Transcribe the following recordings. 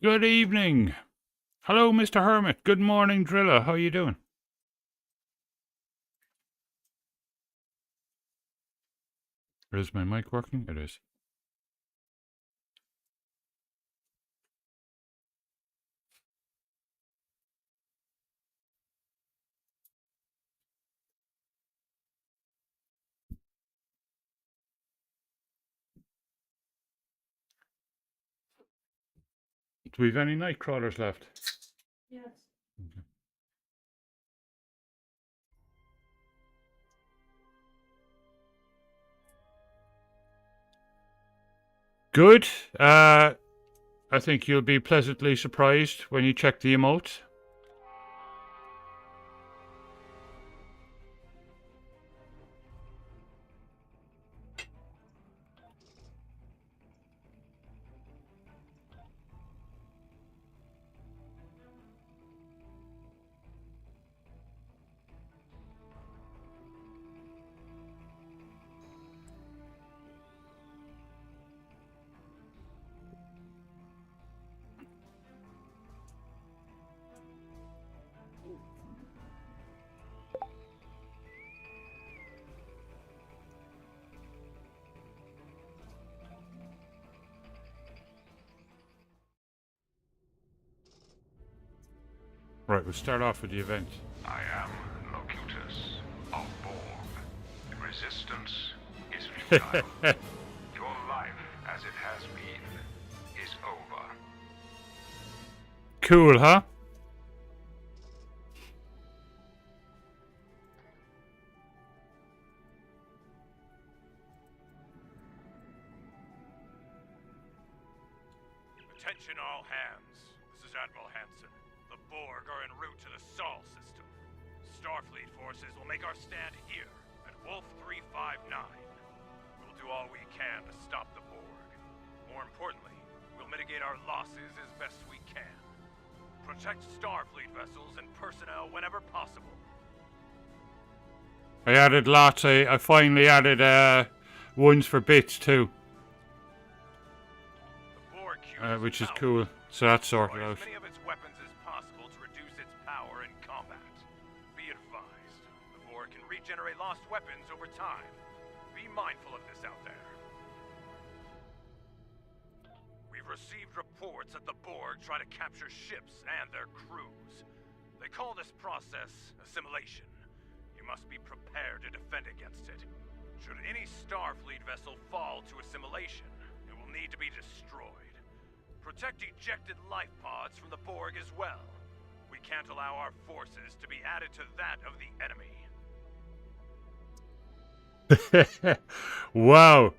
Good evening. Hello, Mr. Hermit. Good morning, Driller. How you doing? Is my mic working? It is. Do we have any night crawlers left? Yes. Okay. Good. I think you'll be pleasantly surprised when you check the emote. Right, we'll start off with the event. I am Locutus of Borg. Resistance is futile. Your life, as it has been, is over. Cool, huh? Attention all hands. This is Admiral Hansen. The Borg are en route to the Sol system. Starfleet forces will make our stand here at Wolf 359. We'll do all we can to stop the Borg. More importantly, we'll mitigate our losses as best we can. Protect Starfleet vessels and personnel whenever possible. I added lots. I finally added ones for bits too, The Borg cube which is powerful. cool. So that's sorted Deploy out. as many of its weapons as possible to reduce its power in combat. Be advised, the Borg can regenerate lost weapons over time. Be mindful of this out there. We've received reports that the Borg try to capture ships and their crews. They call this process assimilation. You must be prepared to defend against it. Should any Starfleet vessel fall to assimilation, it will need to be destroyed. Protect ejected life pods from the Borg as well. We can't allow our forces to be added to that of the enemy. Wow.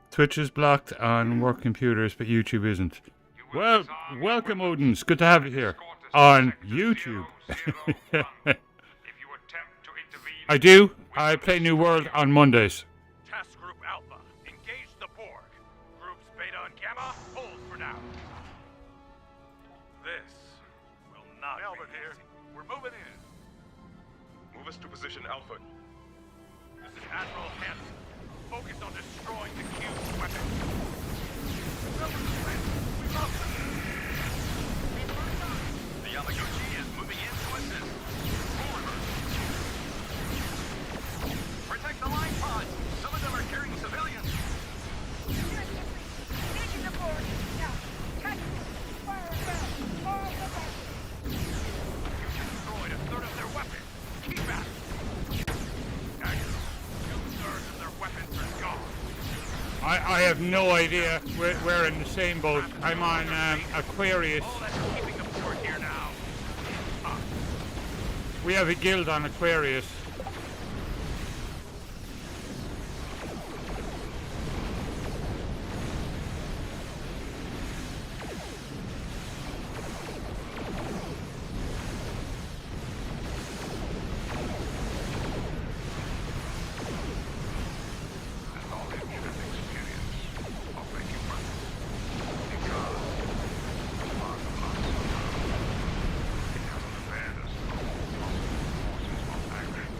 Twitch is blocked on work computers, but YouTube isn't. Well, welcome, Odins. Good to have you here on YouTube. I do. I play New World on Mondays. Task Group Alpha, engage the Borg. Groups Beta and Gamma, hold for now. This will not Albert be here. easy. We're moving in. Move us to position Alpha. This is Admiral Hansen. Focus on destroying the cube's weapons. We lost them. The Yamaguchi is moving in to assist. Protect the line pods. Some of them are carrying civilians. Engaging the board. Now, tactical. Fire around. All the back. You destroyed a third of their weapons. Keep at it. Admiral, 2/3 of their weapons are gone. I have no idea. We're in the same boat. I'm on Aquarius. All that's keeping the Borg here now. We have a guild on Aquarius. And all engine experience of making weapons. Because part of us, it hasn't prepared us for all forces of action.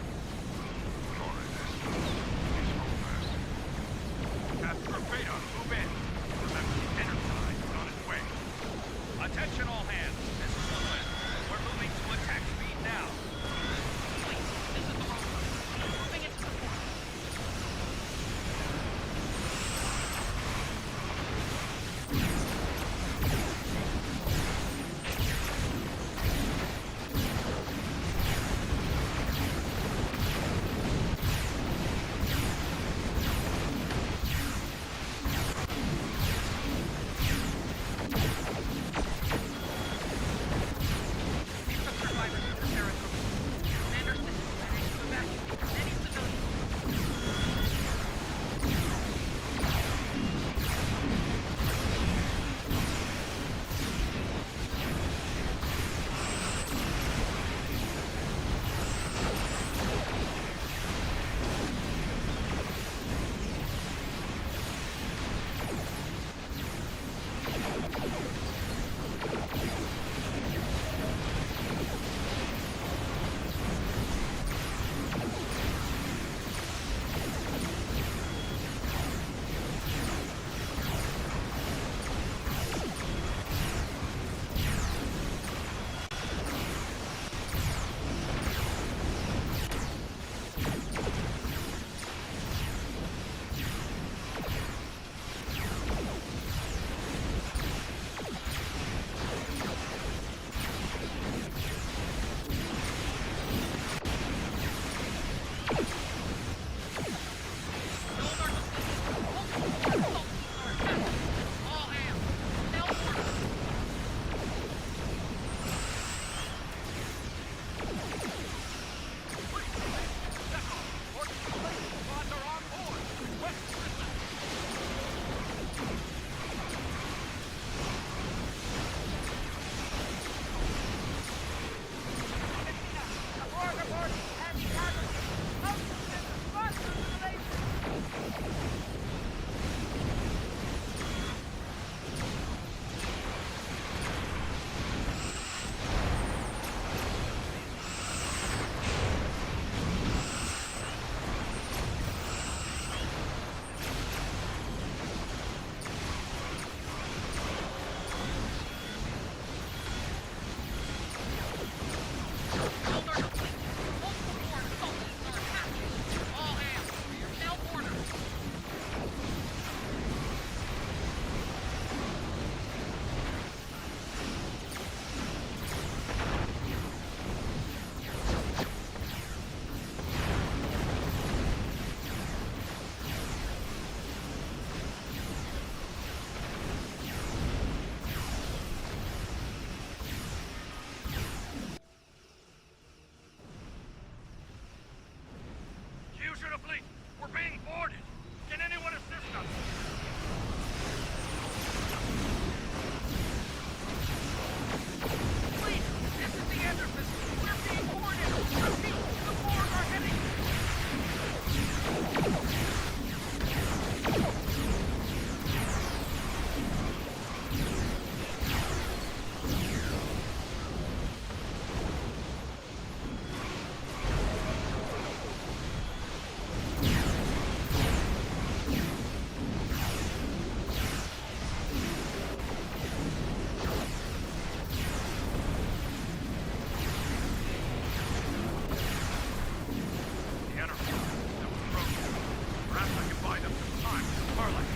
I can buy them some time to parlay.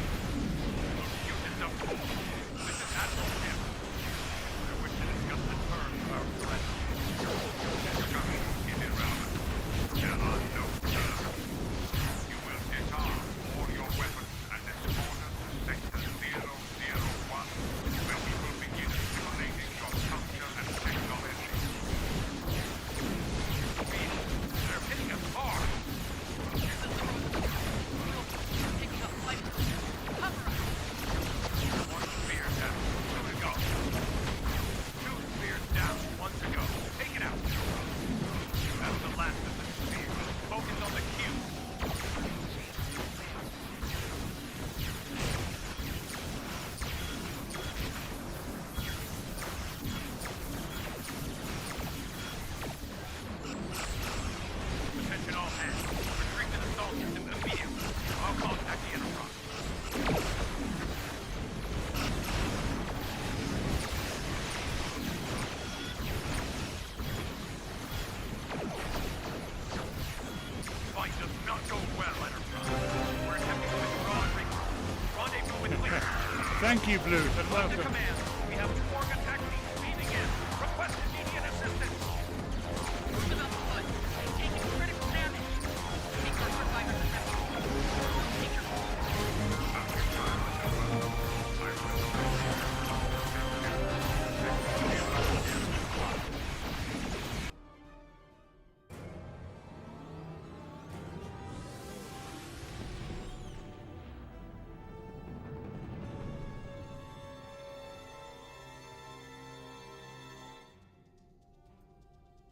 You did the fool. This is Admiral Kim. I wish to discuss the terms of our friendship. Discussion is irrelevant. There are no terms. You will disarm all your weapons and escort us to Sector 001, where we will begin assimilating your culture and technology. They're hitting us hard. One spear down. Two to go. Two spears down. One to go. Take it out. That's the last of the spears. Focus on the cube. Attention all hands. Retreat to the salt system immediately. I'll contact the Enterprise. Fight does not go well, Enterprise. We're attempting to withdraw and regroup. Rendezvous with Clear. Thank you, Blues, and To welcome. command, we have two Borg attack teams feeding in. Request immediate assistance.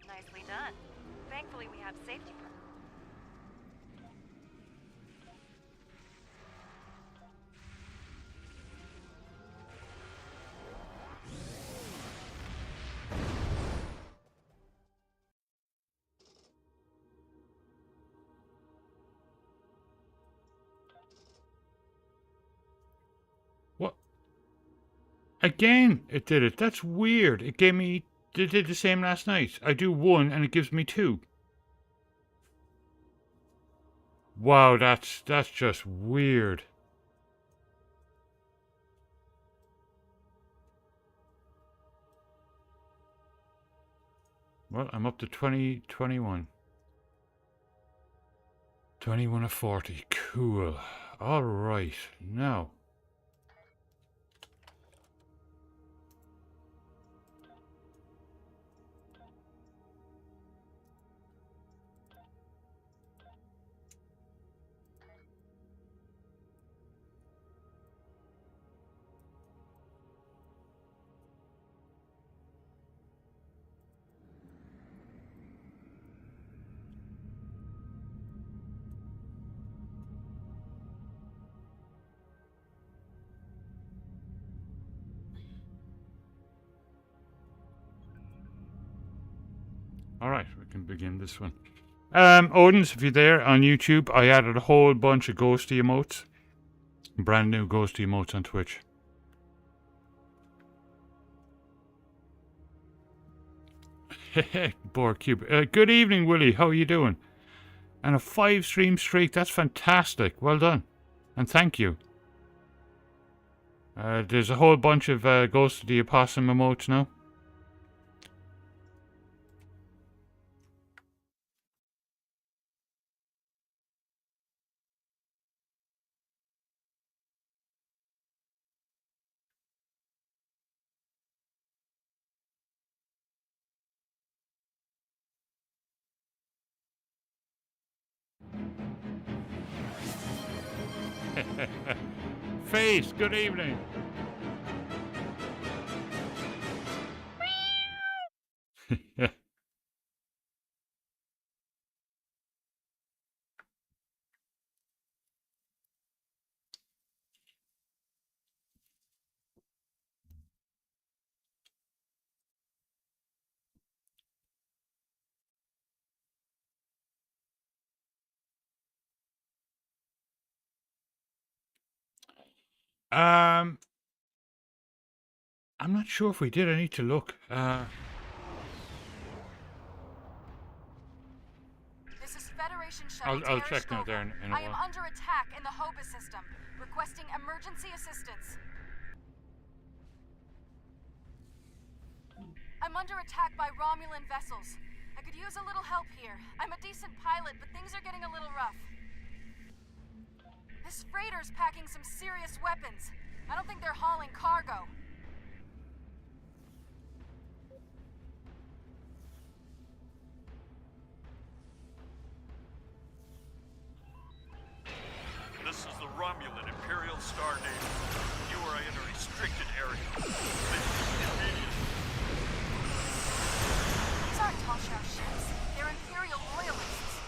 Nicely done. Thankfully, we have safety. What? Again, it did it. That's weird. It gave me... It did the same last night. I do 1 and it gives me 2. Wow, that's just weird. Well, I'm up to 20, 21. 21 of 40. Cool. All right. Now. All right, we can begin this one. Odins, if you're there on YouTube, I added a whole bunch of ghosty emotes. Brand new ghosty emotes on Twitch. Borg Cube. Good evening, Willie. How are you doing? And a 5 stream streak. That's fantastic. Well done. And thank you. There's a whole bunch of Ghost of the Opossum emotes now. Face, good evening. I'm not sure if we did. I need to look. This is Federation Federation shuttle I'll Terra check now Strova. there in a I am while. under attack in the Hoba system, requesting emergency assistance. I'm under attack by Romulan vessels. I could use a little help here. I'm a decent pilot, but things are getting a little rough. This freighter's packing some serious weapons. I don't think they're hauling cargo. This is the Romulan Imperial Star Navy. You are in a restricted area. Leave immediately. These aren't Tal Shiar ships. They're Imperial loyalists.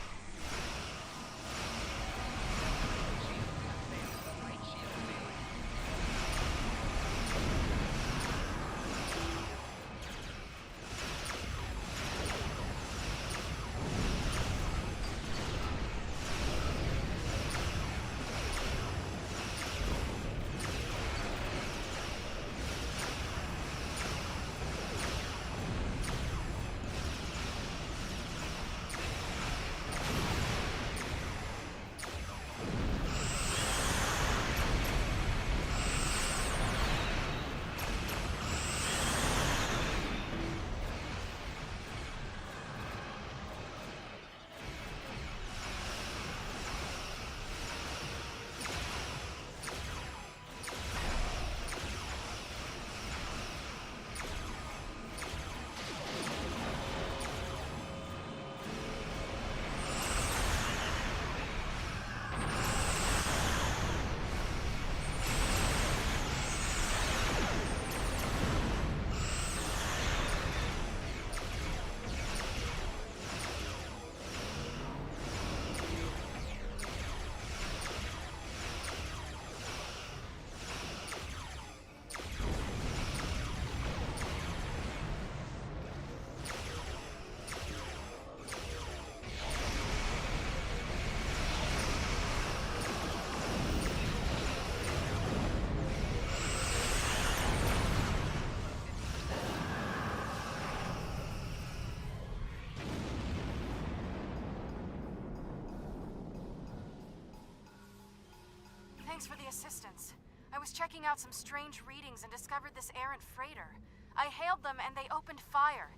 Thanks for the assistance. I was checking out some strange readings and discovered this errant freighter. I hailed them and they opened fire.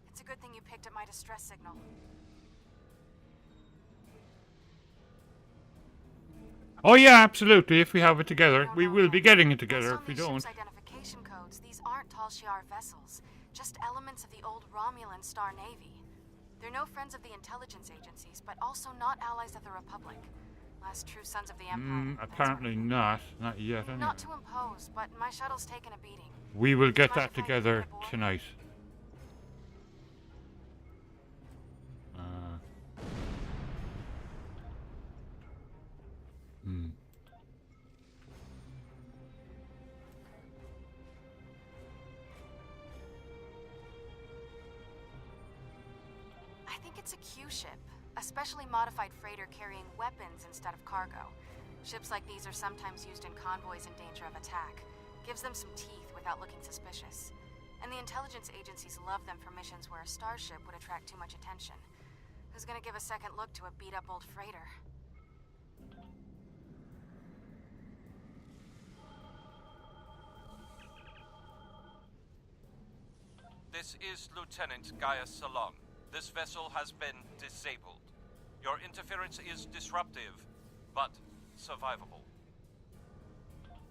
It's a good thing you picked up my distress signal. Oh yeah, absolutely. If we have it together, No, we no, will no. be getting it Based together. on If we these don't, ships' identification codes, these aren't Tal Shiar vessels, just elements of the old Romulan Star Navy. They're no friends of the intelligence agencies, but also not allies of the Republic. Last true sons of the Empire. that's what apparently I think. not yet. Anyway. Not to impose, but my shuttle's taken a beating. We will get Mind that if I together get aboard? tonight. I think it's a Q ship, a specially modified freighter carrying weapons instead of cargo. Ships like these are sometimes used in convoys in danger of attack. Gives them some teeth without looking suspicious. And the intelligence agencies love them for missions where a starship would attract too much attention. Who's gonna give a second look to a beat-up old freighter? This is Lieutenant Gaius Salon. This vessel has been disabled. Your interference is disruptive, but survivable.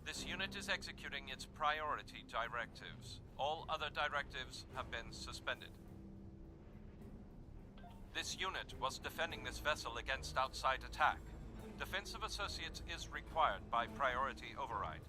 This unit is executing its priority directives. All other directives have been suspended. This unit was defending this vessel against outside attack. Defensive Associates is required by priority override.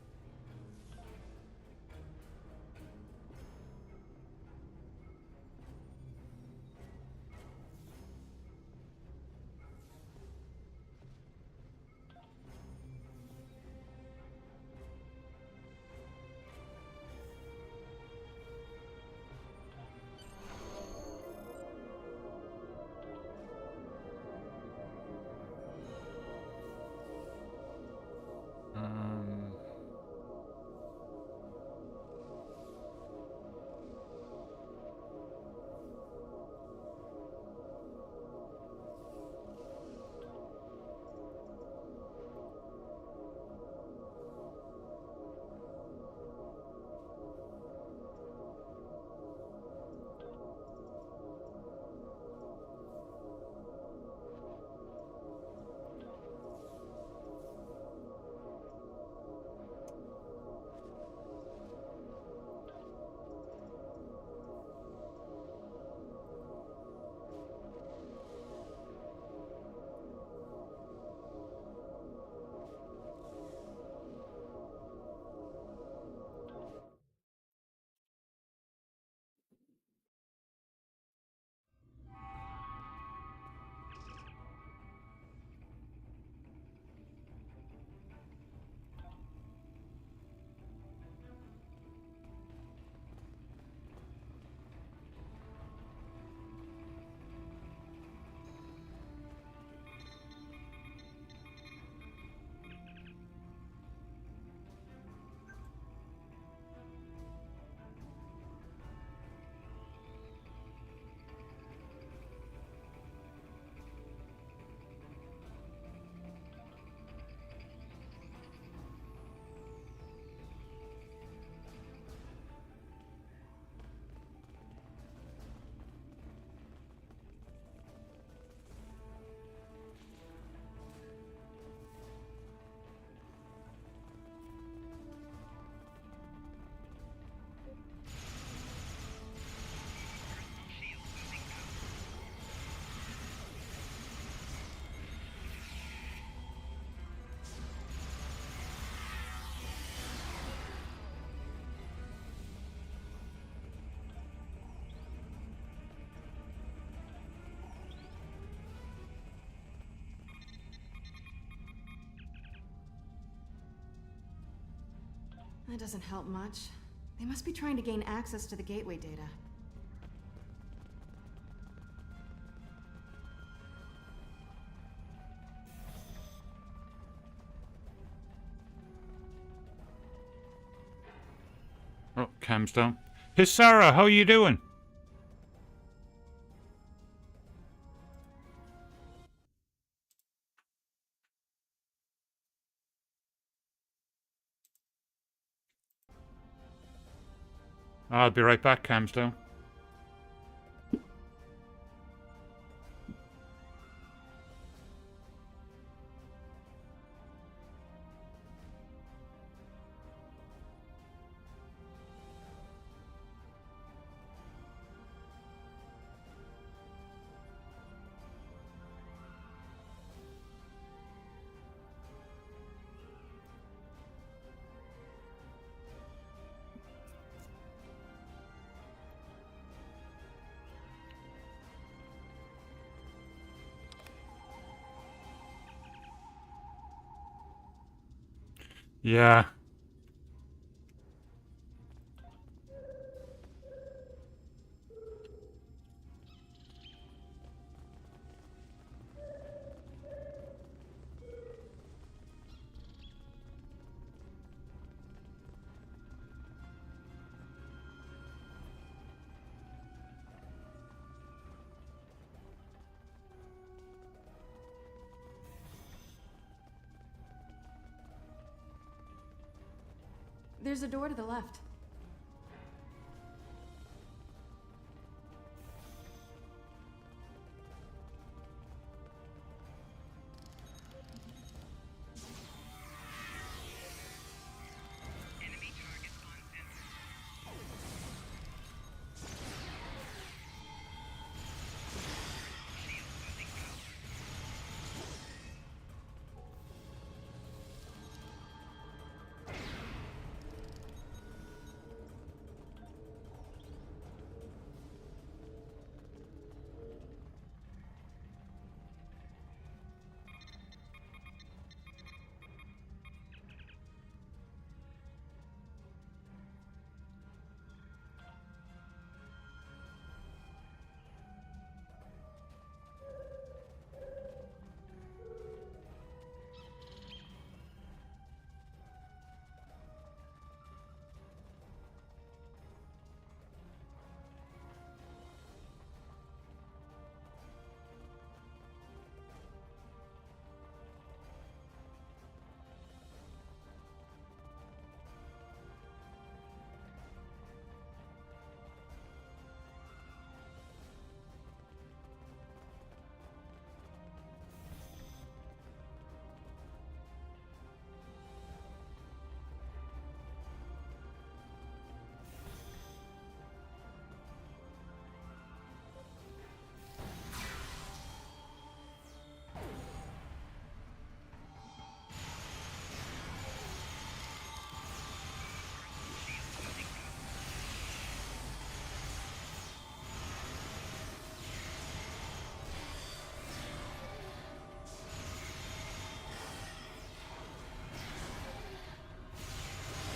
That doesn't help much. They must be trying to gain access to the gateway data. Oh, cam's down. Hey, Sarah, how you doing? I'll be right back, cam's down. Yeah. There's a door to the left.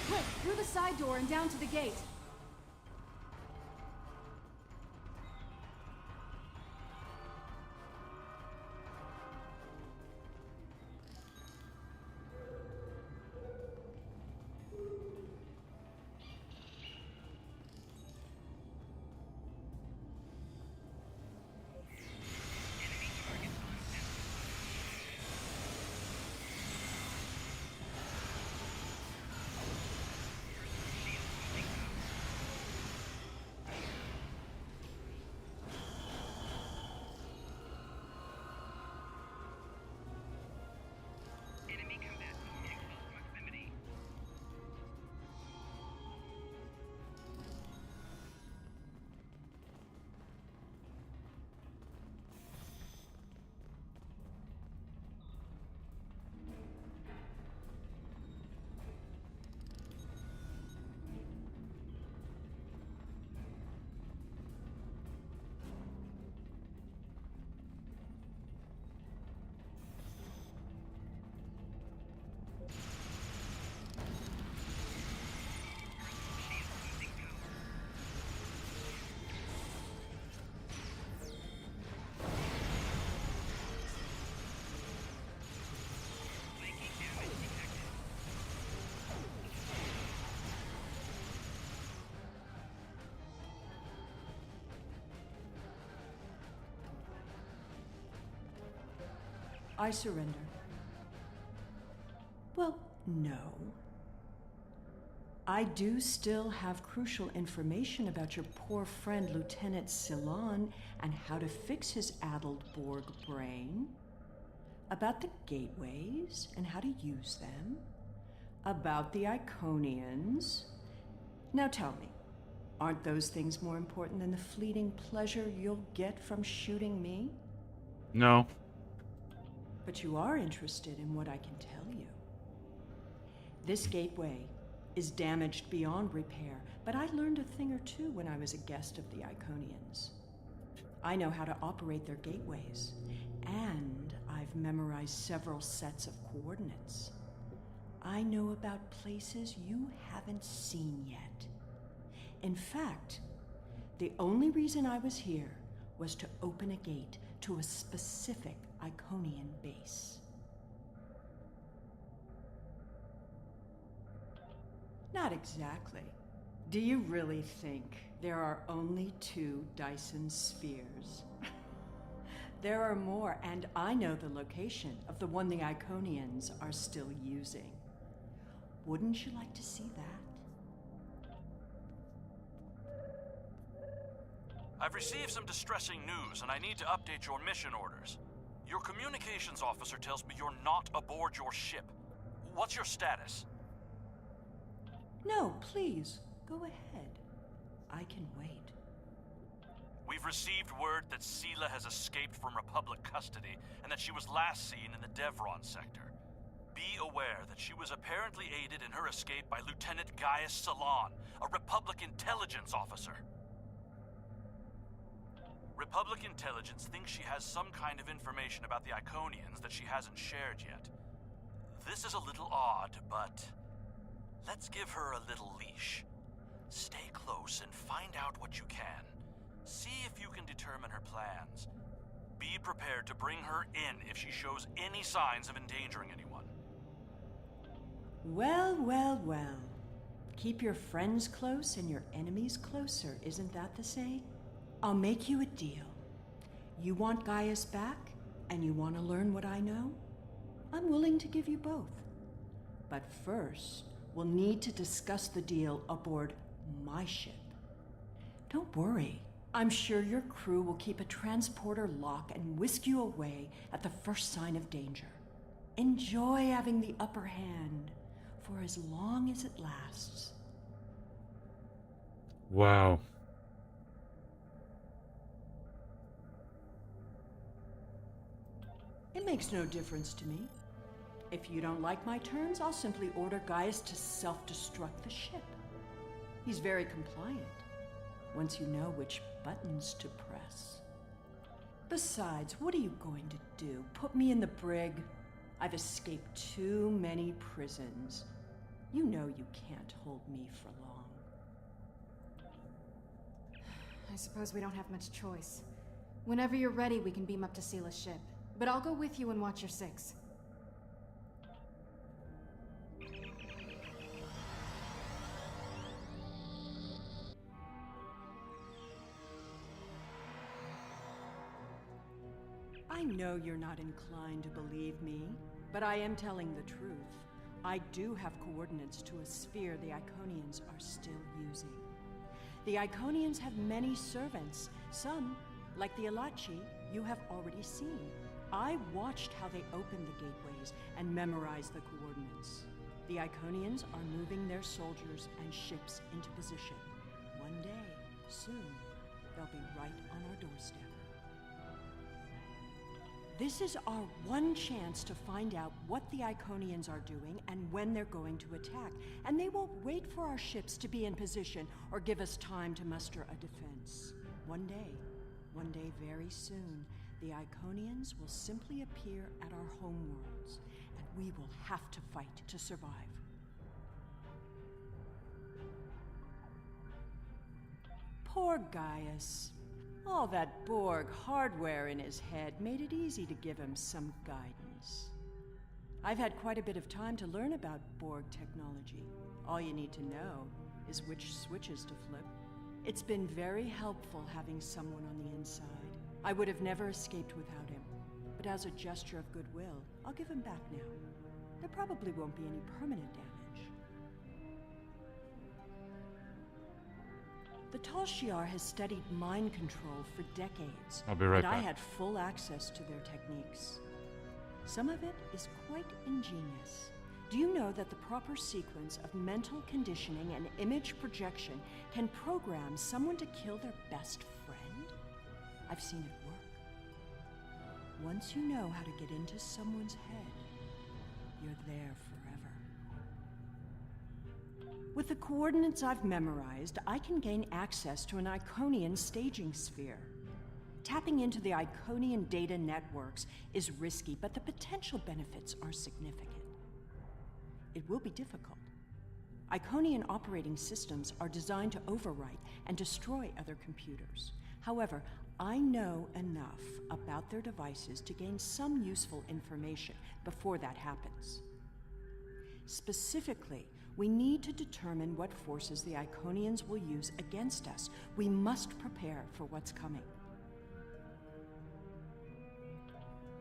Quick, through the side door and down to the gate. I surrender. Well, no. I do still have crucial information about your poor friend Lieutenant Ceylon and how to fix his addled Borg brain. About the gateways and how to use them. About the Iconians. Now tell me, aren't those things more important than the fleeting pleasure you'll get from shooting me? No. But you are interested in what I can tell you. This gateway is damaged beyond repair, but I learned a thing or two when I was a guest of the Iconians. I know how to operate their gateways, and I've memorized several sets of coordinates. I know about places you haven't seen yet. In fact, the only reason I was here was to open a gate to a specific Iconian base. Not exactly. Do you really think there are only 2 Dyson spheres? There are more, and I know the location of the one the Iconians are still using. Wouldn't you like to see that? I've received some distressing news, and I need to update your mission orders. Your communications officer tells me you're not aboard your ship. What's your status? No, please, go ahead. I can wait. We've received word that Sela has escaped from Republic custody, and that she was last seen in the Devron sector. Be aware that she was apparently aided in her escape by Lieutenant Gaius Ceylon, a Republic intelligence officer. Republic intelligence thinks she has some kind of information about the Iconians that she hasn't shared yet. This is a little odd, but let's give her a little leash. Stay close and find out what you can. See if you can determine her plans. Be prepared to bring her in if she shows any signs of endangering anyone. Well, well, well. Keep your friends close and your enemies closer, isn't that the saying? I'll make you a deal. You want Gaius back, and you want to learn what I know? I'm willing to give you both. But first, we'll need to discuss the deal aboard my ship. Don't worry. I'm sure your crew will keep a transporter lock and whisk you away at the first sign of danger. Enjoy having the upper hand for as long as it lasts. Wow. It makes no difference to me. If you don't like my terms, I'll simply order Gaius to self-destruct the ship. He's very compliant, once you know which buttons to press. Besides, what are you going to do? Put me in the brig? I've escaped too many prisons. You know you can't hold me for long. I suppose we don't have much choice. Whenever you're ready, we can beam up to Sela's ship. But I'll go with you and watch your 6. I know you're not inclined to believe me, but I am telling the truth. I do have coordinates to a sphere the Iconians are still using. The Iconians have many servants. Some, like the Alachi, you have already seen. I watched how they opened the gateways and memorized the coordinates. The Iconians are moving their soldiers and ships into position. One day, soon, they'll be right on our doorstep. This is our one chance to find out what the Iconians are doing and when they're going to attack. And they won't wait for our ships to be in position or give us time to muster a defense. One day very soon, the Iconians will simply appear at our homeworlds, and we will have to fight to survive. Poor Gaius. All that Borg hardware in his head made it easy to give him some guidance. I've had quite a bit of time to learn about Borg technology. All you need to know is which switches to flip. It's been very helpful having someone on the inside. I would have never escaped without him, but as a gesture of goodwill, I'll give him back now. There probably won't be any permanent damage. The Tal Shiar has studied mind control for decades. I'll be right and I back. had full access to their techniques. Some of it is quite ingenious. Do you know that the proper sequence of mental conditioning and image projection can program someone to kill their best friend? I've seen it work. Once you know how to get into someone's head, you're there forever. With the coordinates I've memorized, I can gain access to an Iconian staging sphere. Tapping into the Iconian data networks is risky, but the potential benefits are significant. It will be difficult. Iconian operating systems are designed to overwrite and destroy other computers. However, I know enough about their devices to gain some useful information before that happens. Specifically, we need to determine what forces the Iconians will use against us. We must prepare for what's coming.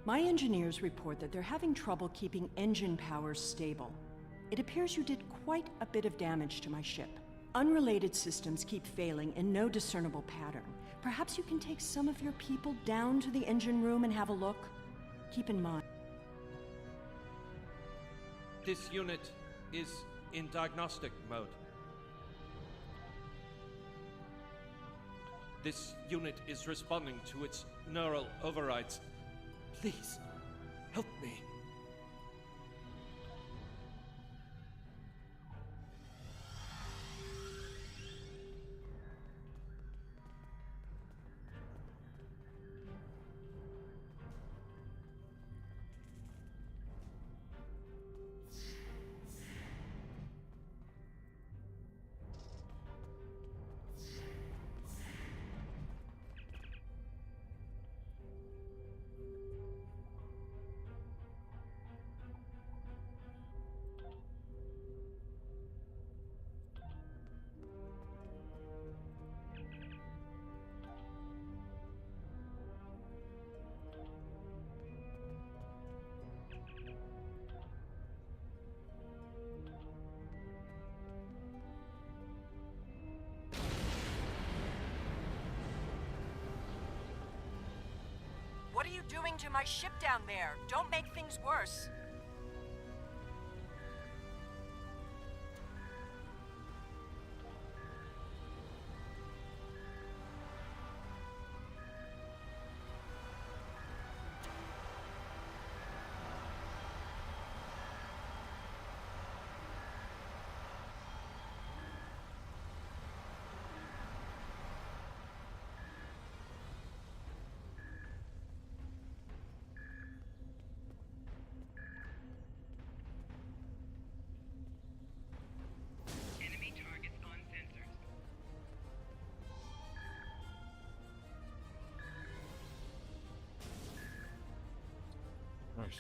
My engineers report that they're having trouble keeping engine power stable. It appears you did quite a bit of damage to my ship. Unrelated systems keep failing in no discernible pattern. Perhaps you can take some of your people down to the engine room and have a look? Keep in mind. This unit is in diagnostic mode. This unit is responding to its neural overrides. Please, help me. What are you doing to my ship down there? Don't make things worse. Right.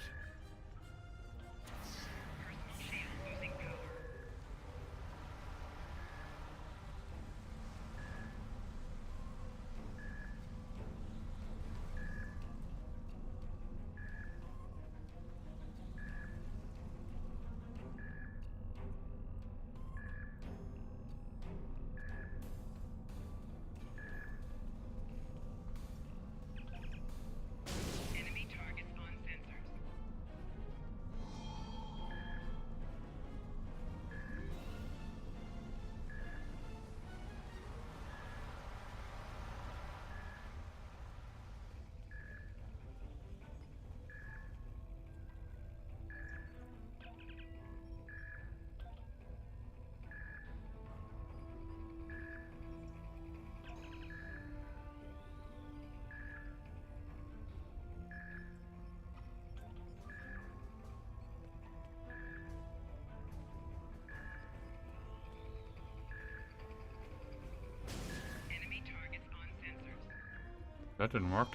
That didn't work.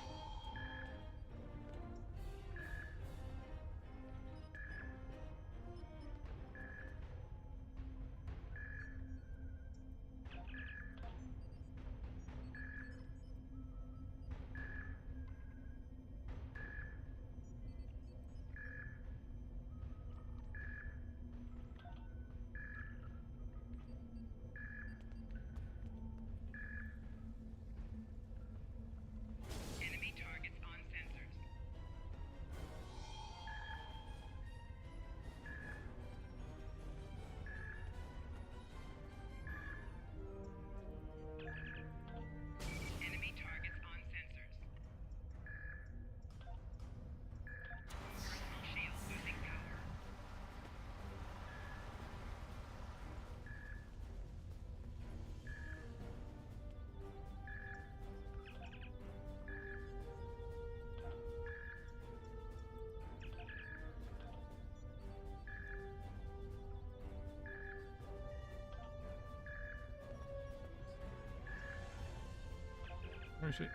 Where's it?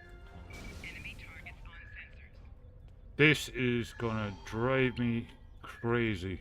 This is gonna drive me crazy.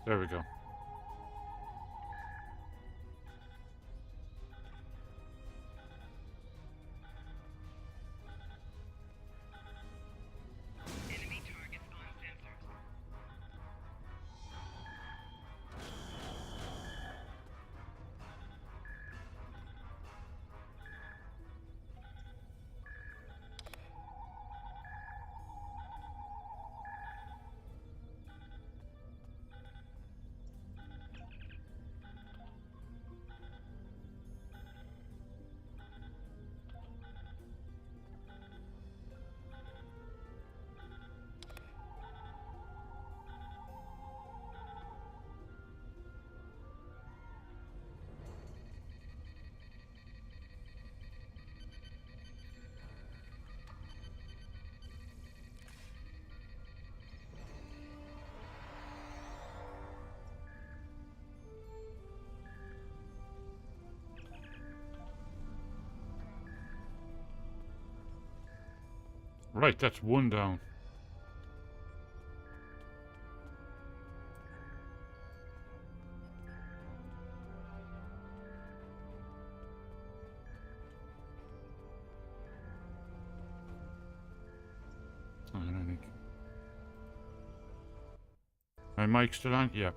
There we go. Right, that's one down. I don't think. My mic's still on? Yeah.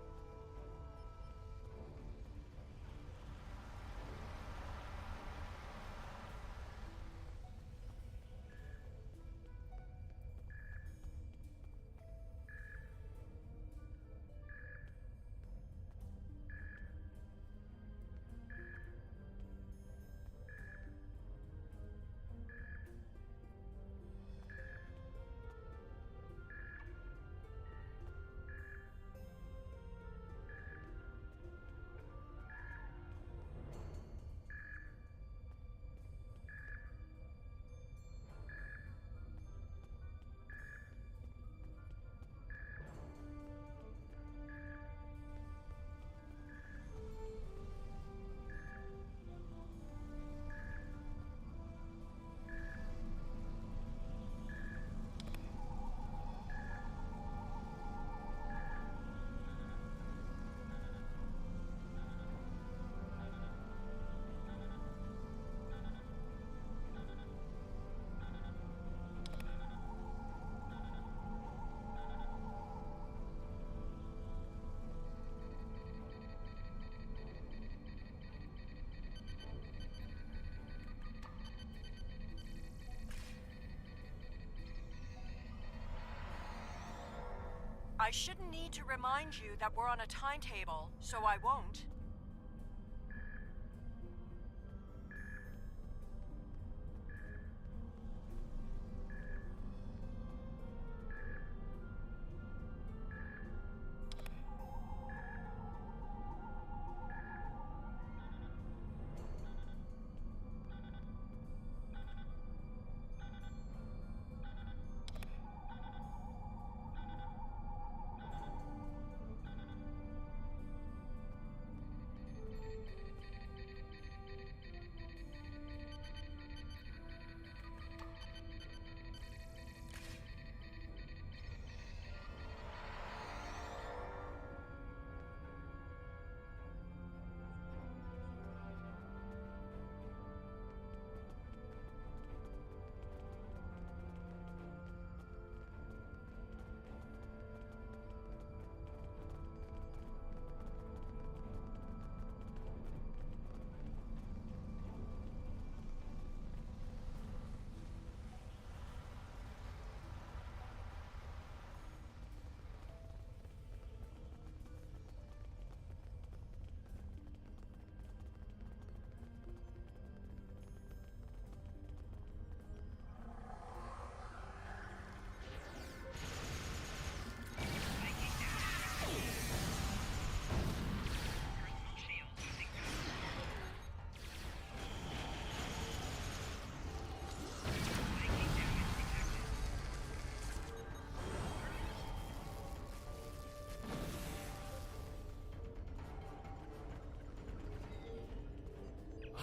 I shouldn't need to remind you that we're on a timetable, so I won't.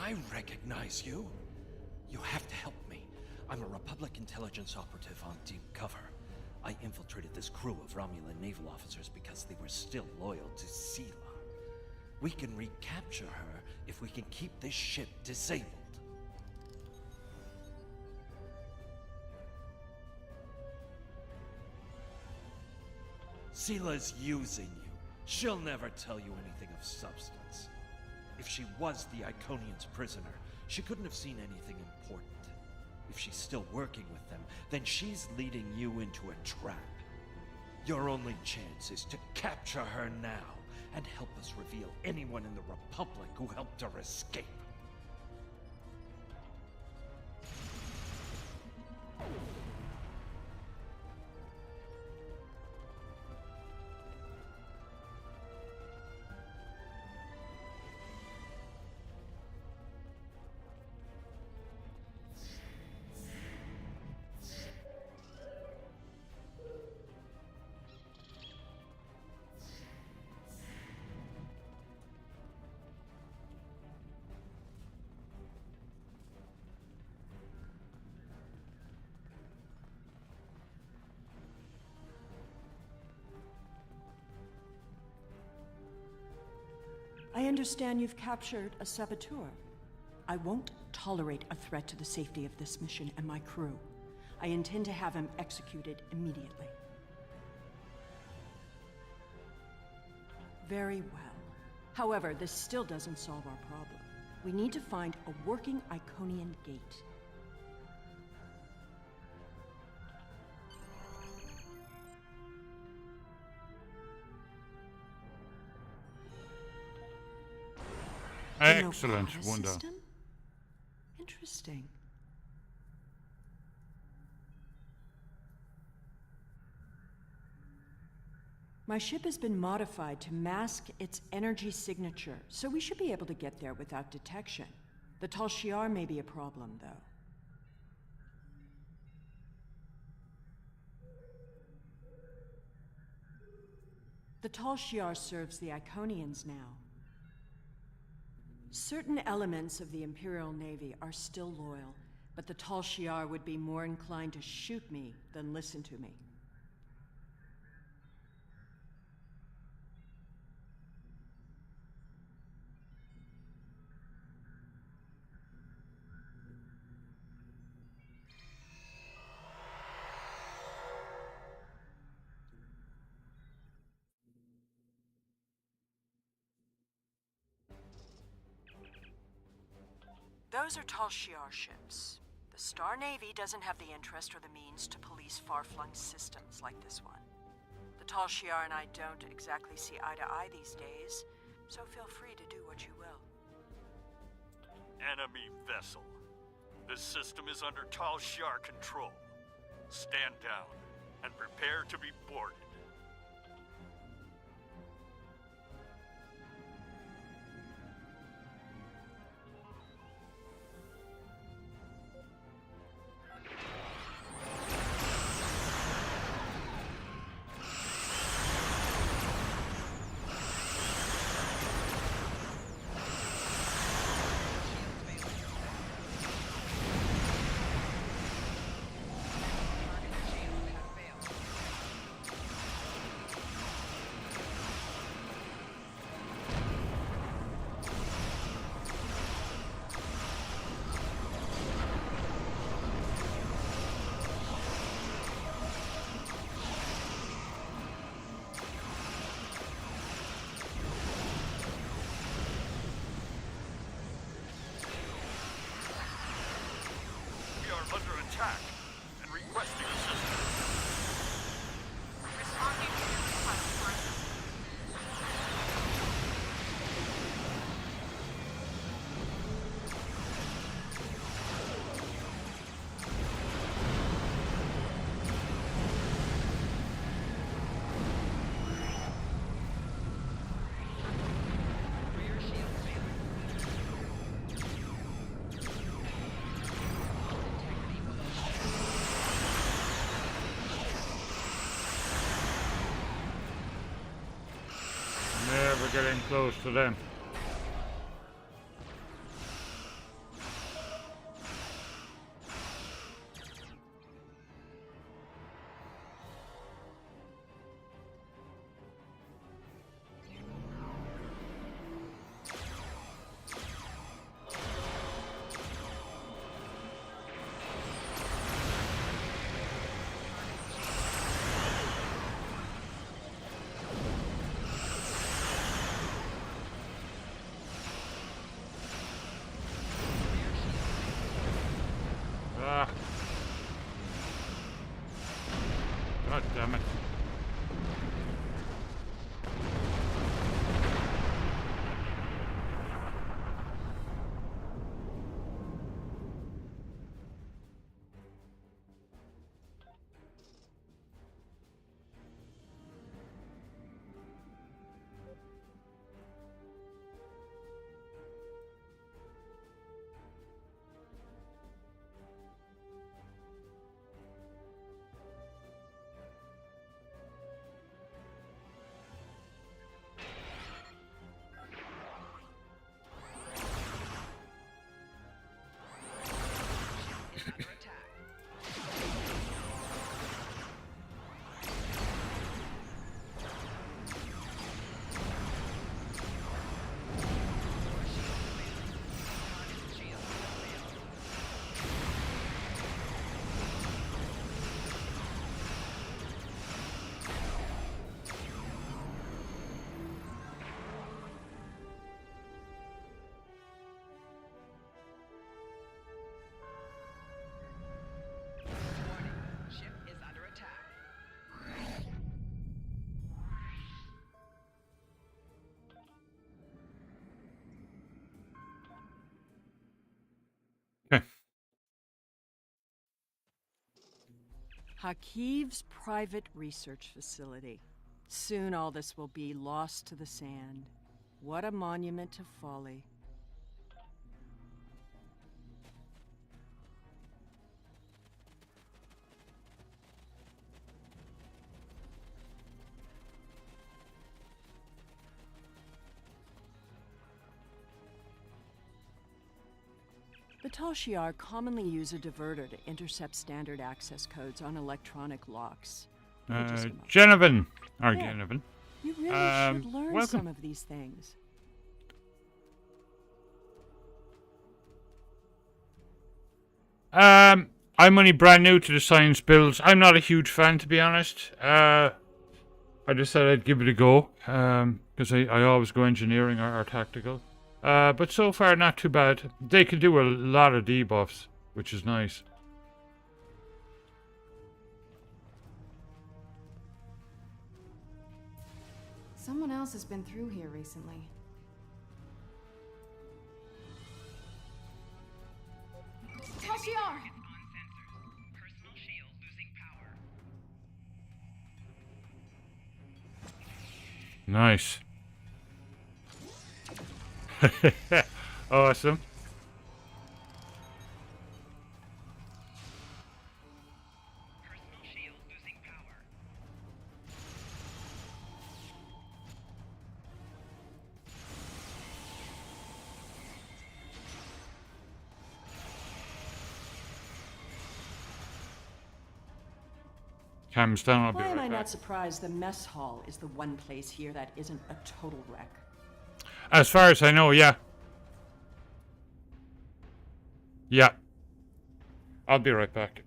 I recognize you. You have to help me. I'm a Republic intelligence operative on Deep Cover. I infiltrated this crew of Romulan naval officers because they were still loyal to Sela. We can recapture her if we can keep this ship disabled. Sela's using you. She'll never tell you anything of substance. If she was the Iconian's prisoner, she couldn't have seen anything important. If she's still working with them, then she's leading you into a trap. Your only chance is to capture her now and help us reveal anyone in the Republic who helped her escape. I understand you've captured a saboteur. I won't tolerate a threat to the safety of this mission and my crew. I intend to have him executed immediately. Very well. However, this still doesn't solve our problem. We need to find a working Iconian gate. Excellent, The Nokara Wanda. system? Interesting. My ship has been modified to mask its energy signature, so we should be able to get there without detection. The Tal Shiar may be a problem, though. The Tal Shiar serves the Iconians now. Certain elements of the Imperial Navy are still loyal, but the Tal Shiar would be more inclined to shoot me than listen to me. Those are Tal Shiar ships. The Star Navy doesn't have the interest or the means to police far-flung systems like this one. The Tal Shiar and I don't exactly see eye to eye these days, so feel free to do what you will. Enemy vessel. This system is under Tal Shiar control. Stand down and prepare to be boarded. Under attack and requesting assistance. Responding to your request for assistance. Rear shield failing. Never getting close to them. Okay. Hakiv's private research facility. Soon all this will be lost to the sand. What a monument to folly. The Tal Shiar commonly use a diverter to intercept standard access codes on electronic locks. Genevieve. Or Yeah. Genevieve. You really should learn welcome. some of these things. I'm only brand new to the science builds. I'm not a huge fan, to be honest. I just said I'd give it a go, because I always go engineering or tactical. But so far, not too bad. They can do a lot of debuffs, which is nice. Someone else has been through here recently. Tal Shiar! Nice. Awesome. Cam's down, I'll be Why am I right not back. surprised the mess hall is the one place here that isn't a total wreck? As far as I know, yeah. Yeah. I'll be right back.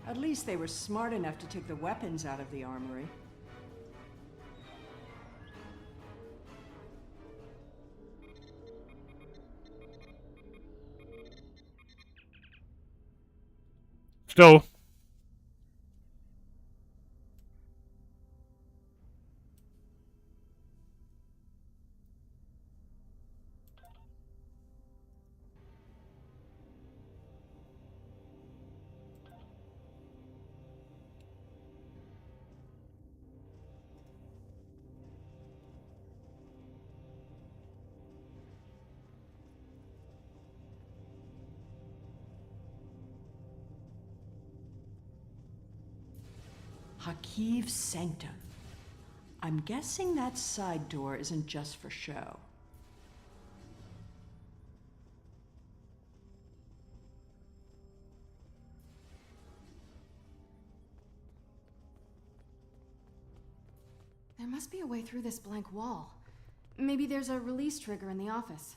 At least they were smart enough to take the weapons out of the armory. Still. Hakiv Sanctum. I'm guessing that side door isn't just for show. There must be a way through this blank wall. Maybe there's a release trigger in the office.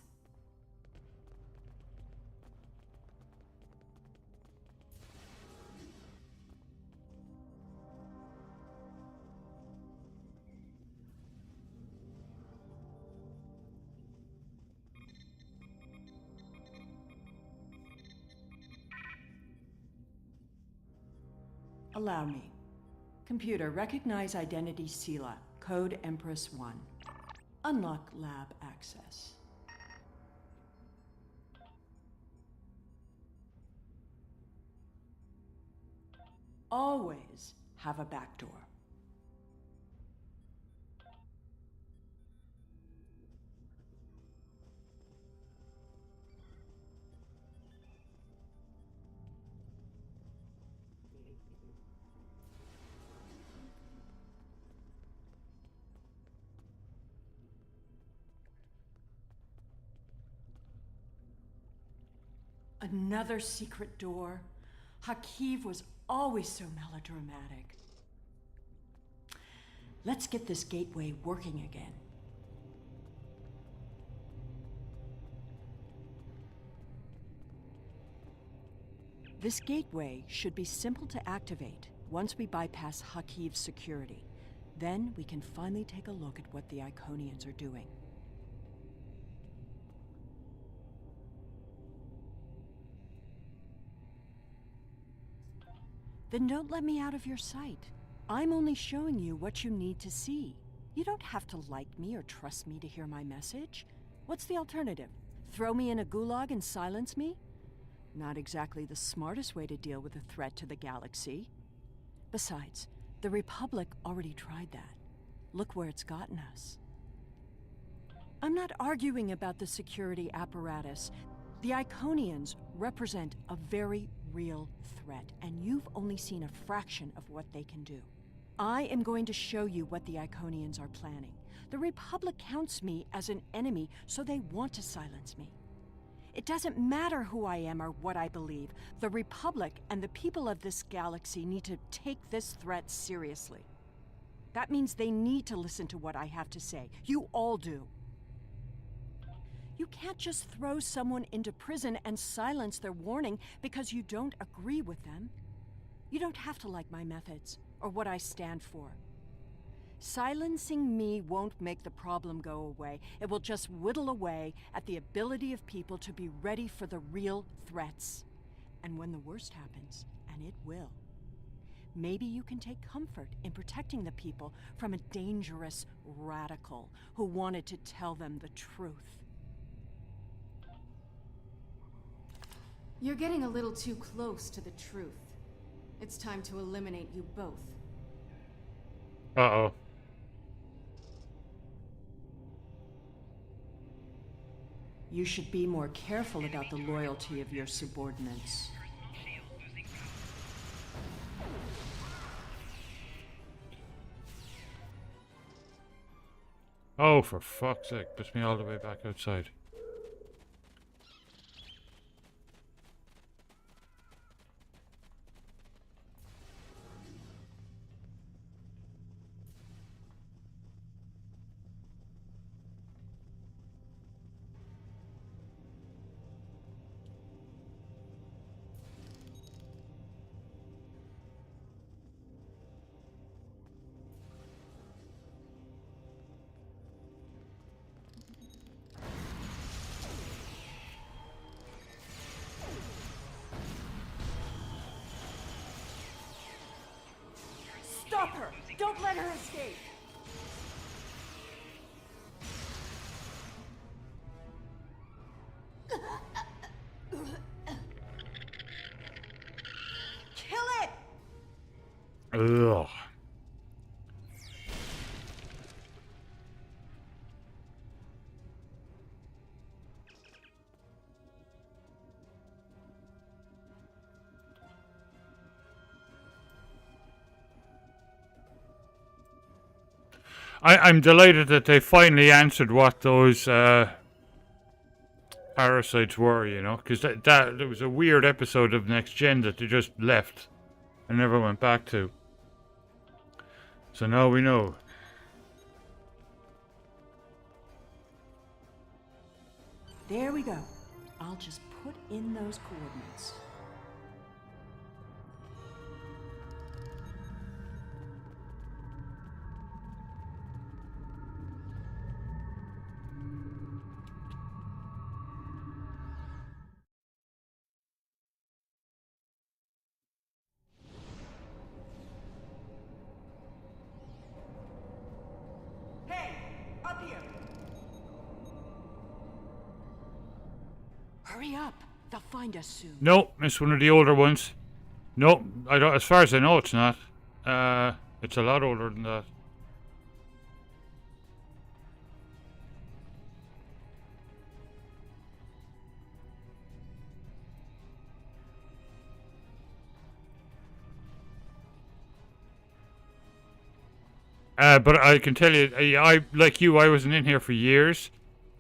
Allow me. Computer, recognize identity Sela, code Empress 1. Unlock lab access. Always have a back door. Another secret door. Hakiv was always so melodramatic. Let's get this gateway working again. This gateway should be simple to activate once we bypass Hakiv's security. Then we can finally take a look at what the Iconians are doing. Then don't let me out of your sight. I'm only showing you what you need to see. You don't have to like me or trust me to hear my message. What's the alternative? Throw me in a gulag and silence me? Not exactly the smartest way to deal with a threat to the galaxy. Besides, the Republic already tried that. Look where it's gotten us. I'm not arguing about the security apparatus. The Iconians represent a very real threat, and you've only seen a fraction of what they can do. I am going to show you what the Iconians are planning. The Republic counts me as an enemy, so they want to silence me. It doesn't matter who I am or what I believe. The Republic and the people of this galaxy need to take this threat seriously. That means they need to listen to what I have to say. You all do. You can't just throw someone into prison and silence their warning because you don't agree with them. You don't have to like my methods or what I stand for. Silencing me won't make the problem go away. It will just whittle away at the ability of people to be ready for the real threats. And when the worst happens, and it will, maybe you can take comfort in protecting the people from a dangerous radical who wanted to tell them the truth. You're getting a little too close to the truth. It's time to eliminate you both. Uh-oh. You should be more careful about the loyalty of your subordinates. Oh, for fuck's sake. Puts me all the way back outside. Stop her! Don't let her escape! Kill it! Ugh. I'm delighted that they finally answered what those parasites were, you know, because that it was a weird episode of Next Gen that they just left and never went back to. So now we know. There we go. I'll just put in those coordinates. Hey, up here. Hurry up. They'll find us soon. Nope, it's one of the older ones. Nope, I don't. As far as I know, it's not. It's a lot older than that. But I can tell you, I like you, I wasn't in here for years,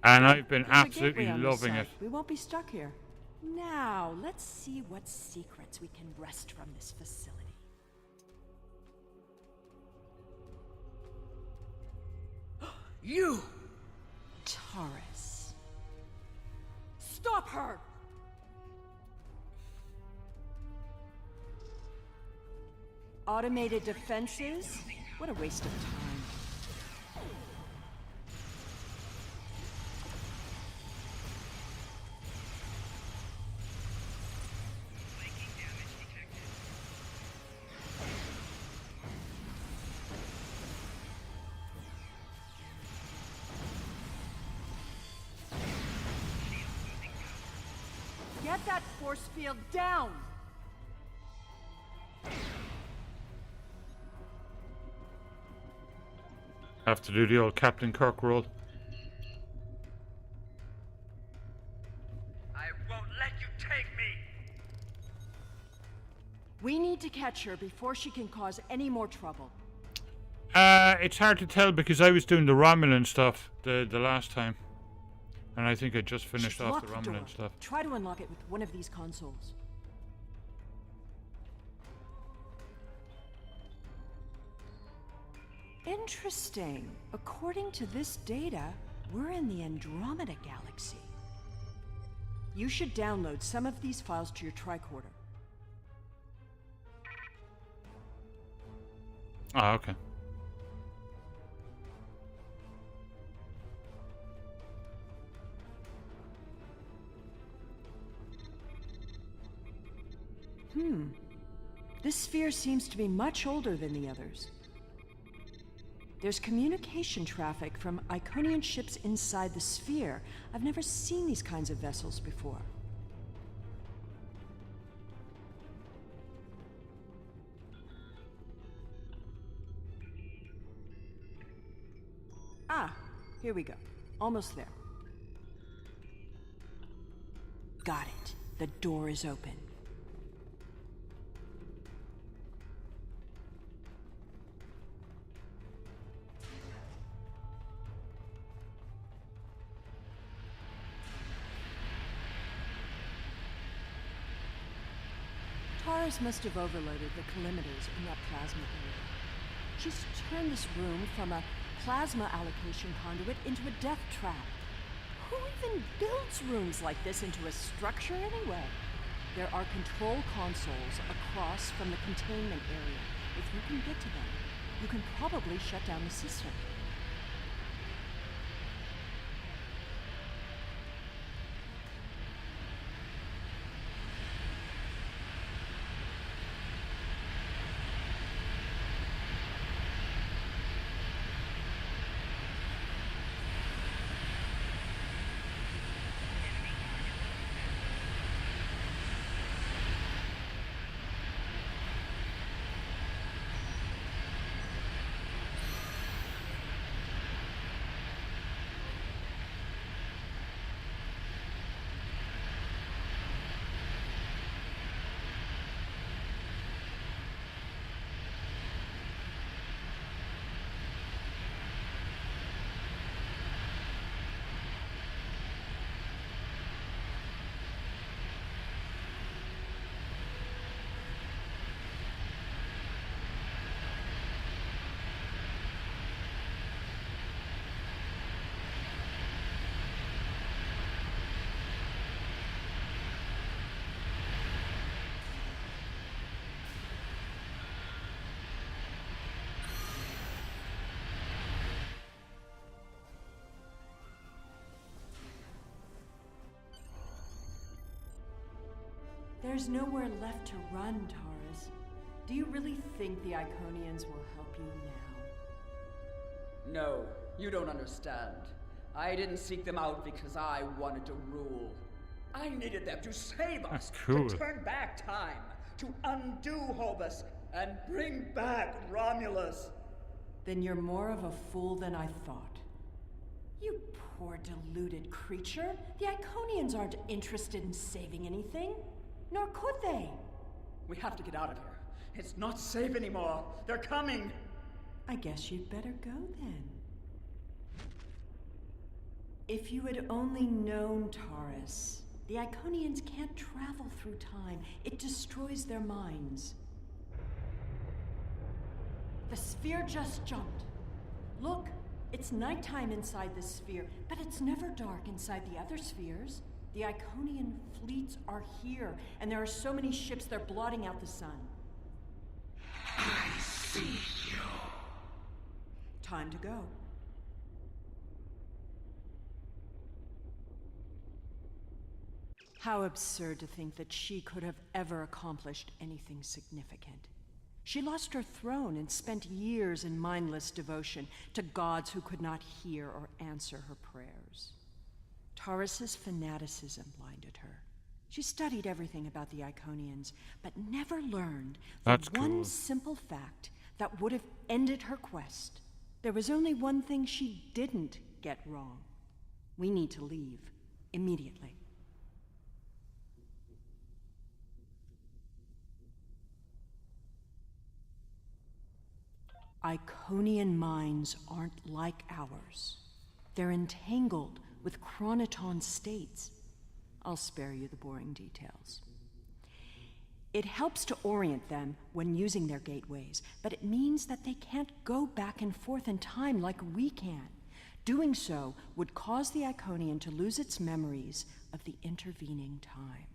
and I've been There's a absolutely gateway on this loving side. it. We won't be stuck here. Now, let's see what secrets we can wrest from this facility. You! Taurus. Stop her! Automated defenses? What a waste of time. Get that force field down! Have to do the old Captain Kirk roll. I won't let you take me! We need to catch her before she can cause any more trouble. It's hard to tell because I was doing the Romulan stuff the last time. And I think I just finished She's off the locked door. Romulan stuff. Try to unlock it with one of these consoles. Interesting. According to this data, we're in the Andromeda Galaxy. You should download some of these files to your tricorder. Ah, okay. This sphere seems to be much older than the others. There's communication traffic from Iconian ships inside the sphere. I've never seen these kinds of vessels before. Ah, here we go. Almost there. Got it. The door is open. Taurus must have overloaded the collimators in that plasma area. She's turned this room from a plasma allocation conduit into a death trap. Who even builds rooms like this into a structure anyway? There are control consoles across from the containment area. If you can get to them, you can probably shut down the system. There's nowhere left to run, Taurus. Do you really think the Iconians will help you now? No, you don't understand. I didn't seek them out because I wanted to rule. I needed them to save us, That's cool. to turn back time, to undo Hobus, and bring back Romulus. Then you're more of a fool than I thought. You poor deluded creature. The Iconians aren't interested in saving anything. Nor could they. We have to get out of here. It's not safe anymore. They're coming. I guess you'd better go then. If you had only known, Taurus, the Iconians can't travel through time. It destroys their minds. The sphere just jumped. Look, it's nighttime inside this sphere, but it's never dark inside the other spheres. The Iconian fleets are here, and there are so many ships they're blotting out the sun. I see you. Time to go. How absurd to think that she could have ever accomplished anything significant. She lost her throne and spent years in mindless devotion to gods who could not hear or answer her prayers. Taurus's fanaticism blinded her. She studied everything about the Iconians, but never learned the one simple fact that would have ended her quest. There was only one thing she didn't get wrong. We need to leave immediately. Iconian minds aren't like ours. They're entangled with chronoton states. I'll spare you the boring details. It helps to orient them when using their gateways, but it means that they can't go back and forth in time like we can. Doing so would cause the Iconian to lose its memories of the intervening time.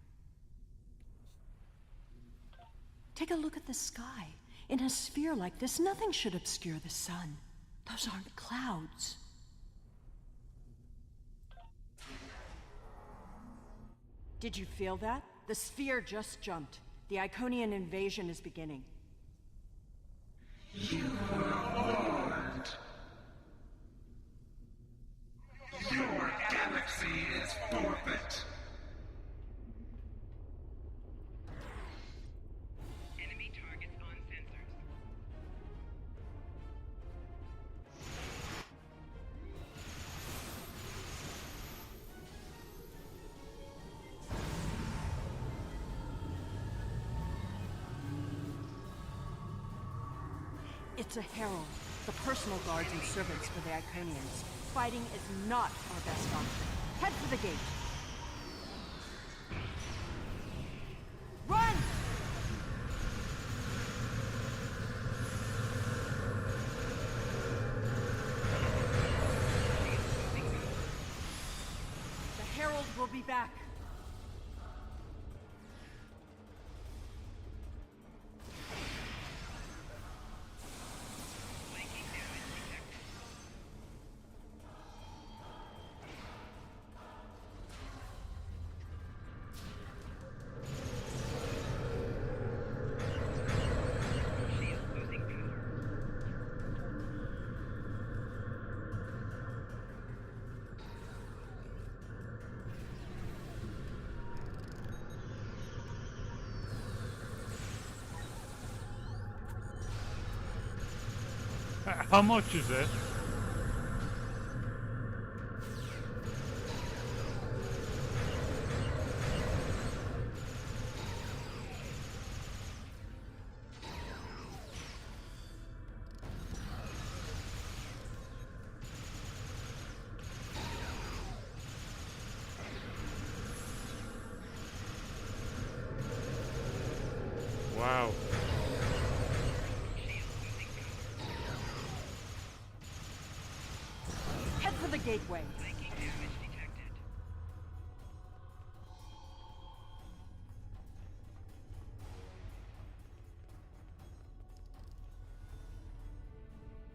Take a look at the sky. In a sphere like this, nothing should obscure the sun. Those aren't clouds. Did you feel that? The sphere just jumped. The Iconian invasion is beginning. You were warned. Your galaxy is forfeit. Enemy targets on sensors. It's a herald, the personal guards and servants for the Iconians. Fighting is not our best option. Head for the gate. Run! The herald will be back. How much is it? Wow. Head for the gateway.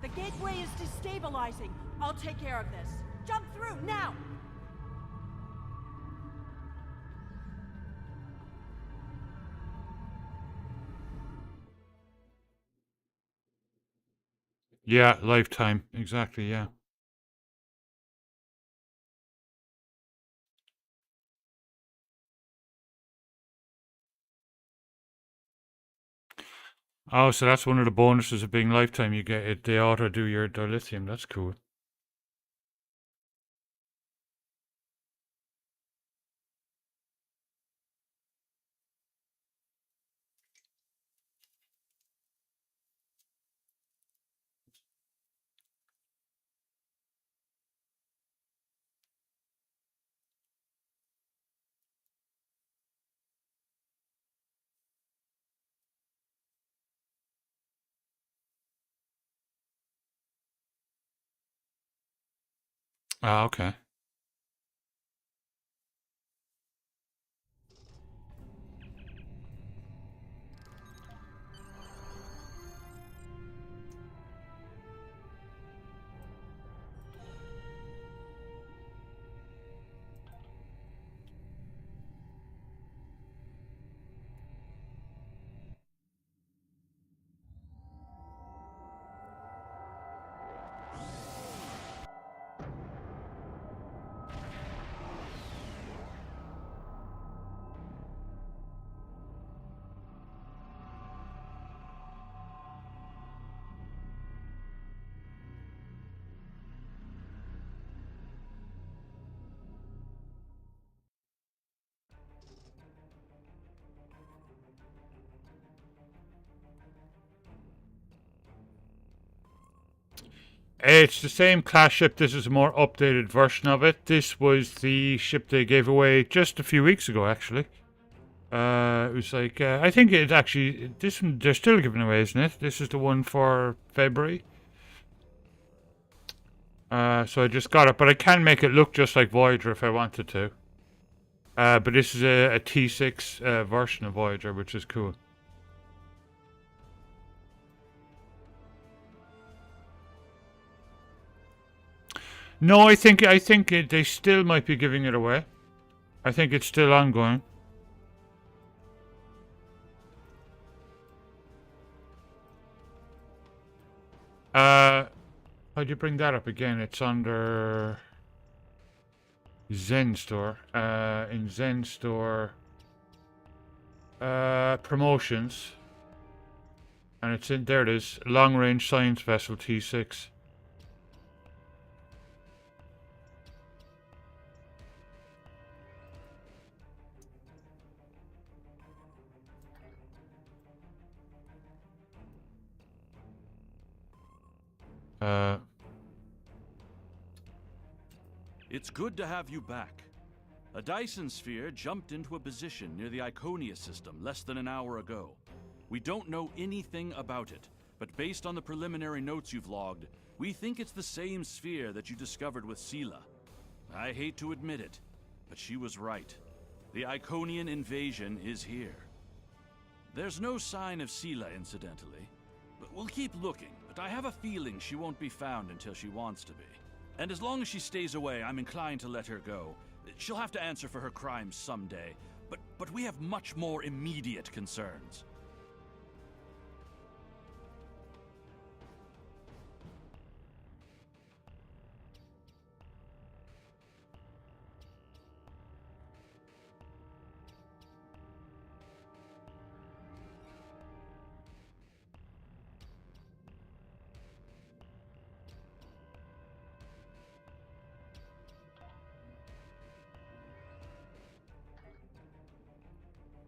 The gateway is destabilizing. I'll take care of this. Jump through, now! Yeah, lifetime. Exactly, yeah. Oh, so that's one of the bonuses of being lifetime. You get it. They auto do your dilithium. That's cool. Ah, okay. It's the same class ship. This is a more updated version of it. This was the ship they gave away just a few weeks ago, actually. It was like, I think it actually, this one, they're still giving away, isn't it? This is the one for February. So I just got it, but I can make it look just like Voyager if I wanted to. But this is a T6 version of Voyager, which is cool. No, I think they still might be giving it away. I think it's still ongoing. How'd you bring that up again? It's under Zen Store. In Zen Store, promotions, and it's in there. It is long range science vessel T6. It's good to have you back. A Dyson sphere jumped into a position near the Iconia system less than an hour ago. We don't know anything about it, but based on the preliminary notes you've logged, we think it's the same sphere that you discovered with Sela. I hate to admit it, but she was right. The Iconian invasion is here. There's no sign of Sela, incidentally. But we'll keep looking, but I have a feeling she won't be found until she wants to be. And as long as she stays away, I'm inclined to let her go. She'll have to answer for her crimes someday, but we have much more immediate concerns.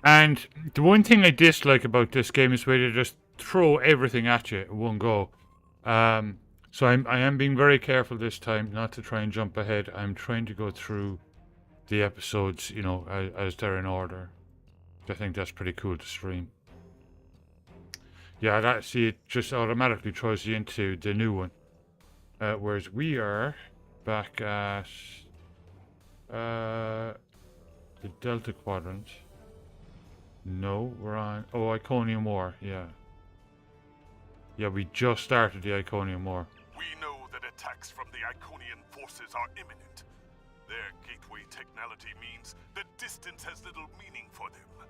And the one thing I dislike about this game is where they just throw everything at you at one go. So I am being very careful this time not to try and jump ahead. I'm trying to go through the episodes, you know, as they're in order. I think that's pretty cool to stream. Yeah, see, it just automatically throws you into the new one. Whereas we are back at the Delta Quadrant. No, we're on... Oh, Iconium War, yeah. Yeah, we just started the Iconium War. We know that attacks from the Iconian forces are imminent. Their gateway technology means that distance has little meaning for them.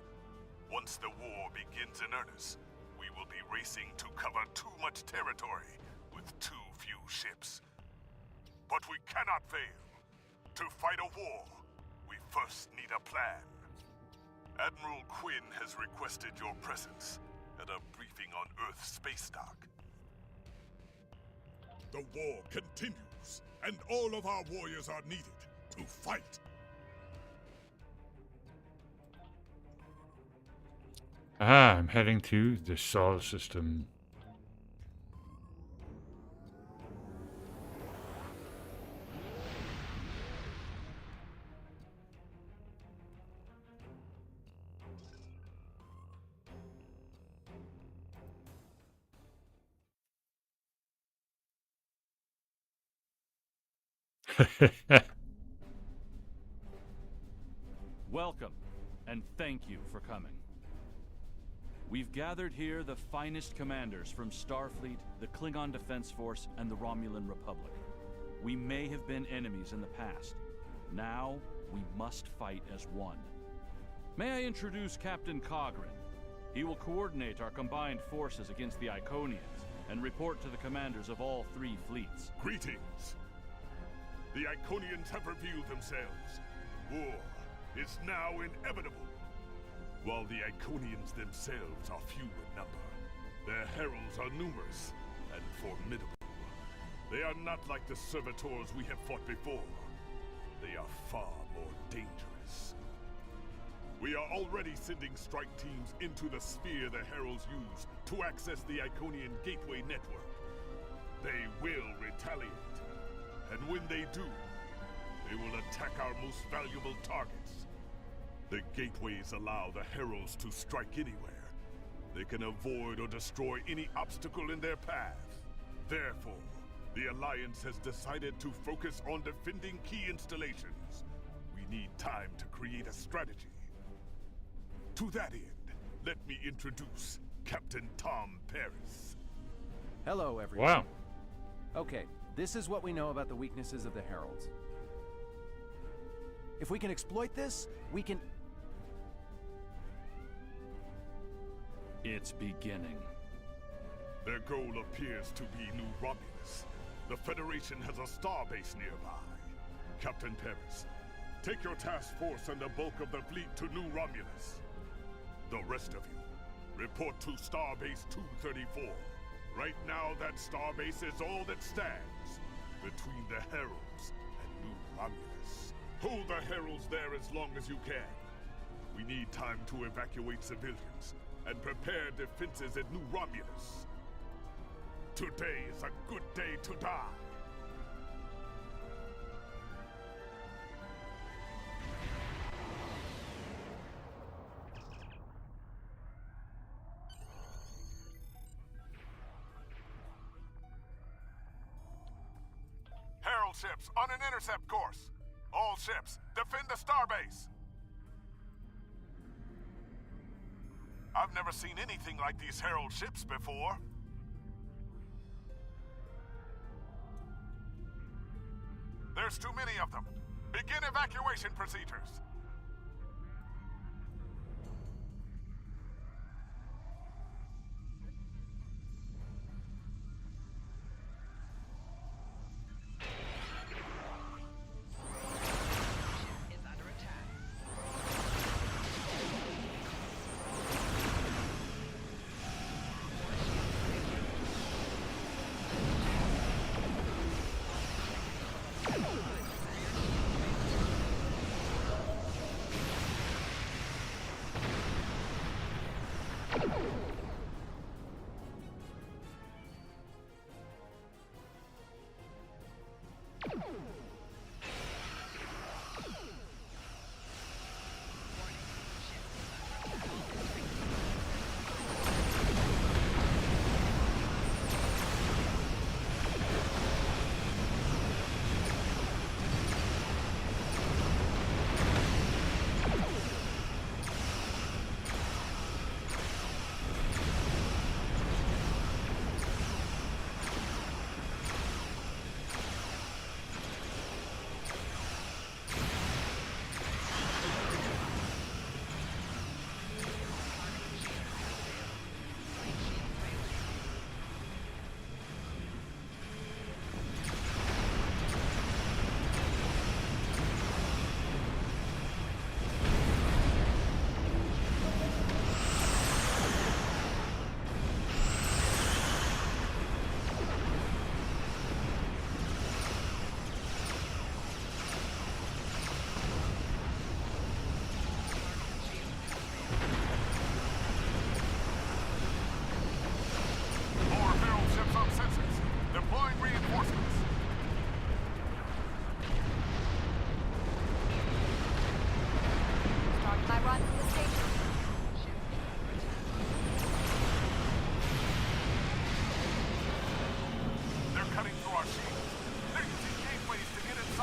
Once the war begins in earnest, we will be racing to cover too much territory with too ships. But we cannot fail. To fight a war, we first need a plan. Admiral Quinn has requested your presence at a briefing on Earth's space dock. The war continues, and all of our warriors are needed to fight. Ah, I'm heading to the Sol system. Welcome, and thank you for coming. We've gathered here the finest commanders from Starfleet, the Klingon Defense Force, and the Romulan Republic. We may have been enemies in the past. Now, we must fight as one. May I introduce Captain Cogran? He will coordinate our combined forces against the Iconians and report to the commanders of all 3 fleets. Greetings. The Iconians have revealed themselves. War is now inevitable. While the Iconians themselves are few in number, their heralds are numerous and formidable. They are not like the servitors we have fought before. They are far more dangerous. We are already sending strike teams into the sphere the heralds use to access the Iconian Gateway network. They will retaliate. And when they do, they will attack our most valuable targets. The gateways allow the heralds to strike anywhere. They can avoid or destroy any obstacle in their path. Therefore, the Alliance has decided to focus on defending key installations. We need time to create a strategy. To that end, let me introduce Captain Tom Paris. Hello, everyone. Wow. Okay, this is what we know about the weaknesses of the Heralds. If we can exploit this, we can... It's beginning. Their goal appears to be New Romulus. The Federation has a starbase nearby. Captain Paris, take your task force and the bulk of the fleet to New Romulus. The rest of you, report to Starbase 234. Right now, that starbase is all that stands between the Heralds and New Romulus. Hold the Heralds there as long as you can. We need time to evacuate civilians and prepare defenses at New Romulus. Today is a good day to die. Herald ships on an intercept course. All ships, defend the starbase. I've never seen anything like these Herald ships before. There's too many of them. Begin evacuation procedures.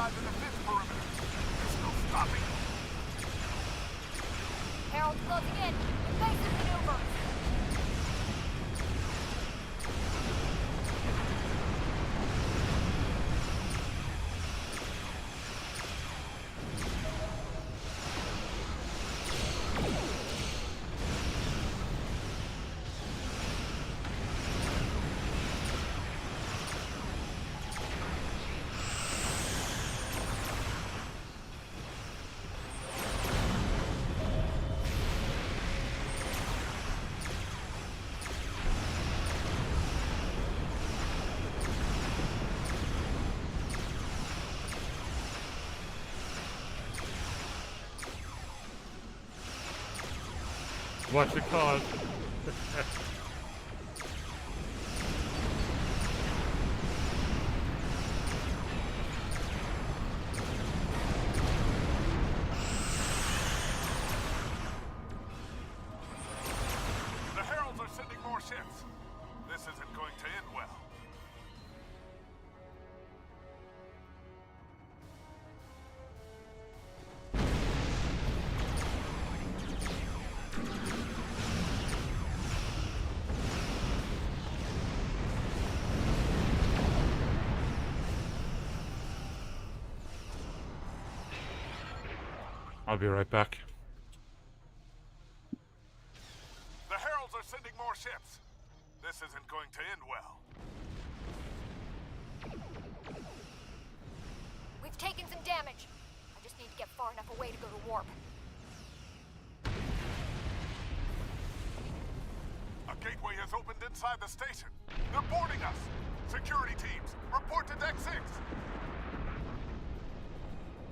inside the defense perimeter. There's no stopping them. Harold's closing in. Evasive maneuvers. What's it called? The Heralds are sending more ships. This isn't going to end well. I'll be right back. The Heralds are sending more ships. This isn't going to end well. We've taken some damage. I just need to get far enough away to go to warp. A gateway has opened inside the station. They're boarding us. Security teams, report to Deck 6.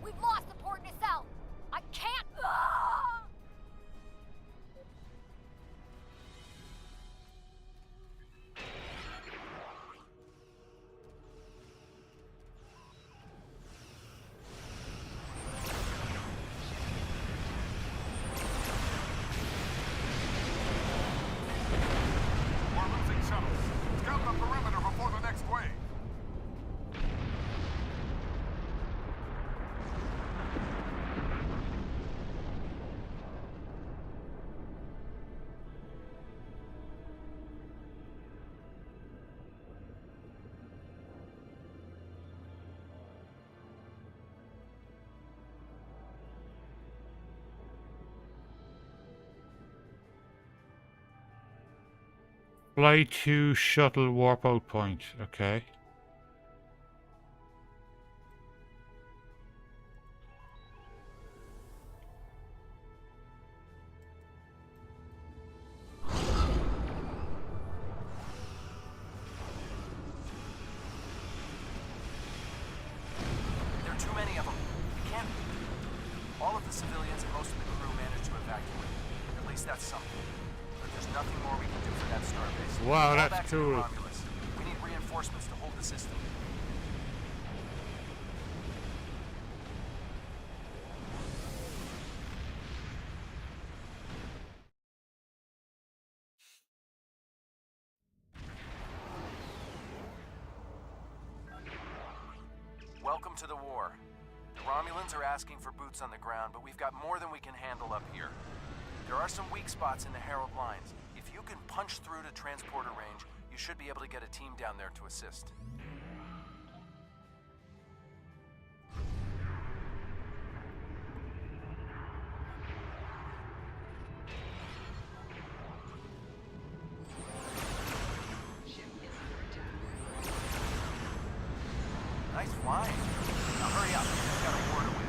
We've lost the port nacelle. I can't. Ah! We're losing shuttles. Scout the perimeter before the next wave. Fly to shuttle warp out point. Okay. There are too many of them. We can't. All of the civilians and most of the crew managed to evacuate. At least that's something. But there's nothing more we can do for that starbase. Wow, Fall that's back to the cool. Romulus. We need reinforcements to hold the system. Welcome to the war. The Romulans are asking for boots on the ground, but we've got more than we can handle up here. There are some weak spots in the Herald lines. If you can punch through to transporter range, you should be able to get a team down there to assist. Nice flying. Now hurry up. We've got a war to win.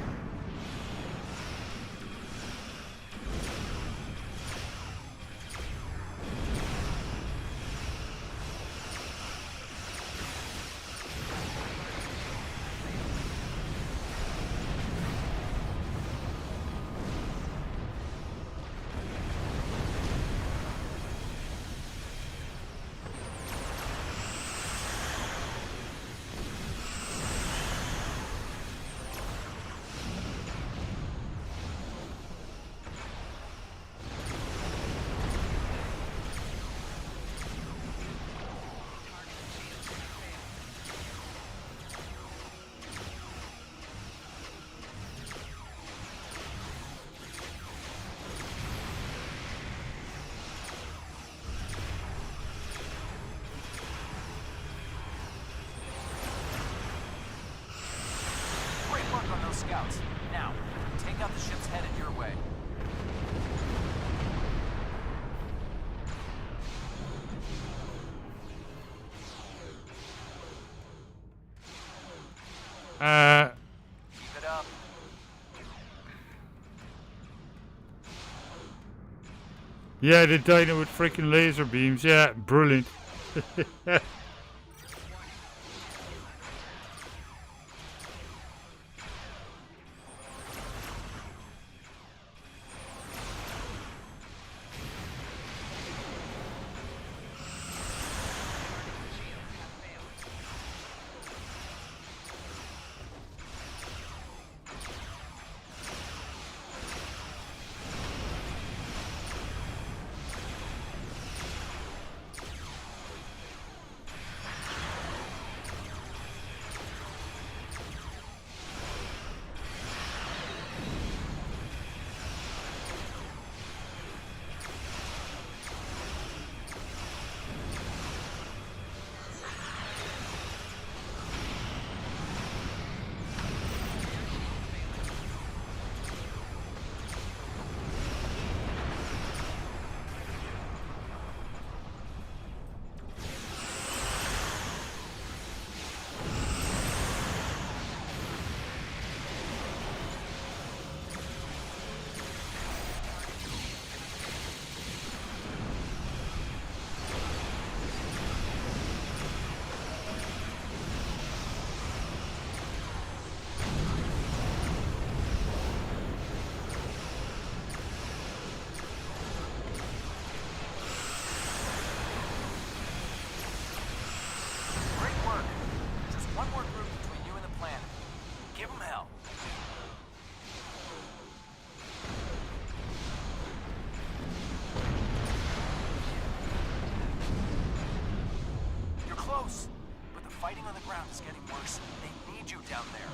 work on those scouts. Now, take out the ships headed your way. Keep it up. Yeah, they dyed it with freaking laser beams. Yeah, brilliant. fighting on the ground is getting worse. They need you down there.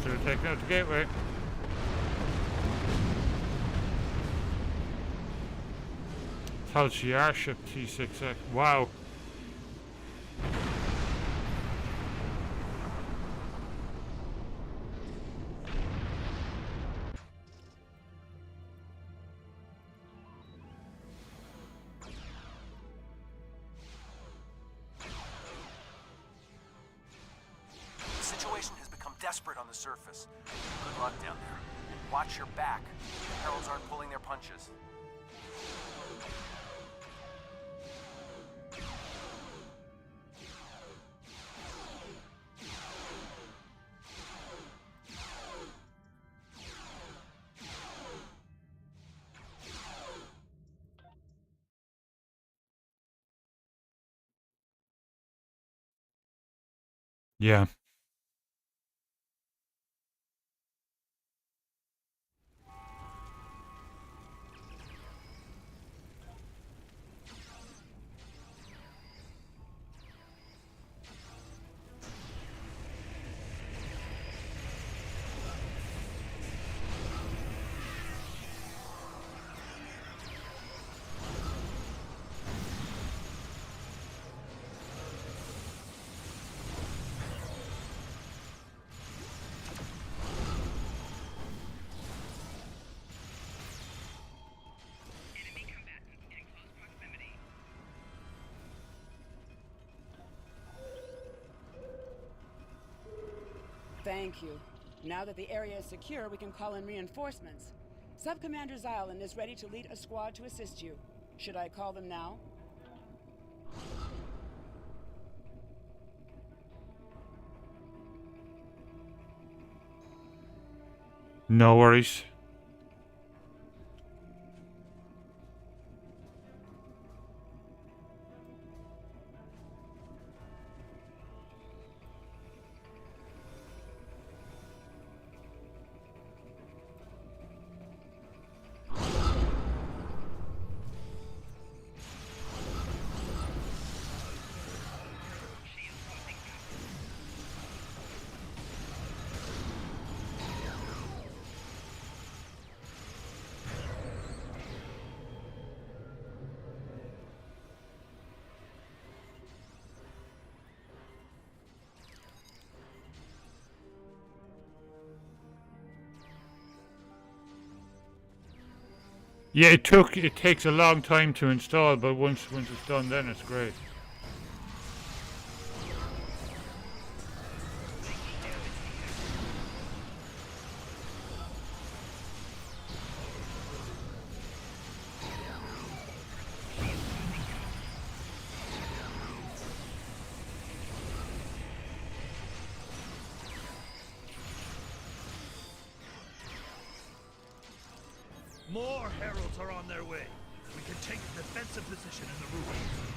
Should have taken out the gateway. Tal Shiar ship T6X. Wow. The situation has become desperate on the surface. Good luck down there. And watch your back. The heralds aren't pulling their punches. Yeah. Thank you. Now that the area is secure, we can call in reinforcements. Sub-Commander Xylan is ready to lead a squad to assist you. Should I call them now? No worries. Yeah, it takes a long time to install, but once it's done, then it's great. More heralds are on their way. We can take a defensive position in the ruins.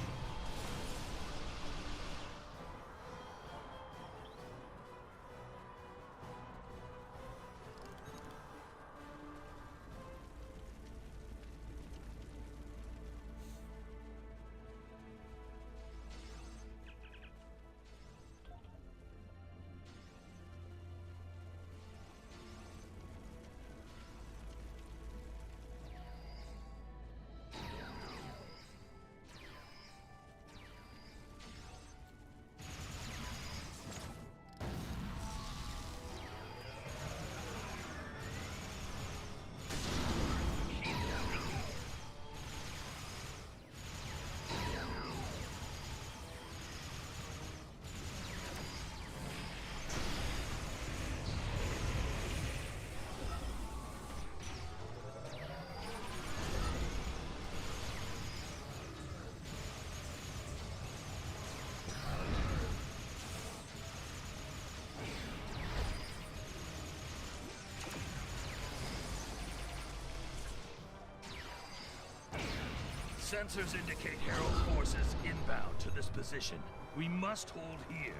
Sensors indicate Herald forces inbound to this position. We must hold here.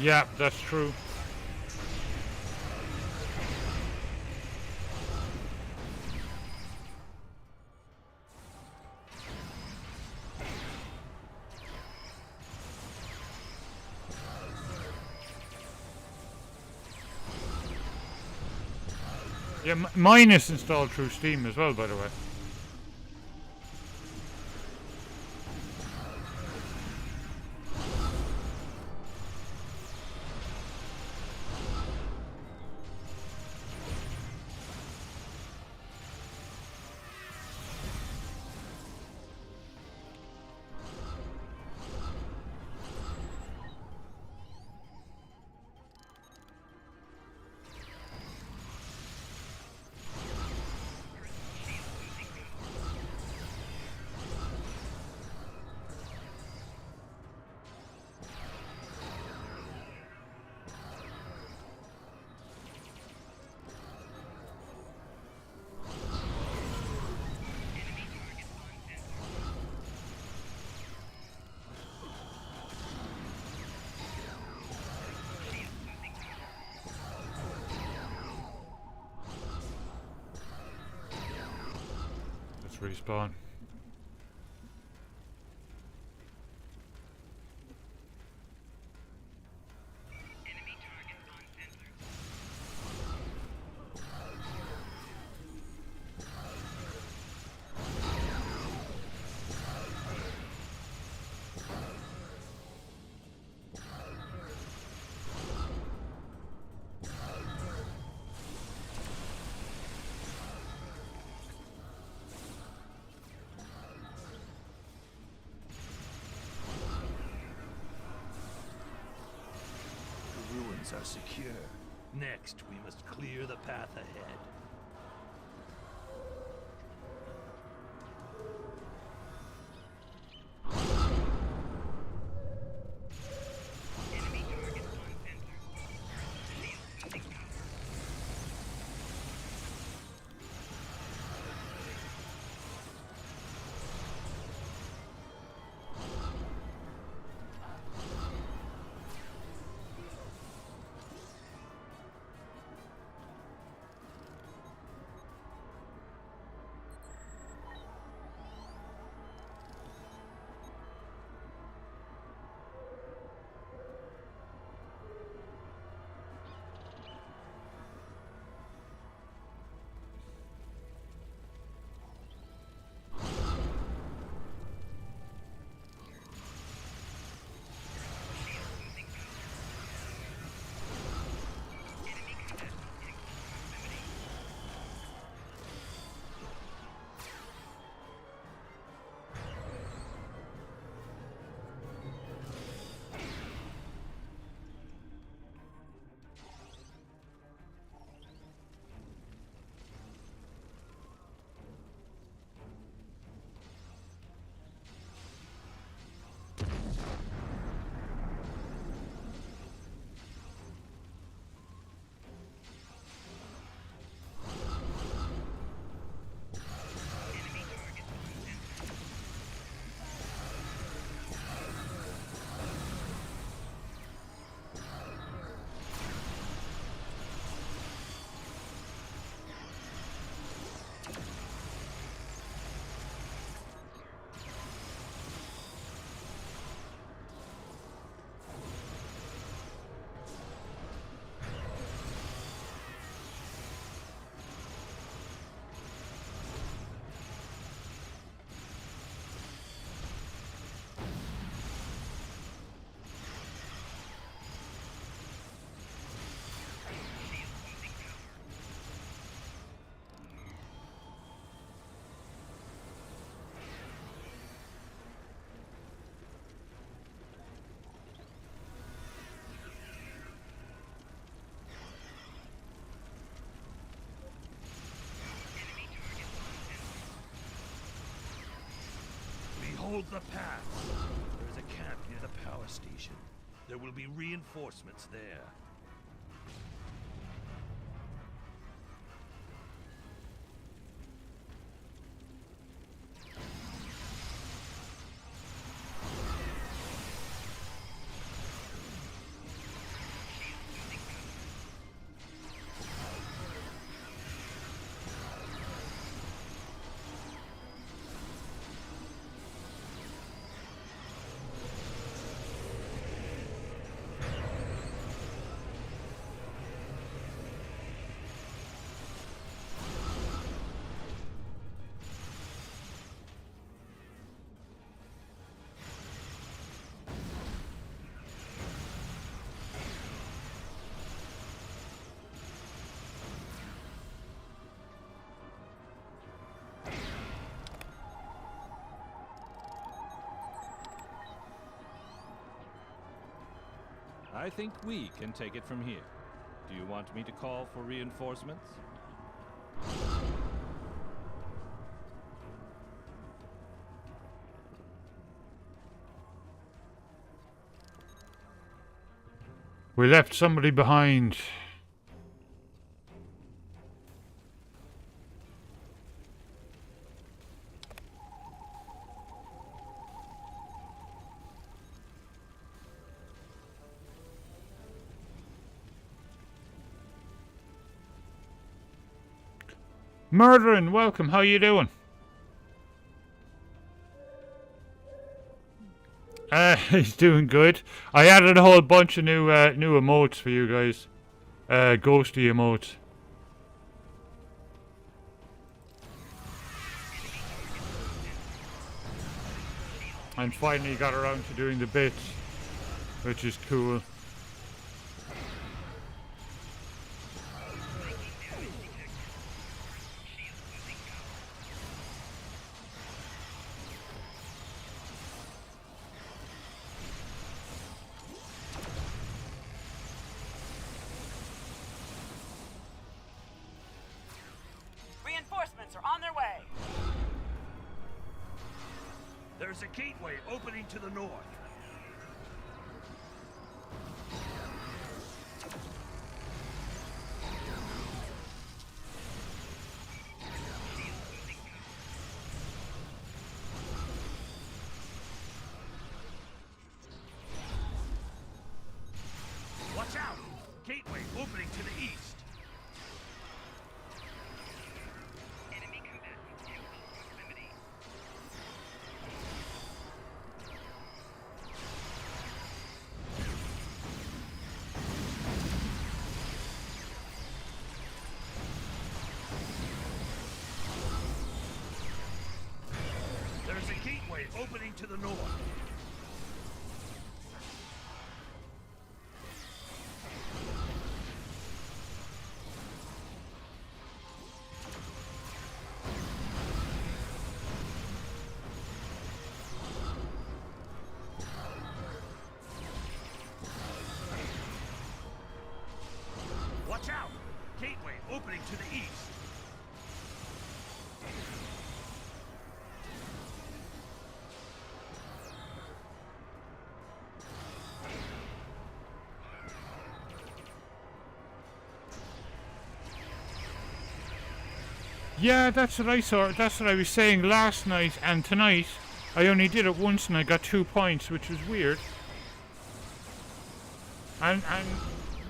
Yeah, that's true. Yeah, mine is installed through Steam as well, by the way. Respawn. are secure. Next, we must clear the path ahead. Hold the path. There is a camp near the power station. There will be reinforcements there. I think we can take it from here. Do you want me to call for reinforcements? We left somebody behind. Murdering, welcome. How you doing? He's doing good. I added a whole bunch of new emotes for you guys. Ghosty emotes. And finally got around to doing the bits, which is cool. shipments are on their way. There's a gateway opening to the north. Watch out! Gateway opening to the east. There's a gateway opening to the north. Watch out! Gateway opening to the east. Yeah, that's what I saw. That's what I was saying last night and tonight. I only did it once and I got 2 points, which was weird. And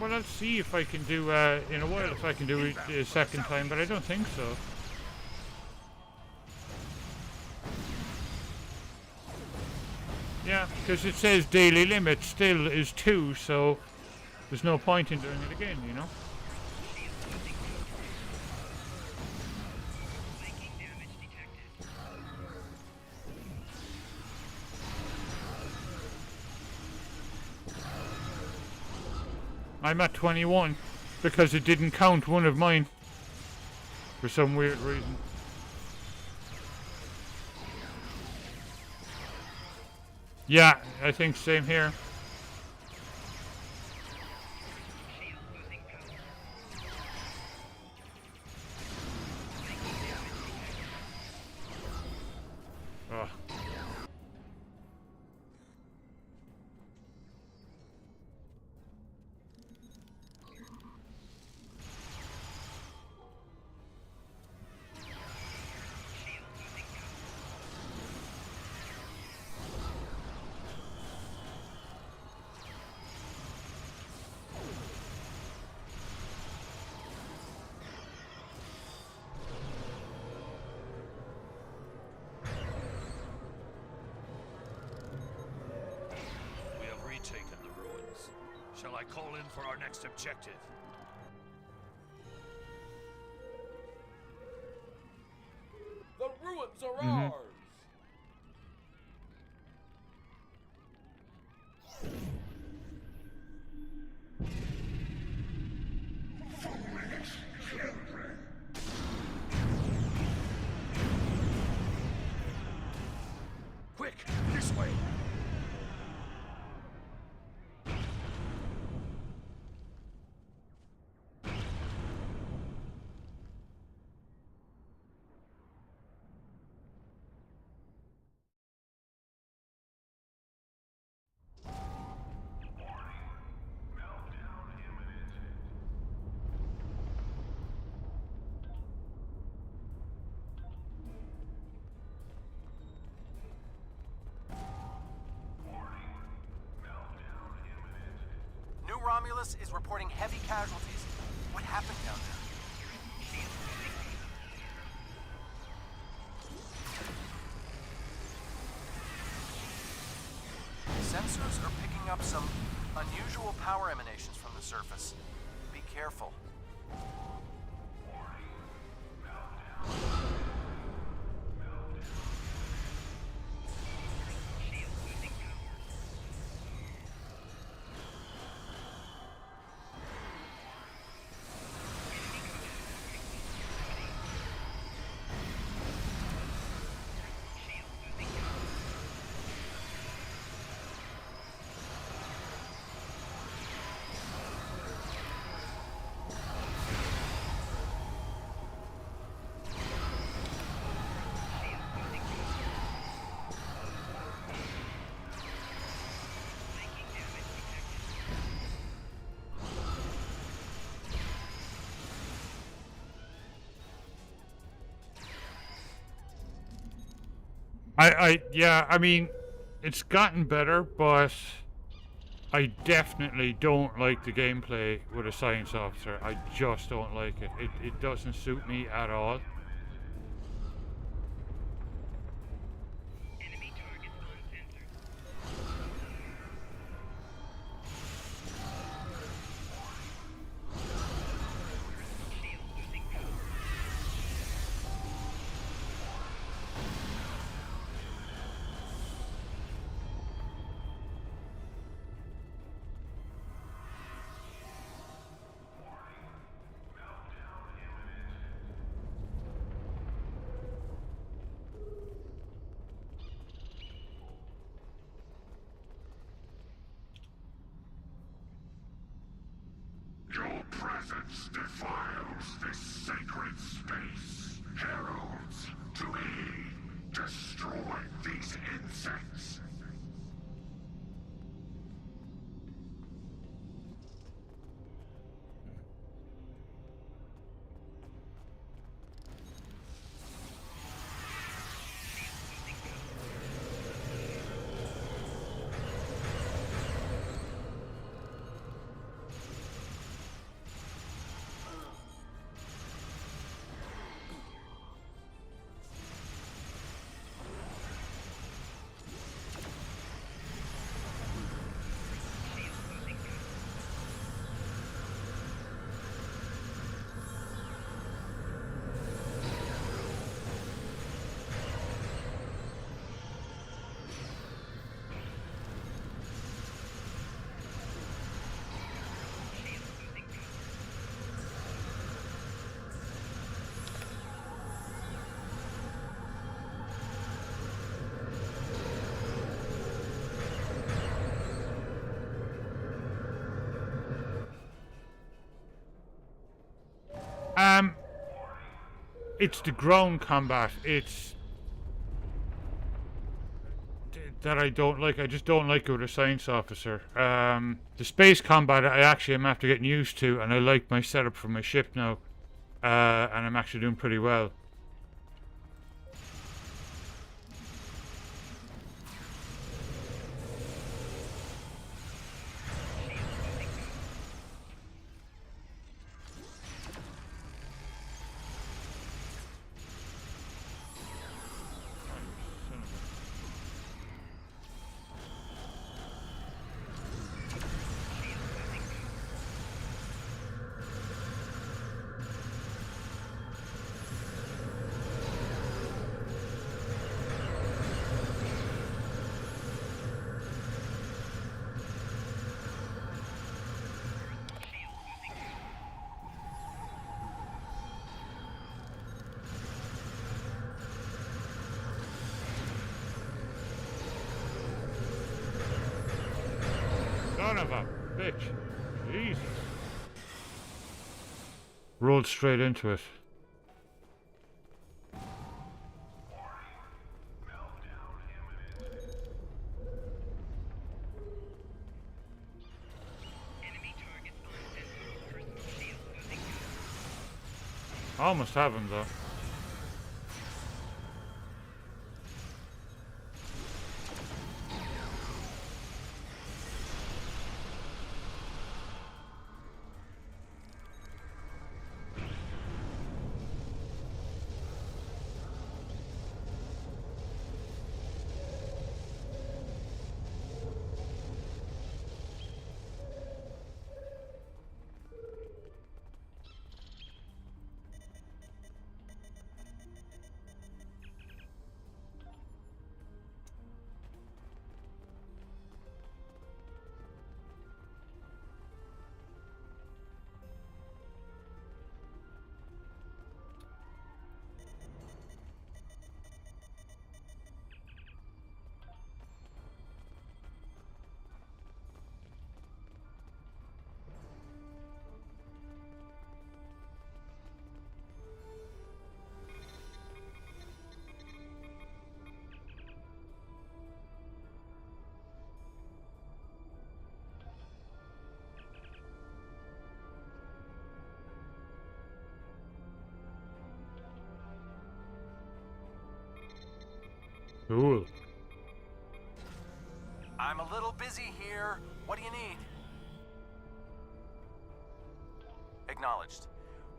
well, I'll see if I can do in a while if I can do it a second time, but I don't think so. Yeah, because it says daily limit still is 2, so there's no point in doing it again, you know. I'm at 21 because it didn't count one of mine for some weird reason. Yeah, I think same here. Ugh. Taken the ruins. Shall I call in for our next objective? The ruins are ours! Quick, this way! New Romulus is reporting heavy casualties. What happened down there? Sensors are picking up some unusual power emanations from the surface. Be careful. Yeah, I mean, it's gotten better, but I definitely don't like the gameplay with a science officer. I just don't like it. It doesn't suit me at all. Your presence defiles this sacred space. Heralds, to aid, destroy these insects. It's the ground combat. It's that I don't like. I just don't like it with a science officer. The space combat I actually am after getting used to, and I like my setup for my ship now, and I'm actually doing pretty well. Son of a bitch. Jesus. Rolled straight into it. Almost have him though. Cool. I'm a little busy here. What do you need? Acknowledged.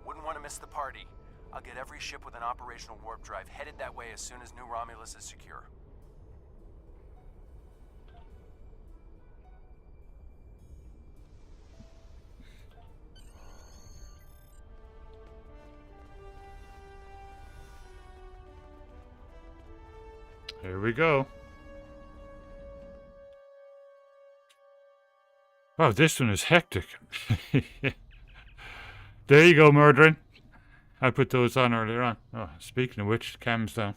Wouldn't want to miss the party. I'll get every ship with an operational warp drive headed that way as soon as New Romulus is secure. Here we go. Wow, this one is hectic. There you go, murdering. I put those on earlier on. Oh, speaking of which, cam's down.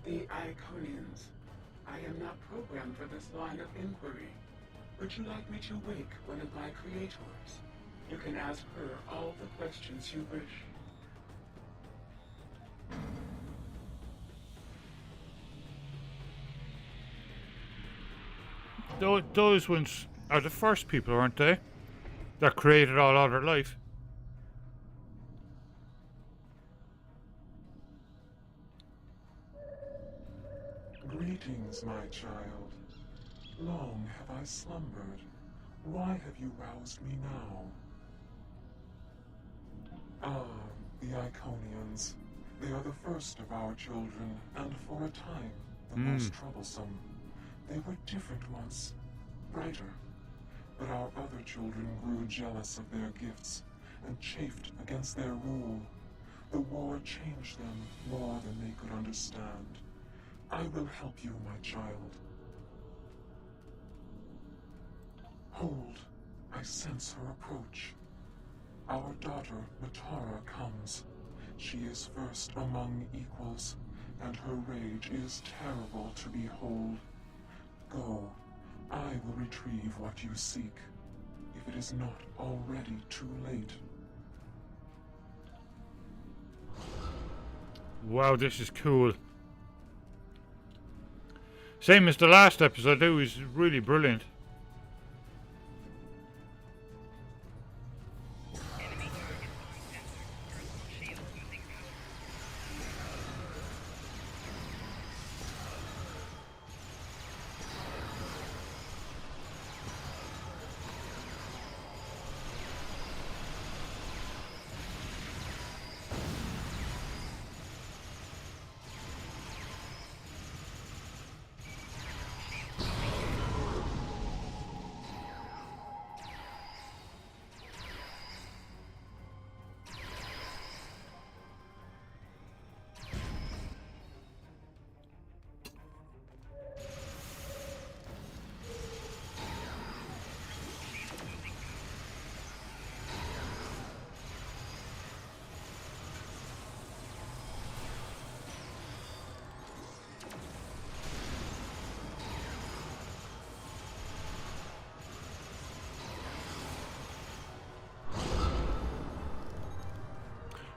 The Iconians. I am not programmed for this line of inquiry. Would you like me to wake one of my creators? You can ask her all the questions you wish. Those ones are the first people, aren't they? That created all other life. Greetings, my child. Long have I slumbered. Why have you roused me now? Ah, the Iconians. They are the first of our children, and for a time, the most troublesome. They were different once, brighter. But our other children grew jealous of their gifts, and chafed against their rule. The war changed them more than they could understand. I will help you, my child. Hold. I sense her approach. Our daughter, Matara, comes. She is first among equals, and her rage is terrible to behold. Go. I will retrieve what you seek, if it is not already too late. Wow, this is cool. Same as the last episode, it was really brilliant.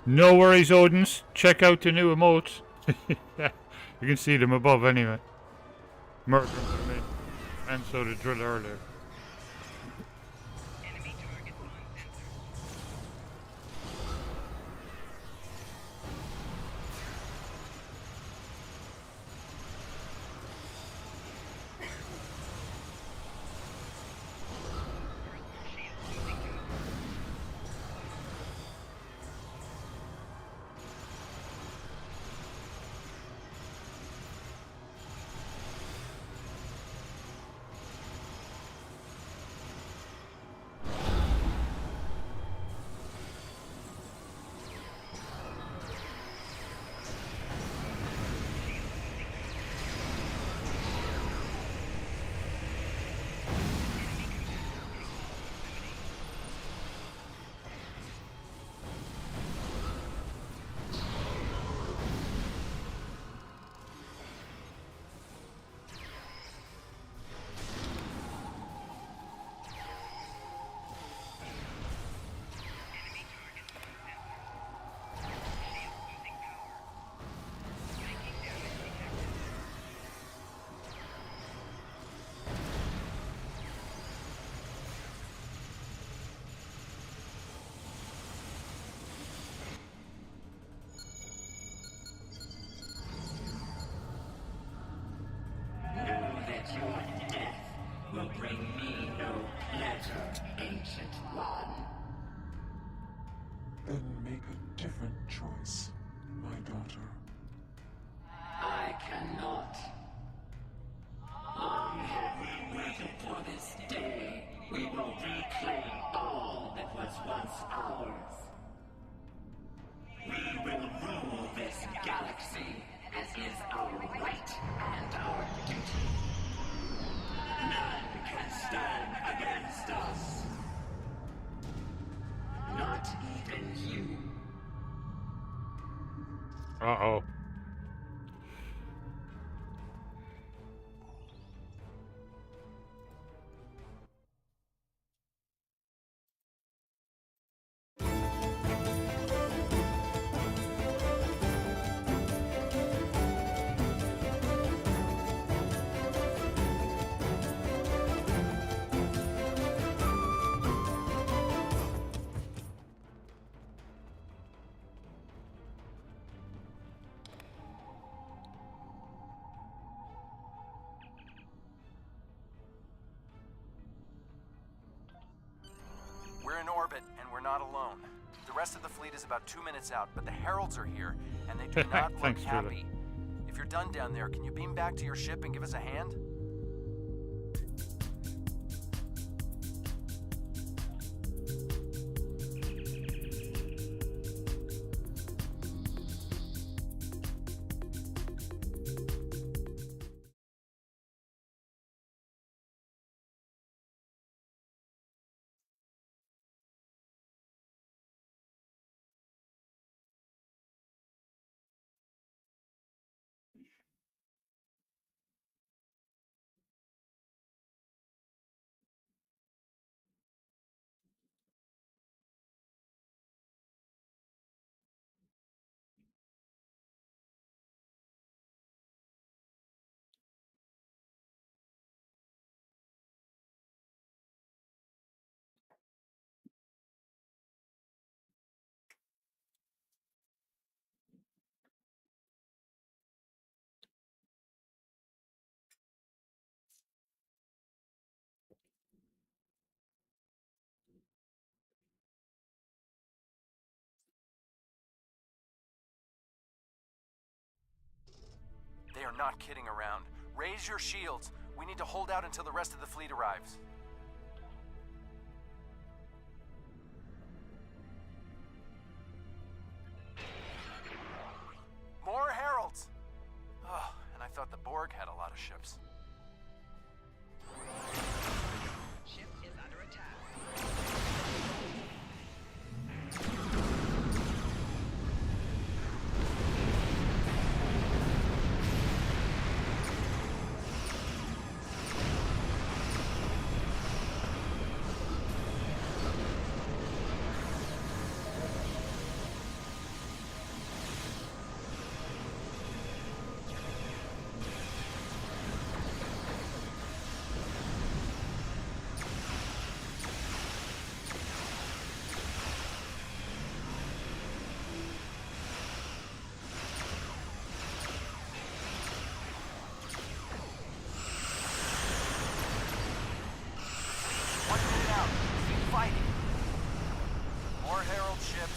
No worries, Odins. Check out the new emotes. You can see them above anyway. Murder for me. and so did drill earlier. Your death will bring me no pleasure, Ancient One. Then make a different choice, my daughter. I cannot. Long have we waited for this day. We will reclaim all that was once ours. We will rule this galaxy as is our right and our duty. None can stand against us. Not even you. Uh-oh. We're in orbit, and we're not alone. The rest of the fleet is about 2 minutes out, but the Heralds are here, and they do not look Thanks, happy. Julie. If you're done down there, can you beam back to your ship and give us a hand? They are not kidding around. Raise your shields. We need to hold out until the rest of the fleet arrives. More Heralds! Oh, and I thought the Borg had a lot of ships. Ship is under attack.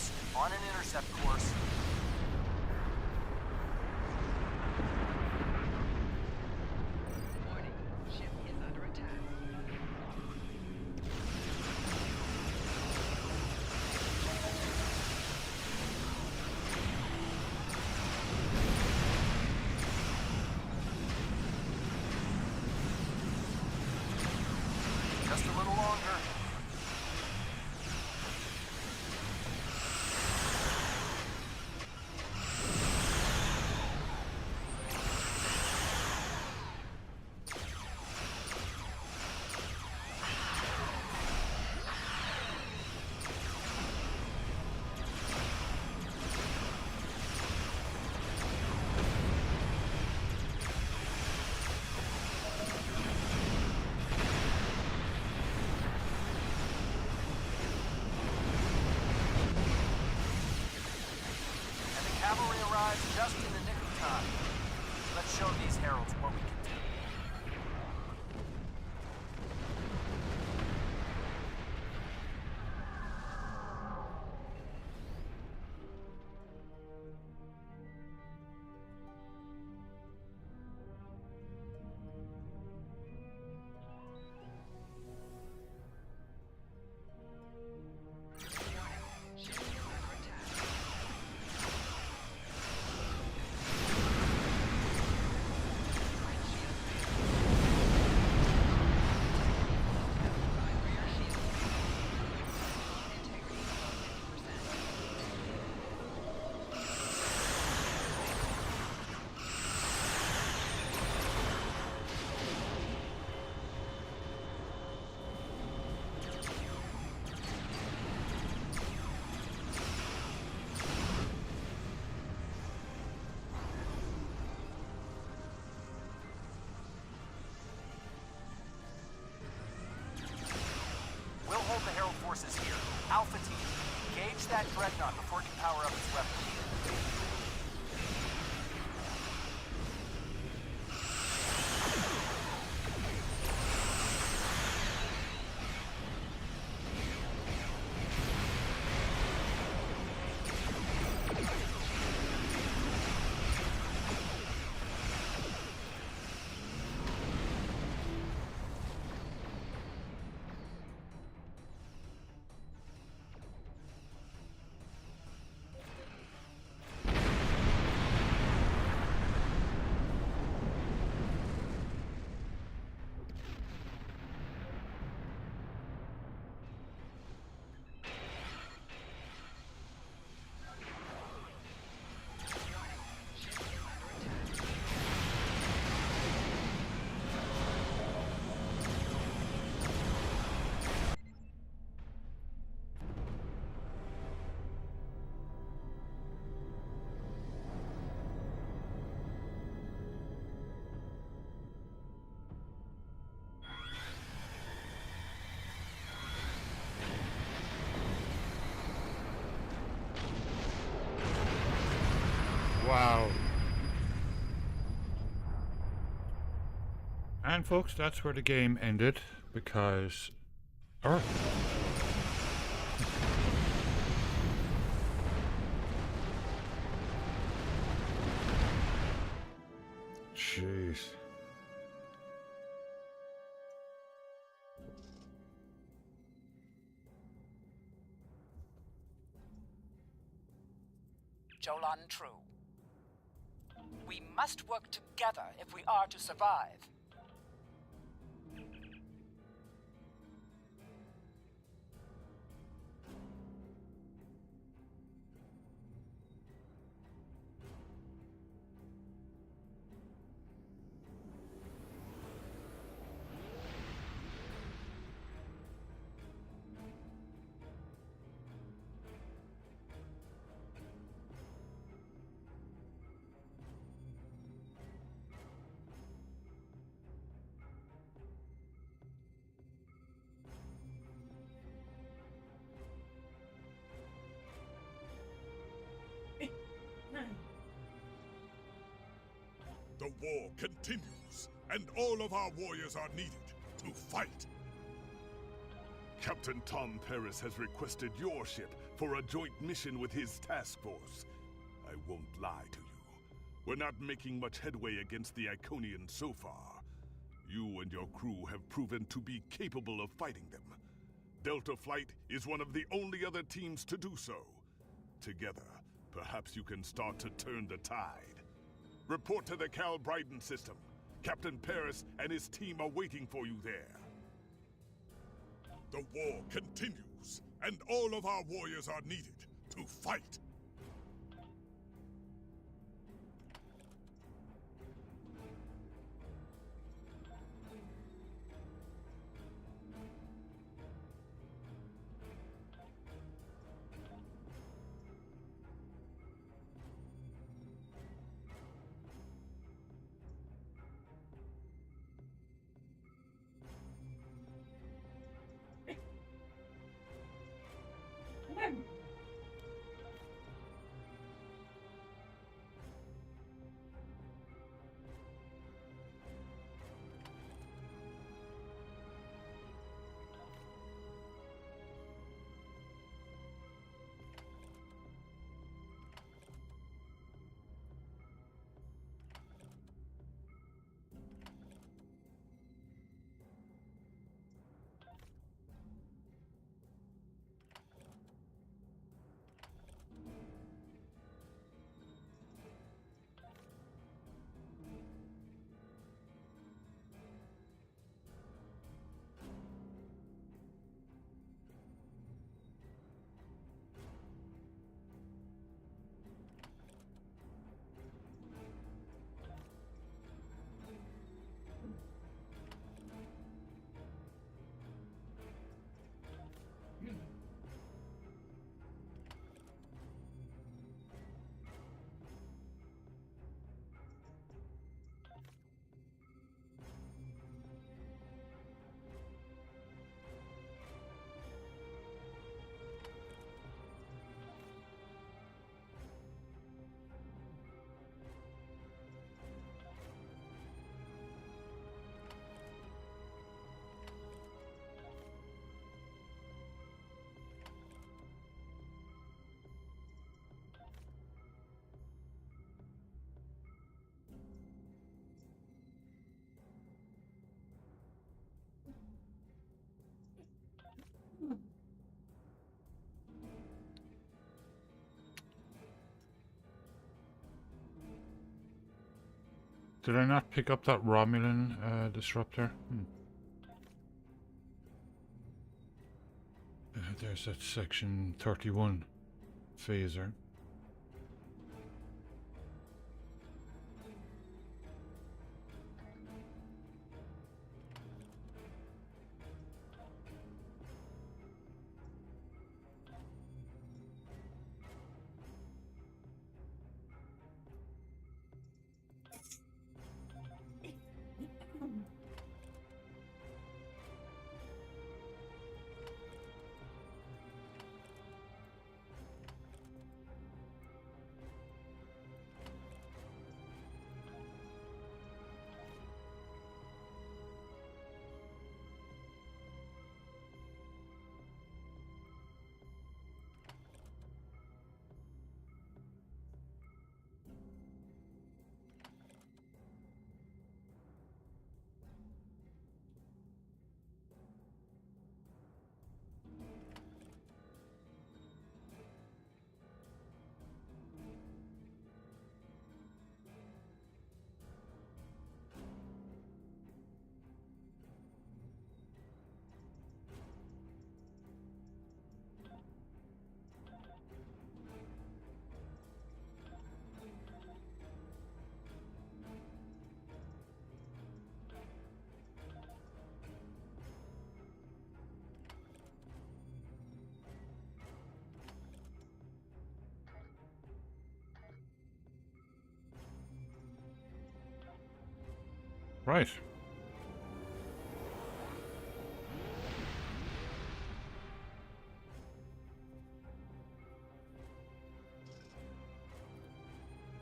Force on an intercept course. Warning, ship is under attack. Just a little longer. Cavalry arrives just in the nick of time. Let's show these heralds what we can do. We'll hold the Herald forces here. Alpha Team, engage that dreadnought before it can power up its weapons. Wow. And folks, that's where the game ended, because Earth. Jeez. Jolan True. We must work together if we are to survive. The war continues, and all of our warriors are needed to fight. Captain Tom Paris has requested your ship for a joint mission with his task force. I won't lie to you. We're not making much headway against the Iconians so far. You and your crew have proven to be capable of fighting them. Delta Flight is one of the only other teams to do so. Together, perhaps you can start to turn the tide. Report to the Cal Bryden system. Captain Paris and his team are waiting for you there. The war continues, and all of our warriors are needed to fight. Did I not pick up that Romulan disruptor? There's that section 31 phaser. Right.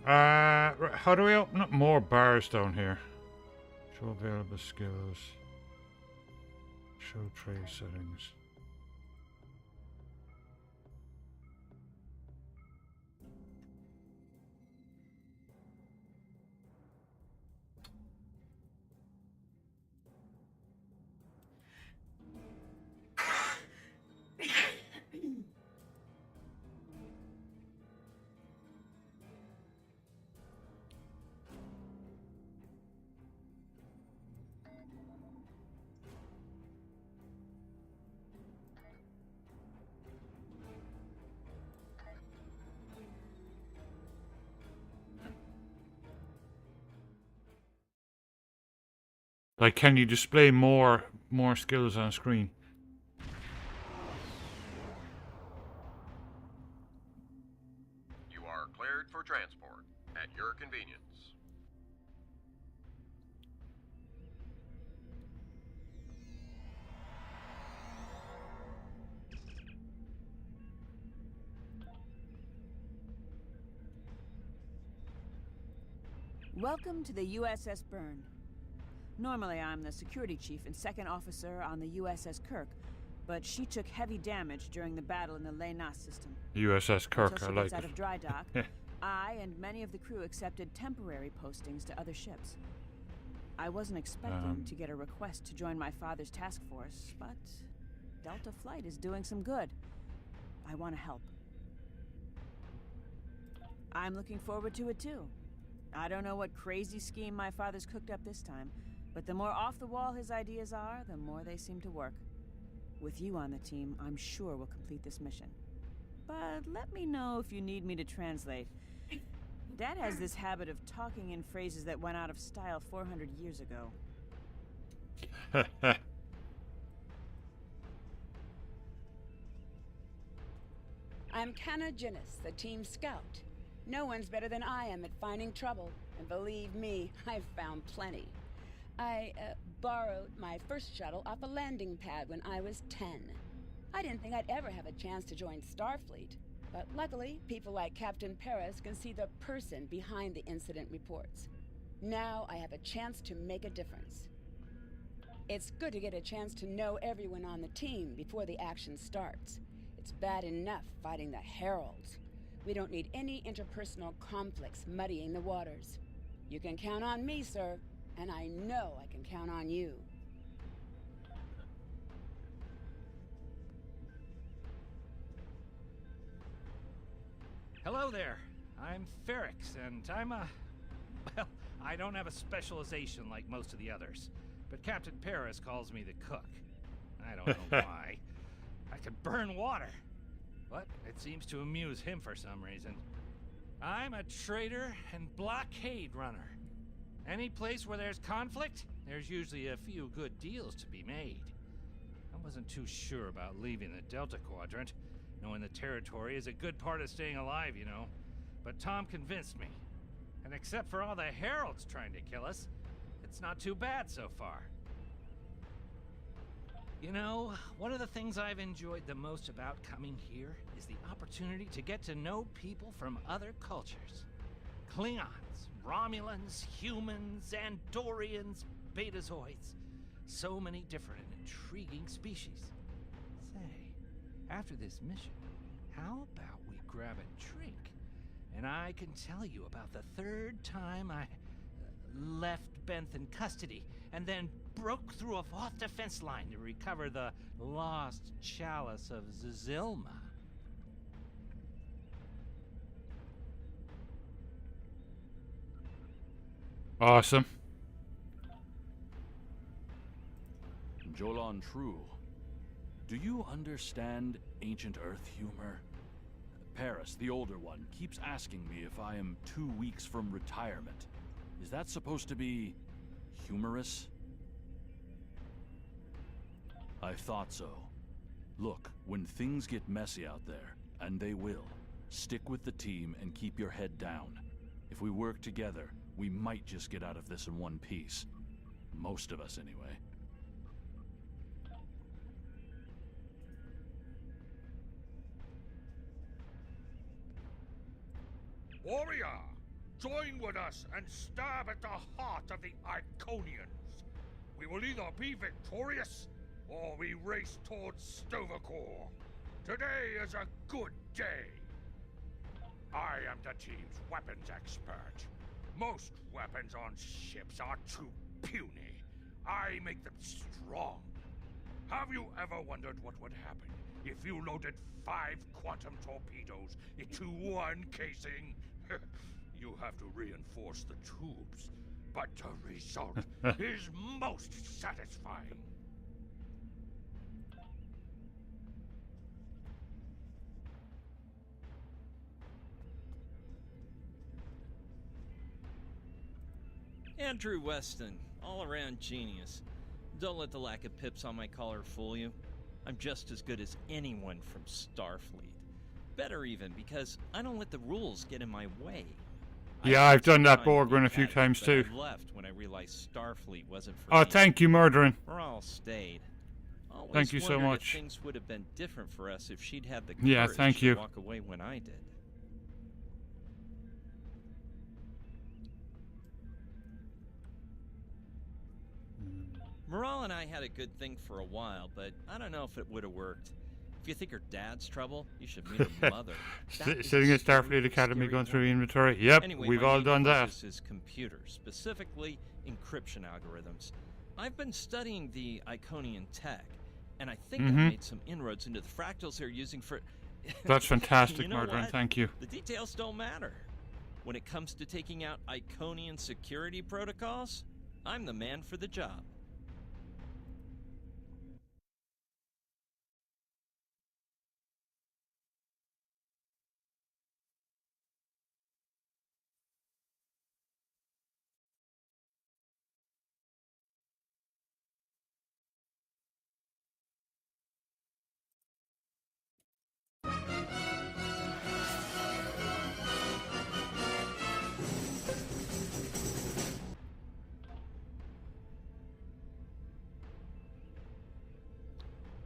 How do we open up more bars down here? Show available skills. Show tray settings. Like, can you display more skills on screen? You are cleared for transport at your convenience. Welcome to the USS Byrne. Normally, I'm the security chief and second officer on the USS Kirk, but she took heavy damage during the battle in the Leynas system. USS Kirk, Until I she like gets out it. of dry dock, I and many of the crew accepted temporary postings to other ships. I wasn't expecting to get a request to join my father's task force, but Delta Flight is doing some good. I want to help. I'm looking forward to it too. I don't know what crazy scheme my father's cooked up this time, but the more off the wall his ideas are, the more they seem to work. With you on the team, I'm sure we'll complete this mission. But let me know if you need me to translate. Dad has this habit of talking in phrases that went out of style 400 years ago. I'm Canna Jinnis, the team scout. No one's better than I am at finding trouble, and believe me, I've found plenty. I borrowed my first shuttle off a landing pad when I was 10. I didn't think I'd ever have a chance to join Starfleet, but luckily, people like Captain Paris can see the person behind the incident reports. Now I have a chance to make a difference. It's good to get a chance to know everyone on the team before the action starts. It's bad enough fighting the Heralds. We don't need any interpersonal conflicts muddying the waters. You can count on me, sir, and I know I can count on you. Hello there. I'm Ferrix, and I'm well, I don't have a specialization like most of the others, but Captain Paris calls me the cook. I don't know why. I can burn water, but it seems to amuse him for some reason. I'm a trader and blockade runner. Any place where there's conflict, there's usually a few good deals to be made. I wasn't too sure about leaving the Delta Quadrant, knowing the territory is a good part of staying alive, you know. But Tom convinced me. And except for all the Heralds trying to kill us, it's not too bad so far. You know, one of the things I've enjoyed the most about coming here is the opportunity to get to know people from other cultures. Klingons, Romulans, humans, Andorians, Betazoids. So many different and intriguing species. Say, after this mission, how about we grab a drink? And I can tell you about the third time I left Benth in custody, and then broke through a Voth defense line to recover the lost chalice of Zilma. Awesome. Jolan True, do you understand ancient Earth humor? Paris, the older one, keeps asking me if I am 2 weeks from retirement. Is that supposed to be humorous? I thought so. Look, when things get messy out there, and they will, stick with the team and keep your head down. If we work together, we might just get out of this in one piece. Most of us, anyway. Warrior, join with us and stab at the heart of the Iconians. We will either be victorious, or we race towards Sto-vo-kor. Today is a good day. I am the team's weapons expert. Most weapons on ships are too puny. I make them strong. Have you ever wondered what would happen if you loaded 5 quantum torpedoes into one casing? You have to reinforce the tubes, but the result is most satisfying. Andrew Weston, All-around genius. Don't let the lack of pips on my collar fool you. I'm just as good as anyone from Starfleet. Better even, because I don't let the rules get in my way. Yeah, I've done that Borg run a few times too. I left when I realized Starfleet wasn't for Oh, me. thank you, Murdering. Morale stayed. Always Thank you so wondered much. If things would have been different for us if she'd had the Yeah, courage thank you. to walk away when I did. Morale and I had a good thing for a while, but I don't know if it would have worked. If you think her dad's trouble, you should meet her mother. That is Sitting a at Starfleet Academy going through inventory. Yep, Anyway, we've my all main done that. focus is computers, specifically encryption algorithms. I've been studying the Iconian tech, and I think I've made some inroads into the fractals they're using for... That's fantastic, You know Murdering. what? Thank you. The details don't matter. When it comes to taking out Iconian security protocols, I'm the man for the job.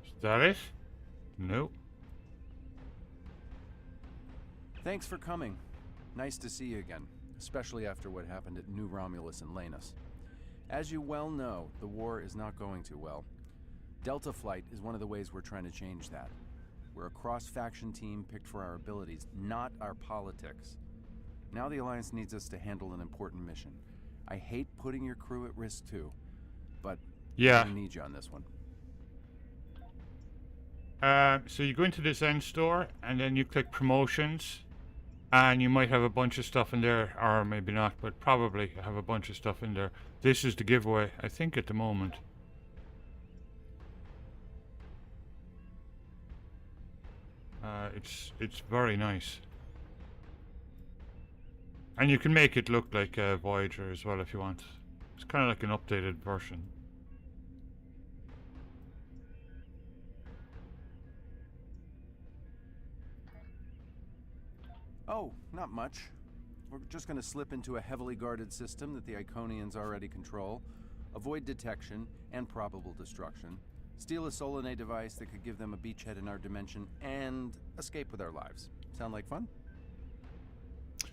Is that it? Nope. Thanks for coming. Nice to see you again, especially after what happened at New Romulus and Lanus. As you well know, the war is not going too well. Delta Flight is one of the ways we're trying to change that. We're a cross-faction team picked for our abilities, not our politics. Now the Alliance needs us to handle an important mission. I hate putting your crew at risk too, but Yeah. I need you on this one. So you go into the Zen store and then you click promotions, and you might have a bunch of stuff in there, or maybe not, but probably have a bunch of stuff in there. This is the giveaway, I think, at the moment. It's very nice, and you can make it look like a Voyager as well if you want. It's kind of like an updated version. Oh, not much. We're just going to slip into a heavily guarded system that the Iconians already control, avoid detection and probable destruction, steal a Solanae device that could give them a beachhead in our dimension, and escape with our lives. Sound like fun?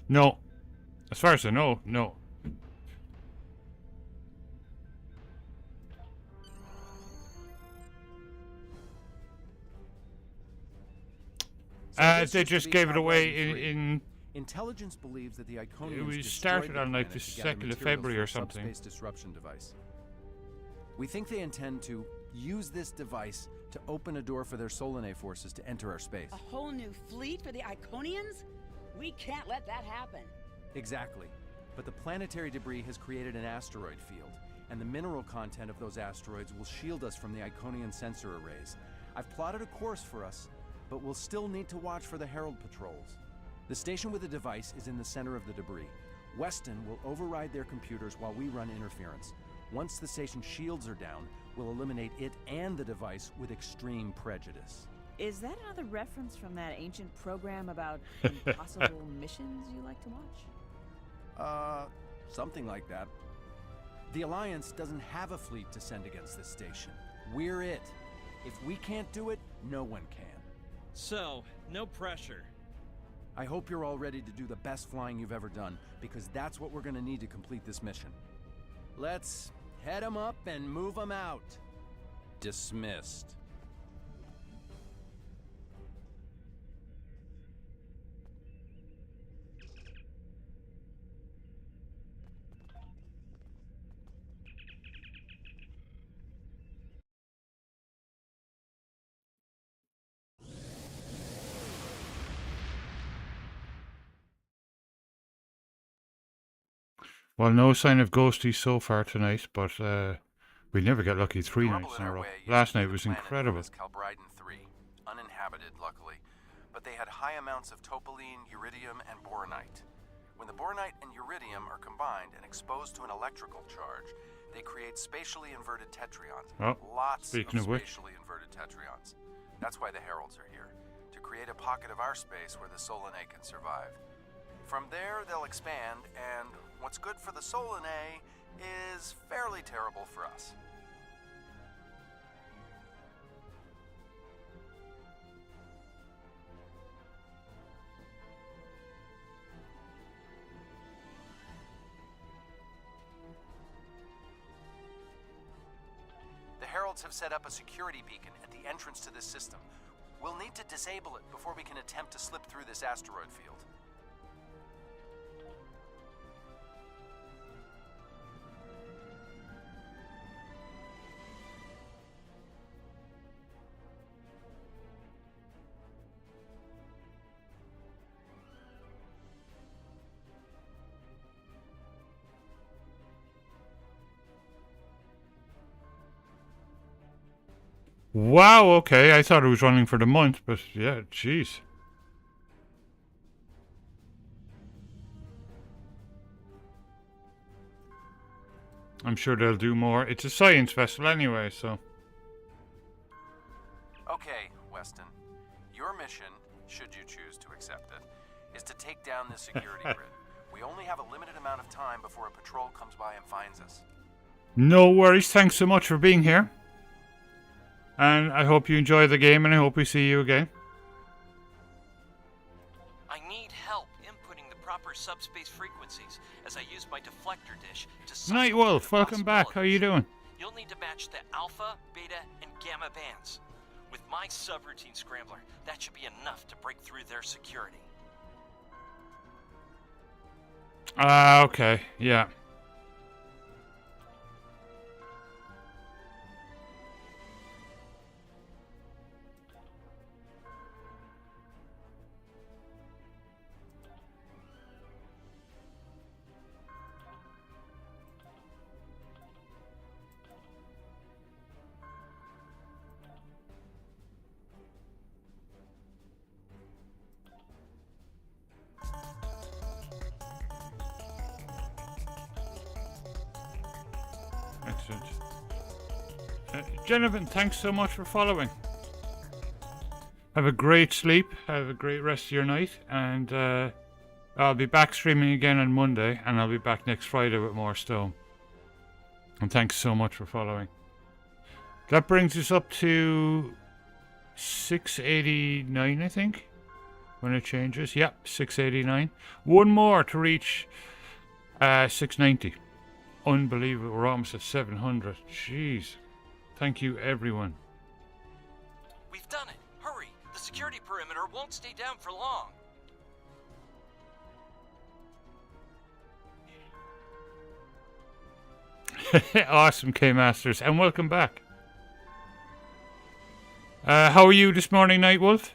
No. As far as I know, no. So this They used to just be gave it Cloud away Riding 3. in Intelligence believes that the Iconians It was destroyed started the on like planet the to gather 2nd of materials February for or a something. subspace disruption device. We think they intend to use this device to open a door for their Solanae forces to enter our space. A whole new fleet for the Iconians? We can't let that happen. Exactly. But the planetary debris has created an asteroid field, and the mineral content of those asteroids will shield us from the Iconian sensor arrays. I've plotted a course for us, but we'll still need to watch for the Herald patrols. The station with the device is in the center of the debris. Weston will override their computers while we run interference. Once the station's shields are down, we'll eliminate it and the device with extreme prejudice. Is that another reference from that ancient program about impossible missions you like to watch? Something like that. The Alliance doesn't have a fleet to send against this station. We're it. If we can't do it, no one can. So, no pressure. I hope you're all ready to do the best flying you've ever done, because that's what we're gonna need to complete this mission. Let's head 'em up and move 'em out. Dismissed. Well, no sign of Ghosty so far tonight, but we never get lucky 3 nights in a row. Last night was incredible. Calbryden 3, uninhabited luckily, but they had high amounts of topoline, iridium, and boronite. When the bornite and uridium are combined and exposed to an electrical charge, they create spatially inverted tetrions. Oh, Lots of speaking of which. spatially inverted tetrions. That's why the Heralds are here, to create a pocket of our space where the Solanae can survive. From there, they'll expand, and what's good for the Solanae is fairly terrible for us. The Heralds have set up a security beacon at the entrance to this system. We'll need to disable it before we can attempt to slip through this asteroid field. Wow, okay. I thought it was running for the month, but yeah, jeez. I'm sure they'll do more. It's a science festival anyway, so. Okay, Weston. Your mission, should you choose to accept it, is to take down this security grid. We only have a limited amount of time before a patrol comes by and finds us. No worries. Thanks so much for being here. And I hope you enjoy the game, and I hope we see you again. I need help inputting the proper subspace frequencies as I use my deflector dish to Nightwolf, welcome back. How you doing? You'll need to match the alpha, beta, and gamma bands. With my subroutine scrambler, that should be enough to break through their security. Okay, yeah. Excellent. Jennifer, thanks so much for following. Have a great sleep. Have a great rest of your night. And I'll be back streaming again on Monday. And I'll be back next Friday with more Stone. And thanks so much for following. That brings us up to 689, I think. When it changes. Yep, 689. One more to reach 690. Unbelievable. We're almost at 700. Jeez. Thank you, everyone. We've done it. Hurry. The security perimeter won't stay down for long. Awesome, K-Masters. And welcome back. How are you this morning, Nightwolf?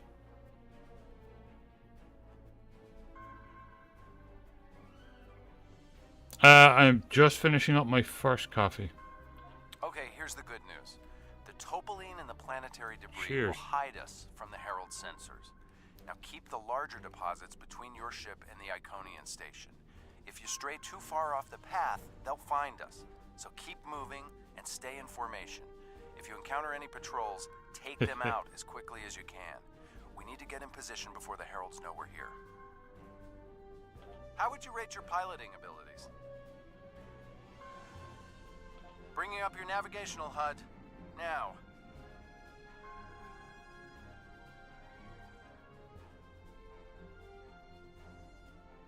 I'm just finishing up my first coffee. Okay, here's the good news. The topoline and the planetary debris Cheers. will hide us from the Herald sensors. Now keep the larger deposits between your ship and the Iconian station. If you stray too far off the path, they'll find us. So keep moving and stay in formation. If you encounter any patrols, take them out as quickly as you can. We need to get in position before the Heralds know we're here. How would you rate your piloting abilities? Bringing up your navigational HUD. Now.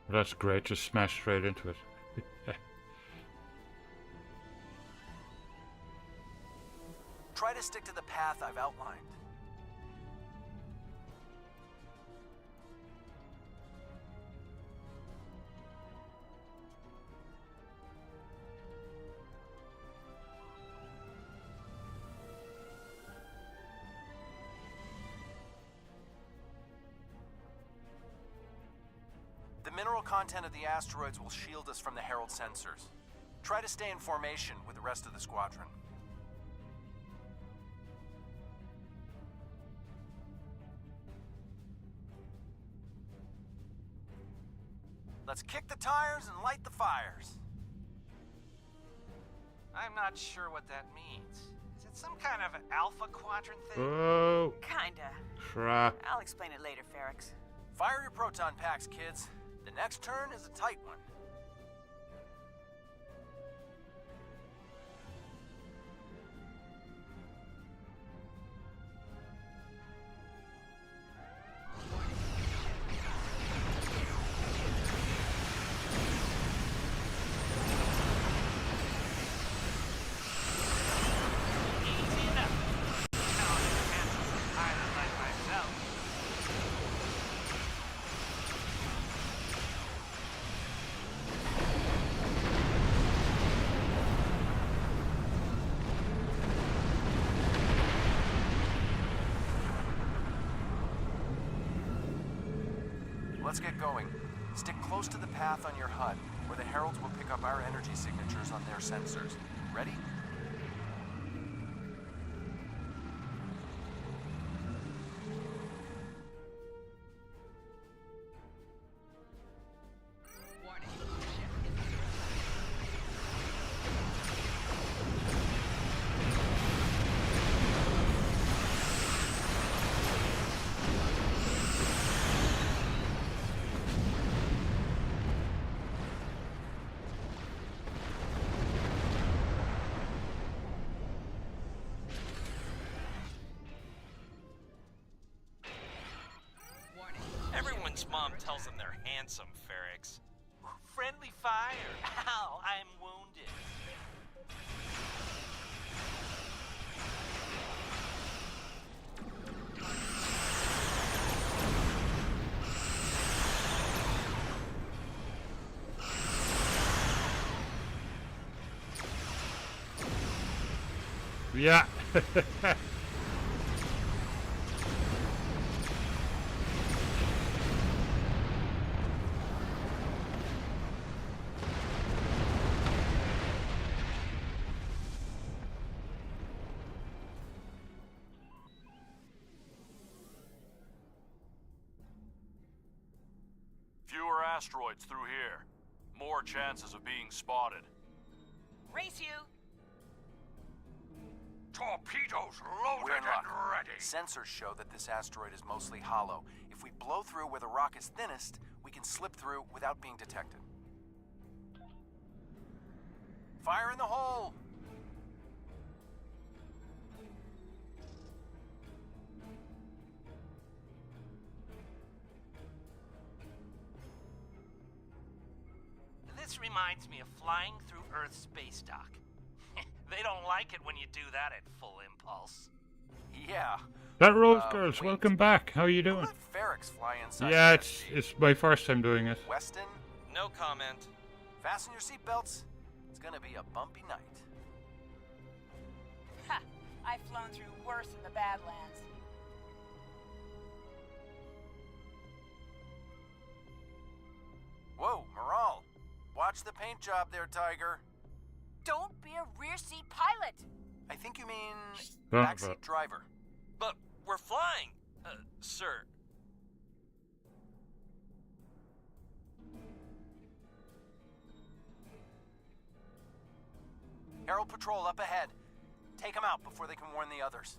That's great. Just smash straight into it. Try to stick to the path I've outlined. The mineral content of the asteroids will shield us from the Herald sensors. Try to stay in formation with the rest of the squadron. Let's kick the tires and light the fires. I'm not sure what that means. Is it some kind of alpha quadrant thing? Oh. Kinda. Crap. I'll explain it later, Ferrix. Fire your proton packs, kids. The next turn is a tight one. Let's get going. Stick close to the path on your HUD, where the heralds will pick up our energy signatures on their sensors. Ready? Everyone's mom tells them they're handsome, Ferrix. Friendly fire. Ow, I'm wounded. Yeah. Fewer asteroids through here. More chances of being spotted. Race you! Torpedoes loaded We're in luck. and ready. Sensors show that this asteroid is mostly hollow. If we blow through where the rock is thinnest, we can slip through without being detected. Fire in the hole! This reminds me of flying through Earth's space dock. They don't like it when you do that at full impulse. Yeah. That Rose Girls, welcome back. How are you doing? Let Ferrix fly inside. Yeah, it's my first time doing it. Weston, No comment. fasten your seatbelts. It's gonna be a bumpy night. Ha! I've flown through worse in the Badlands. Whoa, Moral. Watch the paint job there, Tiger. Don't be a rear seat pilot! I think you mean Right, backseat right. driver. But we're flying, sir. Herald Patrol up ahead. Take them out before they can warn the others.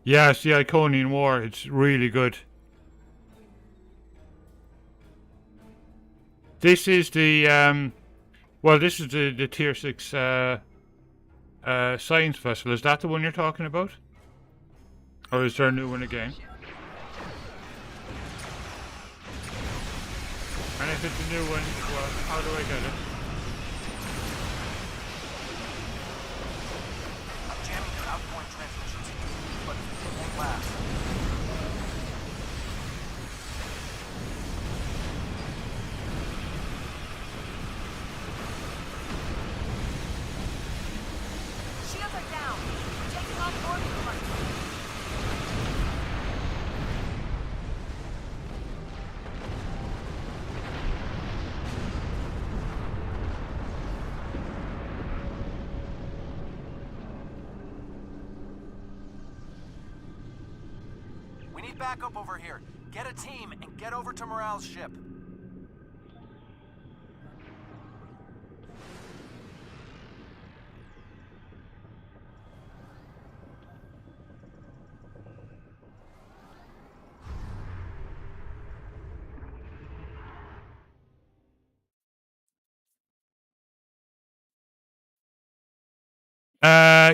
Yeah, it's the Iconian War. It's really good. This is the well, this is the Tier 6 science vessel. Is that the one you're talking about? Or is there a new one again? And if it's a new one, well, how do I get it? I'm jamming your outgoing transmissions, but it won't last. Shields are down. We're taking on orbital mark. need backup over here. Get a team and get over to Morale's ship.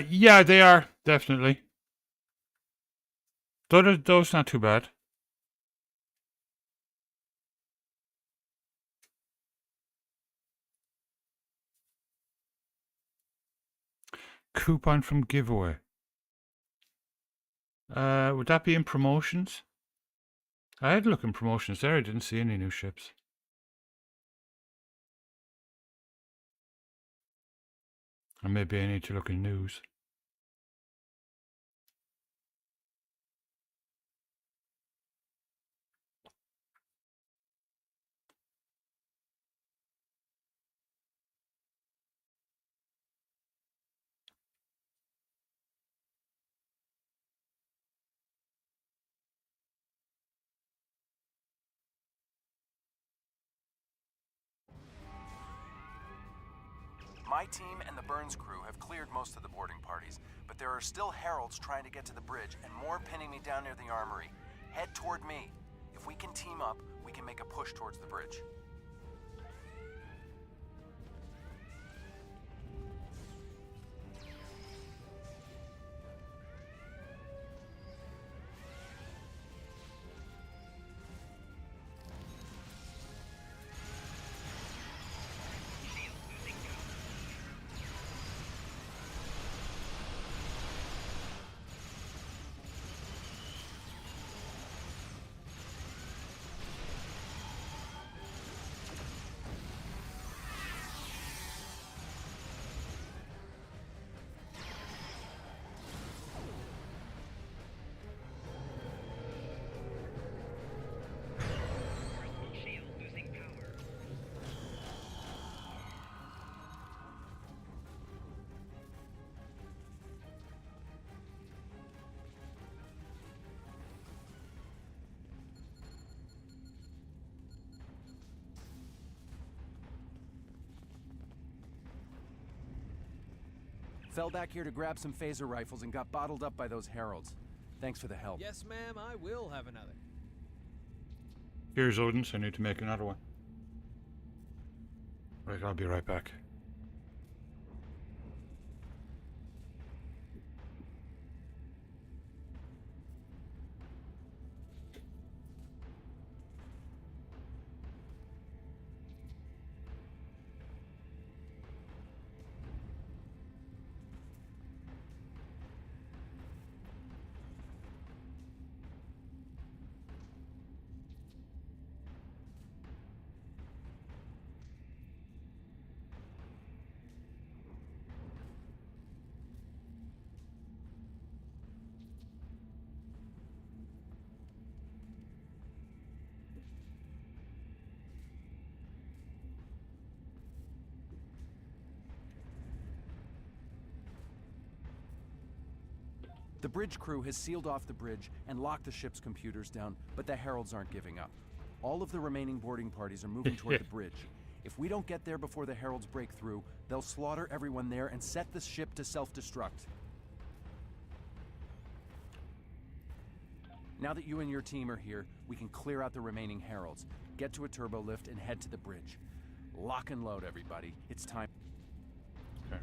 Yeah, they are, definitely. Those not too bad. Coupon from giveaway. Would that be in promotions? I had a look in promotions there, I didn't see any new ships. Or maybe I need to look in news. My team and the Burns crew have cleared most of the boarding parties, but there are still heralds trying to get to the bridge and more pinning me down near the armory. Head toward me. If we can team up, we can make a push towards the bridge. Fell back here to grab some phaser rifles and got bottled up by those heralds. Thanks for the help. Yes, ma'am, I will have another. Here's Odin's, I need to make another one. Right, I'll be right back. The bridge crew has sealed off the bridge and locked the ship's computers down, but the heralds aren't giving up. All of the remaining boarding parties are moving toward the bridge. If we don't get there before the heralds break through, they'll slaughter everyone there and set the ship to self-destruct. Now that you and your team are here, we can clear out the remaining heralds, get to a turbo lift, and head to the bridge. Lock and load, everybody. It's time. Okay.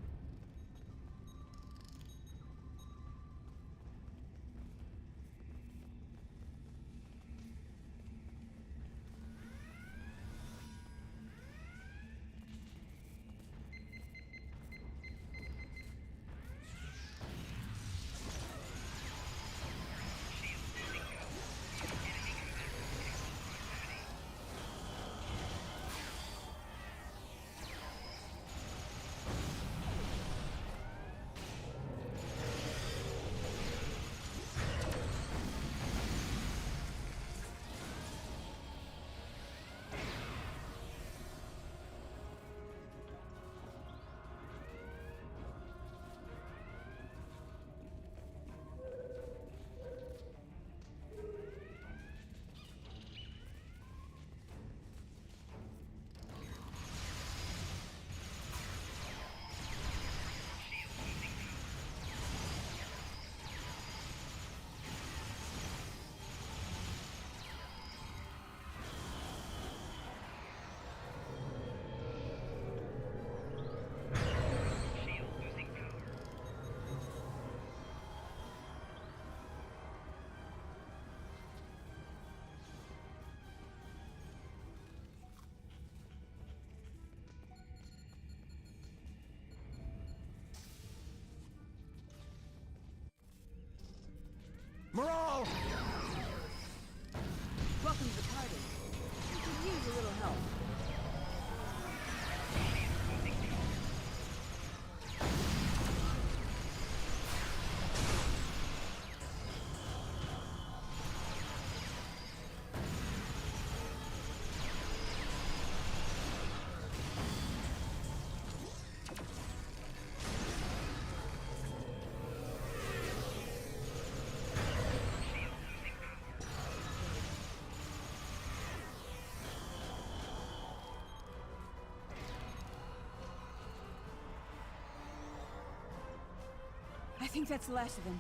think that's the last of them.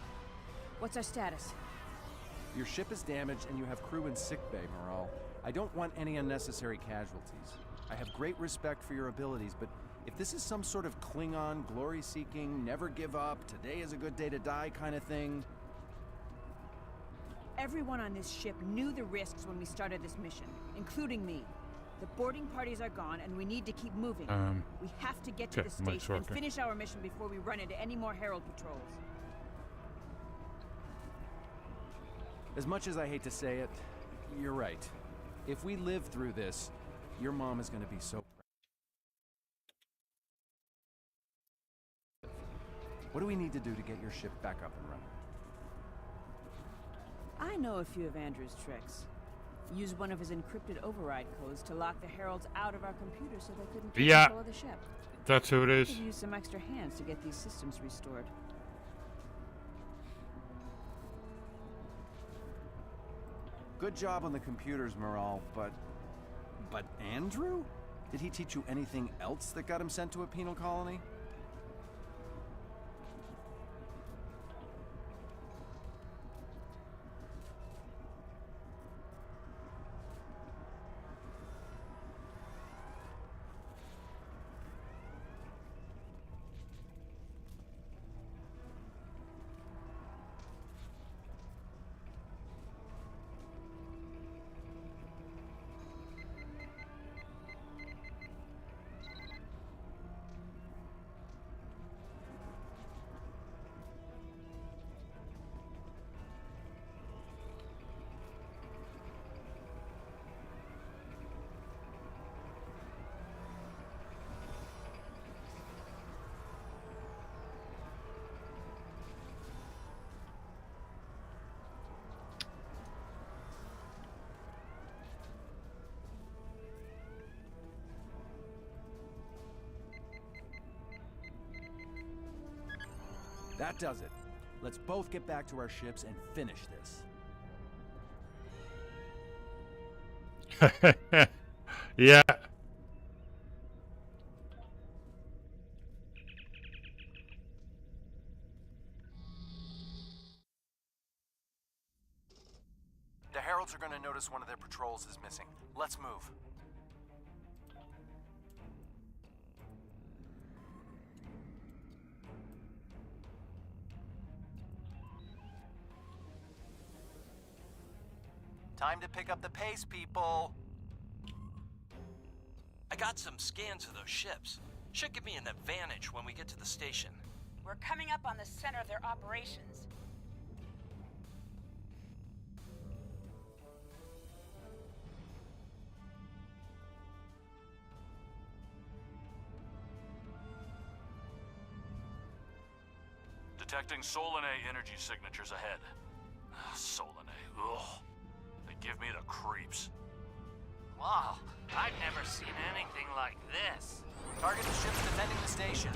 What's our status? Your ship is damaged and you have crew in sickbay, Morale. I don't want any unnecessary casualties. I have great respect for your abilities, but if this is some sort of Klingon, glory-seeking, never give up, today is a good day to die kind of thing... Everyone on this ship knew the risks when we started this mission, including me. The boarding parties are gone, and we need to keep moving. We have to get to the station and finish our mission before we run into any more Herald patrols. As much as I hate to say it, you're right. If we live through this, your mom is going to be so... What do we need to do to get your ship back up and running? I know a few of Andrew's tricks. Use one of his encrypted override codes to lock the Heralds out of our computers so they couldn't take control of the ship. That's who it is. We could use some extra hands to get these systems restored. Good job on the computers, Morale, but Andrew? Did he teach you anything else that got him sent to a penal colony? That does it. Let's both get back to our ships and finish this. Yeah. The Heralds are going to notice one of their patrols is missing. Let's move. Time to pick up the pace, people! I got some scans of those ships. Should give me an advantage when we get to the station. We're coming up on the center of their operations. Detecting Solanae energy signatures ahead. Solanae, ugh. They give me the creeps. Wow, I've never seen anything like this. Target the ships defending the station.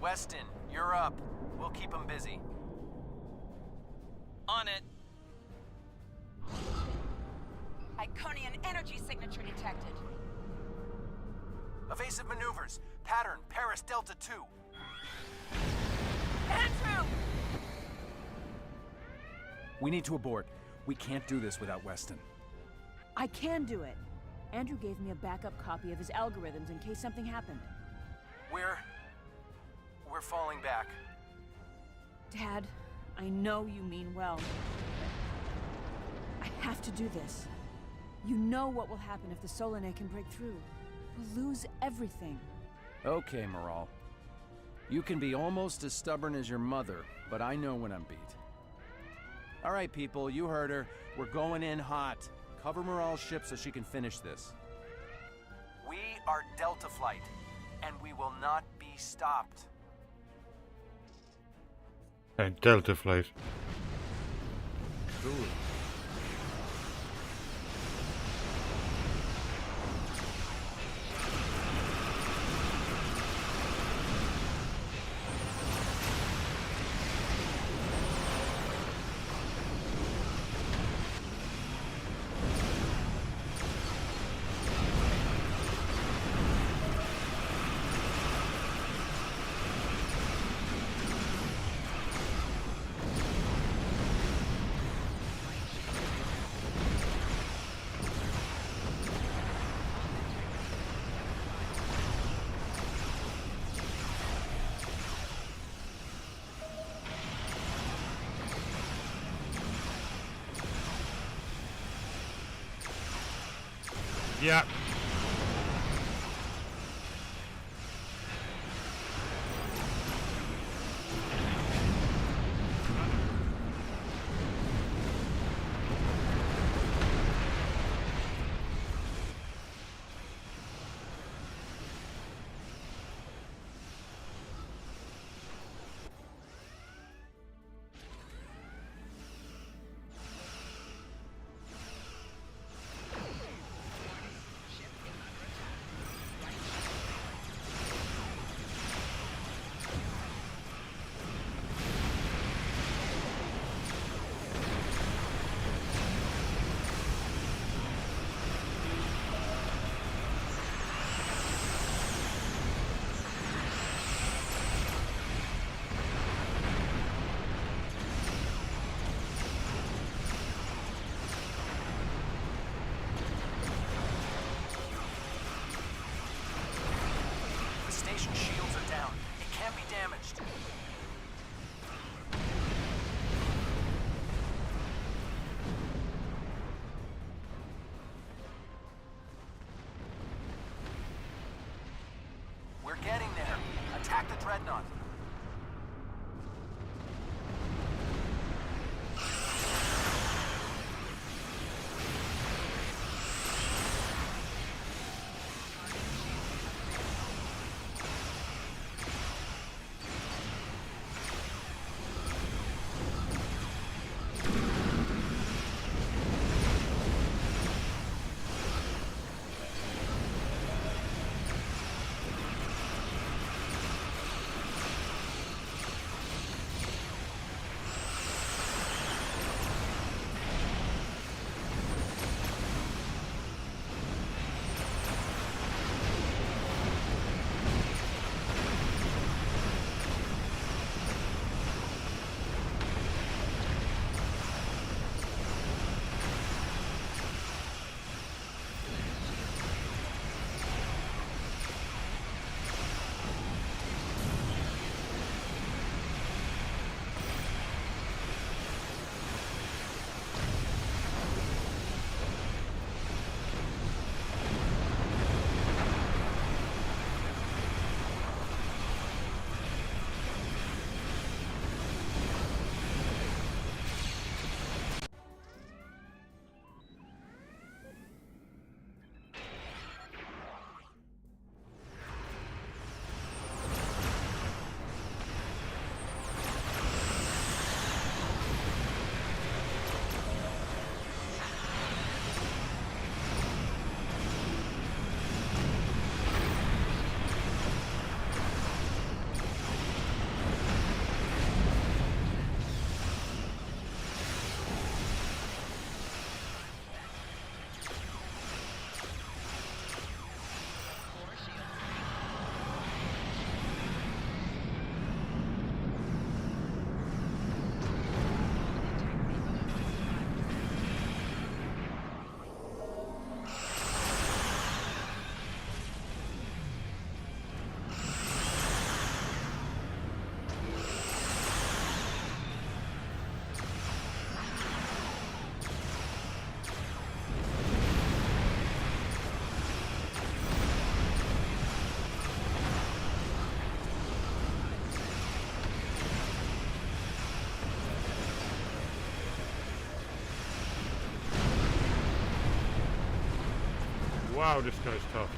Weston, you're up. We'll keep them busy. On it. Iconian energy signature detected. Evasive maneuvers. Pattern, Paris Delta 2. Andrew! We need to abort. We can't do this without Weston. I can do it. Andrew gave me a backup copy of his algorithms in case something happened. we're falling back. Dad, I know you mean well. I have to do this. You know what will happen if the Solanae can break through. We'll lose everything. Okay, Moral. You can be almost as stubborn as your mother, but I know when I'm beat. All right, people, you heard her. We're going in hot. Cover Moral's ship so she can finish this. We are Delta Flight, and we will not be stopped. And Delta Flight. Cool. Yeah. Station shields are down. It can't be damaged. We're getting there. Attack the Dreadnought. Wow, this guy's tough.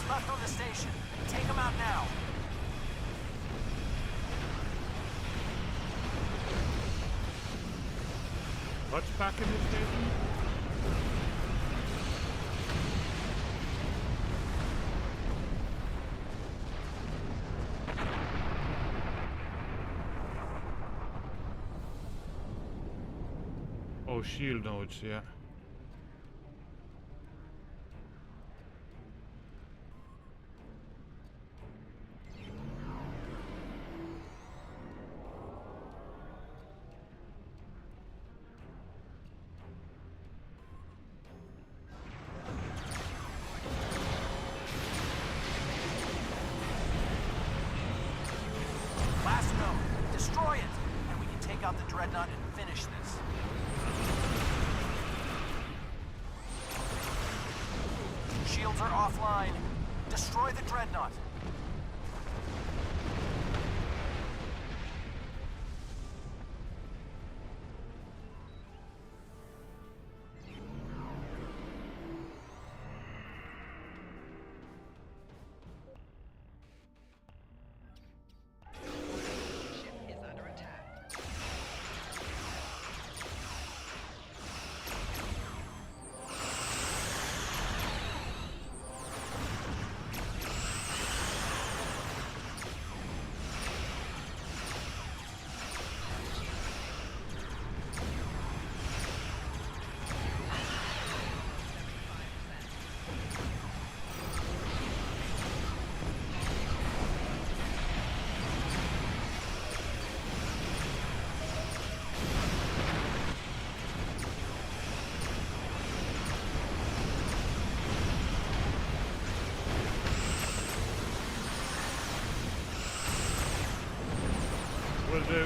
Left on the station. Take them out now. What's back in this station? Oh, shield nodes, yeah. Last node. Destroy it, and we can take out the Dreadnought and finish this. Shields are offline. Destroy the Dreadnought. Will do.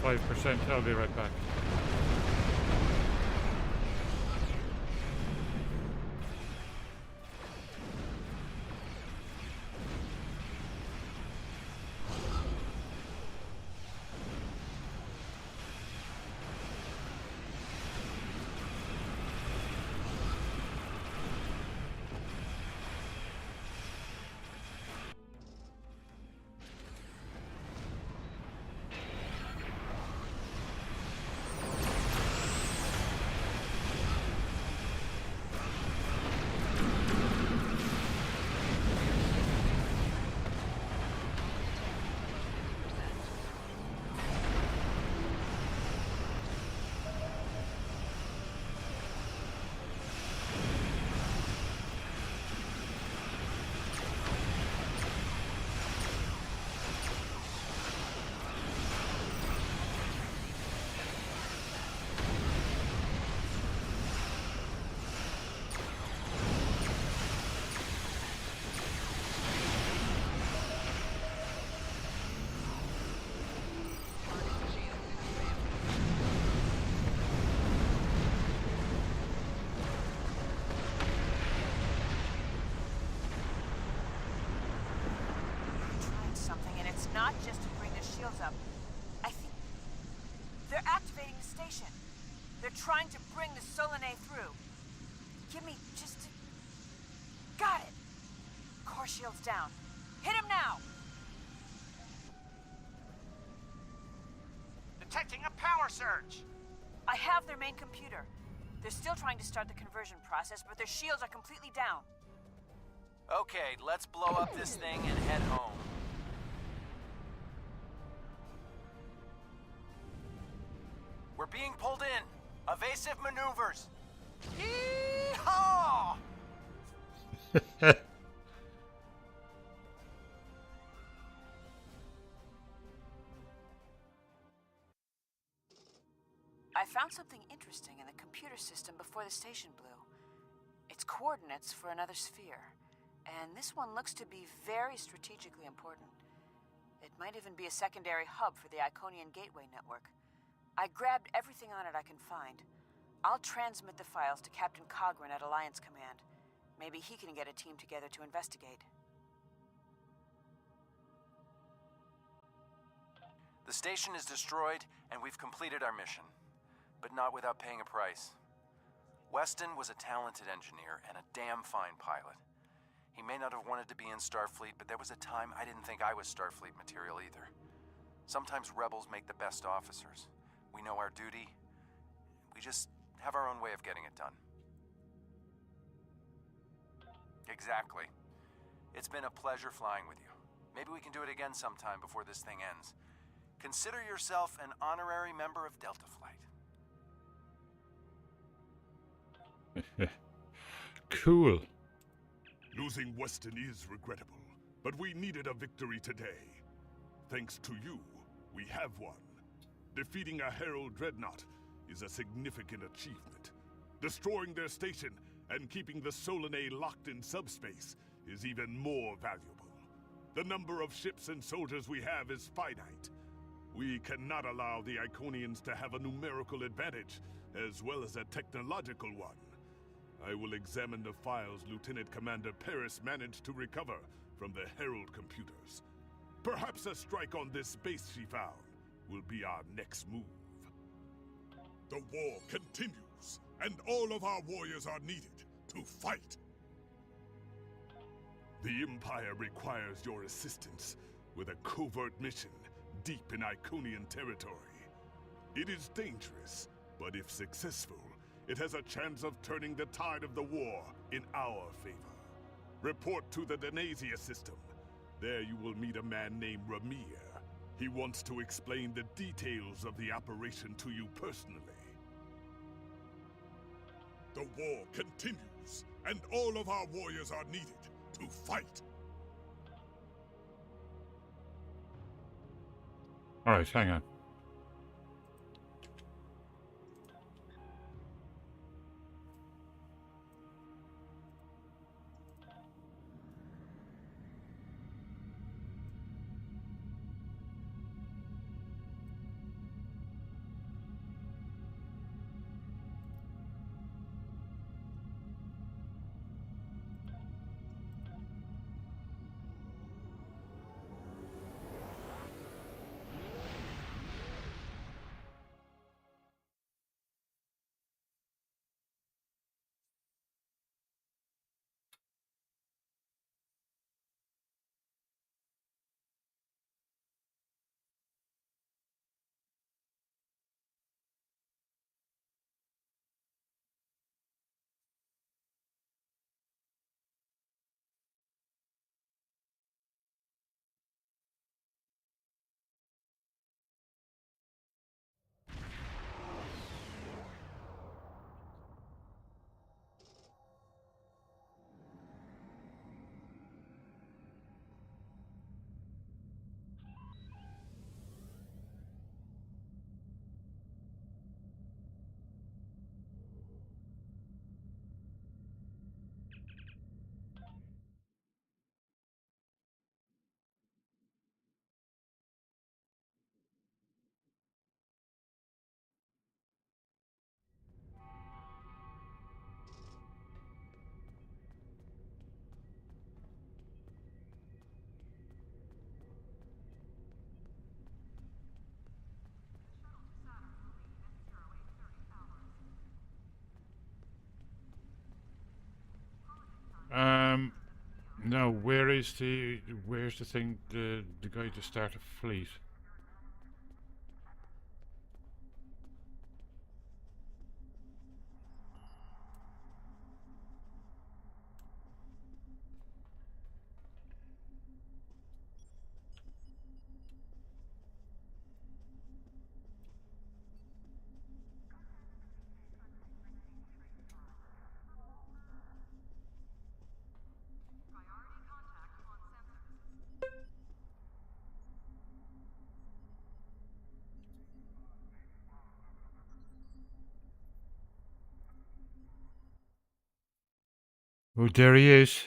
Oh. 5%, I'll be right back. not just to bring their shields up. I think they're activating the station. They're trying to bring the Solanae through. Give me just... Got it! Core shields down. Hit him now! Detecting a power surge! I have their main computer. They're still trying to start the conversion process, but their shields are completely down. Okay, let's blow up this thing and head home. We're being pulled in. Evasive maneuvers. Yee-haw! I found something interesting in the computer system before the station blew. It's coordinates for another sphere, and this one looks to be very strategically important. It might even be a secondary hub for the Iconian Gateway network. I grabbed everything on it I can find. I'll transmit the files to Captain Cogran at Alliance Command. Maybe he can get a team together to investigate. The station is destroyed, and we've completed our mission. But not without paying a price. Weston was a talented engineer and a damn fine pilot. He may not have wanted to be in Starfleet, but there was a time I didn't think I was Starfleet material either. Sometimes rebels make the best officers. We know our duty. We just have our own way of getting it done. Exactly. It's been a pleasure flying with you. Maybe we can do it again sometime before this thing ends. Consider yourself an honorary member of Delta Flight. Cool. Losing Weston is regrettable, but we needed a victory today. Thanks to you, we have one. Defeating a Herald Dreadnought is a significant achievement. Destroying their station and keeping the Solanae locked in subspace is even more valuable. The number of ships and soldiers we have is finite. We cannot allow the Iconians to have a numerical advantage, as well as a technological one. I will examine the files Lieutenant Commander Paris managed to recover from the Herald computers. Perhaps a strike on this base she found will be our next move. The war continues, and all of our warriors are needed to fight. The Empire requires your assistance with a covert mission deep in Iconian territory. It is dangerous, but if successful, it has a chance of turning the tide of the war in our favor. Report to the Denasia system. There you will meet a man named Ramir. He wants to explain the details of the operation to you personally. The war continues, and all of our warriors are needed to fight. Alright, hang on. Now, where's the thing, the guy to start a fleet? Oh, there he is.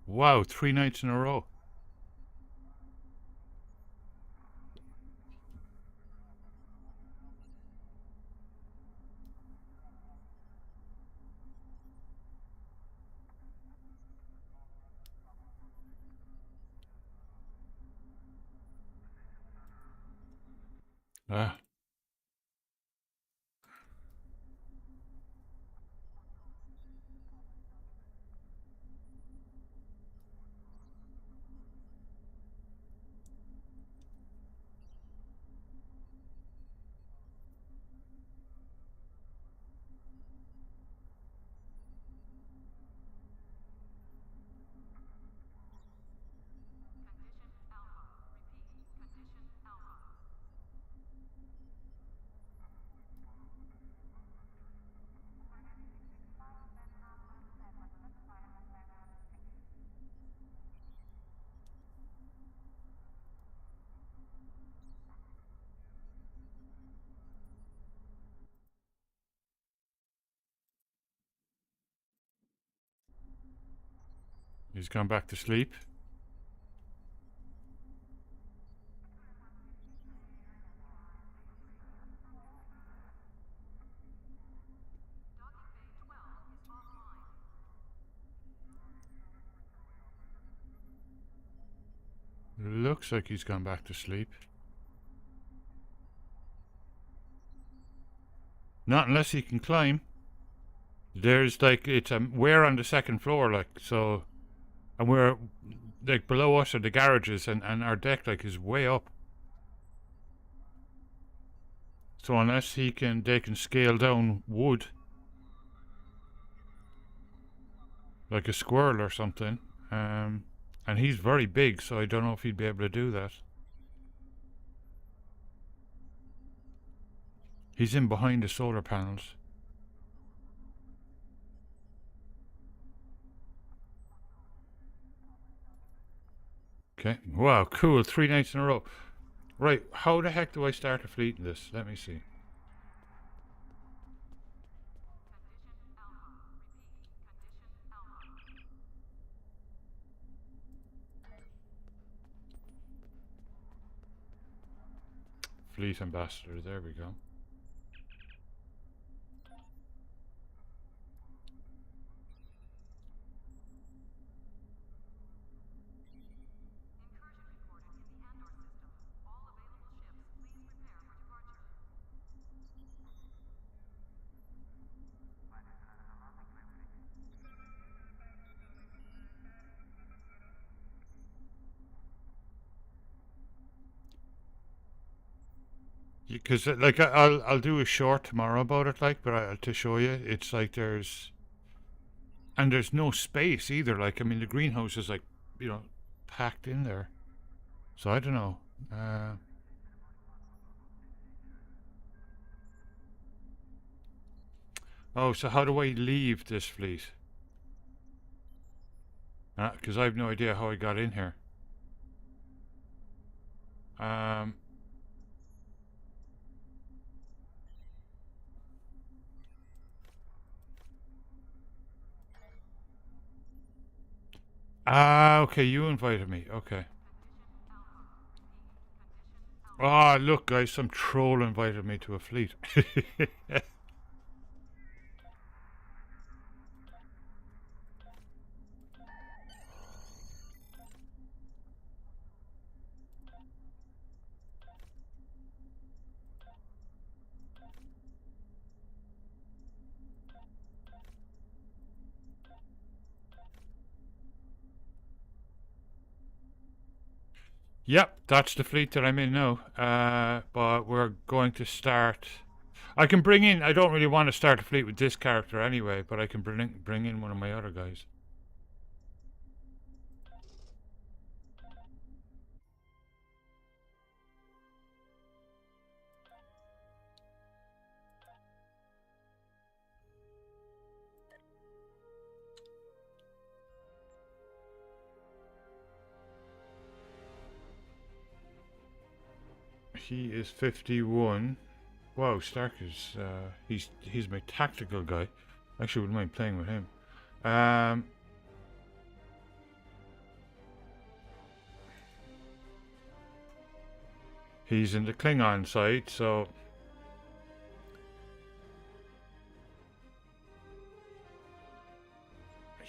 Wow, 3 nights in a row. Ah. He's gone back to sleep. Looks like he's gone back to sleep. Not unless he can climb. There's like, we're on the second floor, like, so, and we're, like, below us are the garages, and our deck, like, is way up. So unless they can scale down wood, like a squirrel or something, and he's very big, so I don't know if he'd be able to do that. He's in behind the solar panels. Okay, wow, cool, 3 nights in a row. Right, how the heck do I start a fleet in this? Let me see. Fleet ambassador, there we go. Because like I'll do a short tomorrow about it, like, but to show you, it's like there's no space either. Like, I mean, the greenhouse is like, you know, packed in there. So I don't know. Oh, so how do I leave this fleet? Because I have no idea how I got in here. Ah, okay, you invited me. Okay. Ah, look, guys, some troll invited me to a fleet. Yep, that's the fleet that I'm in now. But we're going to start. I can bring in. I don't really want to start a fleet with this character anyway, but I can bring in one of my other guys. He is 51. Wow, Stark is he's my tactical guy. Actually, wouldn't mind playing with him. He's in the Klingon side, so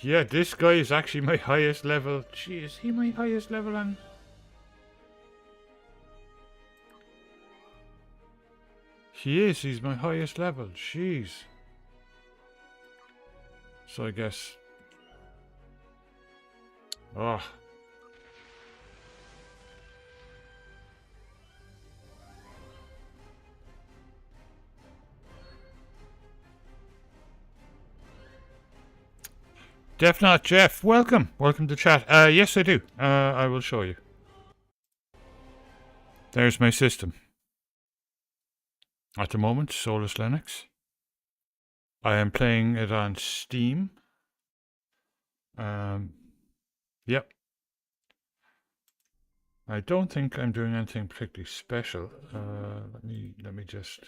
yeah, this guy is actually my highest level. Gee, is he my highest level on? He is, he's my highest level, jeez. So I guess... Oh. Def Not Jeff, welcome. Welcome to chat. Yes I do. I will show you. There's my system. At the moment, Solus Linux. I am playing it on Steam. Yep. I don't think I'm doing anything particularly special. Let me just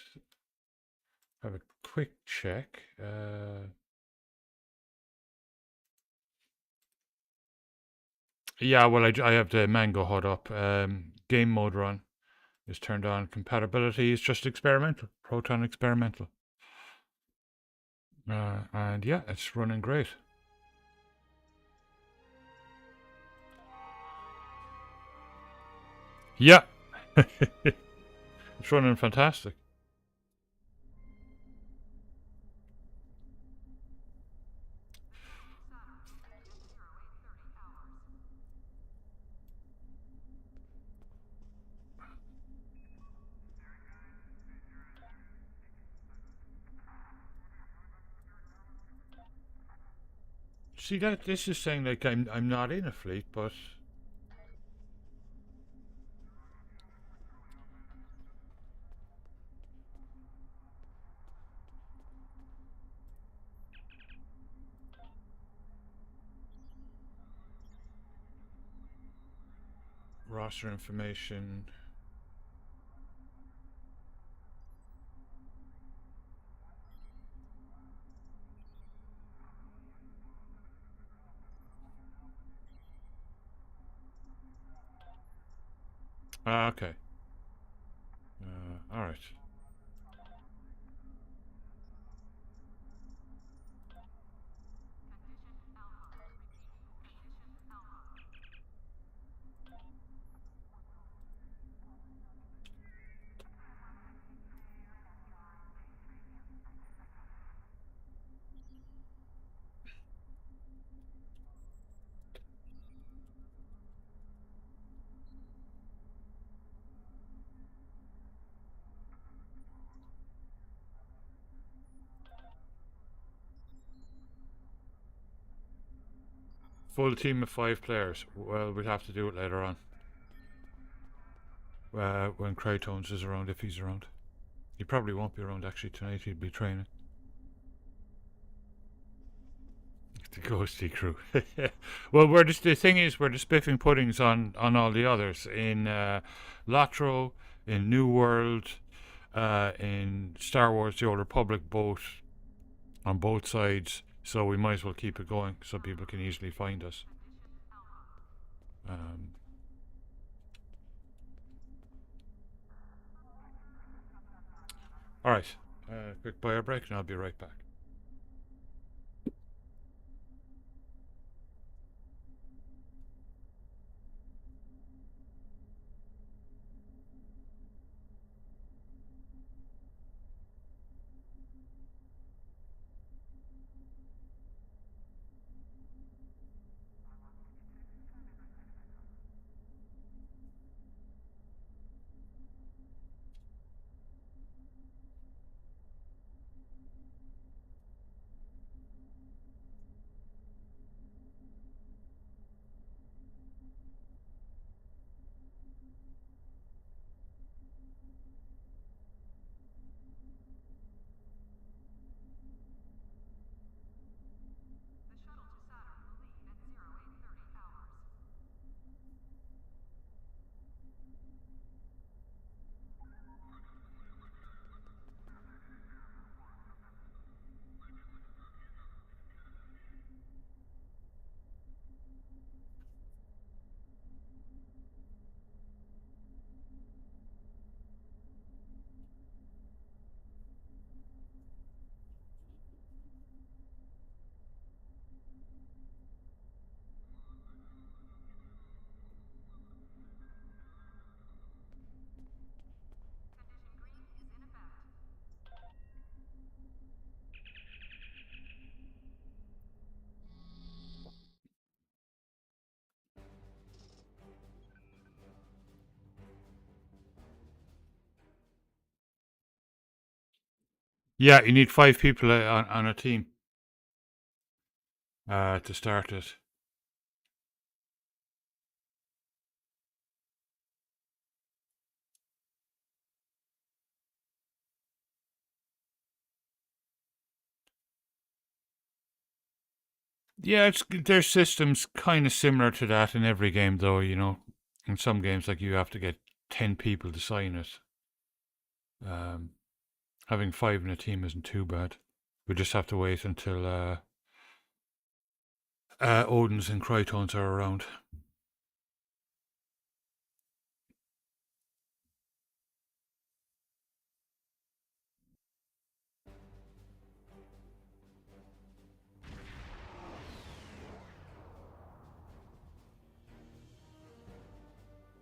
have a quick check. Yeah, well, I have the Mango HUD up. Game mode run is turned on. Compatibility is just experimental. Proton experimental. And yeah, it's running great. Yeah. It's running fantastic. See that this is saying like I'm not in a fleet, but roster information. Okay. All right. Full team of 5 players. Well, we'll have to do it later on. When Kratones is around, if he's around. He probably won't be around actually tonight, he'll be training. The Ghosty crew. Well, the thing is, we're the spiffing puddings on all the others. In Lotro, in New World, in Star Wars The Old Republic, both on both sides. So we might as well keep it going so people can easily find us. Alright, quick bio break and I'll be right back. Yeah, you need 5 people on a team to start it. Yeah, their system's kind of similar to that in every game, though. You know, in some games, like you have to get 10 people to sign it. Having 5 in a team isn't too bad. We just have to wait until Odins and Krytons are around.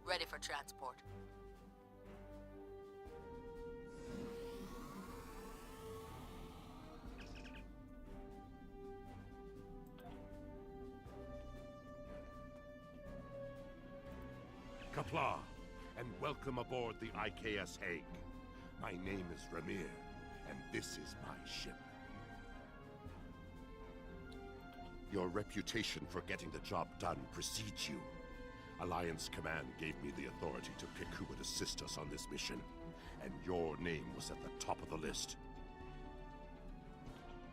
Ready for transport. Qapla', and welcome aboard the IKS Hague. My name is Ramir, and this is my ship. Your reputation for getting the job done precedes you. Alliance Command gave me the authority to pick who would assist us on this mission, and your name was at the top of the list.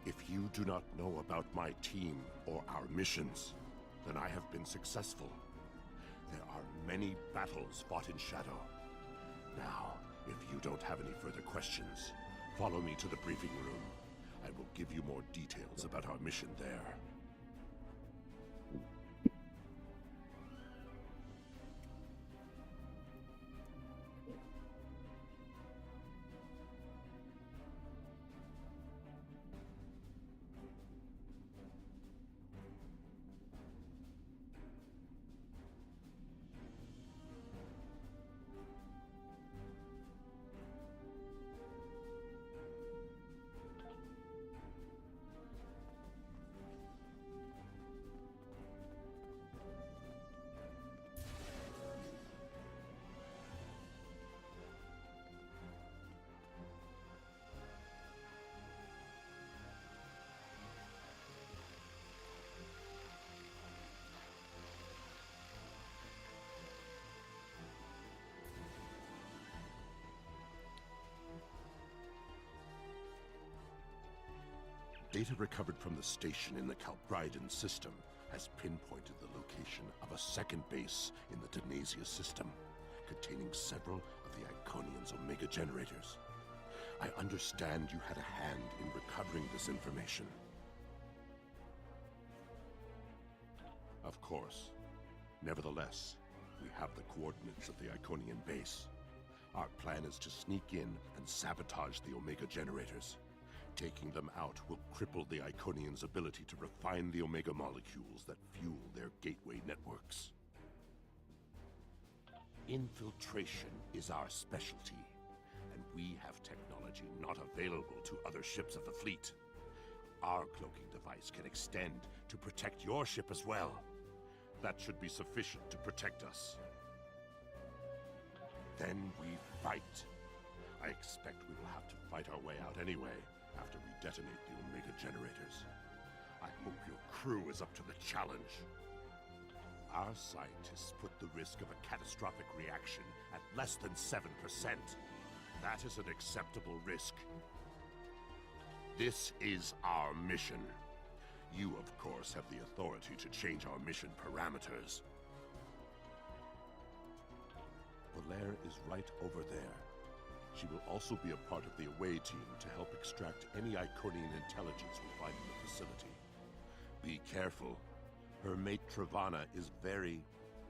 If you do not know about my team or our missions, then I have been successful. There are many battles fought in shadow. Now, if you don't have any further questions, follow me to the briefing room. I will give you more details about our mission there. Data recovered from the station in the Kalbriden system has pinpointed the location of a second base in the Denasia system, containing several of the Iconians' Omega generators. I understand you had a hand in recovering this information. Of course. Nevertheless, we have the coordinates of the Iconian base. Our plan is to sneak in and sabotage the Omega generators. Taking them out will cripple the Iconians' ability to refine the Omega molecules that fuel their gateway networks. Infiltration is our specialty, and we have technology not available to other ships of the fleet. Our cloaking device can extend to protect your ship as well. That should be sufficient to protect us. Then we fight. I expect we will have to fight our way out anyway, after we detonate the Omega generators. I hope your crew is up to the challenge. Our scientists put the risk of a catastrophic reaction at less than 7%. That is an acceptable risk. This is our mission. You, of course, have the authority to change our mission parameters. Volaire is right over there. She will also be a part of the away team to help extract any Iconian intelligence we find in the facility. Be careful. Her mate Travana is very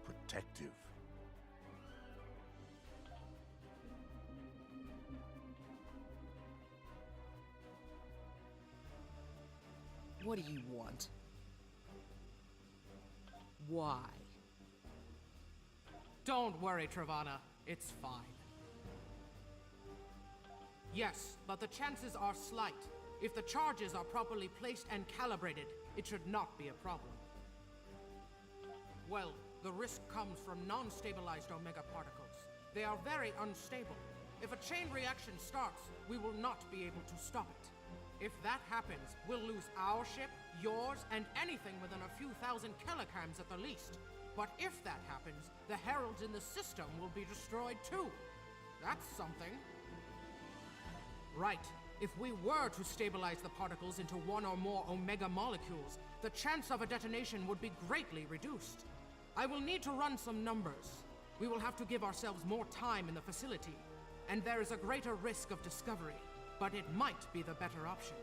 protective. What do you want? Why? Don't worry, Travana. It's fine. Yes, but the chances are slight. If the charges are properly placed and calibrated, it should not be a problem. Well, the risk comes from non-stabilized Omega particles. They are very unstable. If a chain reaction starts, we will not be able to stop it. If that happens, we'll lose our ship, yours, and anything within a few thousand kilocams at the least. But if that happens, the heralds in the system will be destroyed too. That's something. Right. If we were to stabilize the particles into one or more Omega molecules, the chance of a detonation would be greatly reduced. I will need to run some numbers. We will have to give ourselves more time in the facility, and there is a greater risk of discovery, but it might be the better option.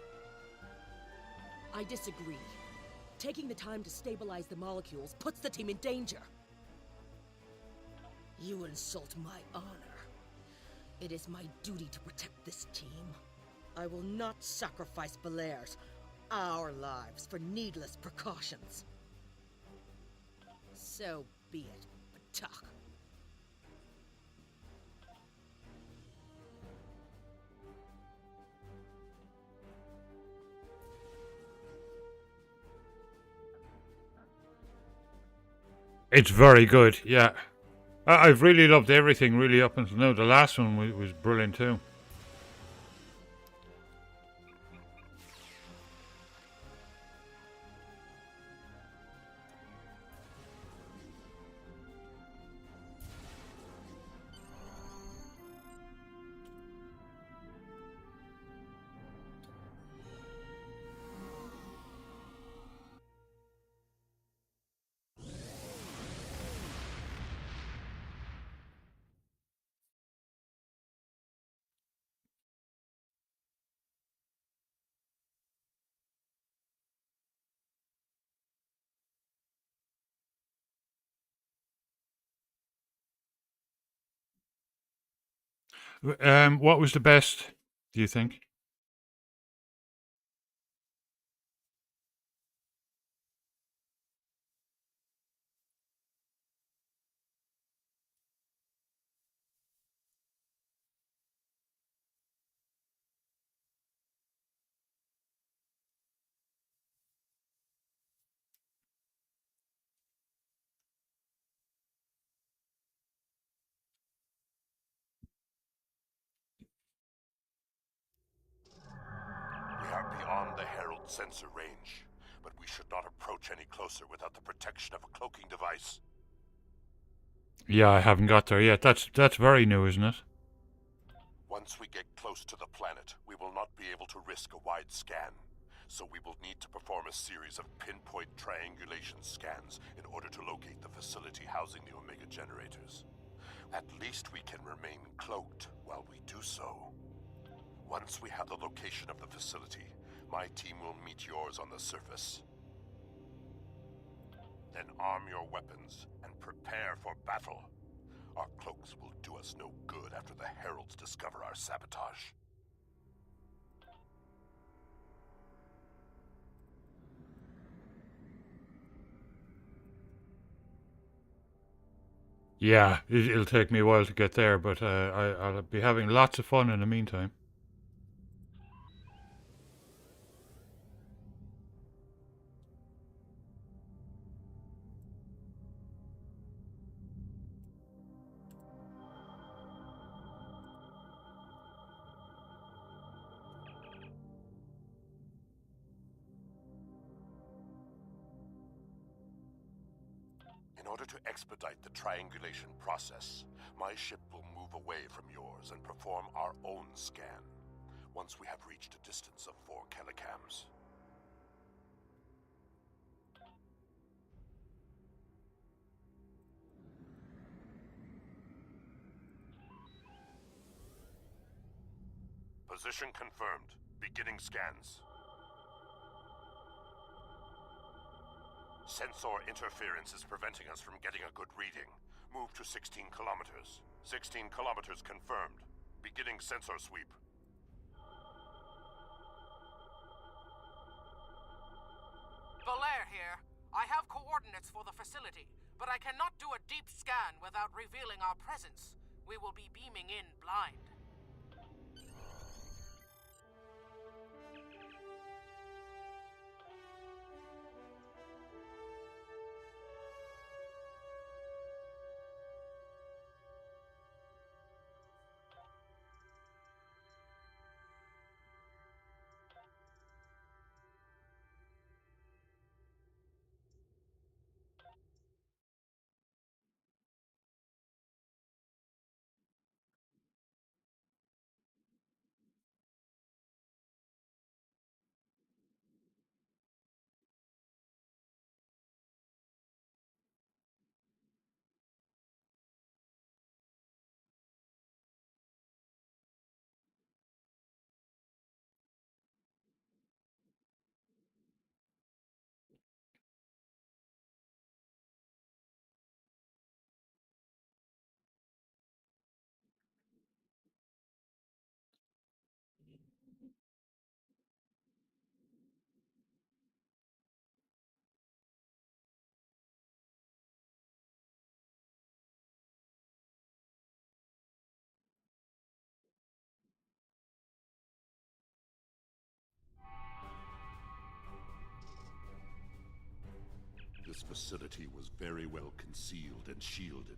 I disagree. Taking the time to stabilize the molecules puts the team in danger. You insult my honor. It is my duty to protect this team. I will not sacrifice Belaire's, our lives, for needless precautions. So be it, Batak. It's very good, yeah. I've really loved everything, really, up until now. The last one was brilliant, too. What was the best, do you think? We are beyond the Herald sensor range, but we should not approach any closer without the protection of a cloaking device. Yeah, I haven't got there yet. That's very new, isn't it? Once we get close to the planet, we will not be able to risk a wide scan. So we will need to perform a series of pinpoint triangulation scans in order to locate the facility housing the Omega generators. At least we can remain cloaked while we do so. Once we have the location of the facility, my team will meet yours on the surface. Then arm your weapons and prepare for battle. Our cloaks will do us no good after the Heralds discover our sabotage. Yeah, it'll take me a while to get there, but I'll be having lots of fun in the meantime. In order to expedite the triangulation process, my ship will move away from yours and perform our own scan, once we have reached a distance of 4 kilocams. Position confirmed. Beginning scans. Sensor interference is preventing us from getting a good reading. Move to 16 kilometers. 16 kilometers confirmed. Beginning sensor sweep. Belair here. I have coordinates for the facility, but I cannot do a deep scan without revealing our presence. We will be beaming in blind. This facility was very well concealed and shielded.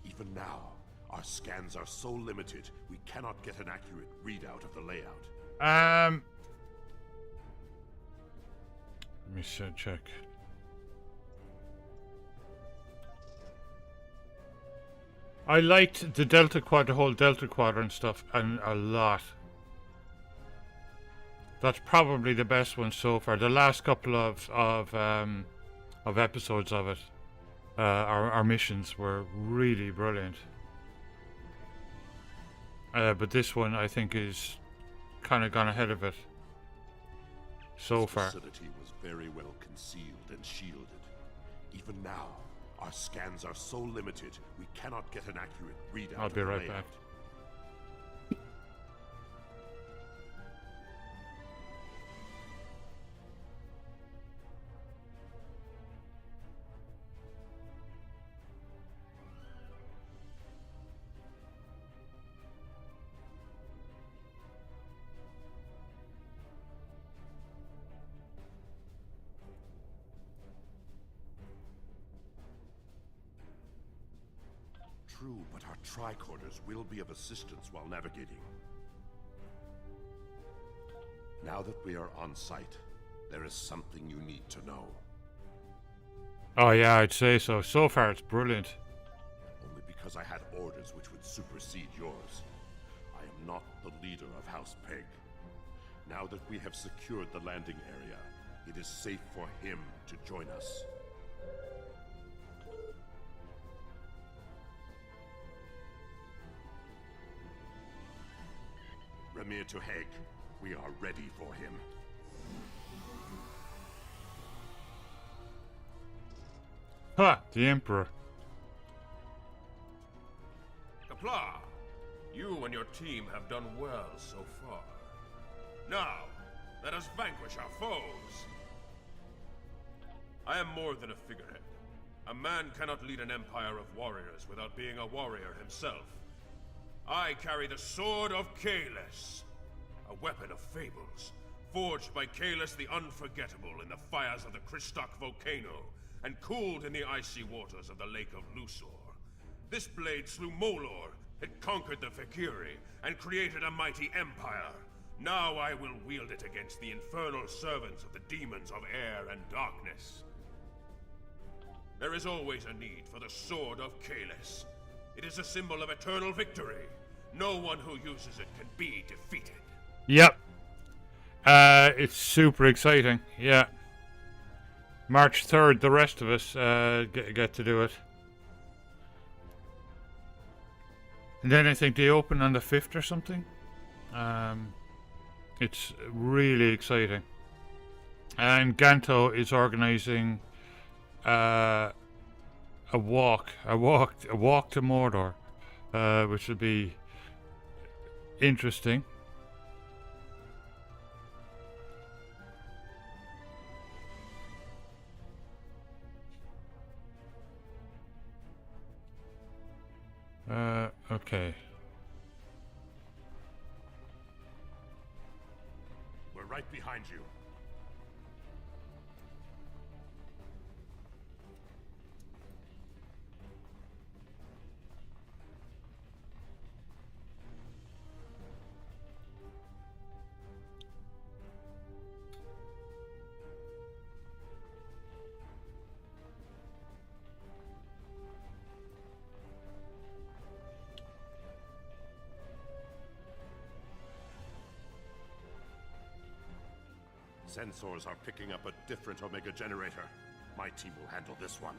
Even now, our scans are so limited, we cannot get an accurate readout of the layout. Let me check. I liked the Delta Quad, the whole Delta Quadrant stuff, and a lot. That's probably the best one so far. The last couple of episodes of it, our missions were really brilliant. But this one, I think, is kind of gone ahead of it so far. This facility was very well concealed and shielded. Even now, our scans are so limited, we cannot get an accurate readout. I'll be right back. True, but our tricorders will be of assistance while navigating. Now that we are on site, there is something you need to know. Oh yeah, I'd say so. So far it's brilliant. Only because I had orders which would supersede yours. I am not the leader of House Peg. Now that we have secured the landing area, it is safe for him to join us. Remir to Hague. We are ready for him. Ha! The Emperor. Kapla, you and your team have done well so far. Now, let us vanquish our foes. I am more than a figurehead. A man cannot lead an empire of warriors without being a warrior himself. I carry the Sword of Kahless, a weapon of fables, forged by Kahless the Unforgettable in the fires of the Kristok volcano, and cooled in the icy waters of the Lake of Lusor. This blade slew Molor, it conquered the Fakiri, and created a mighty empire. Now I will wield it against the infernal servants of the demons of air and darkness. There is always a need for the Sword of Kahless. It is a symbol of eternal victory. No one who uses it can be defeated. Yep. It's super exciting. Yeah. March 3rd, the rest of us get to do it. And then I think they open on the 5th or something. It's really exciting. And Ganto is organizing a walk to Mordor, which will be interesting. Okay. We're right behind you. Sensors are picking up a different Omega generator. My team will handle this one.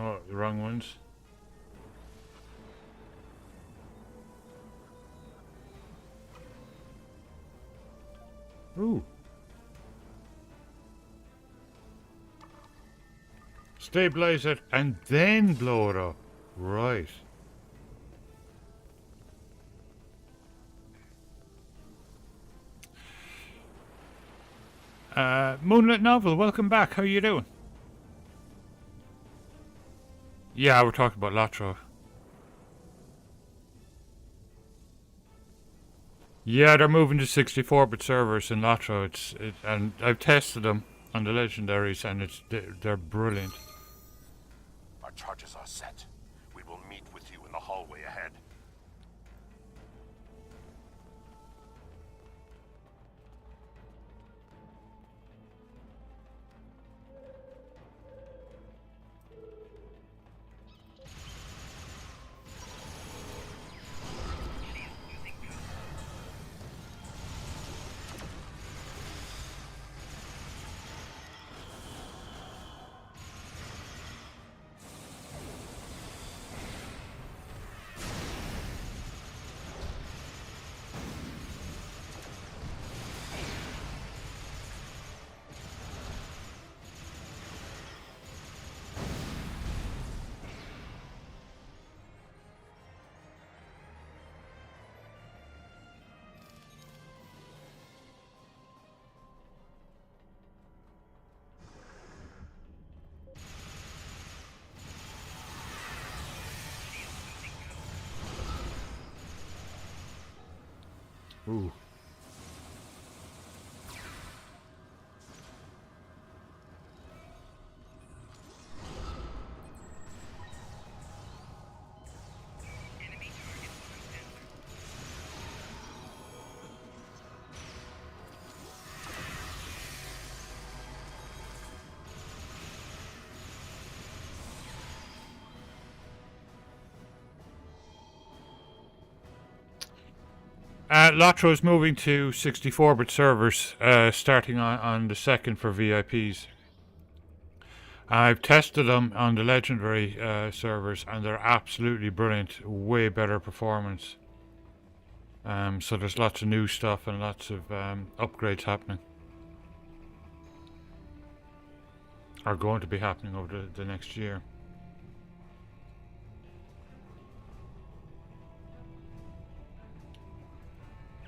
Oh, the wrong ones. Ooh. Stabilize it and then blow it up. Right. Moonlit Novel, welcome back. How you doing? Yeah, we're talking about Latro. Yeah, they're moving to 64-bit servers in Latro. And I've tested them on the legendaries, and they're brilliant. Our charges are set. We will meet with you in the hallway ahead. Ooh. Latro's moving to 64-bit servers, starting on the 2nd for VIPs. I've tested them on the legendary servers, and they're absolutely brilliant. Way better performance. So there's lots of new stuff and lots of upgrades happening. Are going to be happening over the next year.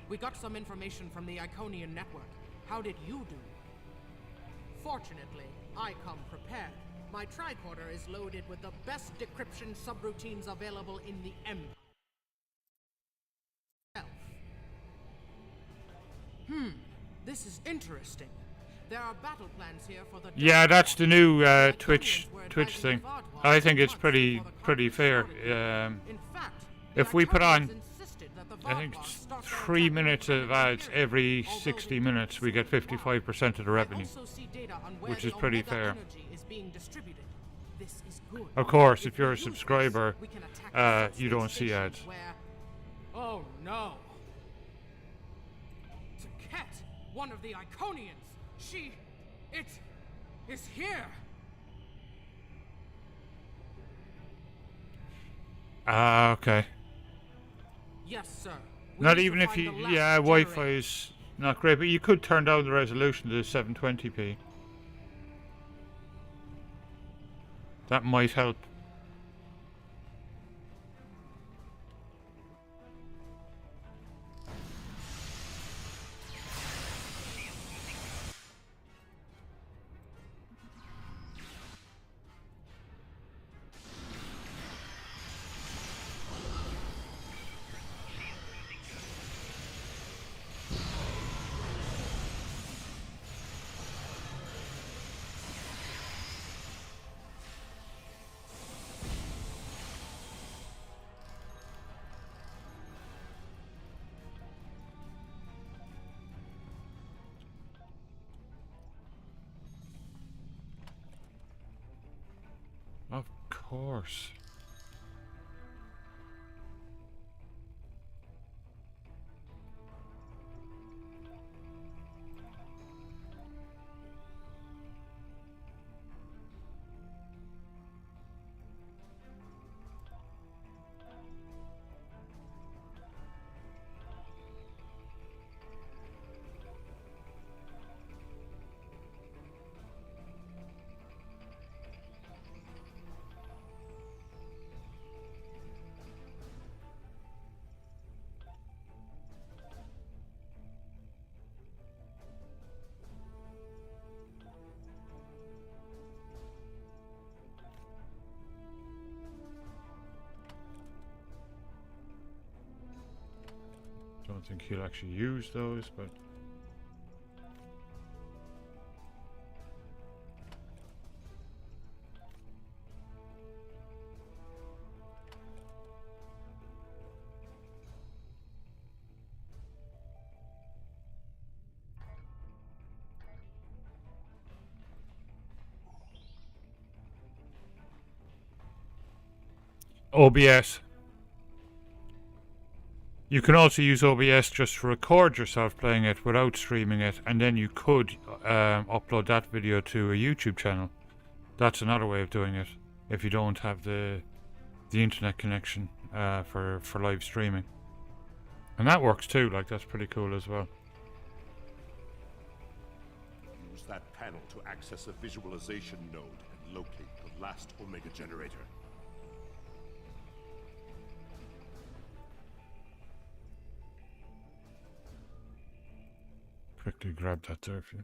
We got some information from the Iconian network. How did you do? Fortunately, I come prepared. My tricorder is loaded with the best decryption subroutines available in the Empire. This is interesting. There are battle plans here for the... Yeah, that's the new Twitch thing. I think it's pretty fair. If we put on, I think it's 3 minutes of ads every 60 minutes, we get 55% of the revenue, which is pretty fair. Of course, if you're a subscriber, you don't see ads. Oh no! Taket, one of the Iconians. It is here. Okay. Yes, sir. Not even if you, yeah, Wi-Fi is not great, but you could turn down the resolution to 720p. That might help. Of course. don't think he'll actually use those, but... OBS. You can also use OBS just to record yourself playing it without streaming it, and then you could upload that video to a YouTube channel. That's another way of doing it if you don't have the internet connection for live streaming. And that works too, like that's pretty cool as well. Use that panel to access a visualization node and locate the last Omega generator. Quickly grab that there for you.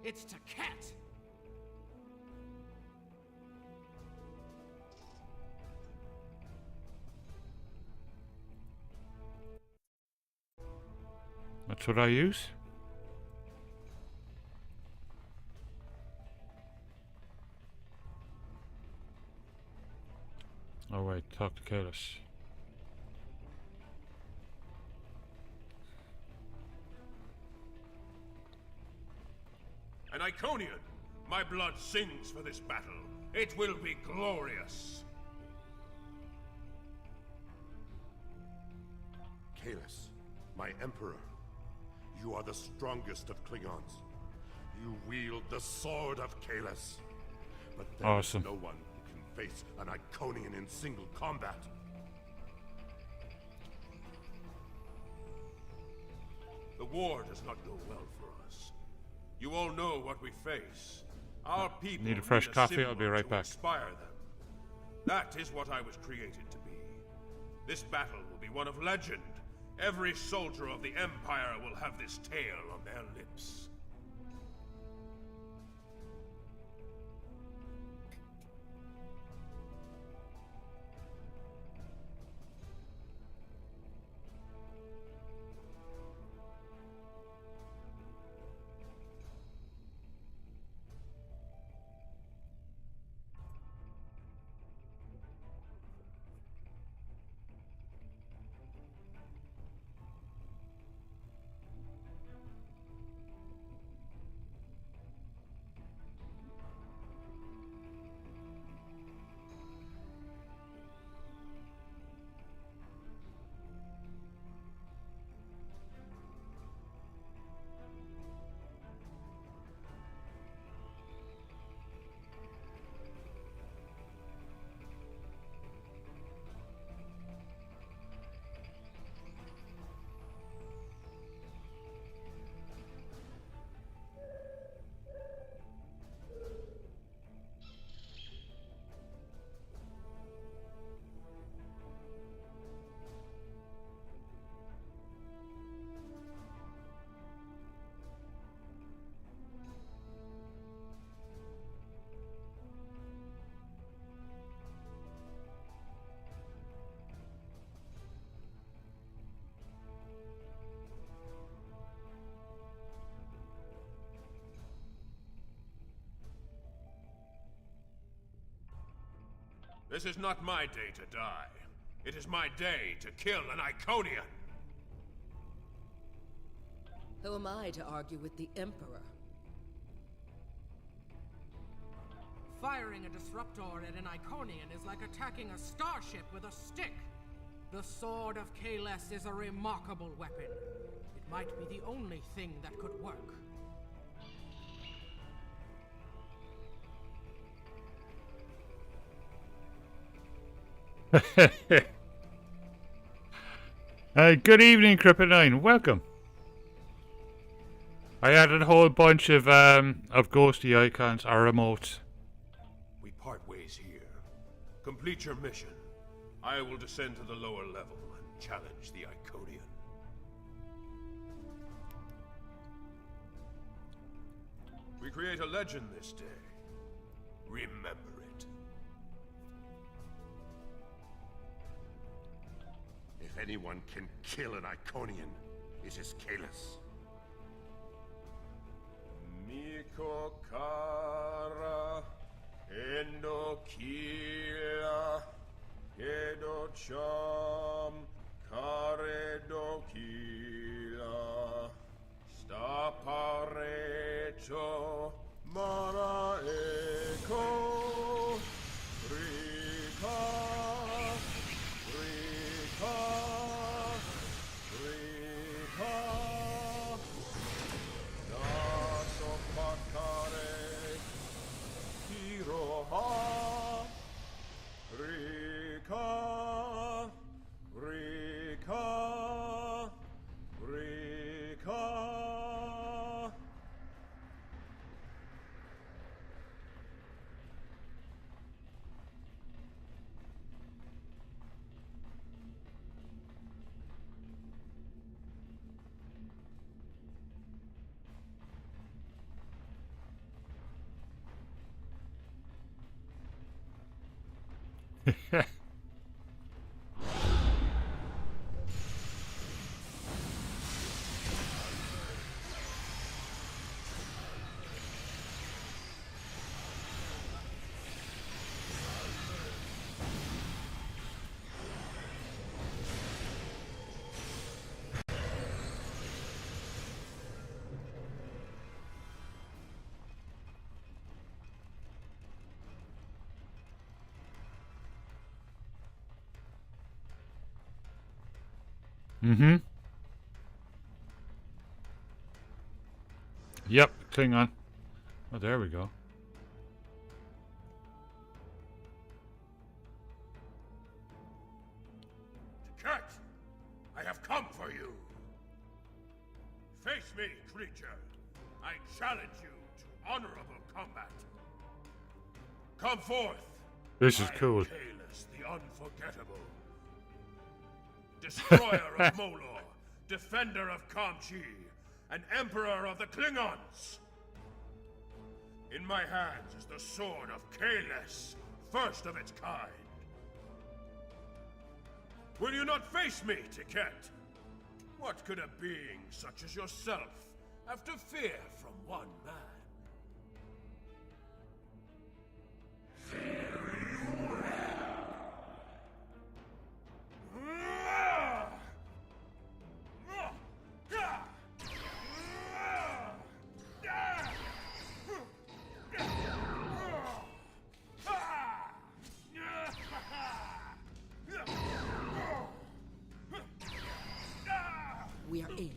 It's to Cat! That's what I use. Oh wait, talk to Kalis. An Iconian! My blood sings for this battle. It will be glorious. Kalis, my Emperor, you are the strongest of Klingons. You wield the sword of Kalis. But there Awesome. is no one who can face an Iconian in single combat. The war does not go well for us. You all know what we face. Our people Need a fresh coffee? symbol I'll be right to back. inspire them. That is what I was created to be. This battle will be one of legend. Every soldier of the Empire will have this tale on their lips. This is not my day to die. It is my day to kill an Iconian. Who am I to argue with the Emperor? Firing a disruptor at an Iconian is like attacking a starship with a stick. The Sword of Kalis is a remarkable weapon. It might be the only thing that could work. Good evening, Kryptonite. Welcome. I added a whole bunch of ghosty icons or emotes. We part ways here. Complete your mission. I will descend to the lower level and challenge the Iconian. create a legend this day. Remember it. If anyone can kill an Iconian, it is Kalis. Miko Kara Endo Kila Edo Cham Karedo Kila Staparecho Mara Eko Rika Rika Rika Nasopakare Hiroha Rika Rika Rika. Mm-hmm. Yep, Klingon. Oh, there we go. Cat, I have come for you. Face me, creature. I challenge you to honorable combat. Come forth. This is cool. Kalis, the unforgettable. Destroyer of Molor, defender of Kamchi, and emperor of the Klingons. In my hands is the sword of Kalis, first of its kind. Will you not face me, Tiket? What could a being such as yourself have to fear from one man? We are in.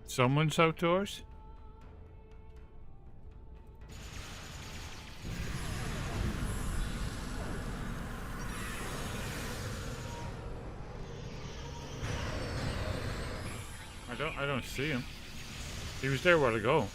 Someone's outdoors? I don't see him. He was there a while ago.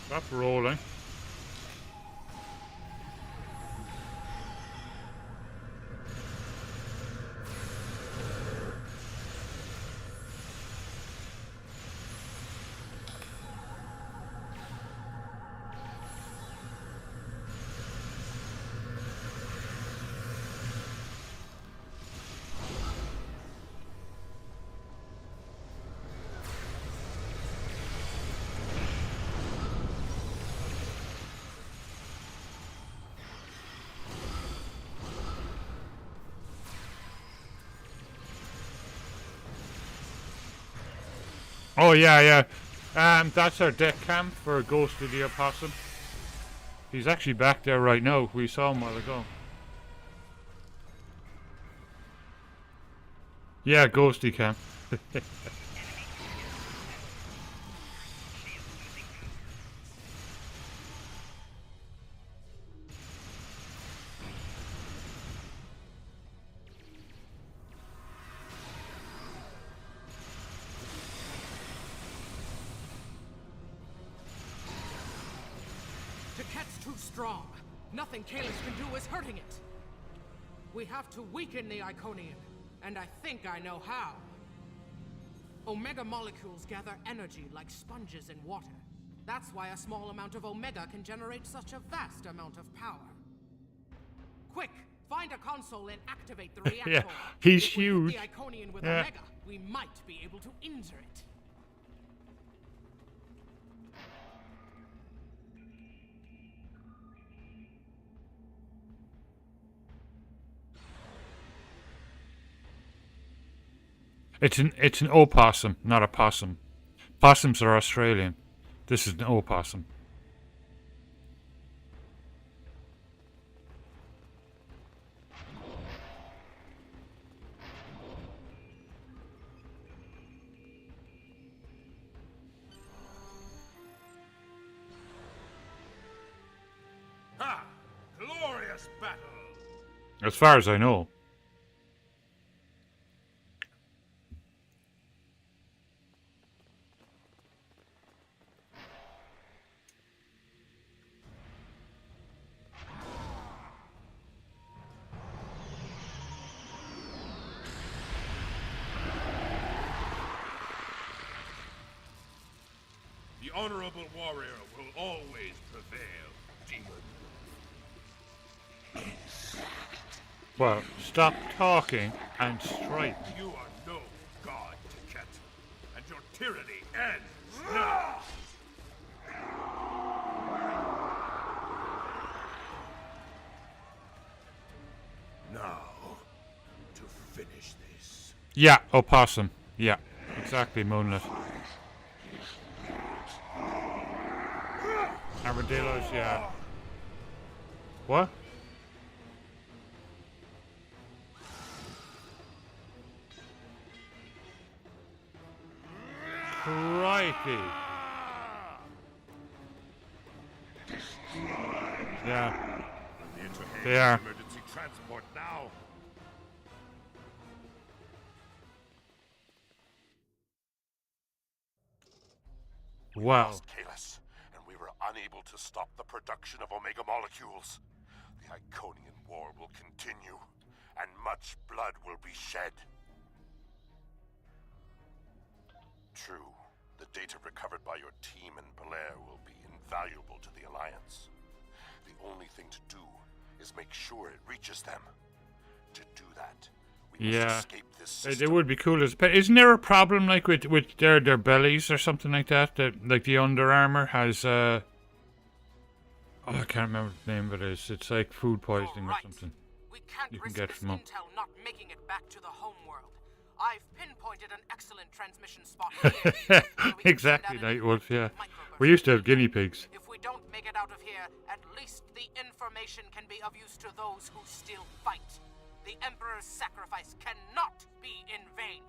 Stop rolling. Oh yeah. That's our deck cam for Ghost of the Opossum. He's actually back there right now. We saw him a while ago. Yeah, Ghosty cam. Ket's too strong. Nothing Kalis can do is hurting it. We have to weaken the Iconian, and I think I know how. Omega molecules gather energy like sponges in water. That's why a small amount of Omega can generate such a vast amount of power. Quick, find a console and activate the reactor. Yeah, he's If we hit huge. the Iconian with Yeah. Omega, we might be able to injure it. It's an opossum, not a possum. Possums are Australian. This is an opossum. Ha! Glorious battle! As far as I know. The honorable warrior will always prevail, demon. Well, stop talking and strike. You are no god, Ket, and your tyranny ends now. Now, to finish this. Yeah, opossum. Yeah, exactly, Moonlit. Armadillos, yeah. What? Crikey. Yeah. They are. Emergency transport now. Wow. Lost Kalis, and we were unable to stop the production of Omega molecules. The Iconian War will continue, and much blood will be shed. True, the data recovered by your team in Belair will be invaluable to the Alliance. The only thing to do is make sure it reaches them. To do that, we must Yeah. escape this It system. would be cool as but isn't there a problem like with their bellies or something like that? That like the Under Armour has oh, I can't remember the name of it is. It's like food poisoning or something. We can't You can risk get this from them. intel not making it back to the home world. I've pinpointed an excellent transmission spot here. Exactly, Nightwolf, yeah. We used to have guinea pigs. If we don't make it out of here, at least the information can be of use to those who still fight. The Emperor's sacrifice cannot be in vain.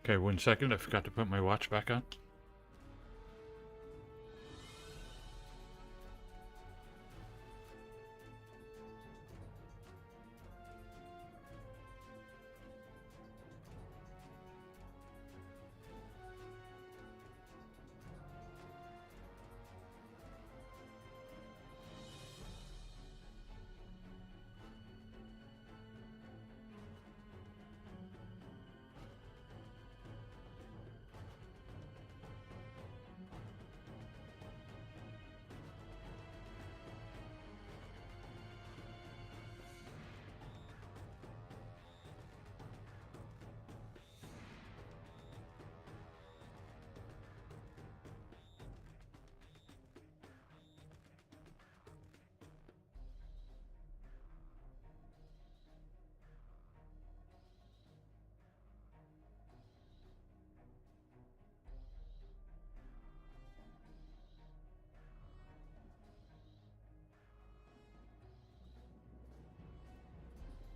Okay, 1 second, I forgot to put my watch back on.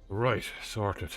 Right, sorted.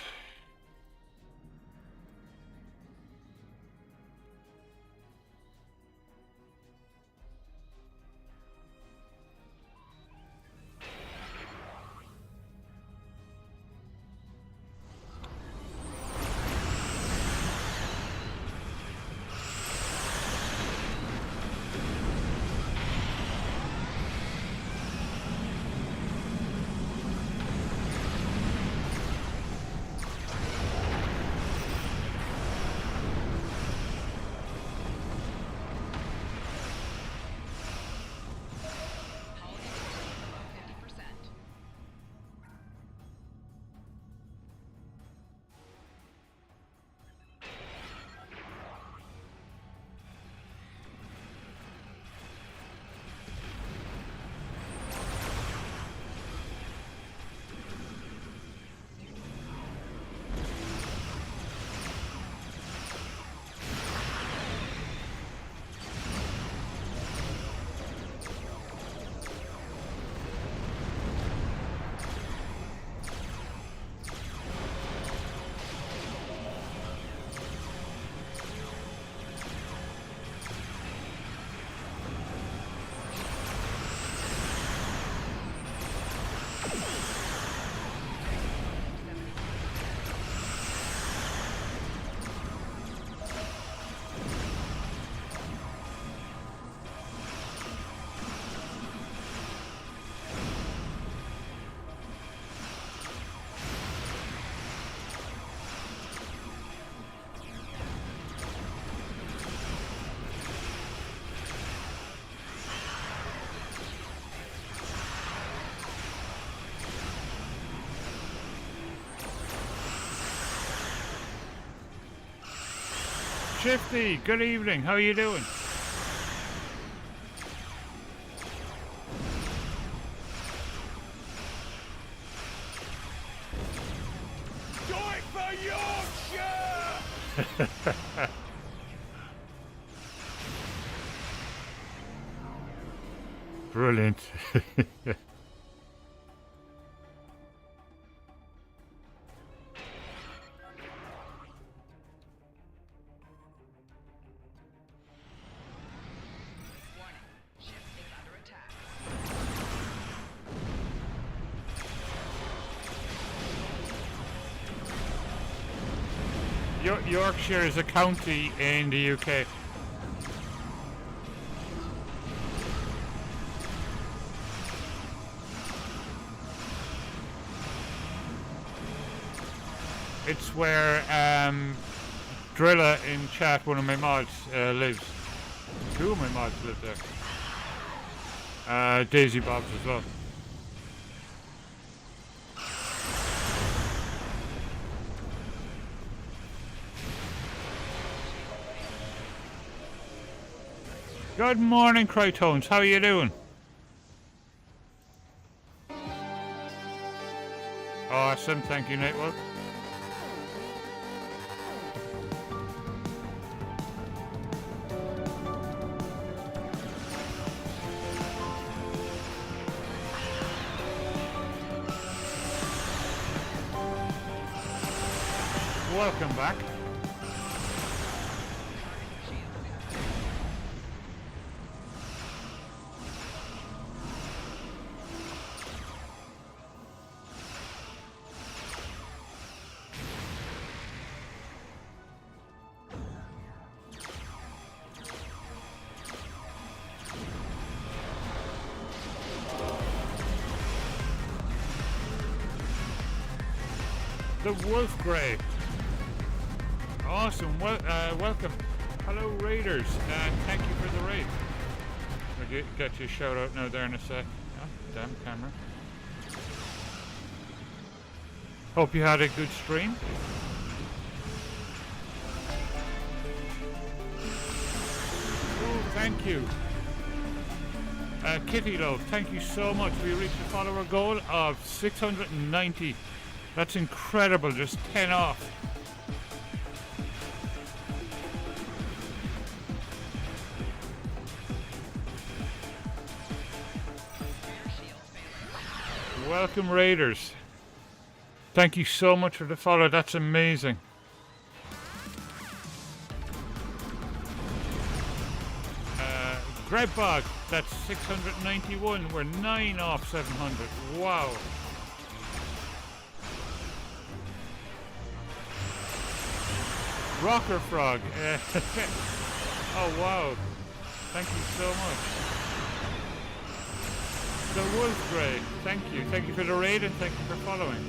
Shifty, good evening. How are you doing? Joy for Yorkshire! Brilliant. Yorkshire is a county in the UK. It's where Drilla in chat, one of my mods, lives. Two of my mods live there. Daisy Bobs as well. Good morning, Crytones. How are you doing? Awesome. Thank you, Nightwolf. Welcome back. The Wolf Grey. Awesome. Welcome. Hello, Raiders. Thank you for the raid. I'll get you a shout out now there in a sec. Oh, damn camera. Hope you had a good stream. Oh, thank you. Kitty Love, thank you so much. We reached the follower goal of 690. That's incredible, just 10 off. Welcome, Raiders. Thank you so much for the follow, that's amazing. Grebbog, that's 691. We're 9 off 700. Wow. Rocker Frog. Oh wow. Thank you so much. The Wolf Grey. Thank you. Thank you for the raid and thank you for following.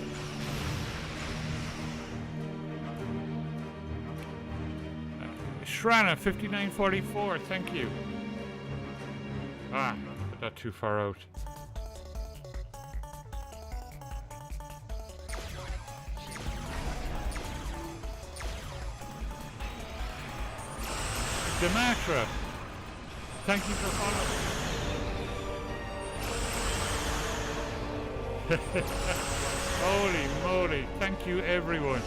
Shrana 5944. Thank you. Ah, put that too far out. Dematra, thank you for following. Holy moly, thank you everyone.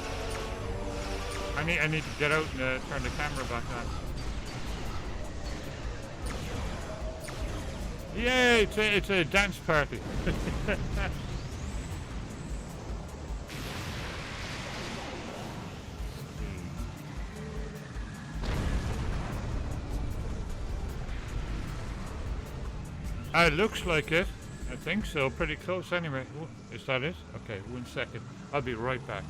I need to get out and turn the camera back on. Yay, it's a dance party. It looks like it. I think so. Pretty close anyway. Is that it? Okay, 1 second. I'll be right back.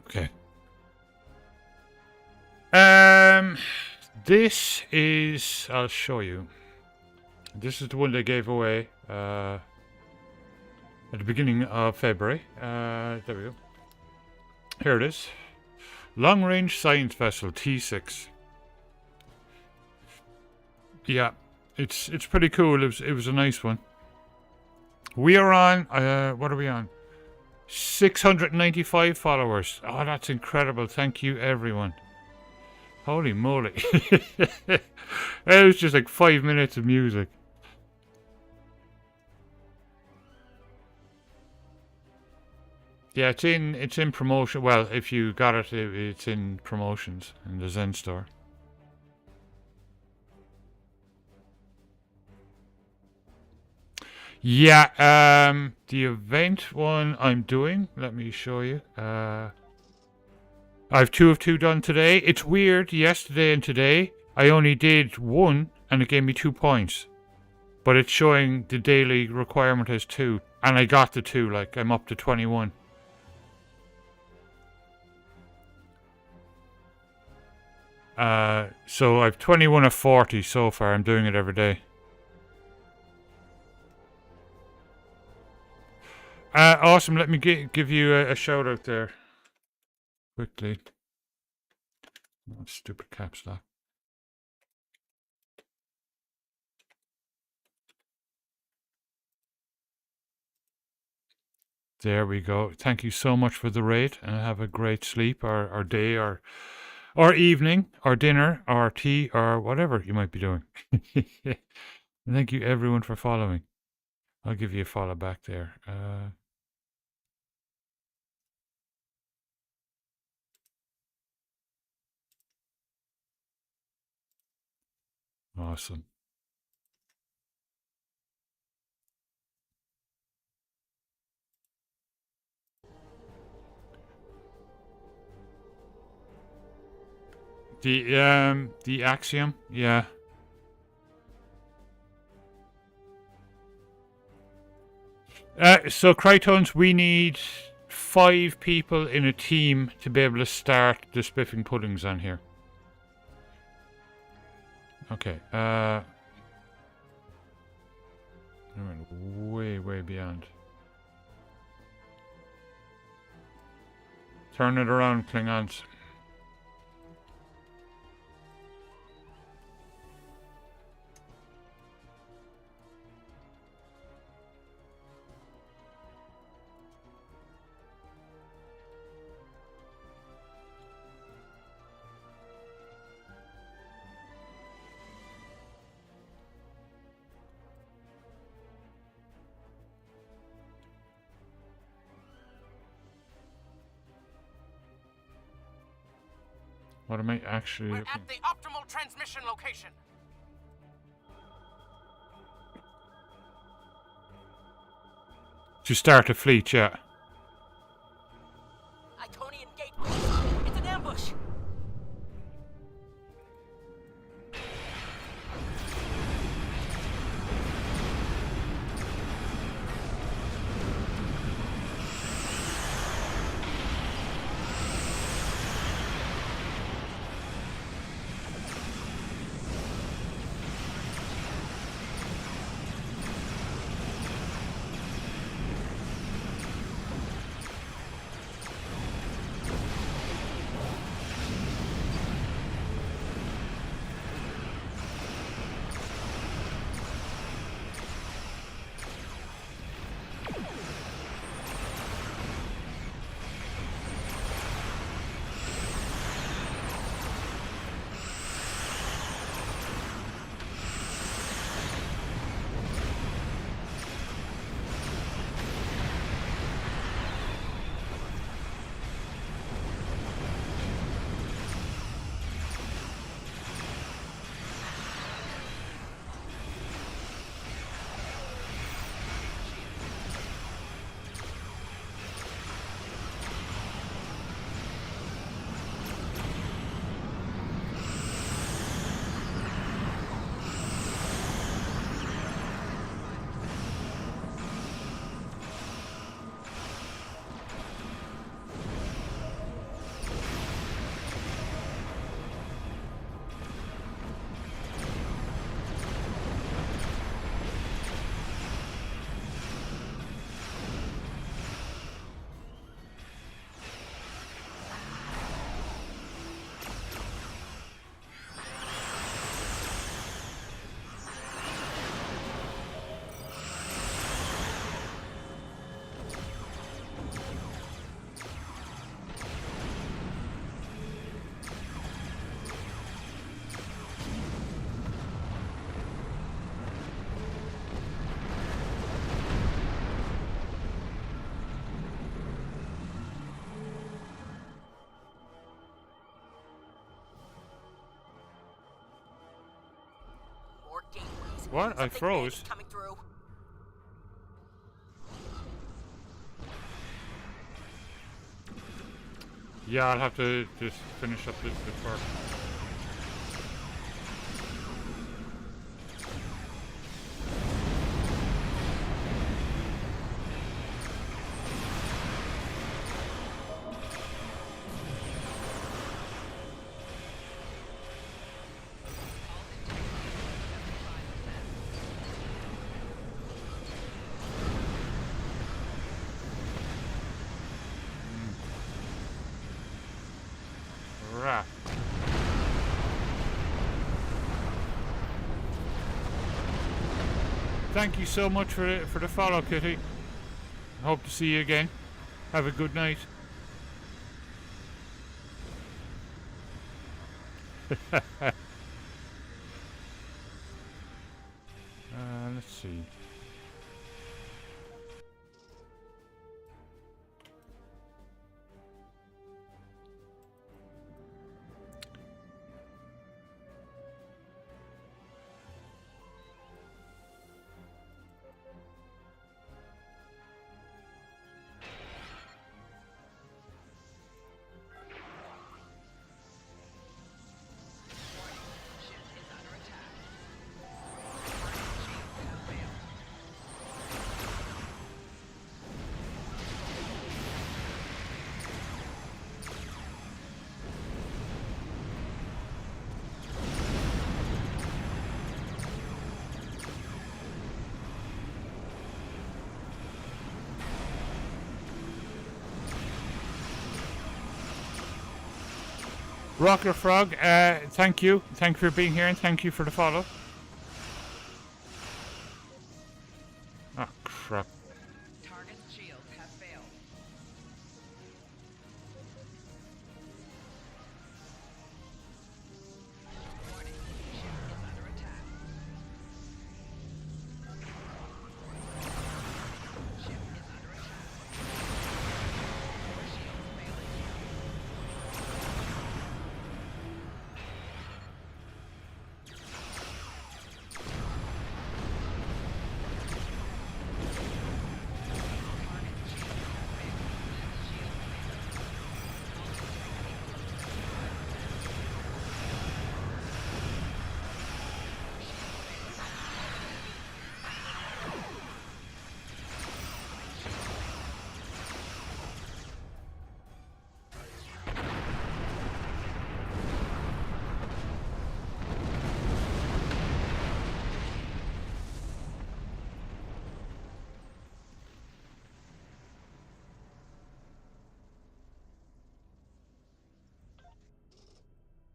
Okay. This is, I'll show you. This is the one they gave away. at the beginning of February. There we go. Here it is. Long Range Science Vessel T6. Yeah, it's pretty cool. It was a nice one. We are on, what are we on? 695 followers. Oh, that's incredible. Thank you, everyone. Holy moly. It was just like 5 minutes of music. Yeah, it's in promotion. Well, if you got it, it's in promotions in the Zen store. Yeah, the event one I'm doing, let me show you. I have 2 of 2 done today. It's weird, yesterday and today, I only did 1 and it gave me 2 points. But it's showing the daily requirement as 2. And I got the 2, like, I'm up to 21. So I've 21 of 40 so far. I'm doing it every day. Awesome. Let me give you a shout out there. Quickly. Oh, stupid caps lock. There we go. Thank you so much for the raid, and have a great sleep or day or evening or dinner or tea or whatever you might be doing. Thank you everyone for following. I'll give you a follow back there. Awesome. The Axiom, yeah. So Krytones, we need 5 people in a team to be able to start the spiffing puddings on here. Okay, I went way beyond. Turn it around, Klingons. What am I actually We're looking at the optimal transmission location. to start a fleet, yeah. Iconian gateway. It's an ambush. What? I froze. Coming through. Yeah, I'll have to just finish up this bit first. Right. Thank you so much for the follow, Kitty. Hope to see you again. Have a good night. Let's see. Rocker Frog, thank you. Thank you for being here and thank you for the follow. Oh, crap. Target's shields have failed. Warning, ship is under attack. Ship is under attack. Shields failing.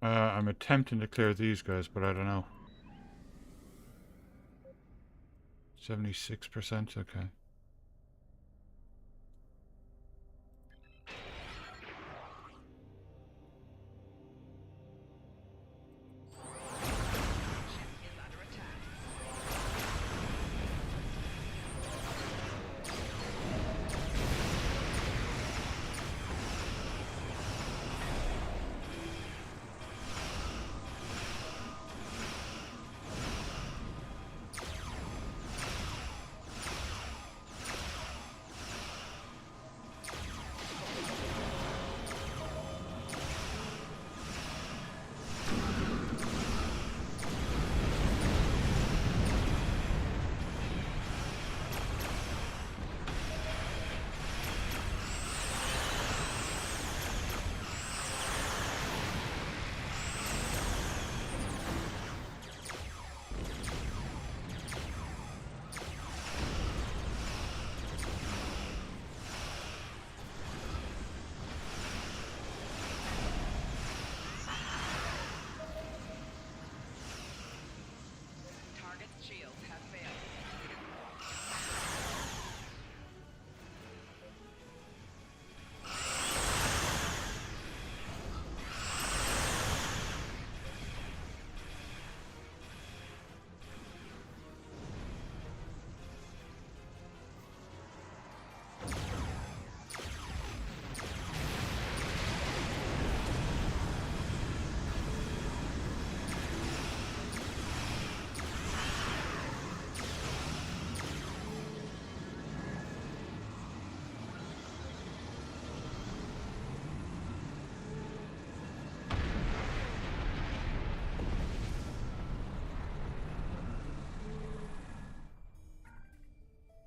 I'm attempting to clear these guys, but I don't know. 76%, okay.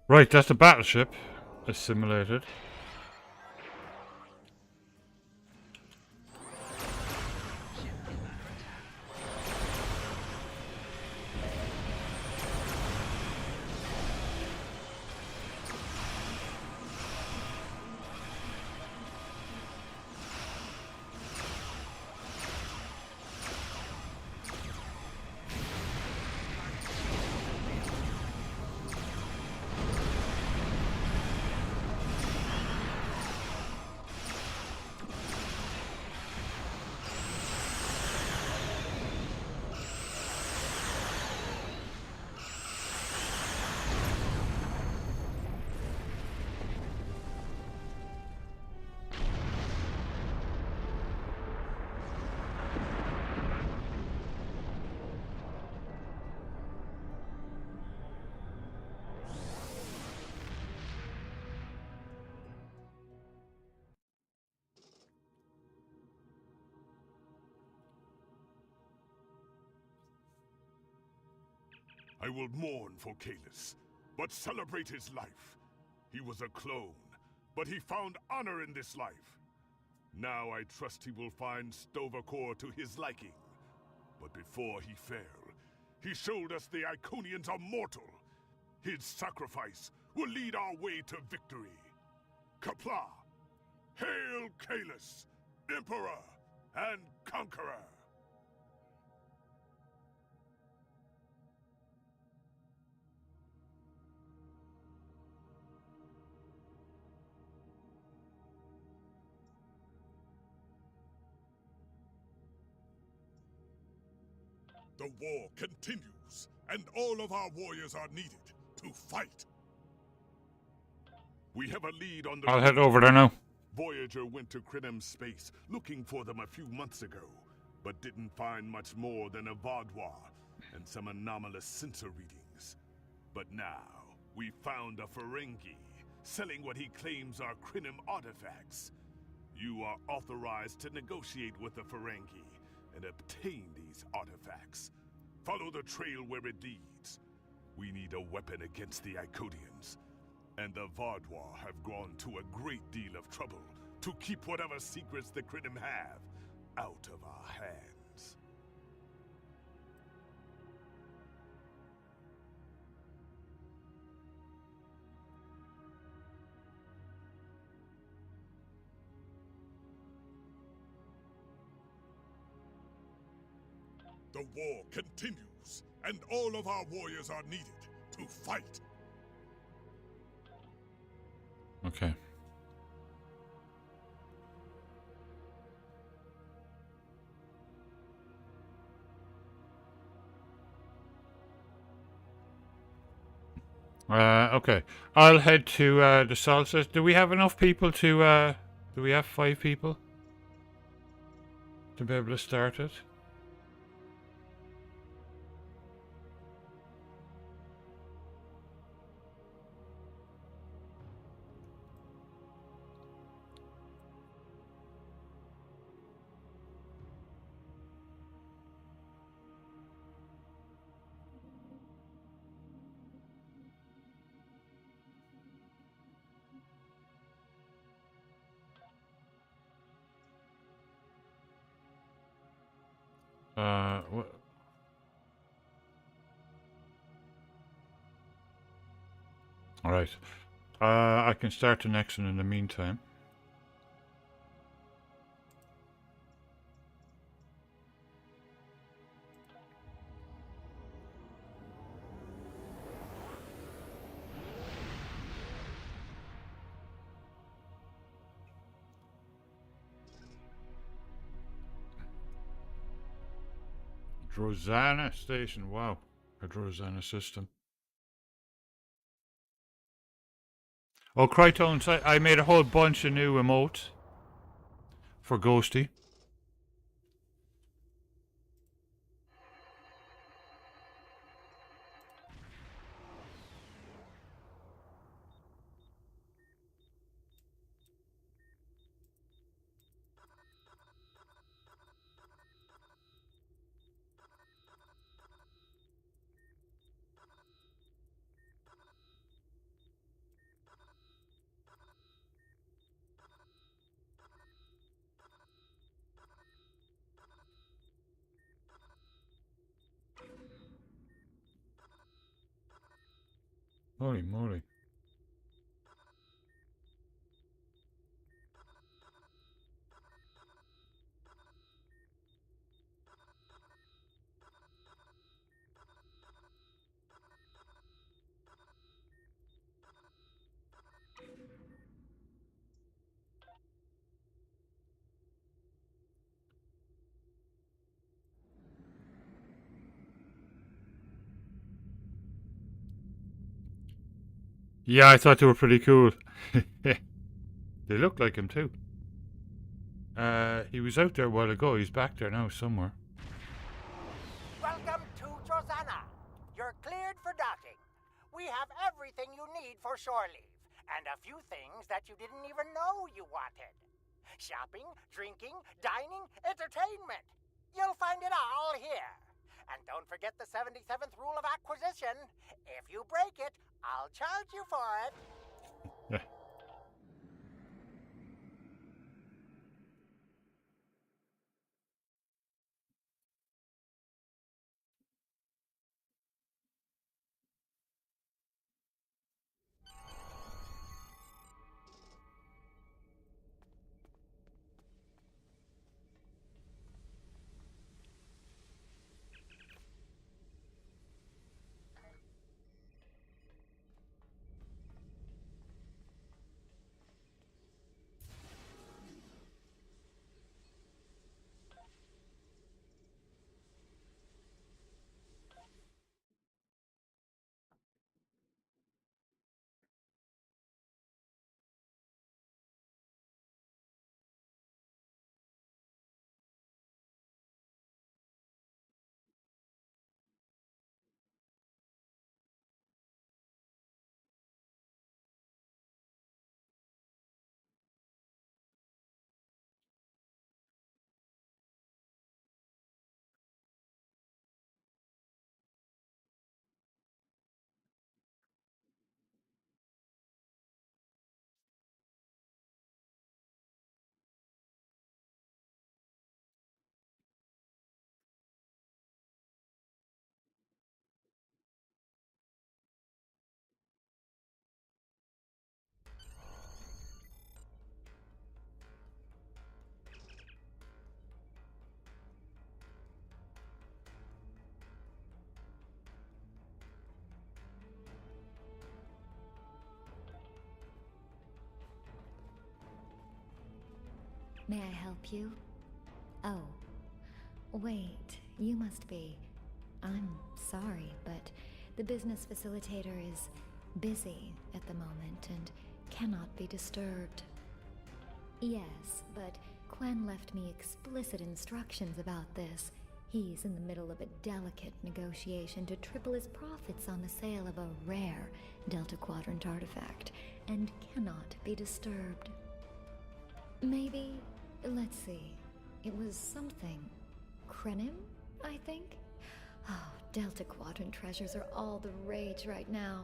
Right, that's a battleship. Assimilated. I will mourn for Kalis, but celebrate his life. He was a clone, but he found honor in this life. Now I trust he will find Sto-vo-kor to his liking. But before he fell, he showed us the Iconians are mortal. His sacrifice will lead our way to victory. Qapla'! Hail Kalis, Emperor and Conqueror! The war continues, and all of our warriors are needed to fight. We have a lead on the... I'll head over there now. Voyager went to Krenim space looking for them a few months ago, but didn't find much more than a Vaadwaur and some anomalous sensor readings. But now, we found a Ferengi selling what he claims are Krenim artifacts. You are authorized to negotiate with the Ferengi and obtain these artifacts. Follow the trail where it leads. We need a weapon against the Iconians, and the Vaadwaur have gone to a great deal of trouble to keep whatever secrets the Krenim have out of our hands. The war continues, and all of our warriors are needed to fight. Okay. Okay. I'll head to the Solstice. Do we have enough people to do we have 5 people to be able to start it? All right. I can start the next one in the meantime. Drozana Station. Wow. A Drozana system. Oh, Crytones, I made a whole bunch of new emotes for Ghosty. Holy moly. Yeah, I thought they were pretty cool. They look like him too. He was out there a while ago. He's back there now somewhere. Welcome to Josana. You're cleared for docking. We have everything you need for shore leave, and a few things that you didn't even know you wanted. Shopping, drinking, dining, entertainment. You'll find it all here. And don't forget the 77th rule of acquisition. If you break it, I'll charge you for it. May I help you? Oh, wait, you must be. I'm sorry, but the business facilitator is busy at the moment and cannot be disturbed. Yes, but Quen left me explicit instructions about this. He's in the middle of a delicate negotiation to triple his profits on the sale of a rare Delta Quadrant artifact, and cannot be disturbed. Maybe, let's see, it was something. Krenim, I think? Oh, Delta Quadrant treasures are all the rage right now.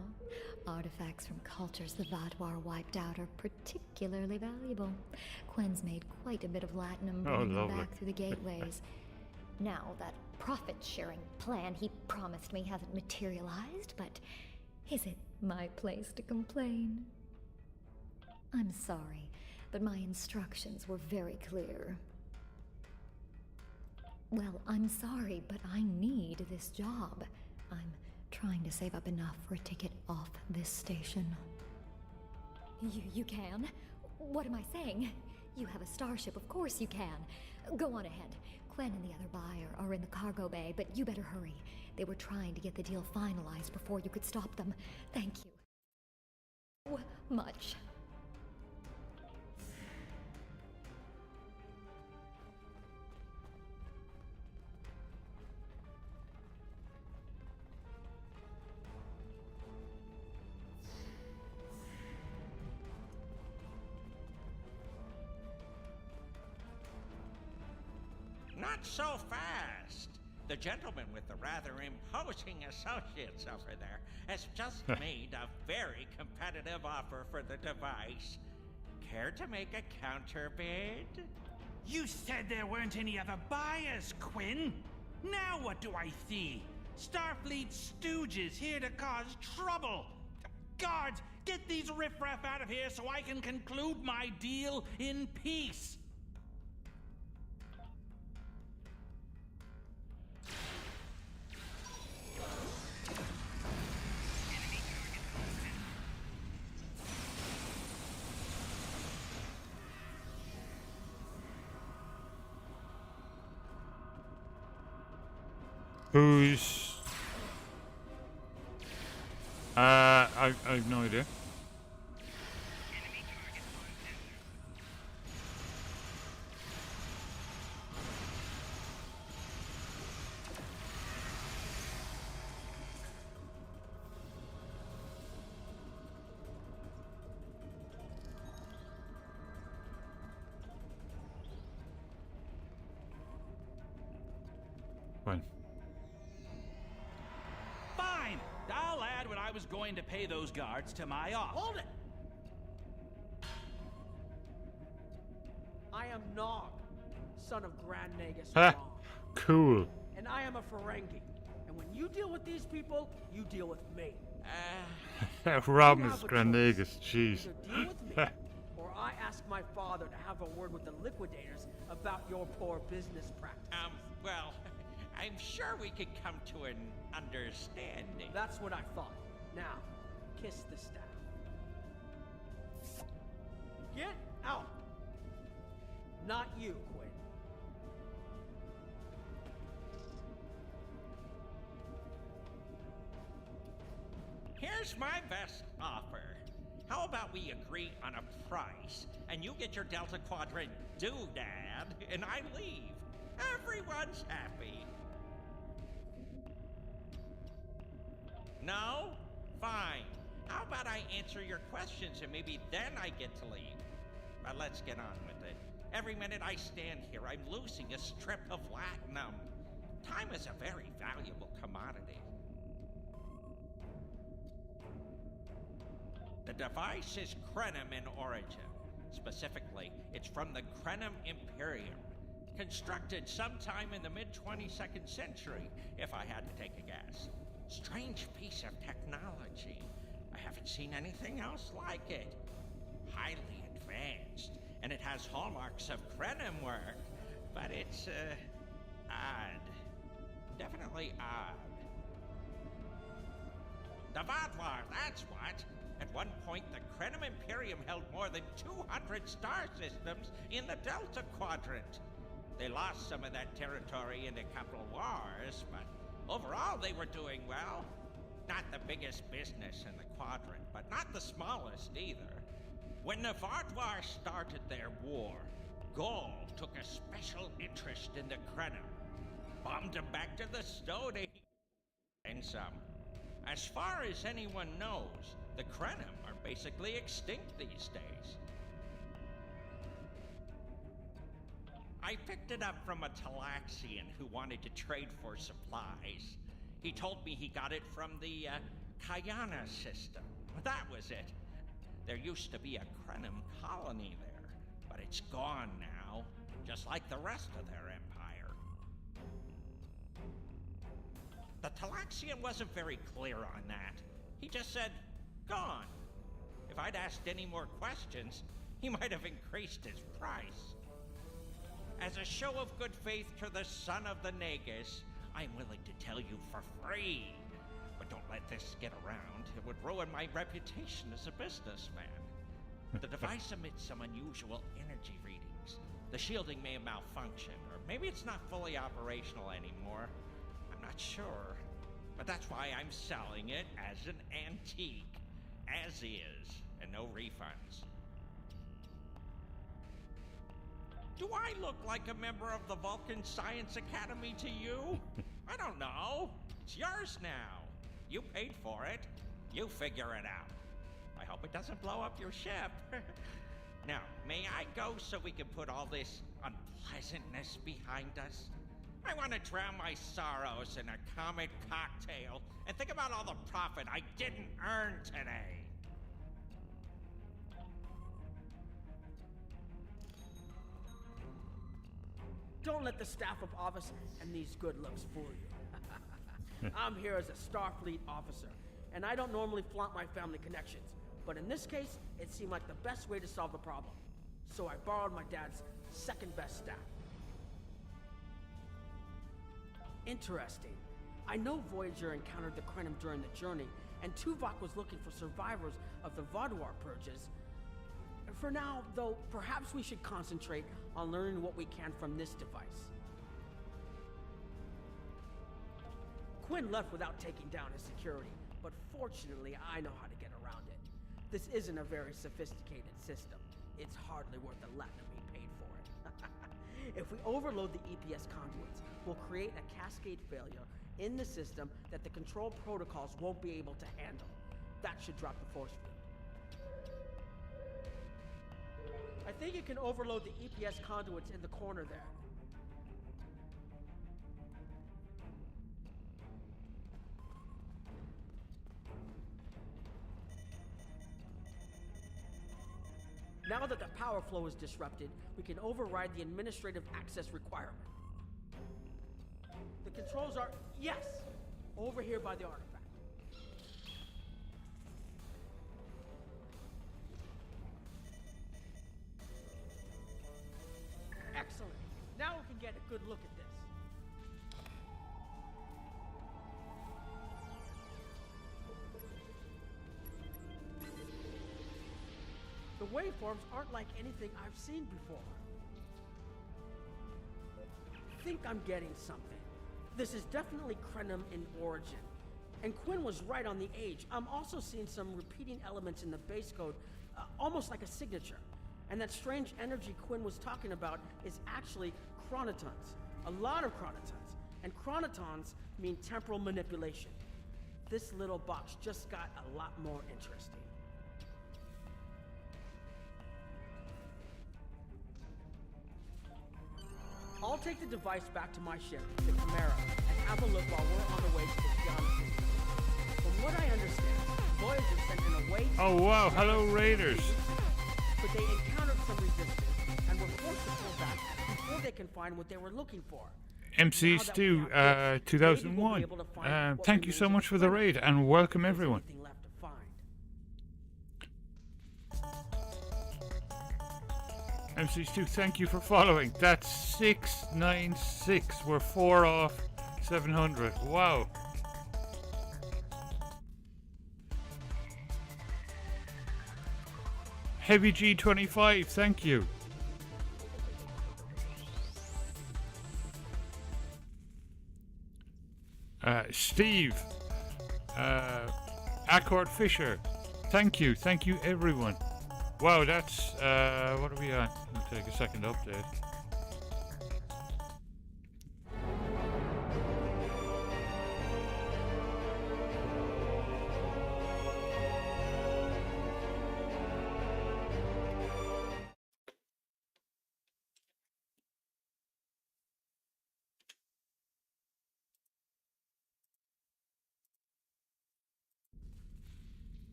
Artifacts from cultures the Vaadwaur wiped out are particularly valuable. Quen's made quite a bit of latinum bringing them back through the gateways. Now, that profit-sharing plan he promised me hasn't materialized, but is it my place to complain? I'm sorry, but my instructions were very clear. Well, I'm sorry, but I need this job. I'm trying to save up enough for a ticket off this station. You can? What am I saying? You have a starship, of course you can. Go on ahead. Quen and the other buyer are in the cargo bay, but you better hurry. They were trying to get the deal finalized before you could stop them. Thank you. So much. Not so fast. The gentleman with the rather imposing associates over there has just made a very competitive offer for the device. Care to make a counterbid? You said there weren't any other buyers, Quinn. Now what do I see? Starfleet stooges here to cause trouble. Guards, get these riffraff out of here so I can conclude my deal in peace. Who's... I've no idea. When? Fine! I'll add what I was going to pay those guards to my offer. Hold it! I am Nog, son of Grand Nagus Ha! Rom. Cool. And I am a Ferengi. And when you deal with these people, you deal with me. Ramos Grandagus, jeez. Either deal with me, or I ask my father to have a word with the liquidators about your poor business practices. Well, I'm sure we could come to an understanding. That's what I thought. Now, kiss the staff. Get out! Not you, Quinn. Here's my best offer. How about we agree on a price, and you get your Delta Quadrant doodad, and I leave. Everyone's happy. No? Fine. How about I answer your questions, and maybe then I get to leave? But let's get on with it. Every minute I stand here, I'm losing a strip of latinum. Time is a very valuable commodity. The device is Krenim in origin. Specifically, it's from the Krenim Imperium. Constructed sometime in the mid-22nd century, if I had to take a guess. Strange piece of technology. I haven't seen anything else like it. Highly advanced, and it has hallmarks of Krenim work, but it's, odd. Definitely odd. The Vatvar, that's what! At one point, the Krenim Imperium held more than 200 star systems in the Delta Quadrant. They lost some of that territory in the Capital Wars, but overall they were doing well. Not the biggest business in the Quadrant, but not the smallest either. When the Vatvar started their war, Gaul took a special interest in the Krenim. Bombed them back to the Stone Age. And some. As far as anyone knows, the Krenim are basically extinct these days. I picked it up from a Talaxian who wanted to trade for supplies. He told me he got it from the Kayana system. That was it. There used to be a Krenim colony there, but it's gone now, just like the rest of their empire. The Talaxian wasn't very clear on that. He just said, gone. If I'd asked any more questions, he might have increased his price. As a show of good faith to the son of the Nagus, I'm willing to tell you for free. But don't let this get around. It would ruin my reputation as a businessman. The device emits some unusual energy readings. The shielding may have malfunctioned, or maybe it's not fully operational anymore. I'm not sure. But that's why I'm selling it as an antique. As is, and no refunds. Do I look like a member of the Vulcan Science Academy to you? I don't know. It's yours now. You paid for it. You figure it out. I hope it doesn't blow up your ship. Now, may I go so we can put all this unpleasantness behind us? I want to drown my sorrows in a comet cocktail and think about all the profit I didn't earn today. Don't let the staff of office and these good looks fool you. I'm here as a Starfleet officer, and I don't normally flaunt my family connections. But in this case, it seemed like the best way to solve the problem. So I borrowed my dad's second best staff. Interesting. I know Voyager encountered the Krenim during the journey, and Tuvok was looking for survivors of the Vaduar purges. For now, though, perhaps we should concentrate on learning what we can from this device. Quinn left without taking down his security, but fortunately I know how to get around it. This isn't a very sophisticated system. It's hardly worth the Latin we paid for it. If we overload the EPS conduits, we'll create a cascade failure in the system that the control protocols won't be able to handle. That should drop the force field. I think you can overload the EPS conduits in the corner there. Now that the power flow is disrupted, we can override the administrative access requirement. The controls are, yes, over here by the artifact. Excellent. Now we can get a good look at this. The waveforms aren't like anything I've seen before. I think I'm getting something. This is definitely Krenim in origin. And Quinn was right on the age. I'm also seeing some repeating elements in the base code, almost like a signature. And that strange energy Quinn was talking about is actually chronotons. A lot of chronotons. And chronotons mean temporal manipulation. This little box just got a lot more interesting. I'll take the device back to my ship, the Chimera, and have a look while we're on the way to the Tiana system. From what I understand, Voyager sent in a way to... Oh wow, hello Raiders. But they encountered some resistance and were forced to pull back before they can find what they were looking for. MC Stu, 2001. Thank you so much for the raid and welcome everyone. MC Stu, thank you for following. That's 696. We're 4 off 700. Wow. Heavy G25, thank you. Steve, Accord Fisher, thank you everyone. Wow, that's, what are we on? I'll take a second to update.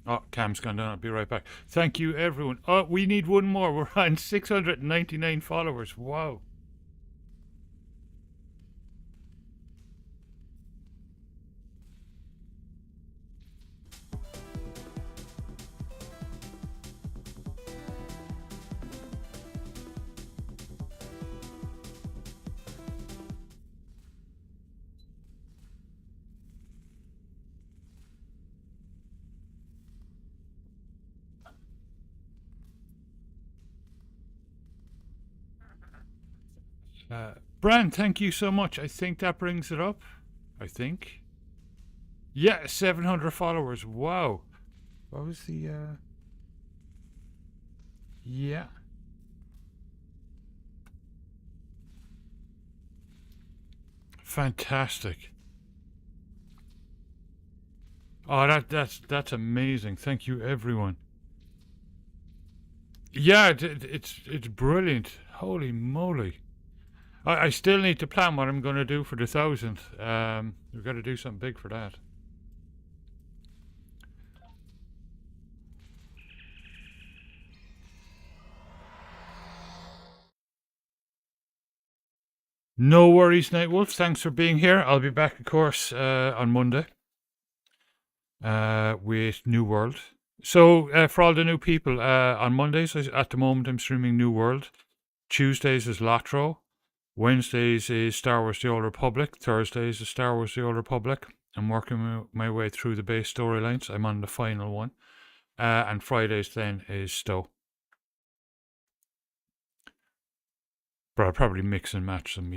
Oh, Cam's gone down. I'll be right back. Thank you, everyone. Oh, we need one more. We're on 699 followers. Wow. Bran, thank you so much. I think that brings it up. I think. Yeah, 700 followers. Wow. What was the, yeah. Fantastic. Oh, that's amazing. Thank you, everyone. Yeah, it's brilliant. Holy moly. I still need to plan what I'm going to do for the 1000th. We've got to do something big for that. No worries, Nightwolf. Thanks for being here. I'll be back, of course, on Monday. with New World. So for all the new people, on Mondays at the moment I'm streaming New World. Tuesdays is Lotro. Wednesdays is Star Wars The Old Republic. Thursdays is Star Wars The Old Republic. I'm working my way through the base storylines. I'm on the final one. And Fridays then is Stowe. But I'll probably mix and match them,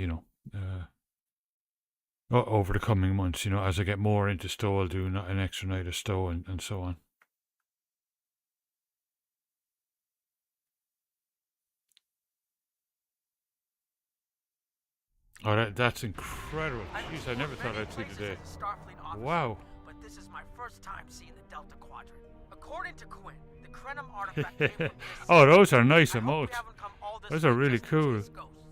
over the coming months. As I get more into Stowe, I'll do an extra night of Stowe and so on. Oh, that's incredible. Jeez, I never thought I'd see the day. Wow. But this is my first time seeing the Delta Quadrant. According to Quinn, the Krenim artifact came from this Oh, those are nice I hope we emotes. haven't come all this Those way are really just to cool. chase ghosts.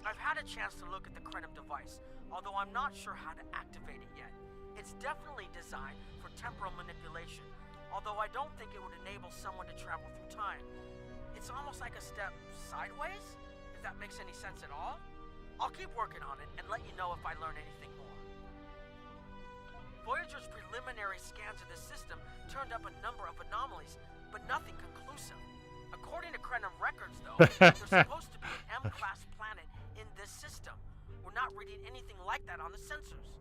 I've had a chance to look at the Krenim device, although I'm not sure how to activate it yet. It's definitely designed for temporal manipulation, although I don't think it would enable someone to travel through time. It's almost like a step sideways, if that makes any sense at all. I'll keep working on it and let you know if I learn anything more. Voyager's preliminary scans of the system turned up a number of anomalies, but nothing conclusive. According to Krenim records, though, there's supposed to be an M-class planet in this system. We're not reading anything like that on the sensors.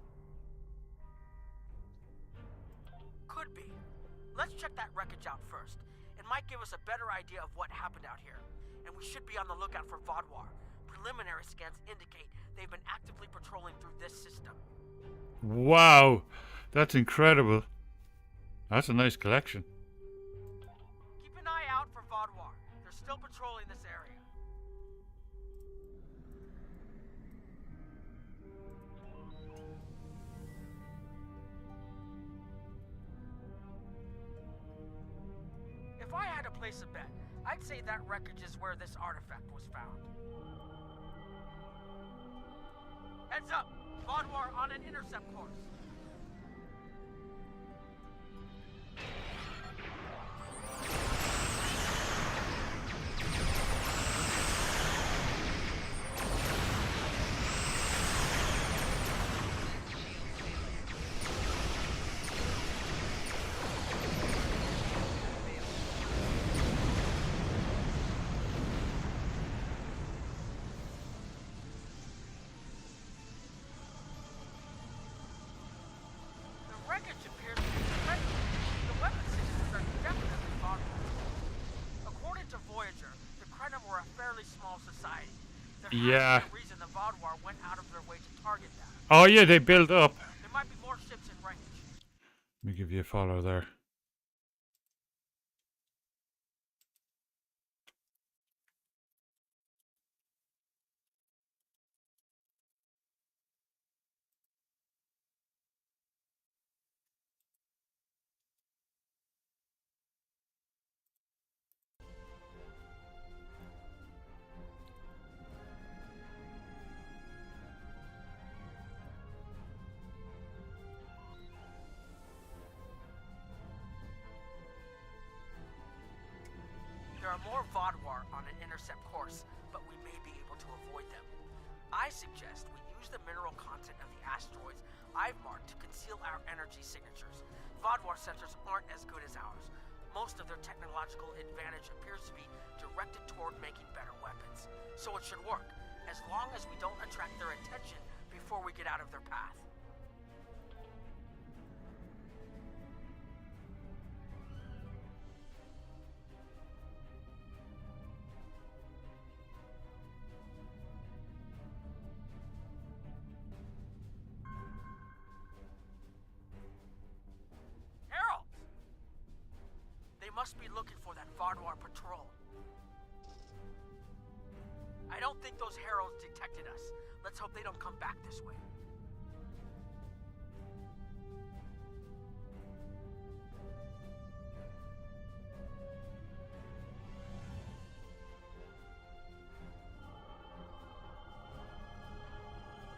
Could be. Let's check that wreckage out first. It might give us a better idea of what happened out here. And we should be on the lookout for Vodwar. Preliminary scans indicate they've been actively patrolling through this system. Wow. That's incredible. That's a nice collection. Keep an eye out for Vodwar. They're still patrolling this area. If I had to place a bet, I'd say that wreckage is where this artifact was found. Heads up! Vodwar on an intercept course. Yeah. Reason the Vodwar went out of their way to target that. Oh yeah, they build up. There might be more ships in range. Let me give you a follow there. There are more Vodwar on an intercept course, but we may be able to avoid them. I suggest we use the mineral content of the asteroids I've marked to conceal our energy signatures. Vodwar sensors aren't as good as ours. Most of their technological advantage appears to be directed toward making better weapons. So it should work, as long as we don't attract their attention before we get out of their path. Must be looking for that Vodwar patrol. I don't think those heralds detected us. Let's hope they don't come back this way.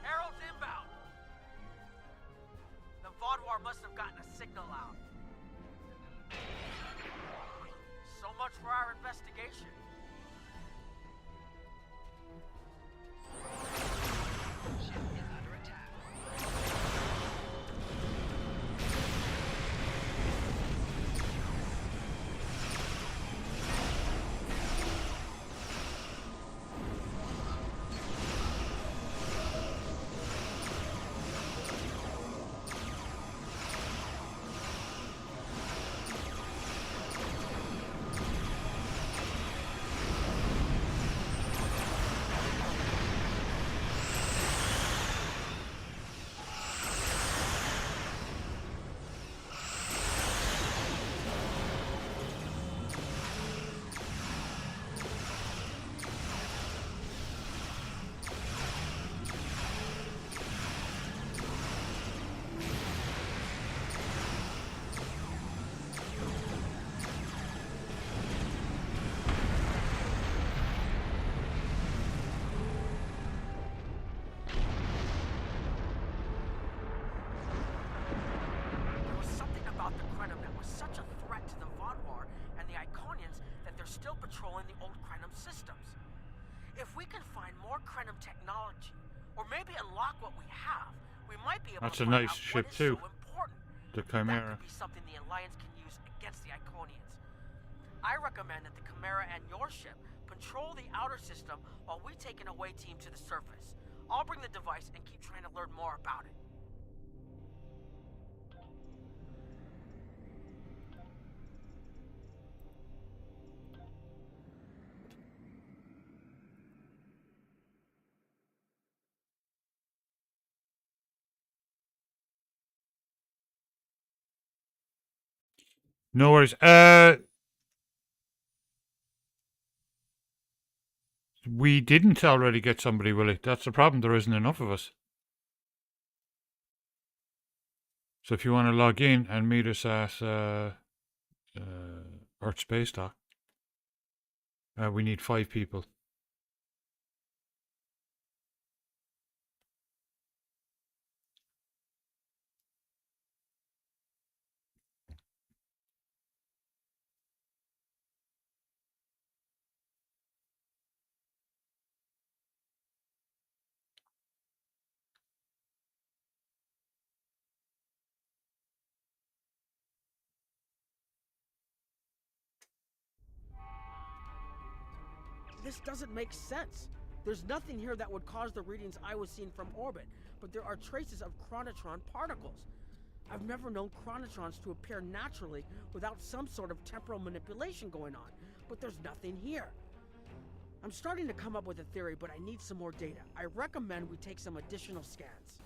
Heralds inbound. The Vodwar must have gotten a signal out. So much for our investigation. Ship is under attack. about the Krenim that was such a threat to the Vaadwaur and the Iconians that they're still patrolling the old Krenim systems. If we can find more Krenim technology, or maybe unlock what we have, we might be able That's to a find nice out ship what is too. so important. The That Chimera. could be something the Alliance can use against the Iconians. I recommend that the Chimera and your ship patrol the outer system while we take an away team to the surface. I'll bring the device and keep trying to learn more about it. No worries. We didn't already get somebody, Willie. That's the problem. There isn't enough of us. So if you want to log in and meet us at Earth Space Dock, we need 5 people. This doesn't make sense. There's nothing here that would cause the readings I was seeing from orbit, but there are traces of chronotron particles. I've never known chronotrons to appear naturally without some sort of temporal manipulation going on, but there's nothing here. I'm starting to come up with a theory, but I need some more data. I recommend we take some additional scans.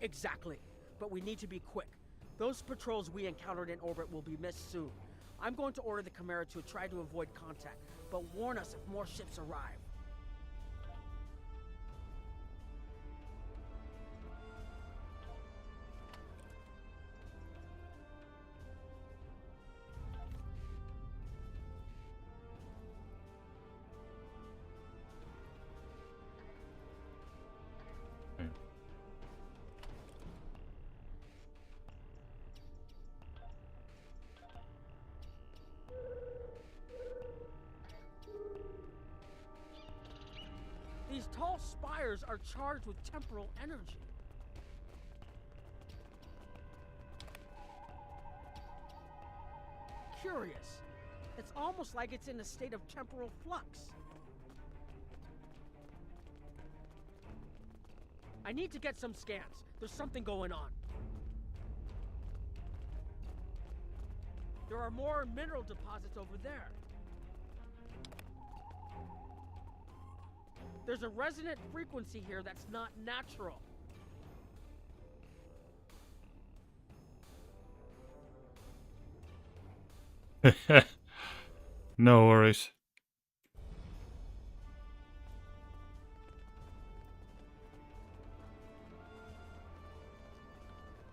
Exactly, but we need to be quick. Those patrols we encountered in orbit will be missed soon. I'm going to order the Chimera to try to avoid contact, but warn us if more ships arrive. These tall spires are charged with temporal energy. Curious. It's almost like it's in a state of temporal flux. I need to get some scans. There's something going on. There are more mineral deposits over there. There's a resonant frequency here that's not natural. No worries.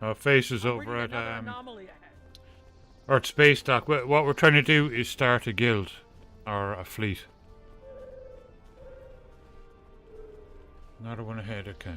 Our face is over at Earth Space Dock. What we're trying to do is start a guild or a fleet. Another one ahead, okay.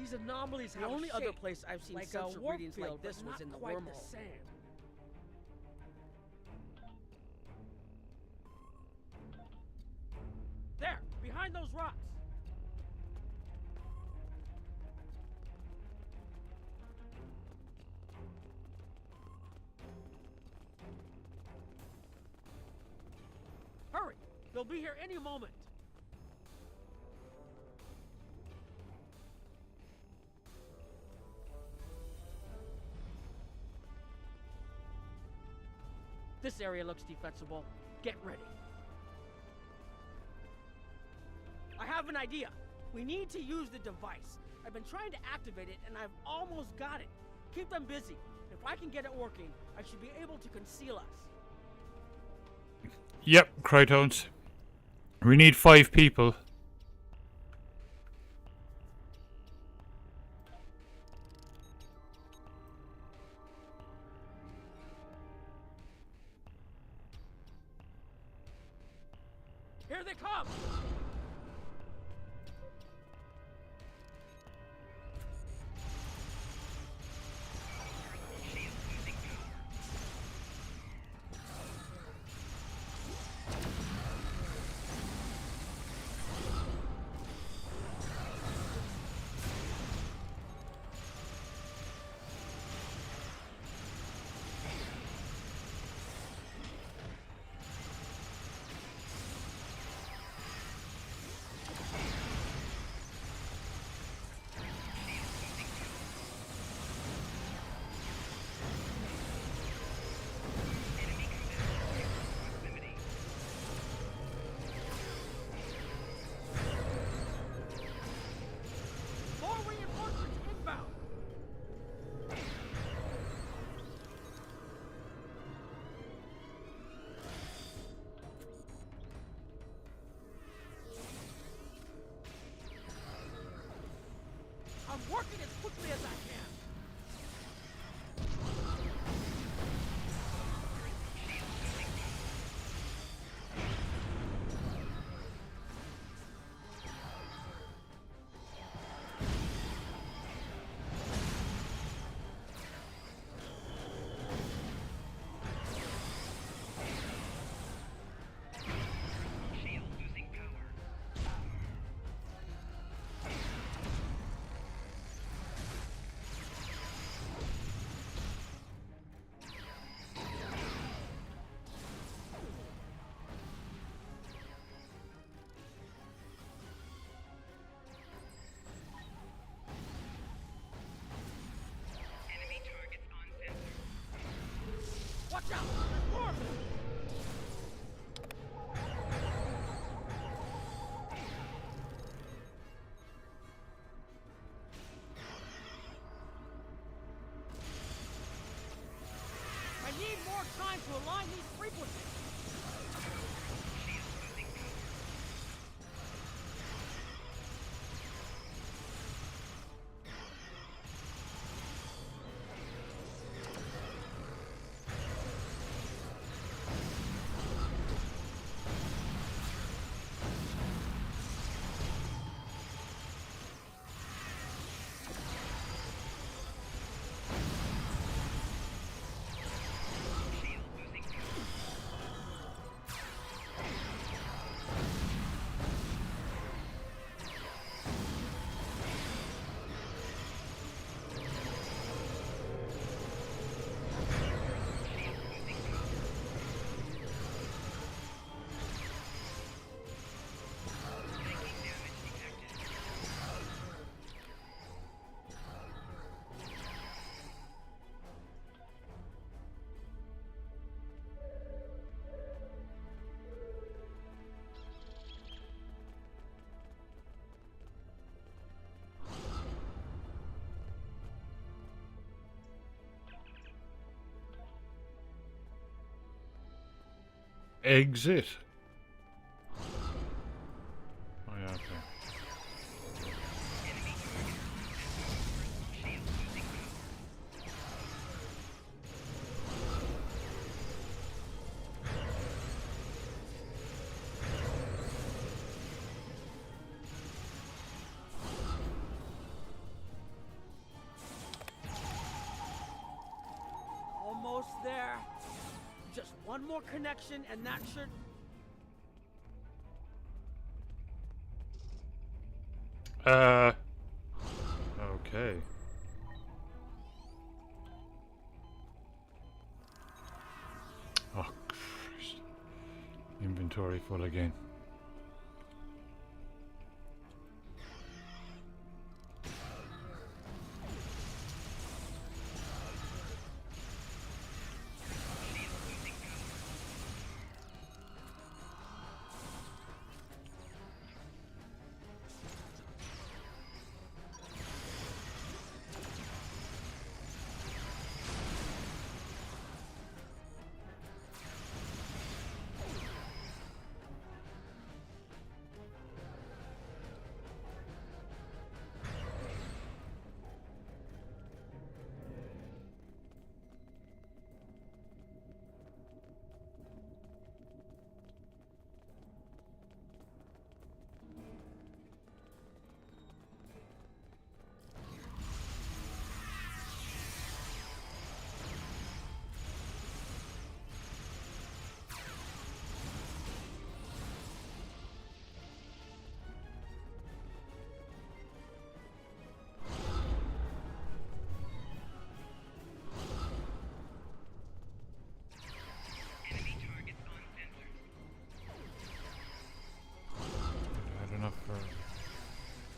These anomalies The have only a other shape, place I've seen like sensor a warp readings field, like this but was not in the quite wormhole. the same. There, behind those rocks. Hurry! They'll be here any moment. This area looks defensible. Get ready. I have an idea. We need to use the device. I've been trying to activate it, and I've almost got it. Keep them busy. If I can get it working, I should be able to conceal us. Yep, Crytones. We need 5 people. Here they come! More reinforcements inbound! I'm working as quickly as I can. Watch out! There's more of them! I need more time to align these frequencies! Exit. Oh yeah, okay. One more connection and that should... Okay. Oh, Christ. Inventory full again.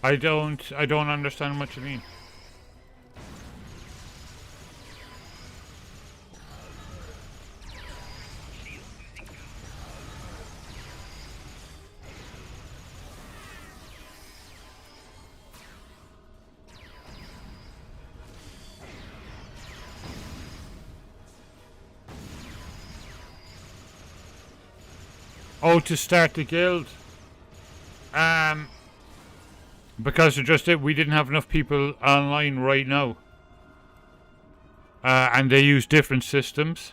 I don't understand what you mean. Oh, to start the guild. Because we didn't have enough people online right now. And they use different systems.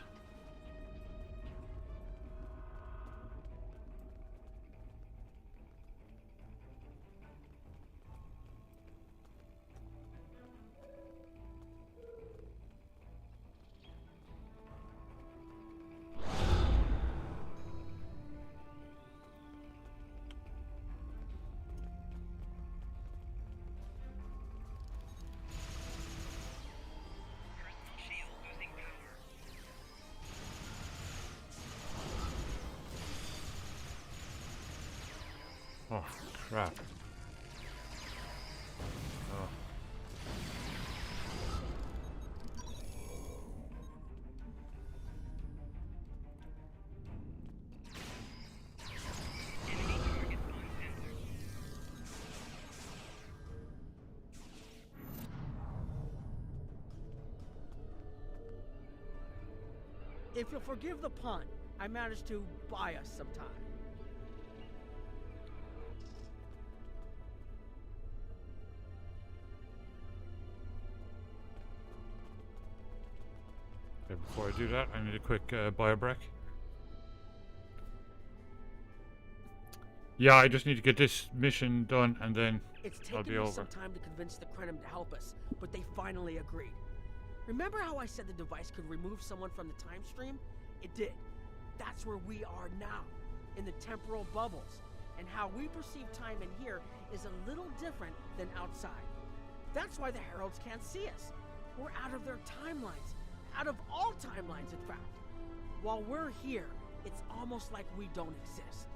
Oh, crap. Oh. If you'll forgive the pun, I managed to buy us some time. Okay, before I do that, I need a quick bio break. Yeah, I just need to get this mission done and then I'll be over. It's taken me some time to convince the Krenim to help us, but they finally agreed. Remember how I said the device could remove someone from the time stream? It did. That's where we are now, in the temporal bubbles. And how we perceive time in here is a little different than outside. That's why the Heralds can't see us. We're out of their timelines. Out of all timelines, in fact. While we're here, it's almost like we don't exist.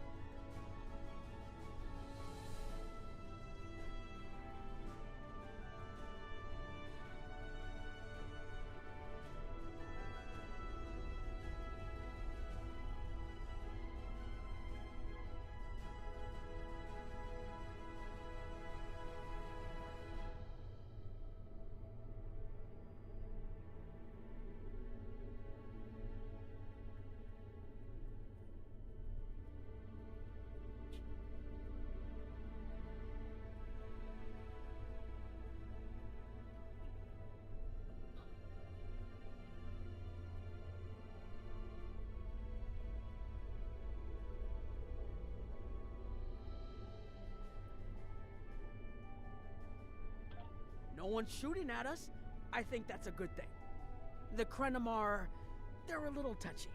No one's shooting at us. I think that's a good thing. The Krenim are... they're a little touchy.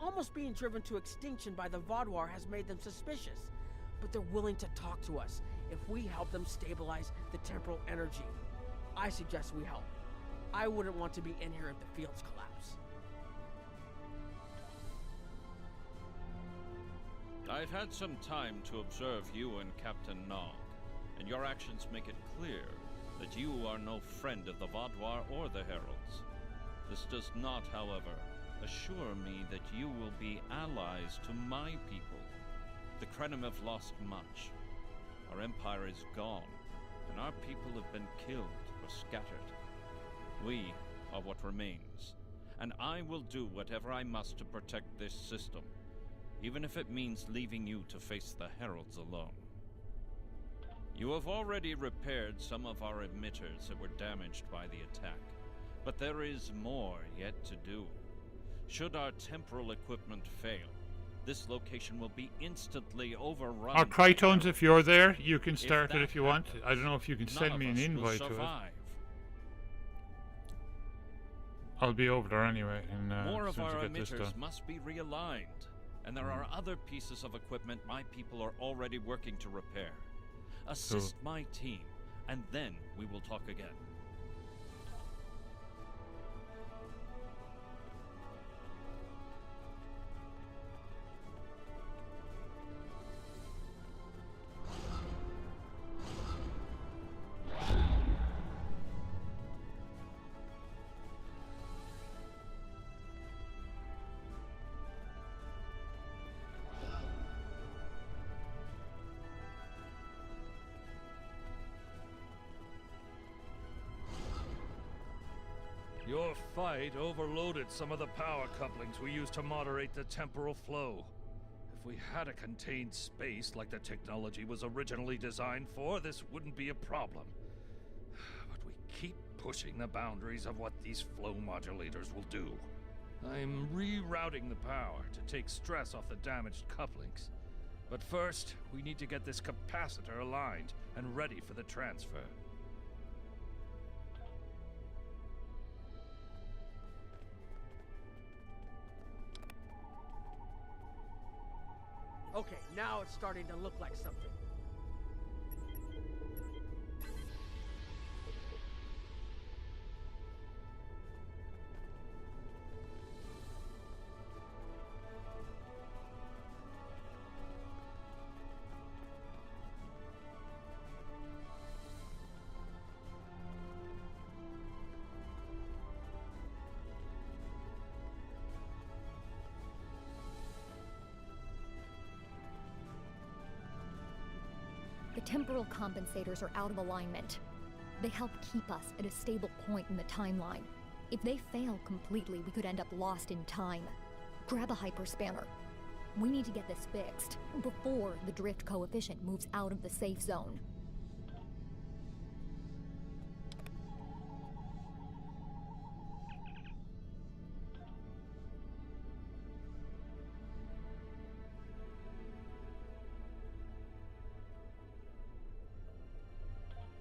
Almost being driven to extinction by the Vaadwaur has made them suspicious. But they're willing to talk to us if we help them stabilize the temporal energy. I suggest we help. I wouldn't want to be in here if the fields collapse. I've had some time to observe you and Captain Nog, and your actions make it clear that you are no friend of the Vaadwaur or the Heralds. This does not, however, assure me that you will be allies to my people. The Krenim have lost much. Our empire is gone, and our people have been killed or scattered. We are what remains, and I will do whatever I must to protect this system, even if it means leaving you to face the Heralds alone. You have already repaired some of our emitters that were damaged by the attack, but there is more yet to do. Should our temporal equipment fail, this location will be instantly overrun. Our Krytones, if you're there, you can start it if you want. I don't know if you can none send of me an us will invite to it. survive. I'll be over there anyway, and More as of soon as our I get this emitters done. must be realigned, and there are other pieces of equipment my people are already working to repair. Assist my team, and then we will talk again. Your fight overloaded some of the power couplings we used to moderate the temporal flow. If we had a contained space like the technology was originally designed for, this wouldn't be a problem. But we keep pushing the boundaries of what these flow modulators will do. I'm rerouting the power to take stress off the damaged couplings. But first, we need to get this capacitor aligned and ready for the transfer. Okay, now it's starting to look like something. The temporal compensators are out of alignment. They help keep us at a stable point in the timeline. If they fail completely, we could end up lost in time. Grab a hyperspanner. We need to get this fixed before the drift coefficient moves out of the safe zone.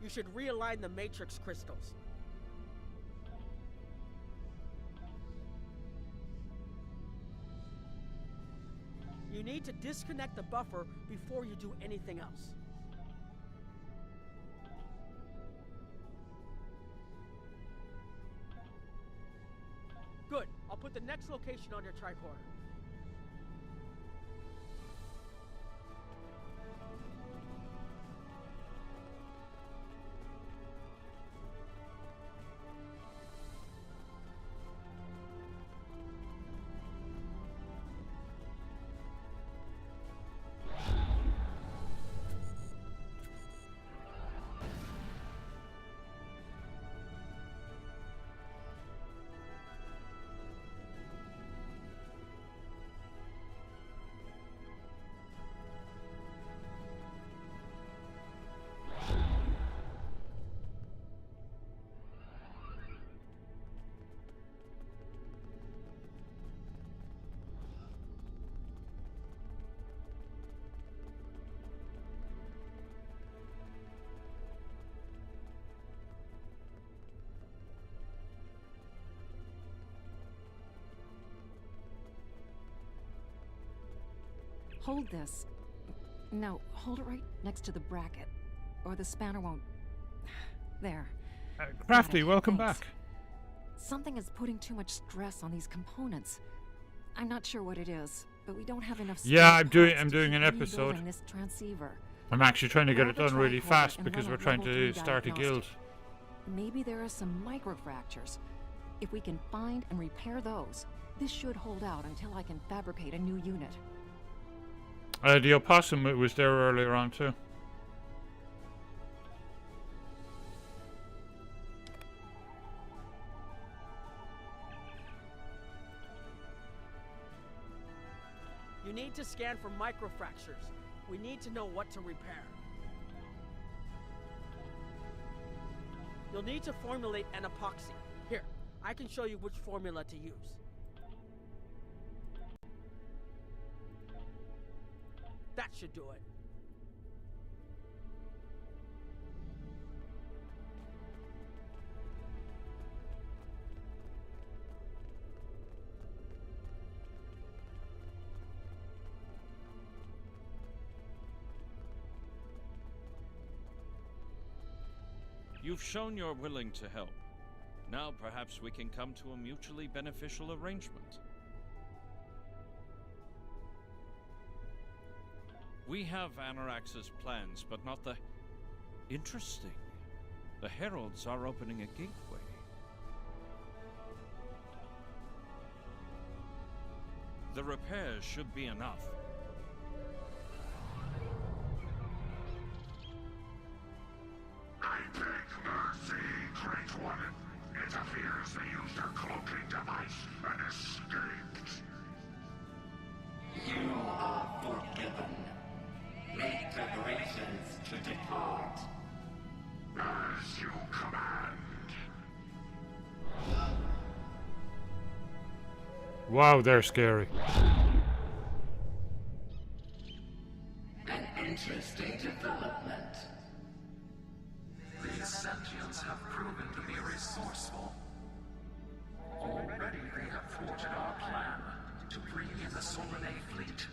You should realign the matrix crystals. You need to disconnect the buffer before you do anything else. Good. I'll put the next location on your tricorder. Hold this. No, hold it right next to the bracket, or the spanner won't... There. Crafty, Got it. welcome Thanks. back. Something is putting too much stress on these components. I'm not sure what it is, but we don't have enough. Yeah, I'm doing parts to an keep episode. rebuilding this transceiver. I'm actually trying to get it Grab a done really tricorder fast and because run we're a trying level to 3 start a guild. diagnostic. Maybe there are some microfractures. If we can find and repair those, this should hold out until I can fabricate a new unit. The opossum was there earlier on too. You need to scan for microfractures. We need to know what to repair. You'll need to formulate an epoxy. Here, I can show you which formula to use. That should do it. You've shown you're willing to help. Now perhaps we can come to a mutually beneficial arrangement. We have Anarax's plans, but not the... Interesting. The Heralds are opening a gateway. The repairs should be enough. I beg mercy, Great One. It appears they used a cloaking device and escaped. You are forgiven. Make preparations to depart. As you command. Wow, they're scary. An interesting development. These sentients have proven to be resourceful. Already they have thwarted our plan to bring in the Solanae fleet.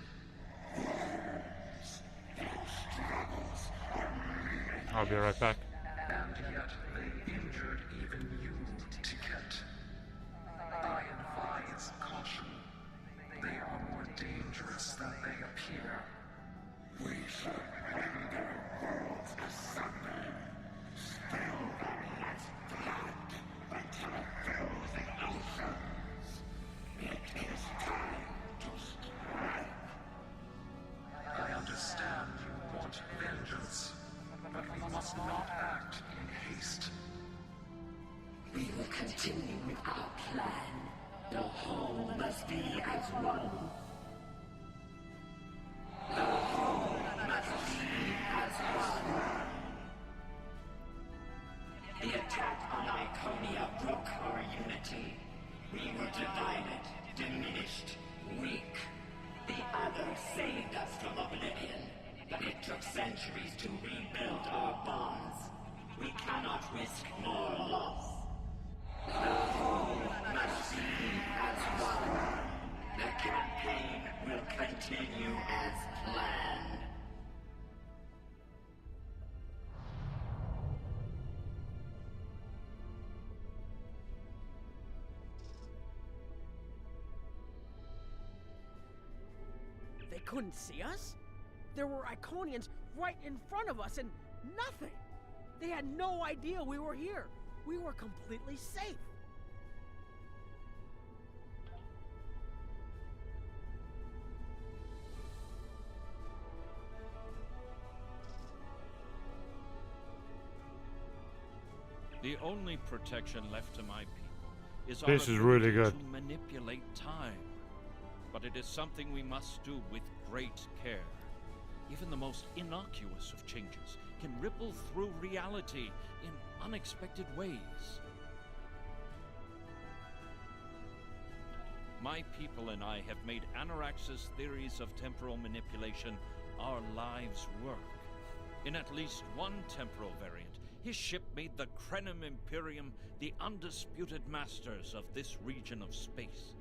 I'll be right back. And yet they injured even you, Ticket. I advise caution. They are more dangerous than they appear. We should render worlds asunder. Still various blood until it fills the oceans. It is time to strike. I understand you want vengeance, but we must not act in haste. We will continue with our plan. The whole must be as one. The whole must be as one. The attack on Iconia broke our unity. We were divided, diminished, weak. The other saved us from oblivion, but it took centuries to rebuild our bonds. We cannot risk more loss. The whole must be as one. The campaign will continue as planned. They couldn't see us? There were Iconians right in front of us and nothing! They had no idea we were here. We were completely safe. The only protection left to my people is our This is really ability good. to manipulate time. But it is something we must do with great care. Even the most innocuous of changes can ripple through reality in unexpected ways. My people and I have made Anarax's theories of temporal manipulation our lives' work. In at least one temporal variant, his ship made the Krenim Imperium the undisputed masters of this region of space.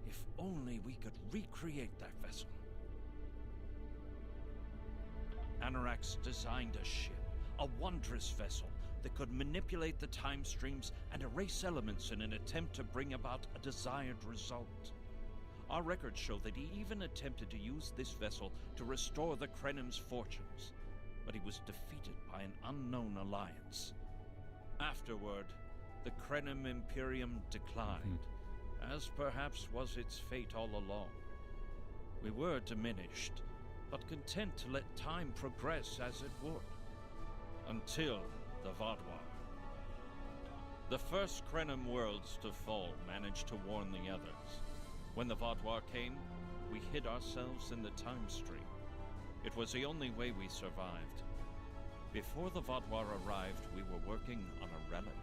If only we could recreate that vessel. Anarax designed a ship, a wondrous vessel that could manipulate the time streams and erase elements in an attempt to bring about a desired result. Our records show that he even attempted to use this vessel to restore the Krenum's fortunes, but he was defeated by an unknown alliance. Afterward, the Krenum Imperium declined, as perhaps was its fate all along. We were diminished, but content to let time progress as it would. Until the Vaadwaur. The first Krenum worlds to fall managed to warn the others. When the Vaadwaur came, we hid ourselves in the time stream. It was the only way we survived. Before the Vaadwaur arrived, we were working on a relic.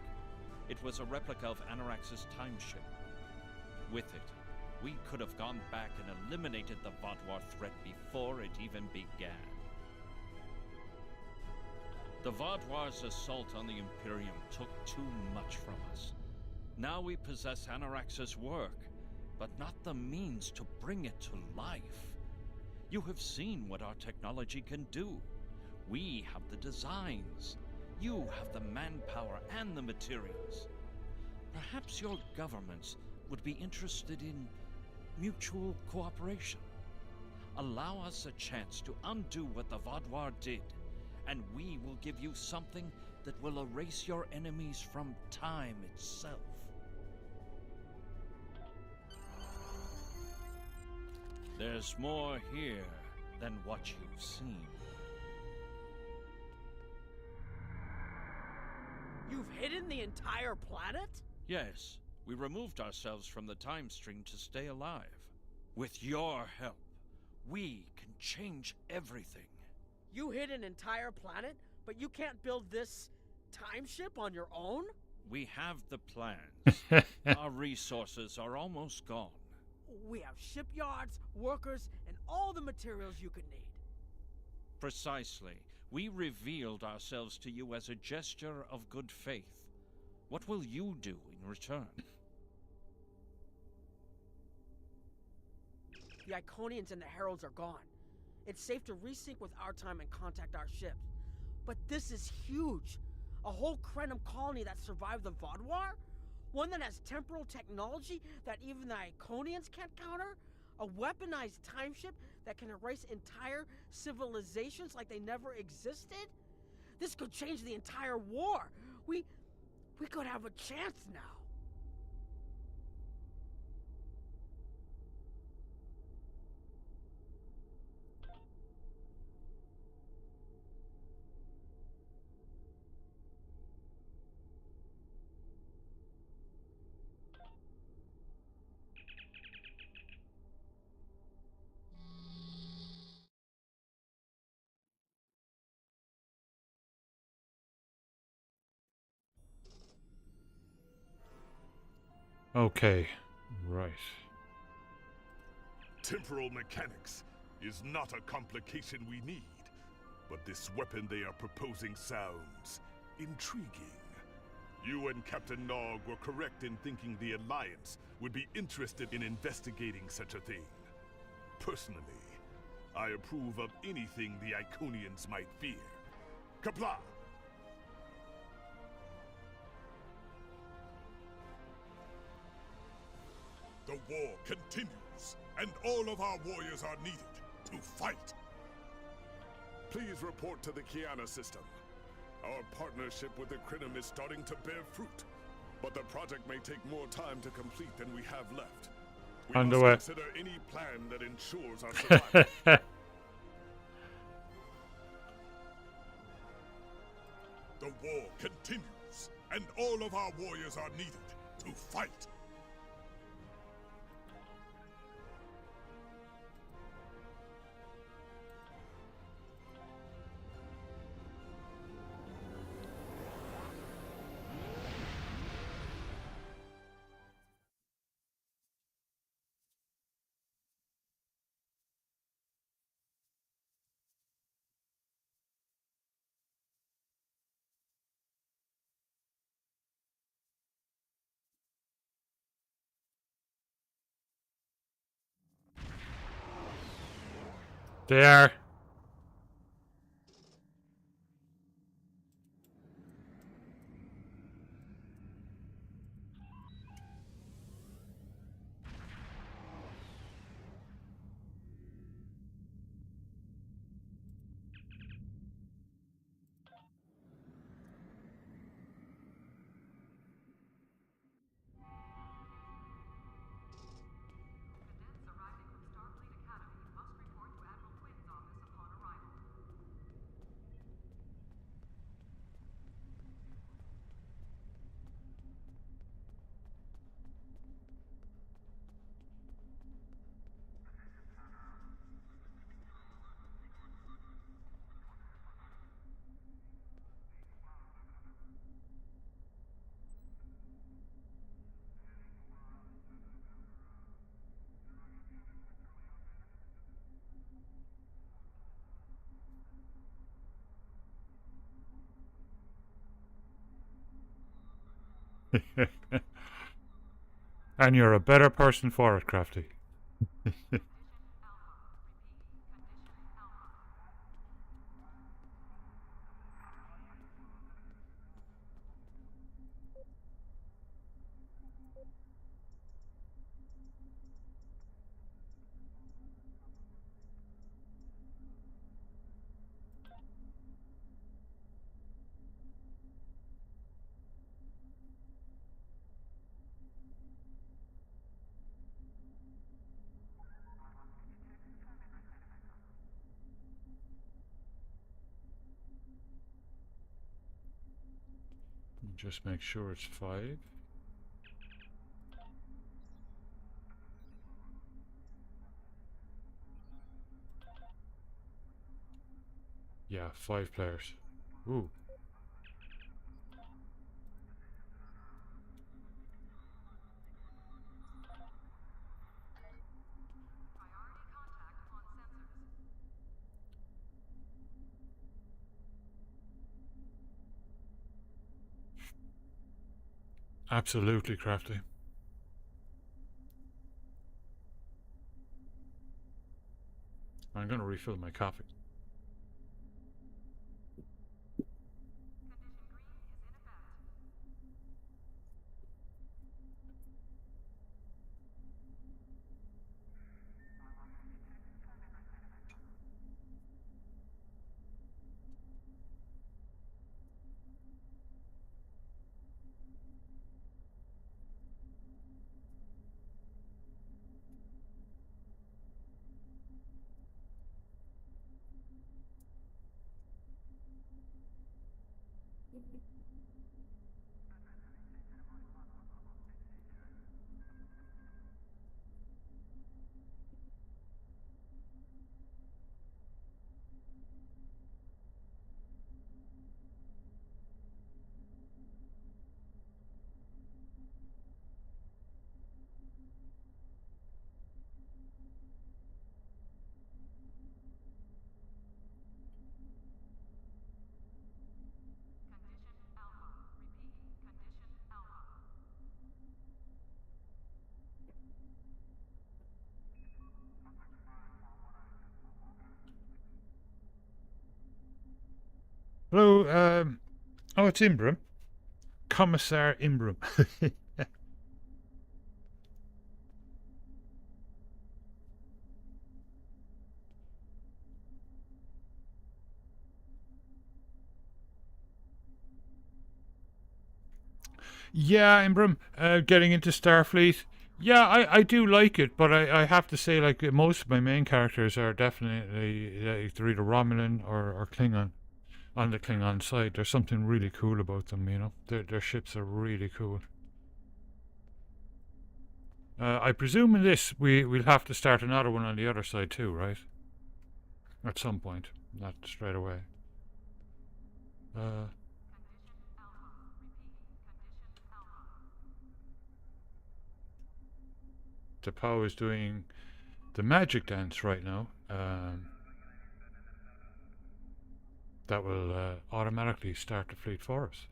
It was a replica of Anarax's time ship. With it, we could have gone back and eliminated the Vaadwaur threat before it even began. The Vaadwaur's assault on the Imperium took too much from us. Now we possess Anarax's work, but not the means to bring it to life. You have seen what our technology can do. We have the designs. You have the manpower and the materials. Perhaps your governments would be interested in mutual cooperation. Allow us a chance to undo what the Vaadwaur did, and we will give you something that will erase your enemies from time itself. There's more here than what you've seen. You've hidden the entire planet? Yes, we removed ourselves from the time stream to stay alive. With your help, we can change everything. You hid an entire planet, but you can't build this time ship on your own? We have the plans. Our resources are almost gone. We have shipyards, workers, and all the materials you could need. Precisely. We revealed ourselves to you as a gesture of good faith. What will you do in return? The Iconians and the Heralds are gone. It's safe to resync with our time and contact our ships. But this is huge. A whole Krenum colony that survived the Vaadwaur? One that has temporal technology that even the Iconians can't counter? A weaponized time ship that can erase entire civilizations like they never existed? This could change the entire war. We could have a chance now. Okay, right. Temporal mechanics is not a complication we need, but this weapon they are proposing sounds intriguing. You and Captain Nog were correct in thinking the Alliance would be interested in investigating such a thing. Personally, I approve of anything the Iconians might fear. Qapla'! The war continues, and all of our warriors are needed to fight. Please report to the Kiana system. Our partnership with the Krenum is starting to bear fruit, but the project may take more time to complete than we have left. We must consider any plan that ensures our survival. The war continues, and all of our warriors are needed to fight. There. And you're a better person for it, Crafty. Just make sure it's 5. Yeah, 5 players. Ooh. Absolutely, Crafty. I'm going to refill my coffee. Hello, oh, it's Imbram. Commissar Imbram. Yeah, Imbram, getting into Starfleet. Yeah, I do like it, but I have to say, like, most of my main characters are definitely they're either Romulan or Klingon. On the Klingon side, there's something really cool about them, you know. Their ships are really cool. I presume in this we'll have to start another one on the other side too, right? At some point, not straight away. T'Pau is doing the magic dance right now. That will automatically start the fleet for us.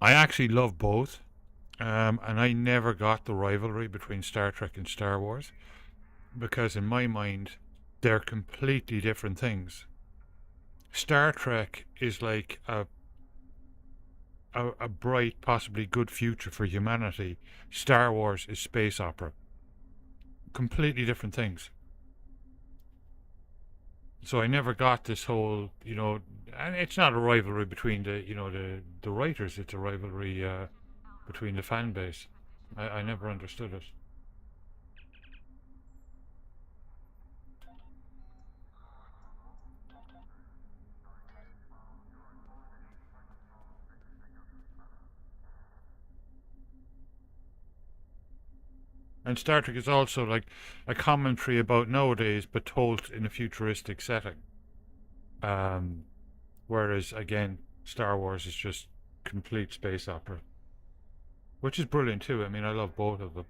I actually love both, and I never got the rivalry between Star Trek and Star Wars, because in my mind, they're completely different things. Star Trek is like a bright, possibly good future for humanity. Star Wars is space opera. Completely different things. So I never got this whole, you know, and it's not a rivalry between the, you know, the writers. It's a rivalry between the fan base. I never understood it. And Star Trek is also like a commentary about nowadays, but told in a futuristic setting. Whereas, again, Star Wars is just complete space opera. which is brilliant too. I mean, I love both of them.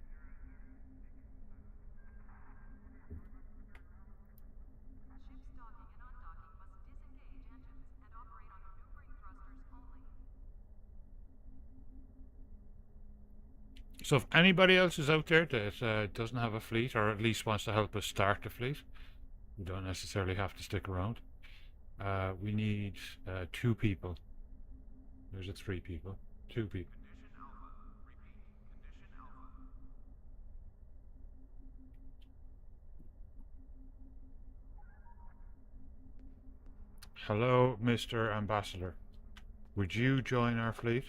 So if anybody else is out there that doesn't have a fleet, or at least wants to help us start a fleet, you don't necessarily have to stick around. We need 2 people. There's a 3 people. 2 people. Hello, Mr. Ambassador. Would you join our fleet?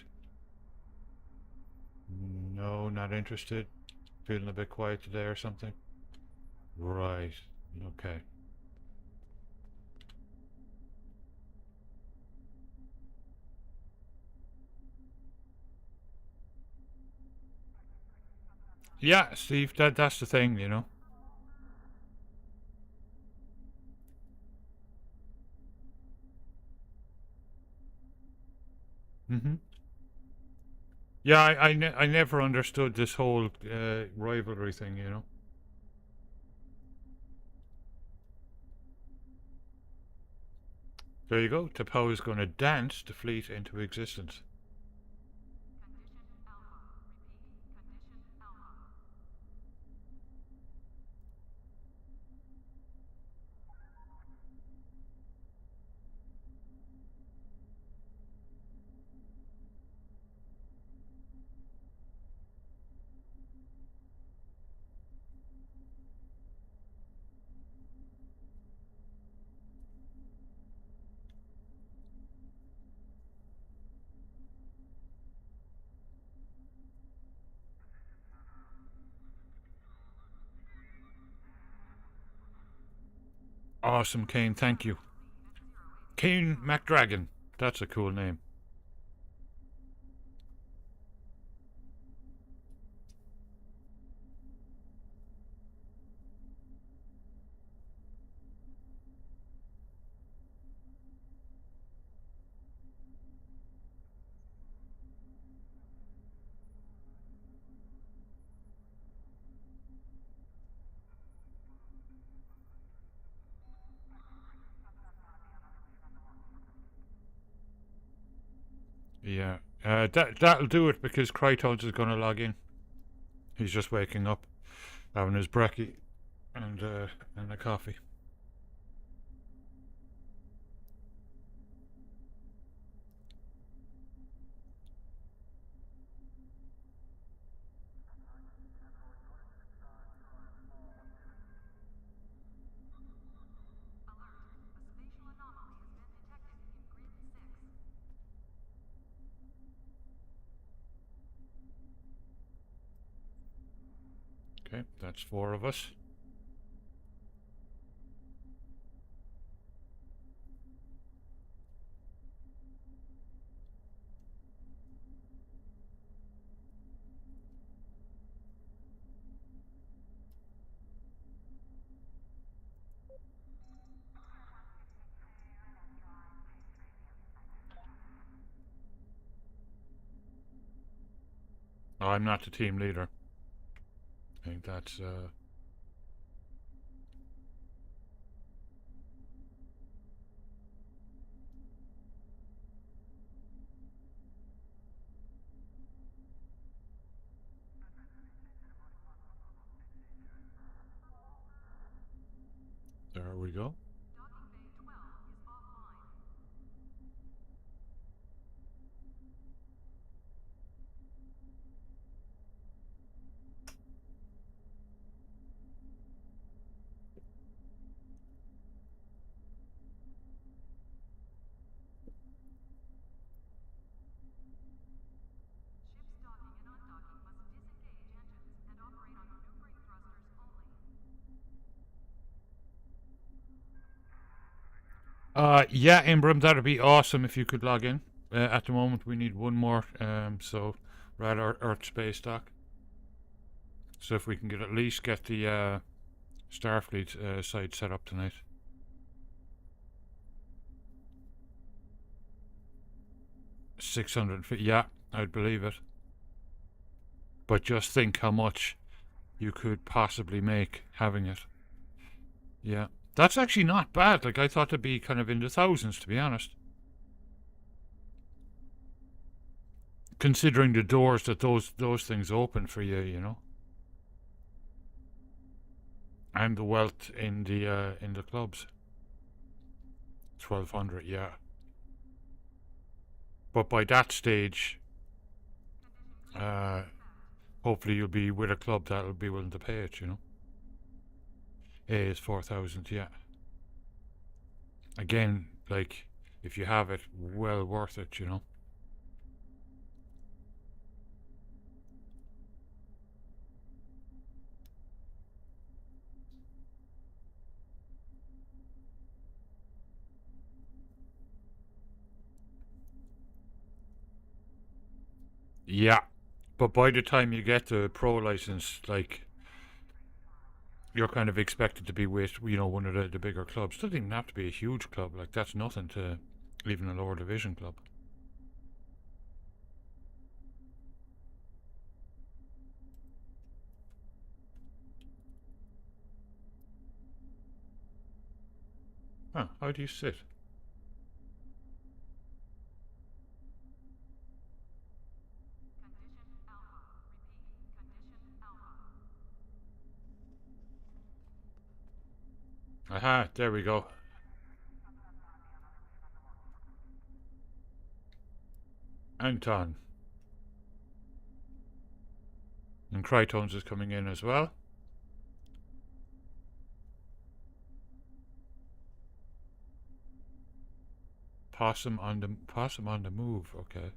No, not interested. Feeling a bit quiet today or something? Right. Okay. Yeah, Steve, that's the thing, you know. Mm-hmm. Yeah, I never understood this whole rivalry thing, you know. There you go. T'Pau is going to dance the fleet into existence. Awesome, Kane. Thank you. Kane McDragon. That's a cool name. Yeah, that'll do it because Krytos is going to log in. He's just waking up, having his brekkie and a coffee. Okay, that's 4 of us. Oh, I'm not the team leader. I think that's there we go. Yeah, Imbram, that'd be awesome if you could log in. At the moment, we need 1 more, so right, Earth space dock. So if we can at least get the Starfleet site set up tonight. $650. Yeah, I'd believe it. But just think how much you could possibly make having it. Yeah. That's actually not bad. Like, I thought it'd be kind of in the thousands, to be honest. Considering the doors that those things open for you, you know. And the wealth in the clubs. 1,200, yeah. But by that stage, hopefully you'll be with a club that'll be willing to pay it, you know. A is 4,000, yeah. Again, like, if you have it, well worth it, you know. Yeah, but by the time you get the pro license, like, you're kind of expected to be with, you know, one of the bigger clubs. Doesn't even have to be a huge club. Like, that's nothing to even a lower division club. Huh, how do you sit? Aha, there we go. Anton. And Crytones is coming in as well. Possum on the move, okay.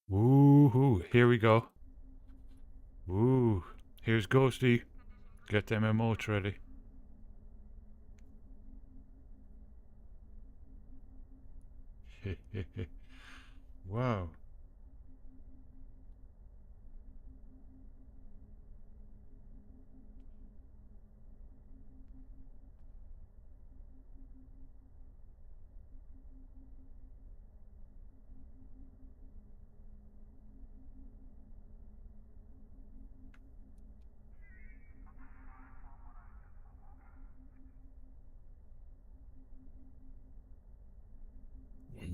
Woohoo, here we go. Woo, here's Ghosty. Get them emotes ready. Wow.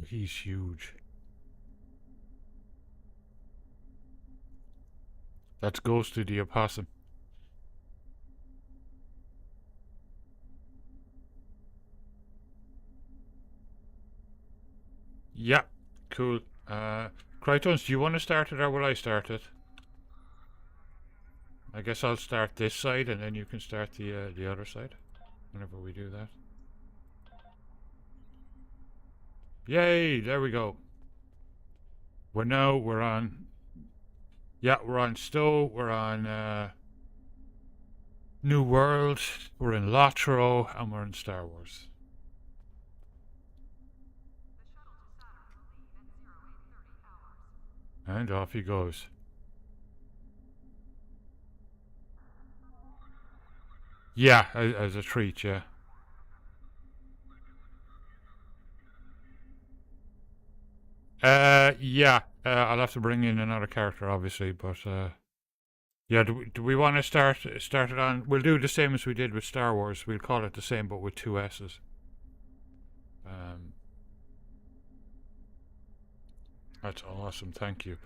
He's huge. That's Ghosty the opossum. Yeah, cool. Crytones, do you want to start it or will I start it? I guess I'll start this side and then you can start the other side whenever we do that. Yay, there we go. We're on, yeah, we're on Stowe, we're on New World, we're in Lotro, and we're in Star Wars. And off he goes. Yeah, as a treat, yeah. Yeah, I'll have to bring in another character, obviously, but, yeah, do we want to start it on... We'll do the same as we did with Star Wars. We'll call it the same, but with 2 S's. That's awesome, thank you.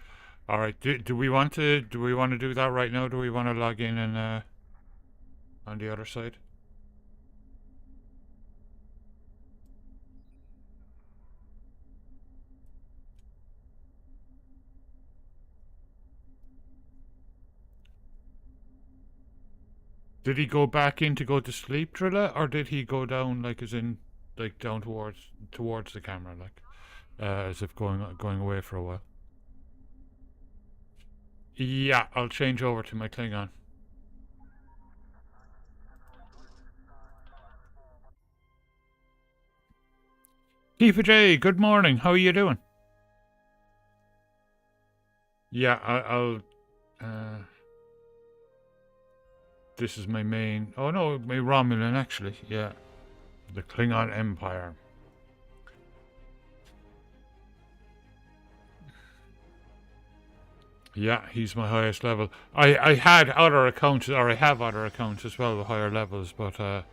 Alright, do we want to do that right now? Do we want to log in and, on the other side? Did he go back in to go to sleep, Drilla, or did he go down, like, as in, like, down towards the camera, like, as if going away for a while? Yeah, I'll change over to my Klingon. Tifa J, good morning. How are you doing? Yeah, I'll this is my main... Oh no, my Romulan actually, yeah. The Klingon Empire. Yeah, he's my highest level. I had other accounts, or I have other accounts as well with higher levels, but I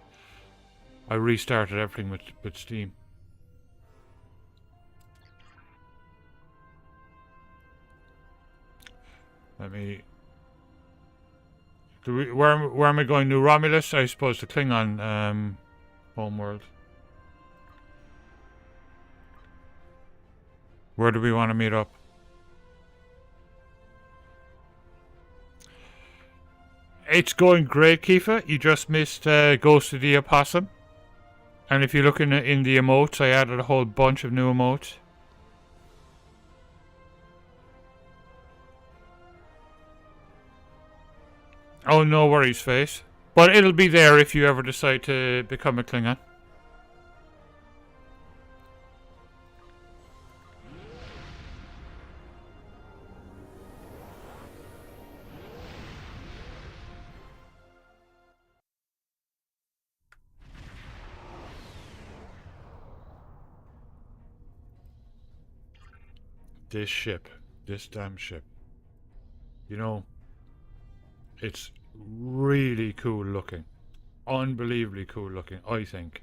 restarted everything with Steam. Let me... where am I going? New Romulus? I suppose to Klingon homeworld. Where do we want to meet up? It's going great, Kifa. You just missed Ghost of the Opossum. And if you look in the emotes, I added a whole bunch of new emotes. Oh, no worries, Face. But it'll be there if you ever decide to become a Klingon. This ship. This damn ship. You know, it's really cool looking. Unbelievably cool looking, I think.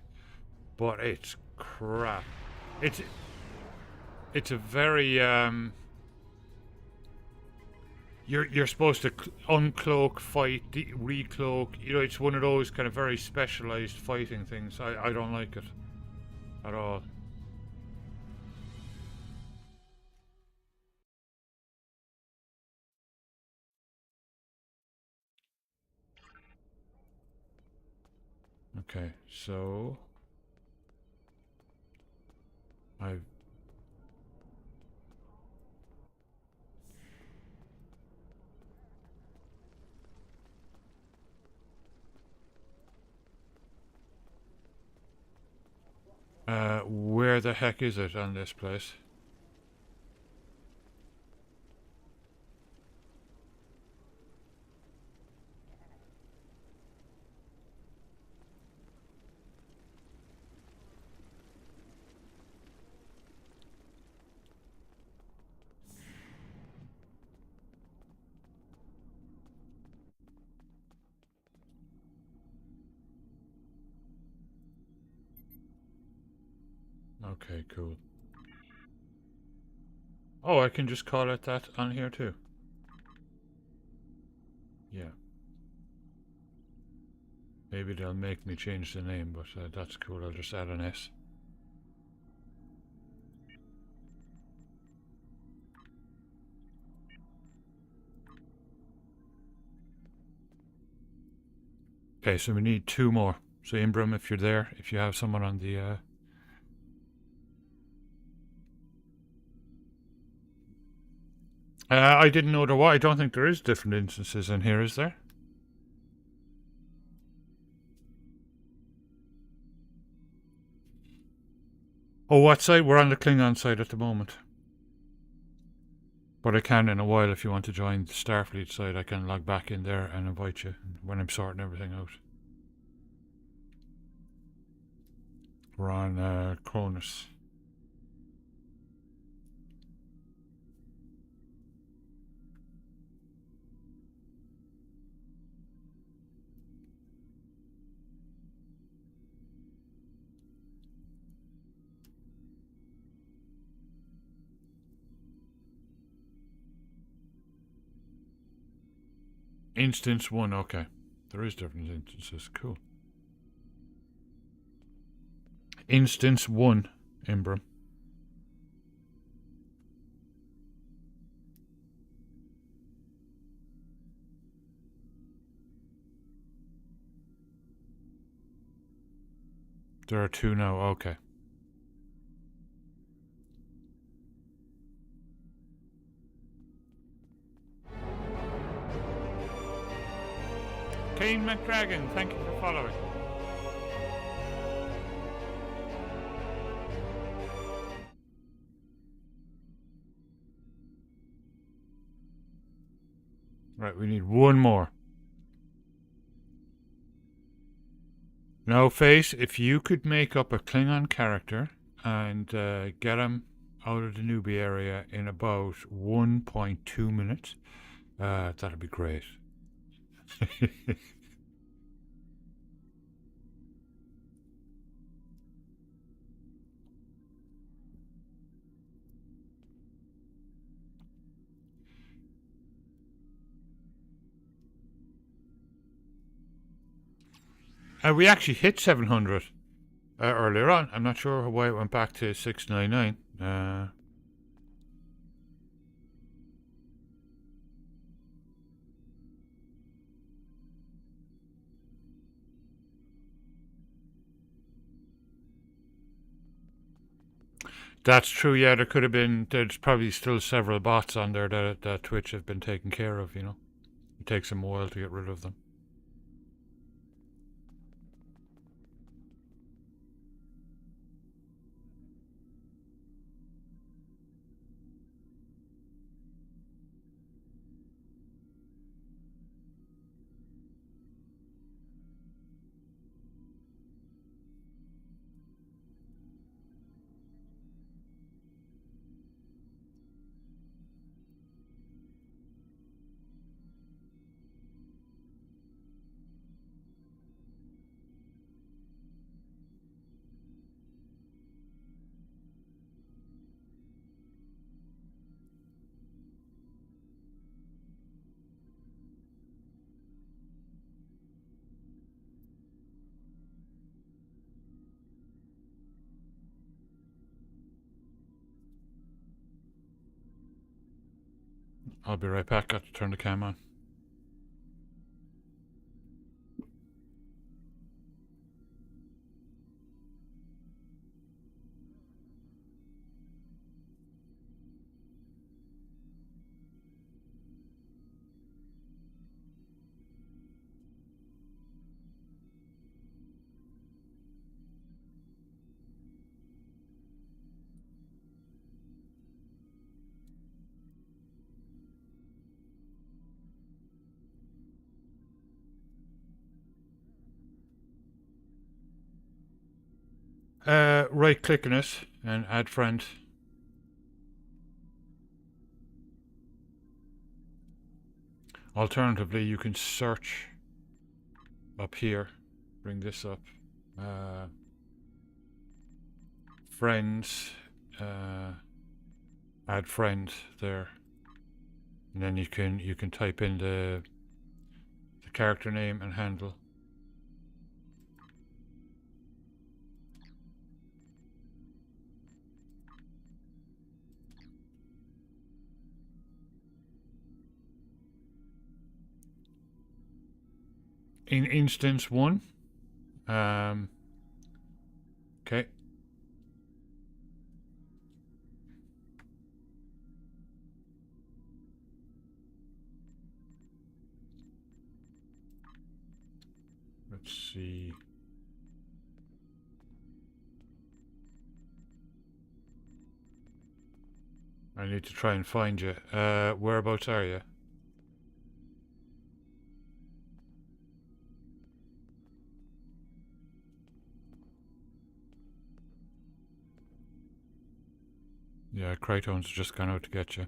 But it's crap. It's a very you're supposed to uncloak, fight, recloak. You know, it's one of those kind of very specialized fighting things. I don't like it at all. Okay, so where the heck is it on this place? Okay, cool. Oh, I can just call it that on here too. Yeah. Maybe they'll make me change the name, but that's cool. I'll just add an S. Okay, so we need 2 more. So Imbram, if you're there, if you have someone on the I didn't know there was. I don't think there is different instances in here, is there? Oh, what side? We're on the Klingon side at the moment. But I can in a while if you want to join the Starfleet side. I can log back in there and invite you when I'm sorting everything out. We're on Cronus. Instance 1, okay. There is different instances, cool. Instance 1, Imbram. There are 2 now, okay. Kane McDragon, thank you for following. Right, we need 1 more. Now, Face, if you could make up a Klingon character and get him out of the newbie area in about 1.2 minutes. That'd be great. We actually hit 700 earlier on. I'm not sure why it went back to 699. That's true, yeah. There could have been, there's probably still several bots on there that Twitch have been taking care of, you know. It takes them a while to get rid of them. I'll be right back. Got to turn the cam on. Right click on it and add friend. Alternatively, you can search up here. Bring this up. Friends. Add friend there. And then you can type in the character name and handle. In instance 1. Okay. Let's see. I need to try and find you. Whereabouts are you? Yeah, Krytone's just gone out to get you.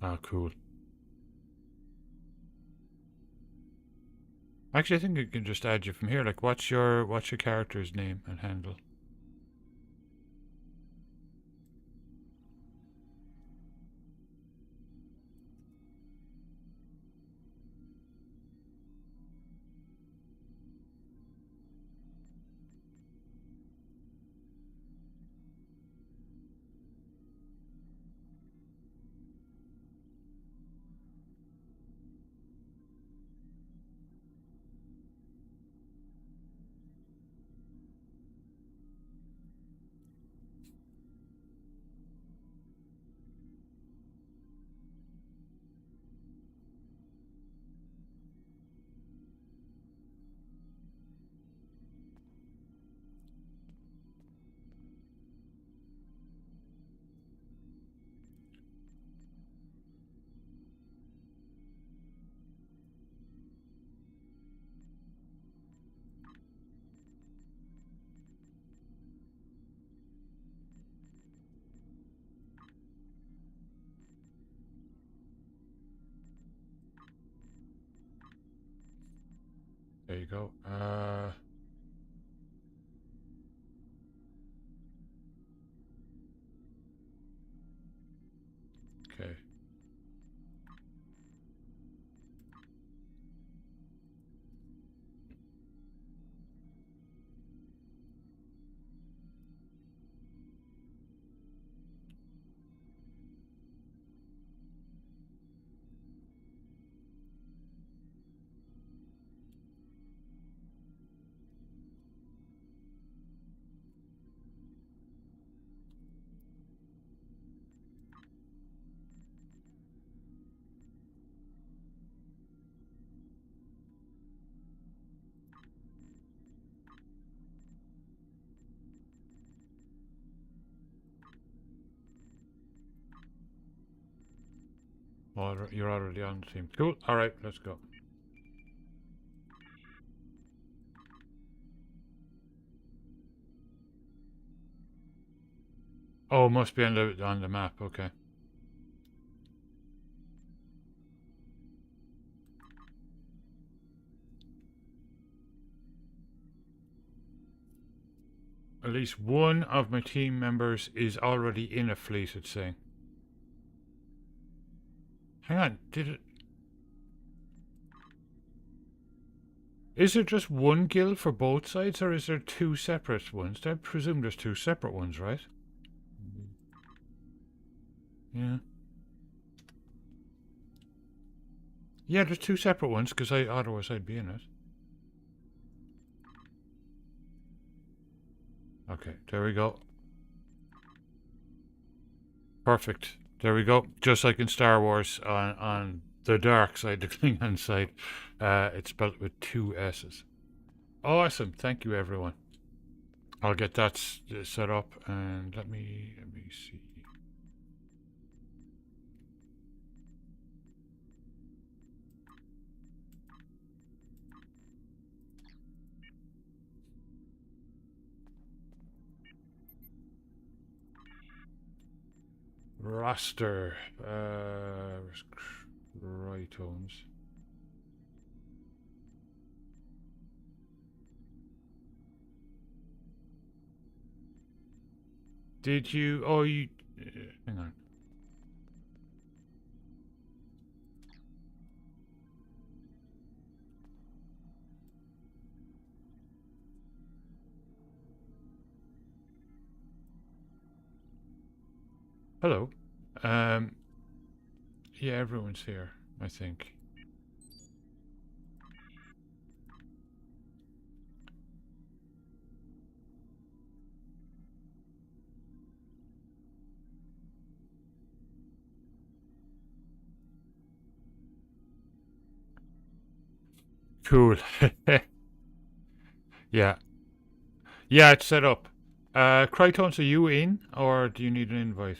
Ah, cool. Actually, I think I can just add you from here. Like, what's your character's name and handle? There you go. Okay. Well, you're already on the team. Cool. All right, let's go. Oh, must be on the map. Okay. At least one of my team members is already in a fleet, it's saying. Hang on, did it... Is there just one guild for both sides, or is there two separate ones? I presume there's two separate ones, right? Yeah. Yeah, there's two separate ones, because otherwise I'd be in it. Okay, there we go. Perfect. There we go. Just like in Star Wars, on the dark side, the Klingon side, it's spelled with 2 S's. Awesome. Thank you, everyone. I'll get that set up, and let me see. Roster. Crytones. Did you... Oh, you... hang on. Hello. Yeah, everyone's here, I think. Cool. Yeah. Yeah, it's set up. Crytones, are you in, or do you need an invite?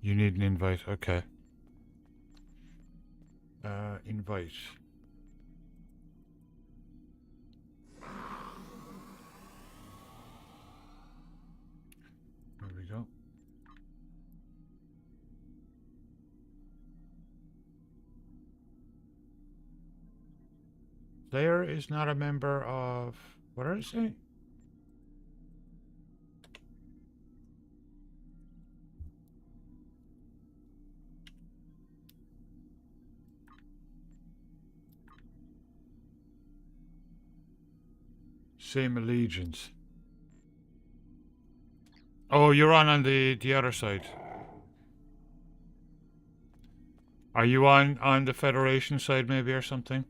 You need an invite, okay. Invite. There we go. Slayer is not a member of... What did I say? Same allegiance. Oh, you're on the other side. Are you on the Federation side maybe or something?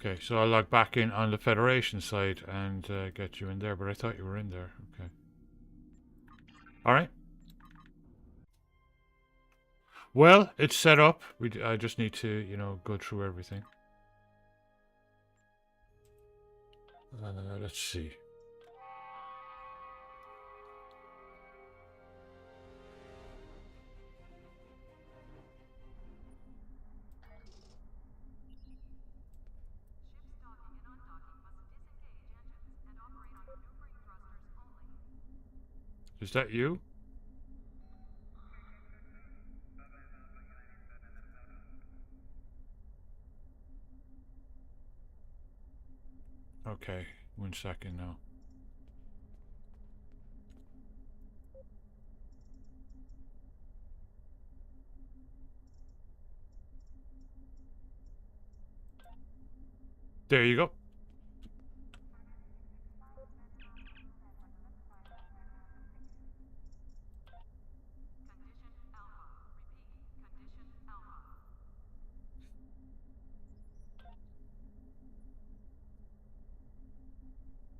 Okay, so I'll log back in on the Federation side and get you in there, but I thought you were in there. Okay. Alright. Well, it's set up. I just need to, you know, go through everything. Let's see. Is that you? Okay, 1 second now. There you go.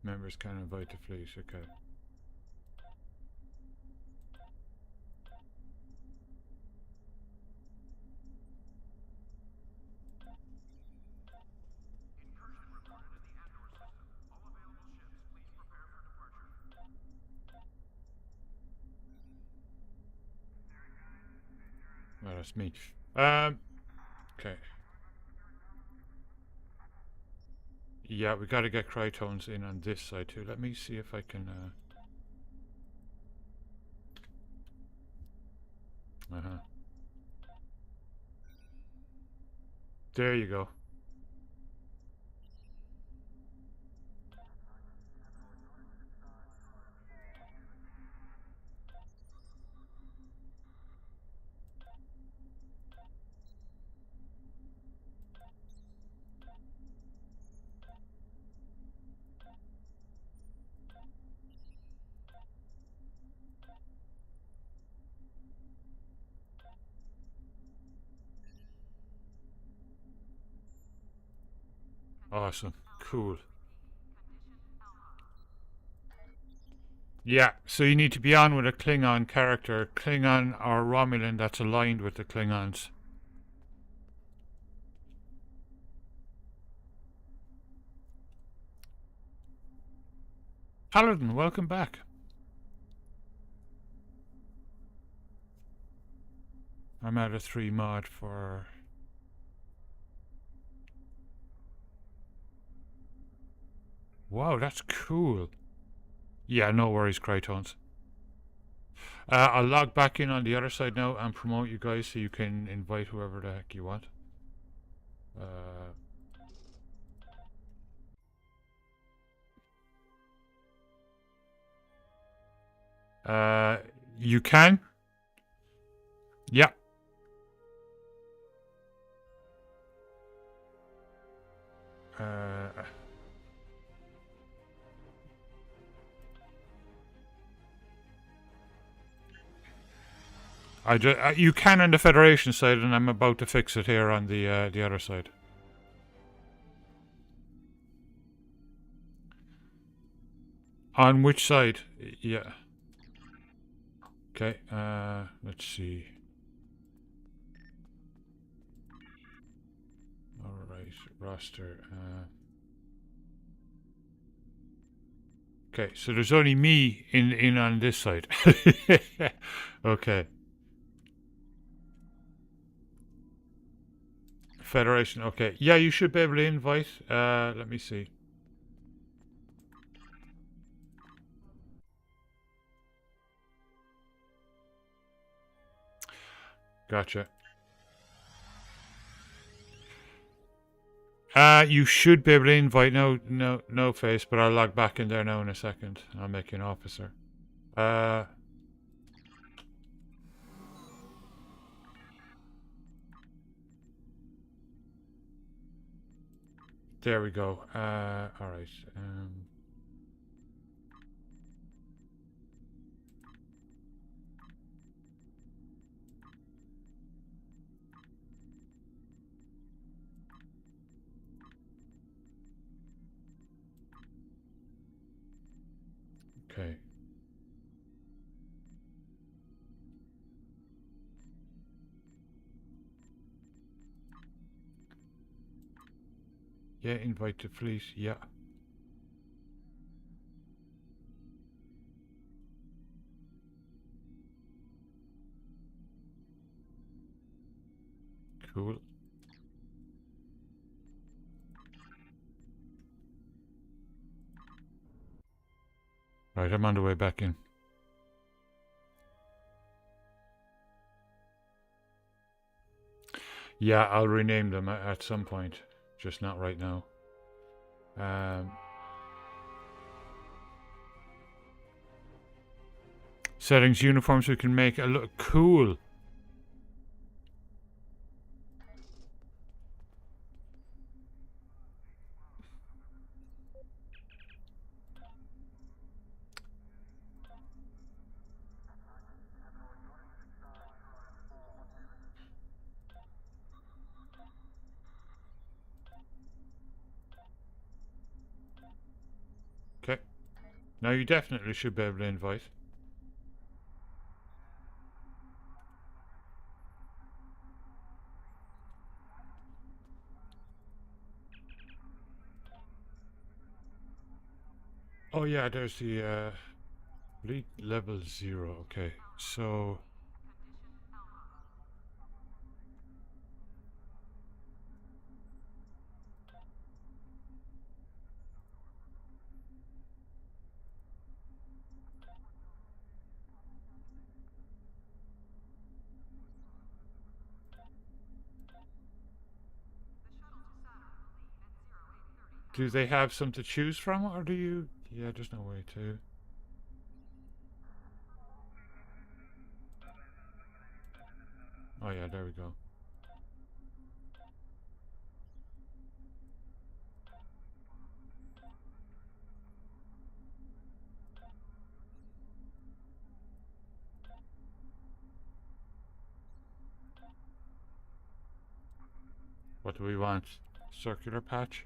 Members can invite the fleet, okay. Well, that's me. Okay. Yeah, we got to get Crytones in on this side too. Let me see if I can. There you go. Awesome. Cool. Yeah, so you need to be on with a Klingon character, Klingon or Romulan that's aligned with the Klingons. Paladin, welcome back. I'm at a 3 mod for... Wow, that's cool. Yeah, no worries, Crytones. I'll log back in on the other side now and promote you guys so you can invite whoever the heck you want. You can? Yeah. You can on the Federation side, and I'm about to fix it here on the other side. On which side? Yeah. Okay. Let's see. All right, roster. Okay, so there's only me in on this side. Okay. Federation, okay. Yeah, you should be able to invite. Let me see. Gotcha. You should be able to invite. No face, but I'll log back in there now in a second. I'll make you an officer. There we go. All right. Okay. Yeah, invite the fleet. Yeah. Cool. Right, I'm on the way back in. Yeah, I'll rename them at some point, just not right now. Settings, uniforms, we can make a look cool. Okay. Now you definitely should be able to invite. Oh yeah, there's the fleet level 0. Okay, so do they have some to choose from, or do you? Yeah, there's no way to. Oh yeah, there we go. What do we want? Circular patch?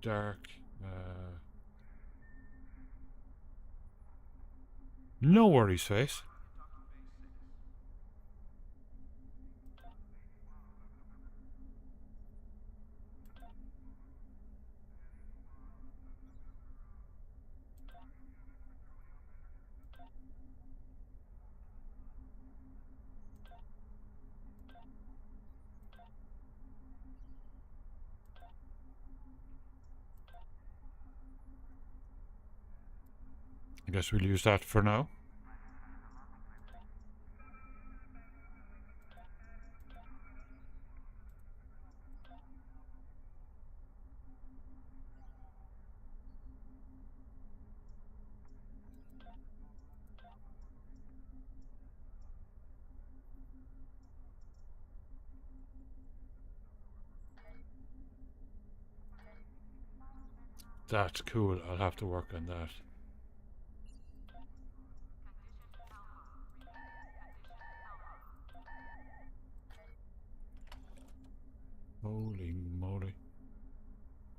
Dark. No worries, face. I guess we'll use that for now. That's cool. I'll have to work on that. Holy moly.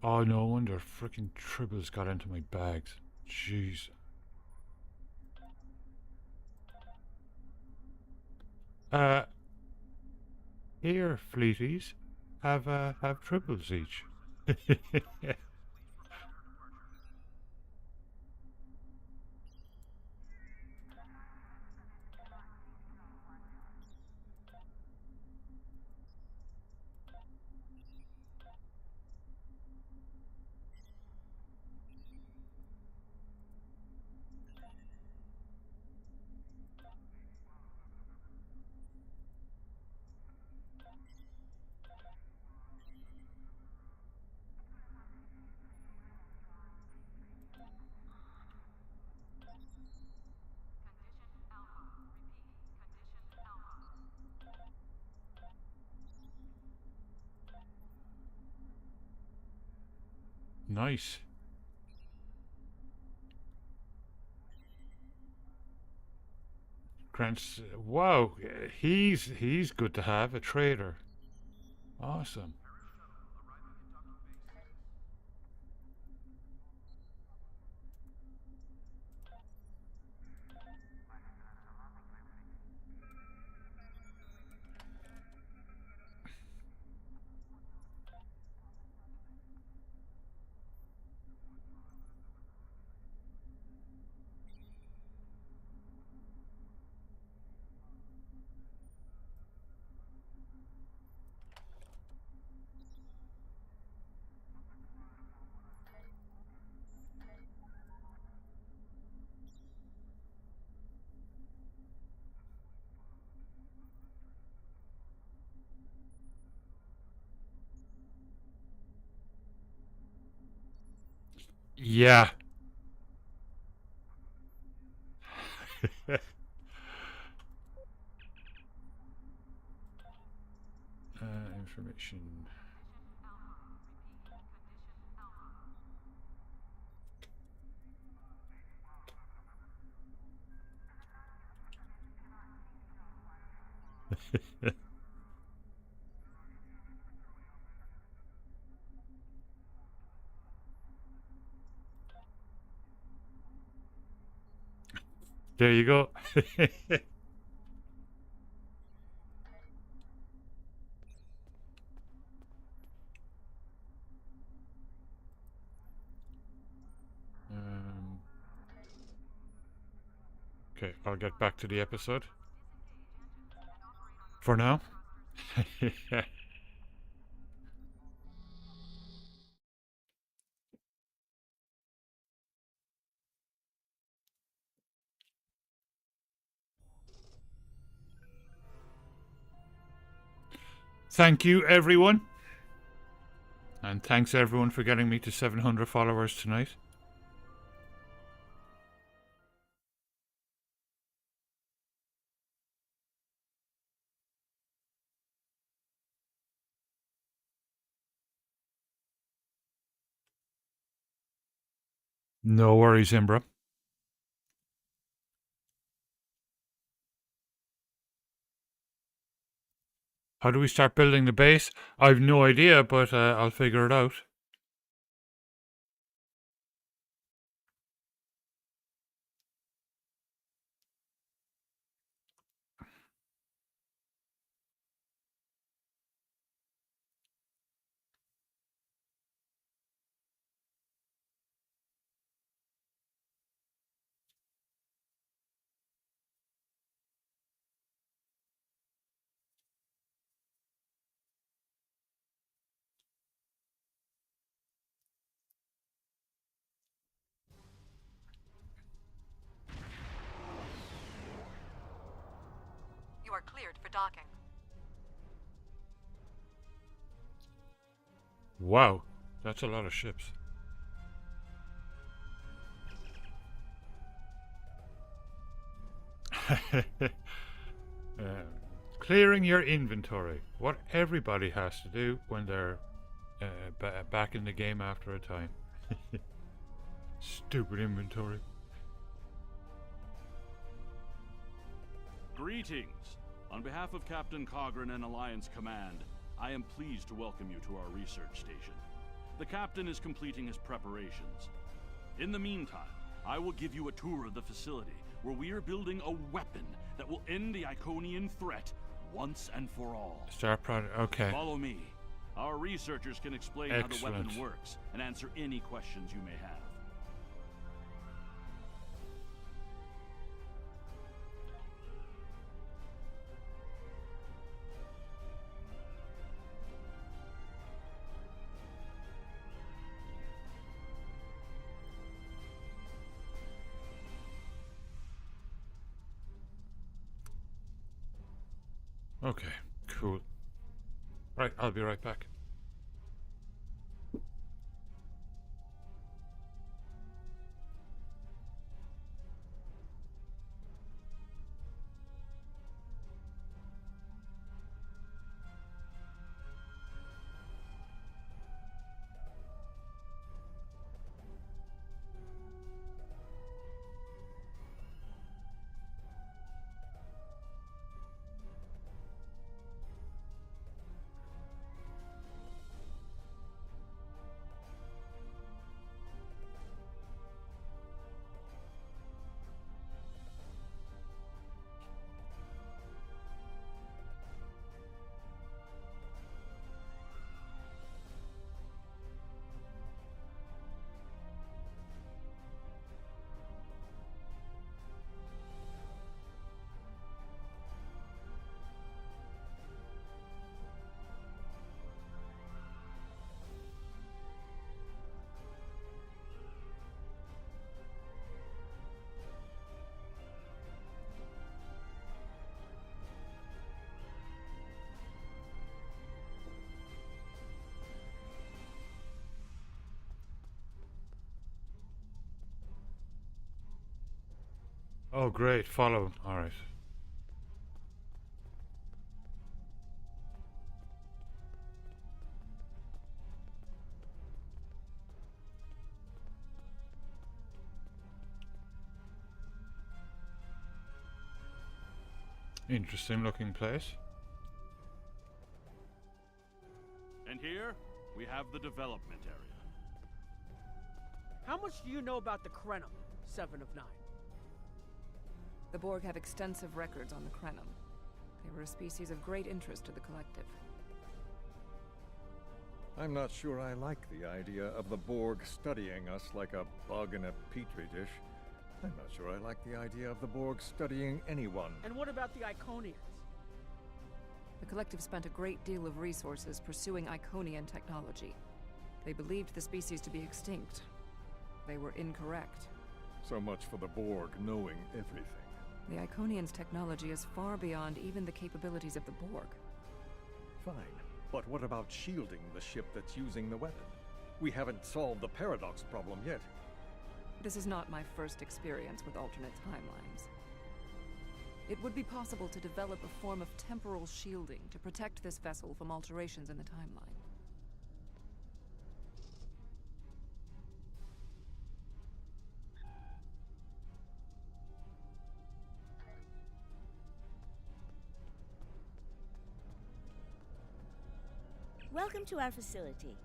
Oh, no wonder freaking tribbles got into my bags. Jeez. Here, fleeties, have triples each. Nice. Grant's, wow, he's good to have, a trader. Awesome. Yeah. Information. There you go. Okay, I'll get back to the episode. For now. Thank you, everyone. And thanks, everyone, for getting me to 700 followers tonight. No worries, Imbra. How do we start building the base? I've no idea, but I'll figure it out. You are cleared for docking. Wow, that's a lot of ships. Clearing your inventory. What everybody has to do when they're back in the game after a time. Stupid inventory. Greetings. On behalf of Captain Cogran and Alliance Command, I am pleased to welcome you to our research station. The Captain is completing his preparations. In the meantime, I will give you a tour of the facility, where we are building a weapon that will end the Iconian threat once and for all. Start product. Okay. Follow me. Our researchers can explain how the weapon works and answer any questions you may have. Okay, cool. Right, I'll be right back. Oh, great. Follow him. All right. Interesting looking place. And here, we have the development area. How much do you know about the Krenim, 7 of 9? The Borg have extensive records on the Krenim. They were a species of great interest to the Collective. I'm not sure I like the idea of the Borg studying us like a bug in a petri dish. I'm not sure I like the idea of the Borg studying anyone. And what about the Iconians? The Collective spent a great deal of resources pursuing Iconian technology. They believed the species to be extinct. They were incorrect. So much for the Borg knowing everything. The Iconians' technology is far beyond even the capabilities of the Borg. Fine, but what about shielding the ship that's using the weapon? We haven't solved the paradox problem yet. This is not my first experience with alternate timelines. It would be possible to develop a form of temporal shielding to protect this vessel from alterations in the timeline. Welcome to our facility.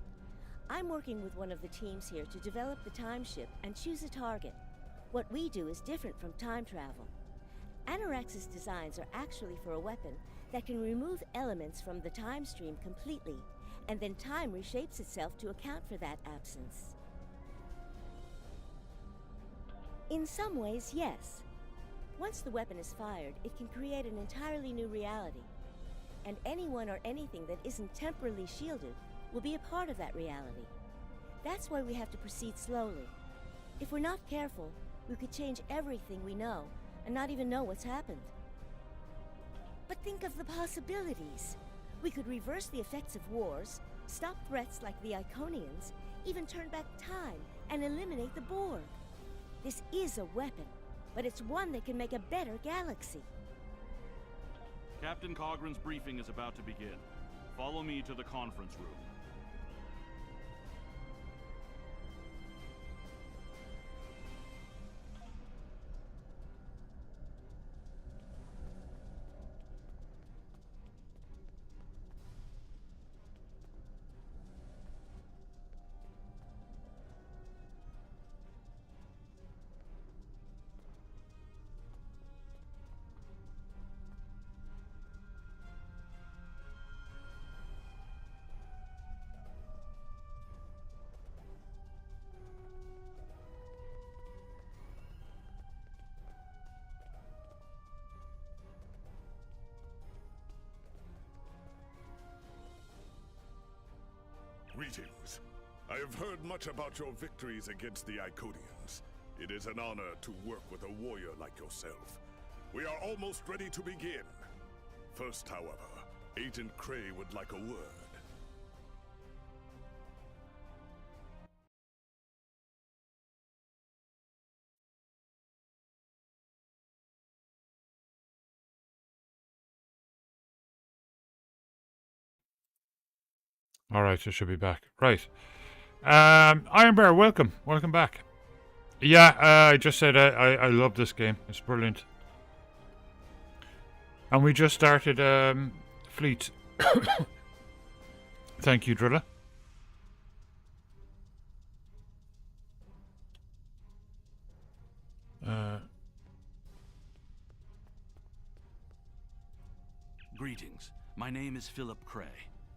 I'm working with one of the teams here to develop the time ship and choose a target. What we do is different from time travel. Anorax's designs are actually for a weapon that can remove elements from the time stream completely, and then time reshapes itself to account for that absence. In some ways, yes. Once the weapon is fired, it can create an entirely new reality. And anyone or anything that isn't temporally shielded will be a part of that reality. That's why we have to proceed slowly. If we're not careful, we could change everything we know and not even know what's happened. But think of the possibilities. We could reverse the effects of wars, stop threats like the Iconians, even turn back time and eliminate the Borg. This is a weapon, but it's one that can make a better galaxy. Captain Cogran's briefing is about to begin. Follow me to the conference room. Greetings. I have heard much about your victories against the Iconians. It is an honor to work with a warrior like yourself. We are almost ready to begin. First, however, Agent Cray would like a word. Alright, I should be back. Right. Iron Bear, welcome. Welcome back. Yeah, I just said I love this game. It's brilliant. And we just started Fleet. Thank you, Drilla. Greetings. My name is Philip Cray.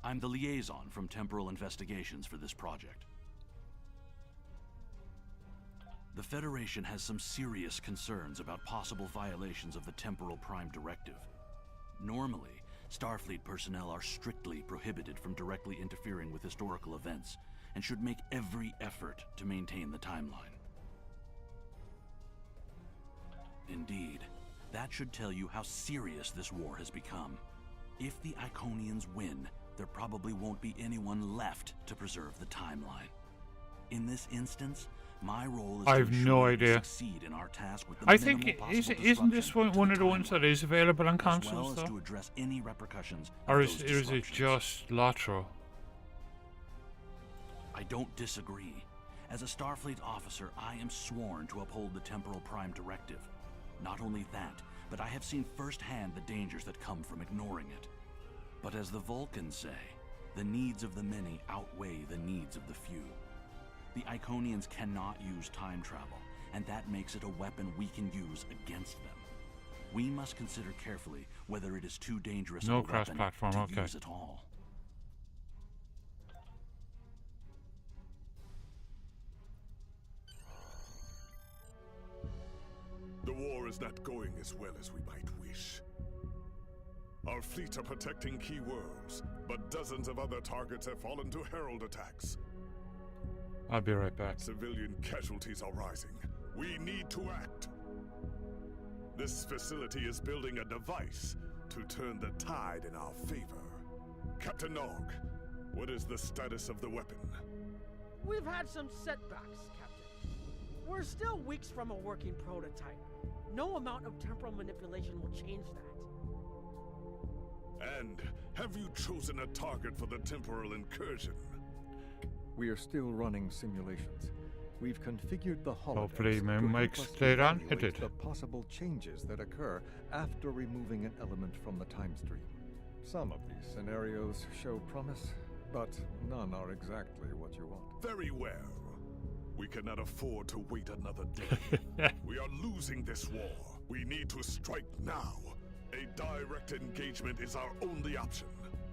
I'm the liaison from Temporal Investigations for this project. The Federation has some serious concerns about possible violations of the Temporal Prime Directive. Normally, Starfleet personnel are strictly prohibited from directly interfering with historical events, and should make every effort to maintain the timeline. Indeed, that should tell you how serious this war has become. If the Iconians win, there probably won't be anyone left to preserve the timeline. In this instance, My role is I've to ensure no that we idea. succeed in our task with the I minimal think possible isn't this disruption one to of the the ones that is available on timeline, as well consoles as though? to address any repercussions Or of is those it disruptions. just Lotro? I don't disagree. As a Starfleet officer, I am sworn to uphold the Temporal Prime Directive. Not only that, but I have seen firsthand the dangers that come from ignoring it. But as the Vulcans say, the needs of the many outweigh the needs of the few. The Iconians cannot use time travel, and that makes it a weapon we can use against them. We must consider carefully whether it is too dangerous No a weapon cross-platform, to okay. use at all. The war is not going as well as we might wish. Our fleet are protecting key worlds, but dozens of other targets have fallen to Herald attacks. I'll be right back. Civilian casualties are rising. We need to act. This facility is building a device to turn the tide in our favor. Captain Nog, what is the status of the weapon? We've had some setbacks, Captain. We're still weeks from a working prototype. No amount of temporal manipulation will change that. And have you chosen a target for the temporal incursion? We are still running simulations. We've configured the holodecks Hopefully my to help mic's us stayed on. It evaluate did. the possible changes that occur after removing an element from the time stream. Some of these scenarios show promise, but none are exactly what you want. Very well. We cannot afford to wait another day. We are losing this war. We need to strike now. A direct engagement is our only option.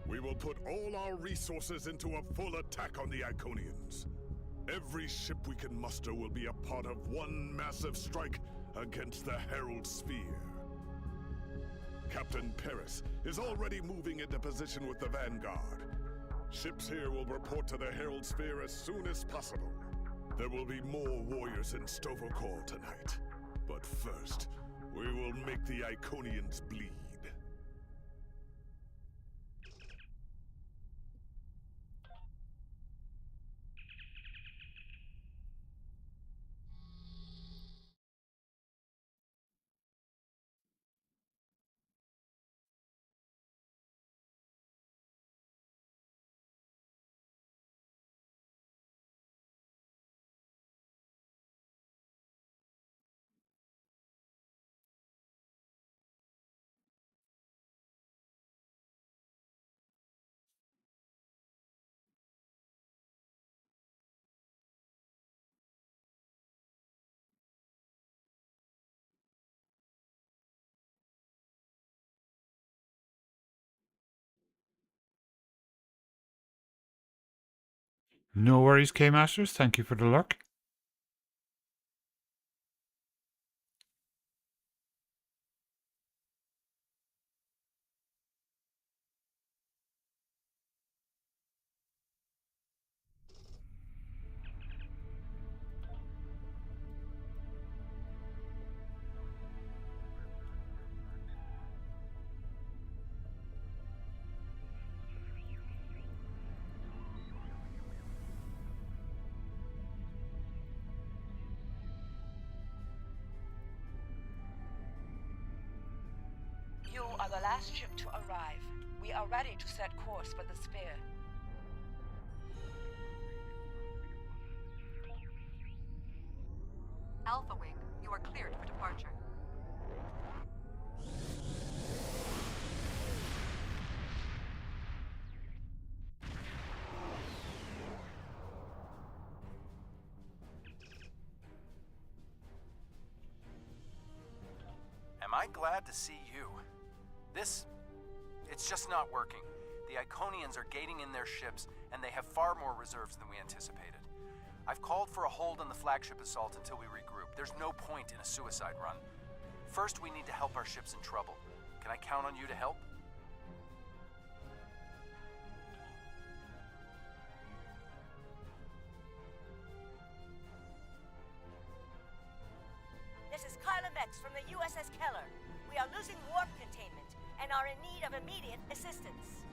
We will put all our resources into a full attack on the Iconians. Every ship we can muster will be a part of one massive strike against the Herald Sphere. Captain Paris is already moving into position with the Vanguard. Ships here will report to the Herald Sphere as soon as possible. There will be more warriors in Stovokor tonight. But first, we will make the Iconians bleed. No worries, K-Masters. Thank you for the luck. You are the last ship to arrive. We are ready to set course for the sphere. Alpha Wing, you are cleared for departure. Am I glad to see you? It's just not working. The Iconians are gating in their ships, and they have far more reserves than we anticipated. I've called for a hold on the flagship assault until we regroup. There's no point in a suicide run. First, we need to help our ships in trouble. Can I count on you to help? This is Carla Mex from the USS Keller. We are losing warp containment and are in need of immediate assistance.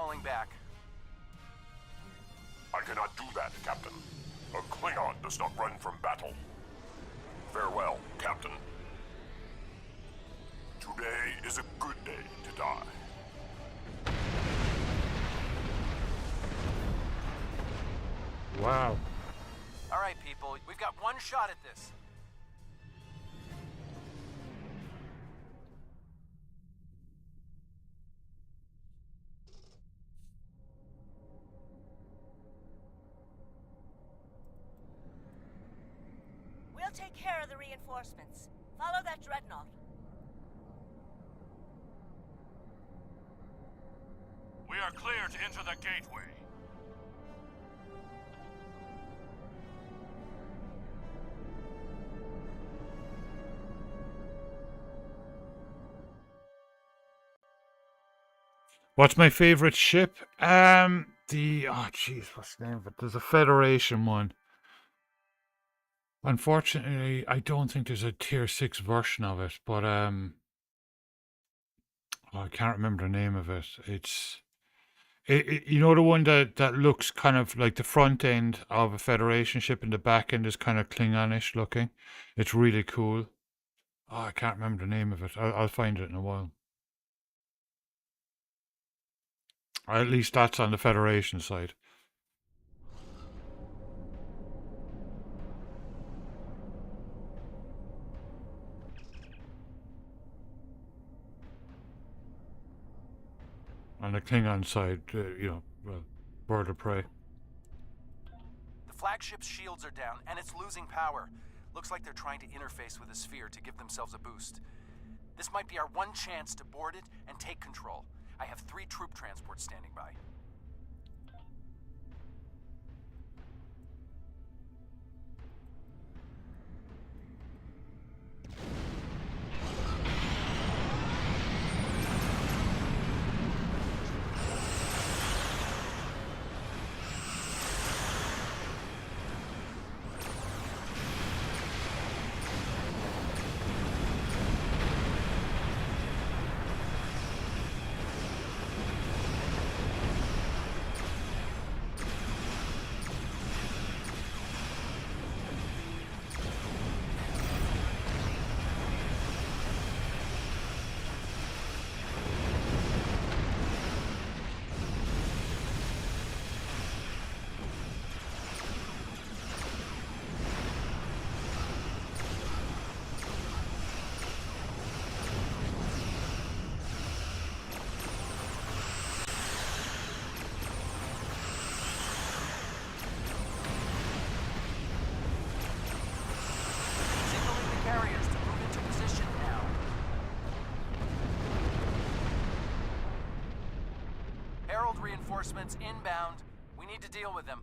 falling back. I cannot do that, Captain. A Klingon does not run from battle. Farewell, Captain. Today is a good day to die. Wow. All right, people, we've got one shot at this. We'll take care of the reinforcements. Follow that dreadnought. We are clear to enter the gateway. What's my favorite ship? What's the name of it? There's a Federation one. Unfortunately, I don't think there's a tier 6 version of it, but I can't remember the name of it. You know, the one that looks kind of like the front end of a Federation ship and the back end is kind of Klingonish looking. It's really cool. Oh, I can't remember the name of it. I'll find it in a while. Or at least that's on the Federation side. On the Klingon side, well, bird of prey. The flagship's shields are down, and it's losing power. Looks like they're trying to interface with a sphere to give themselves a boost. This might be our one chance to board it and take control. I have 3 troop transports standing by. Reinforcements inbound. We need to deal with them.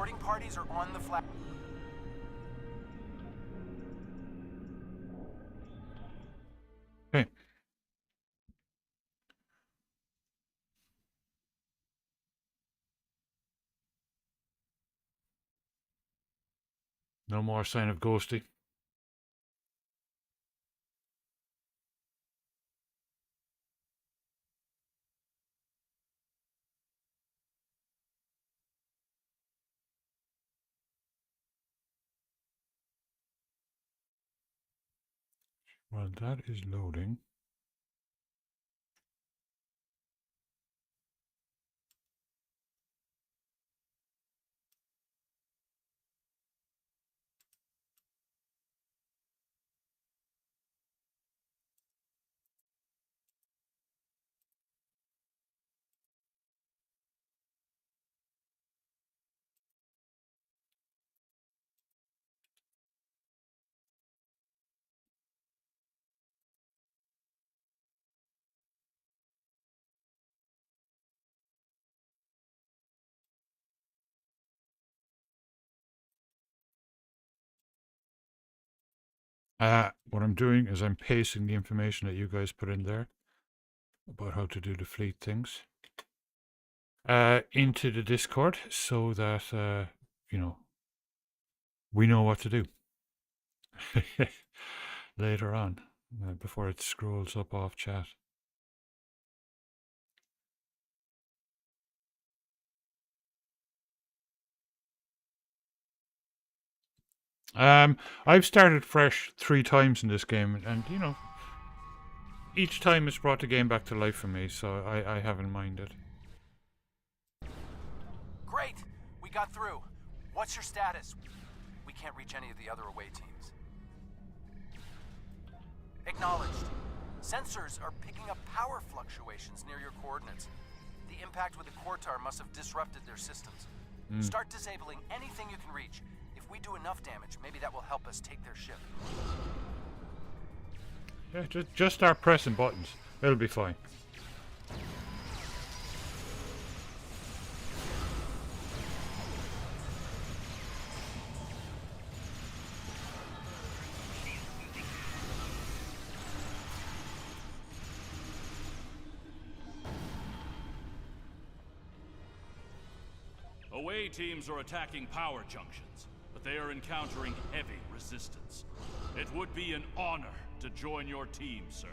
boarding parties are on the flag. Okay. No more sign of Ghosty. Well, that is loading. What I'm doing is I'm pasting the information that you guys put in there about how to do the fleet things into the Discord so that, you know, we know what to do later on before it scrolls up off chat. I've started fresh 3 times in this game, and you know, each time it's brought the game back to life for me, so I haven't minded. Great! We got through. What's your status? We can't reach any of the other away teams. Acknowledged. Sensors are picking up power fluctuations near your coordinates. The impact with the Quartar must have disrupted their systems. Start disabling anything you can reach. If we do enough damage, maybe that will help us take their ship. Yeah, just start pressing buttons. It'll be fine. Away teams are attacking power junctions, but they are encountering heavy resistance. It would be an honor to join your team, sir.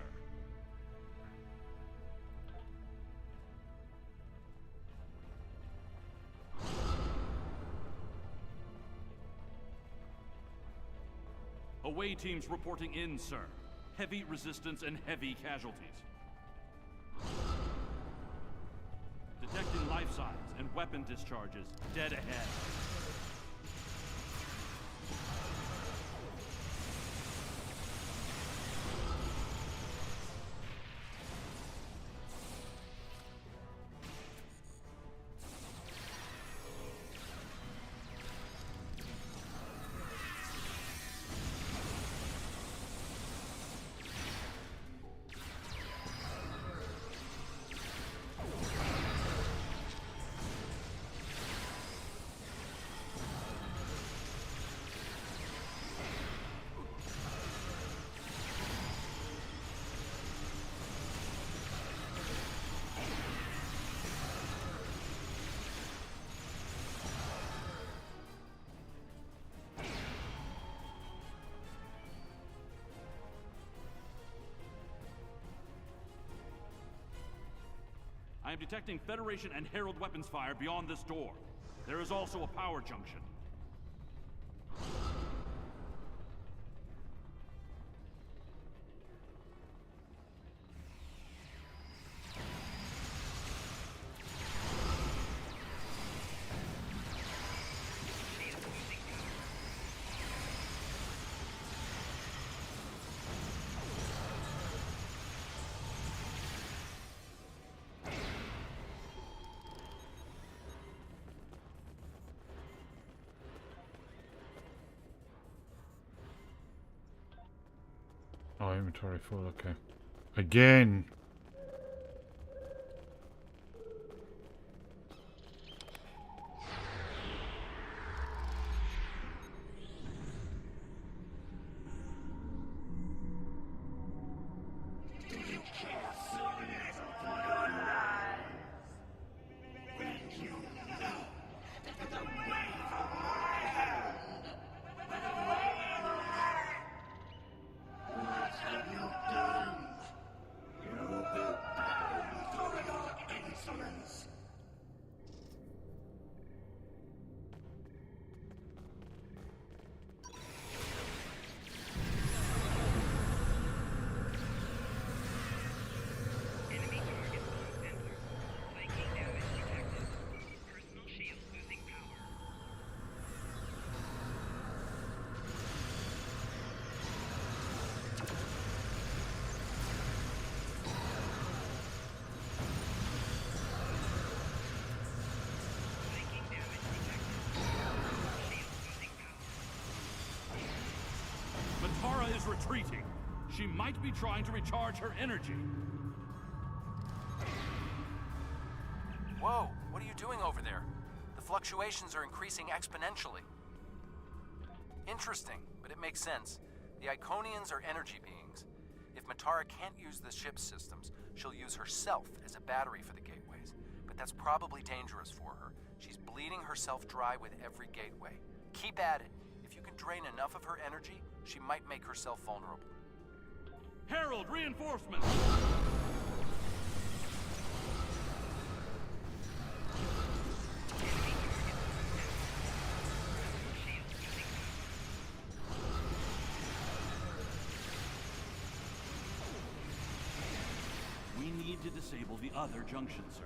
Away teams reporting in, sir. Heavy resistance and heavy casualties. Detecting life signs and weapon discharges dead ahead. I am detecting Federation and Herald weapons fire beyond this door. There is also a power junction. Oh, inventory full, okay. Again! retreating. She might be trying to recharge her energy. Whoa, what are you doing over there? The fluctuations are increasing exponentially. Interesting, but it makes sense. The Iconians are energy beings. If Matara can't use the ship's systems, she'll use herself as a battery for the gateways. But that's probably dangerous for her. She's bleeding herself dry with every gateway. Keep at it. If you can drain enough of her energy, she might make herself vulnerable. Herald, reinforcements! We need to disable the other junction, sir.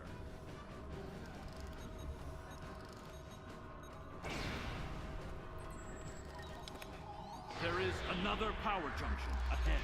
There is another power junction ahead.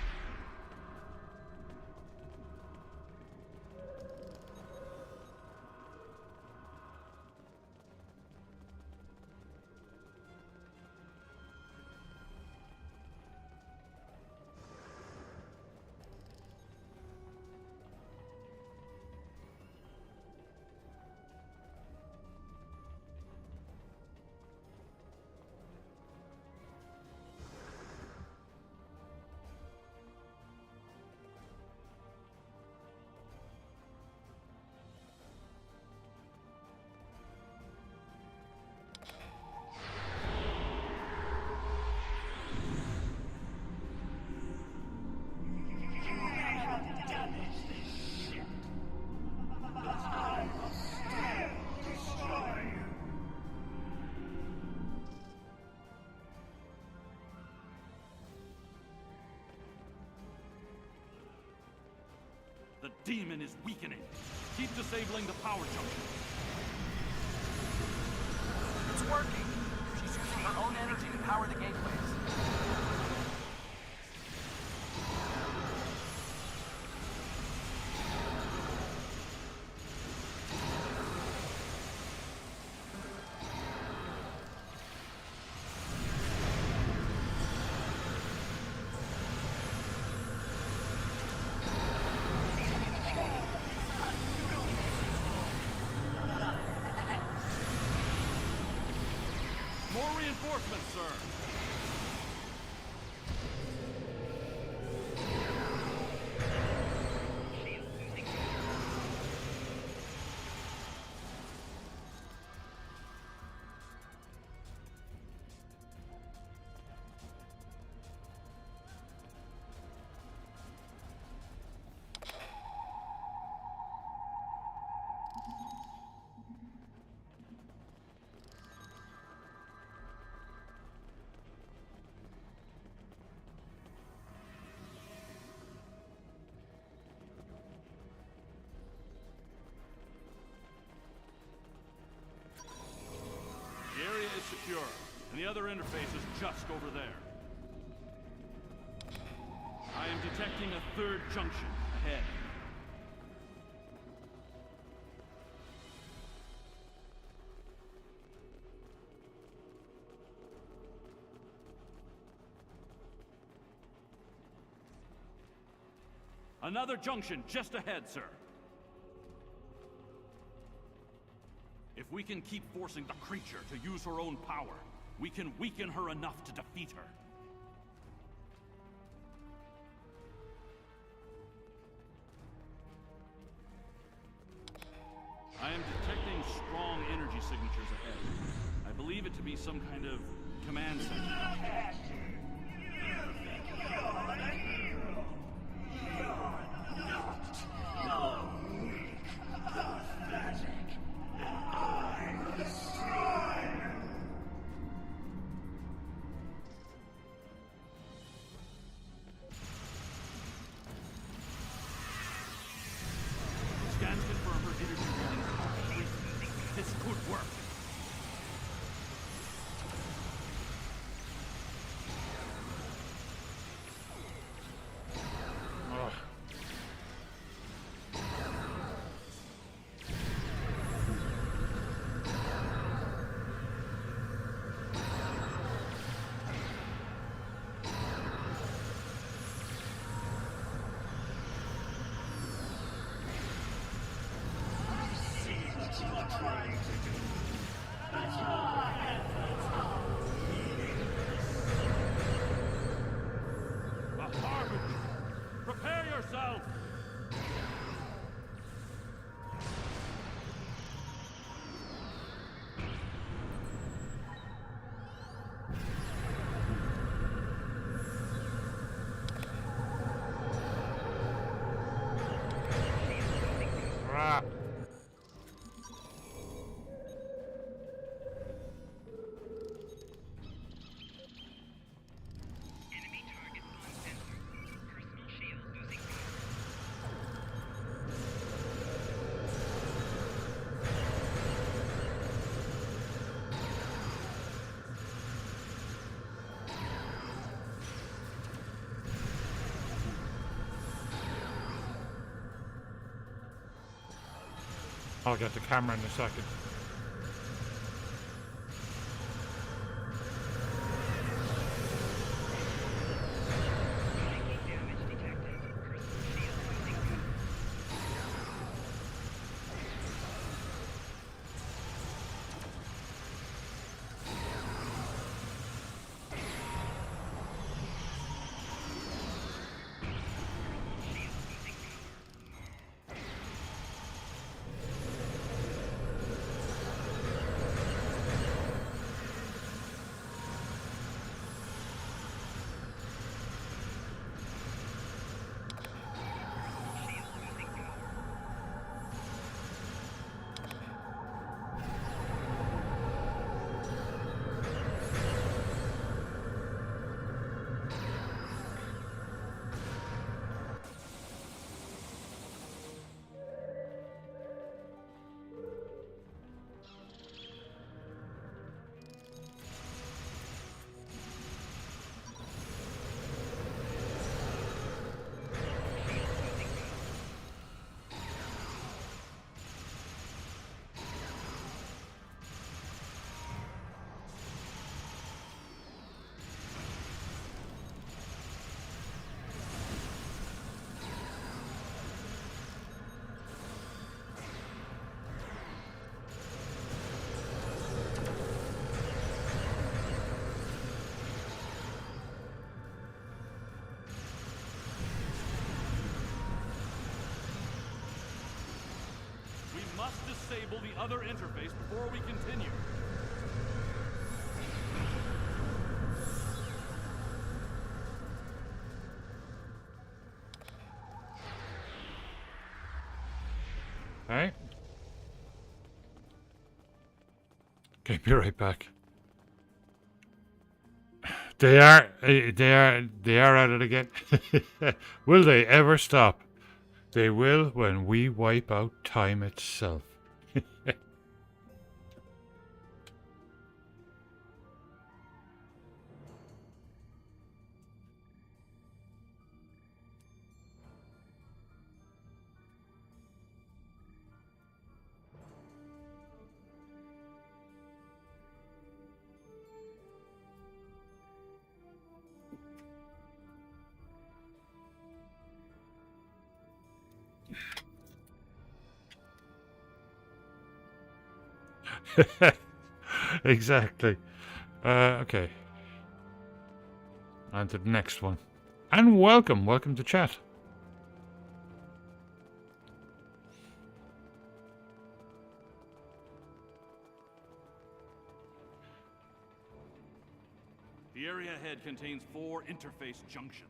The demon is weakening. Keep disabling the power junction. It's working. She's using her own energy to power the gateways. More reinforcements, sir. The area is secure, and the other interface is just over there. I am detecting a third junction ahead. Another junction just ahead, sir. If we can keep forcing the creature to use her own power, we can weaken her enough to defeat her. I am detecting strong energy signatures ahead. I believe it to be some kind of command center. Scans confirm her energy reading. This could work. trying to do. But your efforts are meaningless. A harbinger! Prepare yourself! Ah. I'll get the camera in a second. Must disable the other interface before we continue. Hey. Okay, be right back. They are at it again. Will they ever stop? They will when we wipe out time itself. Exactly. Okay. On to the next one. And welcome to chat. The area ahead contains 4 interface junctions.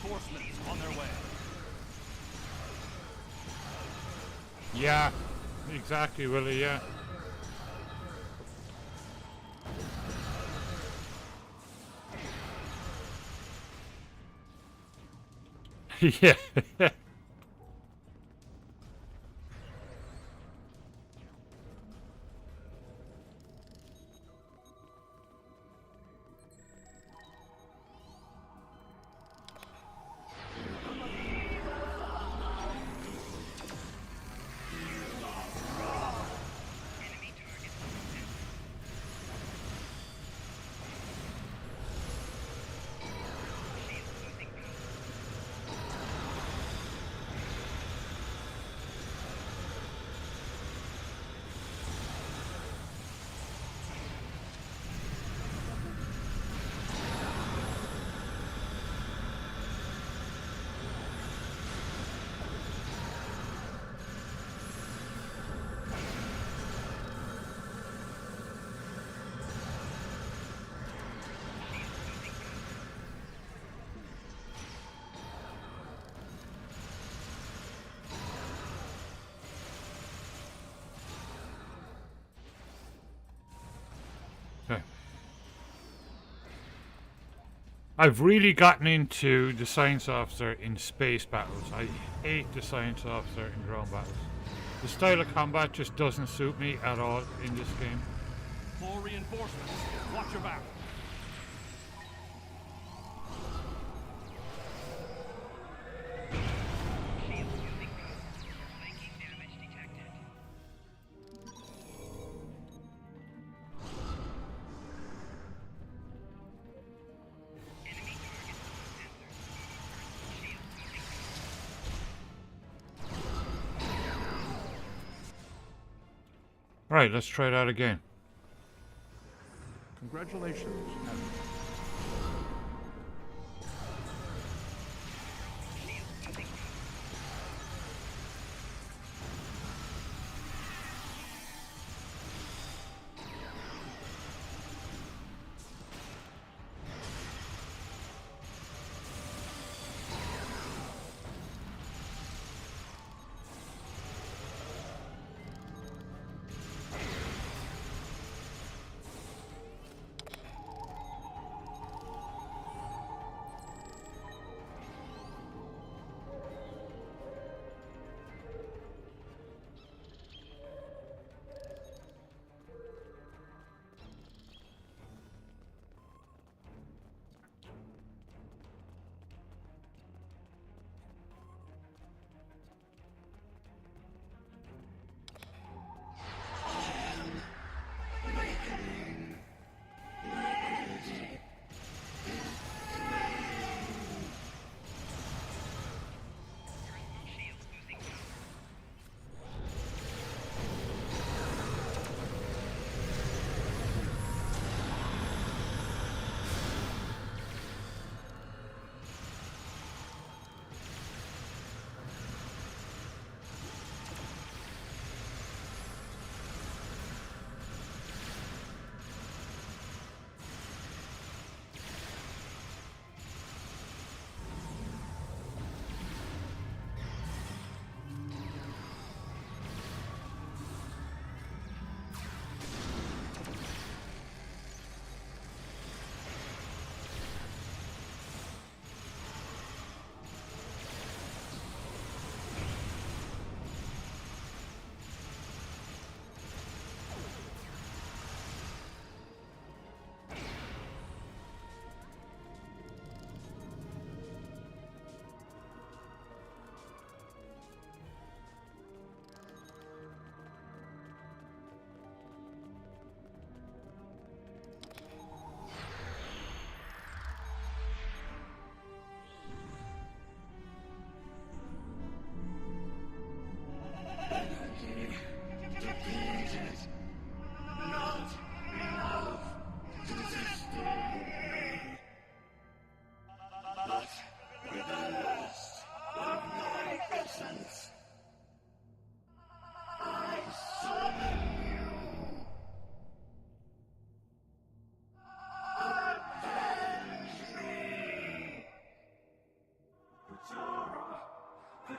Reinforcements on their way. Yeah, exactly, Willie, yeah. Yeah. I've really gotten into the science officer in space battles. I hate the science officer in ground battles. The style of combat just doesn't suit me at all in this game. More reinforcements. Watch your back. Right, let's try that again. Congratulations, Admiral.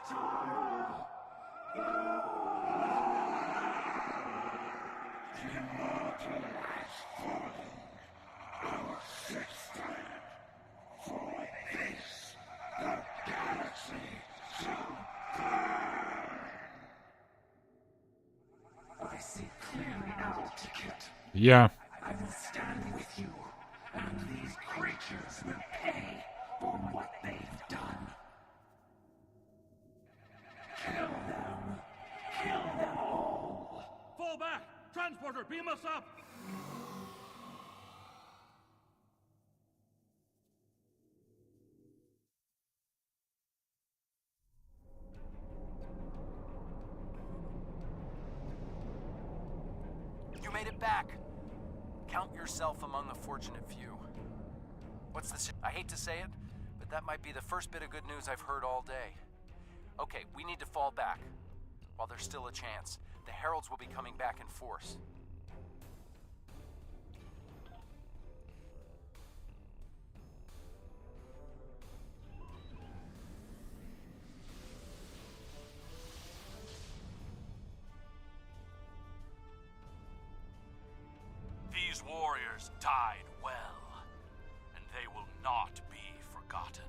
I see clearly now, Ticket. Yeah. I will stand with you, and these creatures will pay for what they've done. Kill them. Kill them all. Fall back! Transporter, beam us up! You made it back. Count yourself among the fortunate few. What's the... I hate to say it, but that might be the first bit of good news I've heard all day. Okay, we need to fall back. While there's still a chance, the Heralds will be coming back in force. These warriors died well, and they will not be forgotten.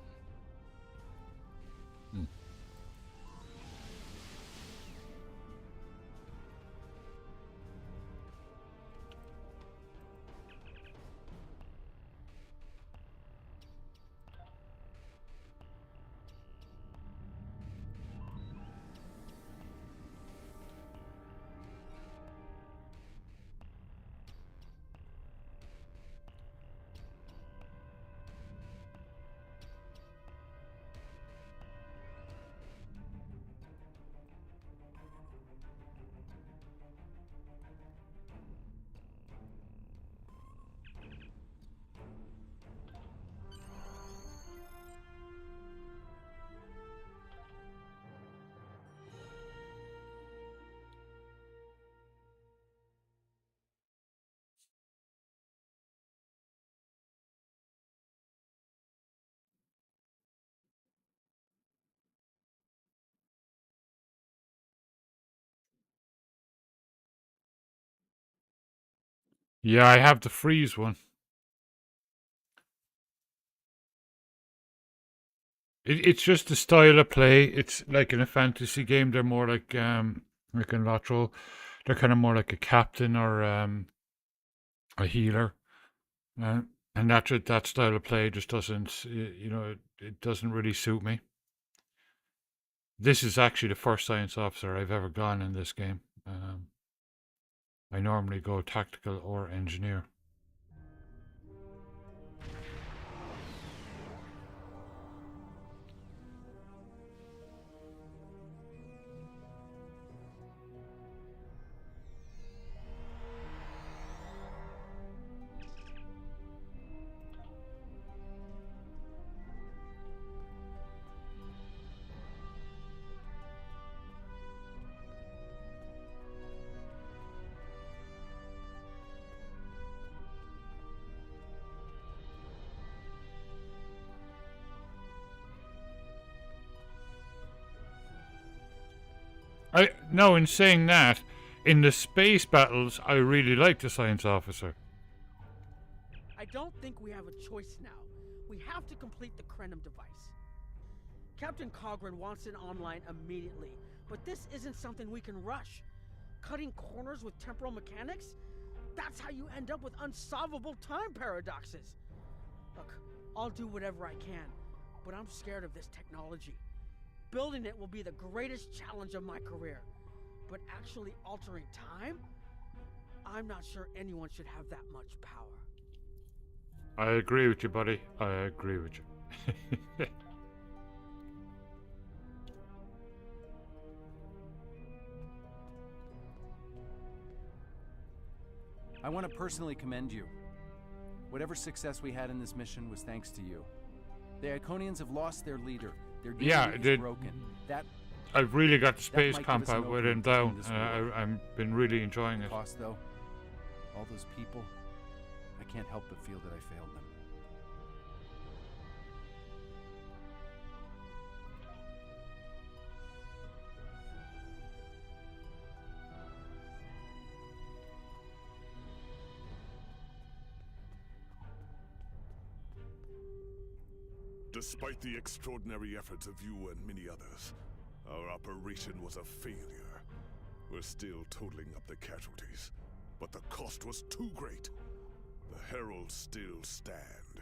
Yeah, I have the freeze one. It's just the style of play. It's like in a fantasy game, they're more like in Lotro, they're kind of more like a captain or a healer. And that style of play just doesn't, it doesn't really suit me. This is actually the first science officer I've ever gone in this game. I normally go tactical or engineer. No, in saying that, in the space battles, I really like the science officer. I don't think we have a choice now. We have to complete the Krenim device. Captain Cogran wants it online immediately, but this isn't something we can rush. Cutting corners with temporal mechanics? That's how you end up with unsolvable time paradoxes. Look, I'll do whatever I can, but I'm scared of this technology. Building it will be the greatest challenge of my career. But actually altering time? I'm not sure anyone should have that much power. I agree with you, buddy. I agree with you. I want to personally commend you. Whatever success we had in this mission was thanks to you. The Iconians have lost their leader. Their unity is broken. I've really got the space compound with him down. I've been really enjoying it. Cost, though, all those people, I can't help but feel that I failed them. Despite the extraordinary efforts of you and many others, our operation was a failure. We're still totaling up the casualties, but the cost was too great. The Heralds still stand.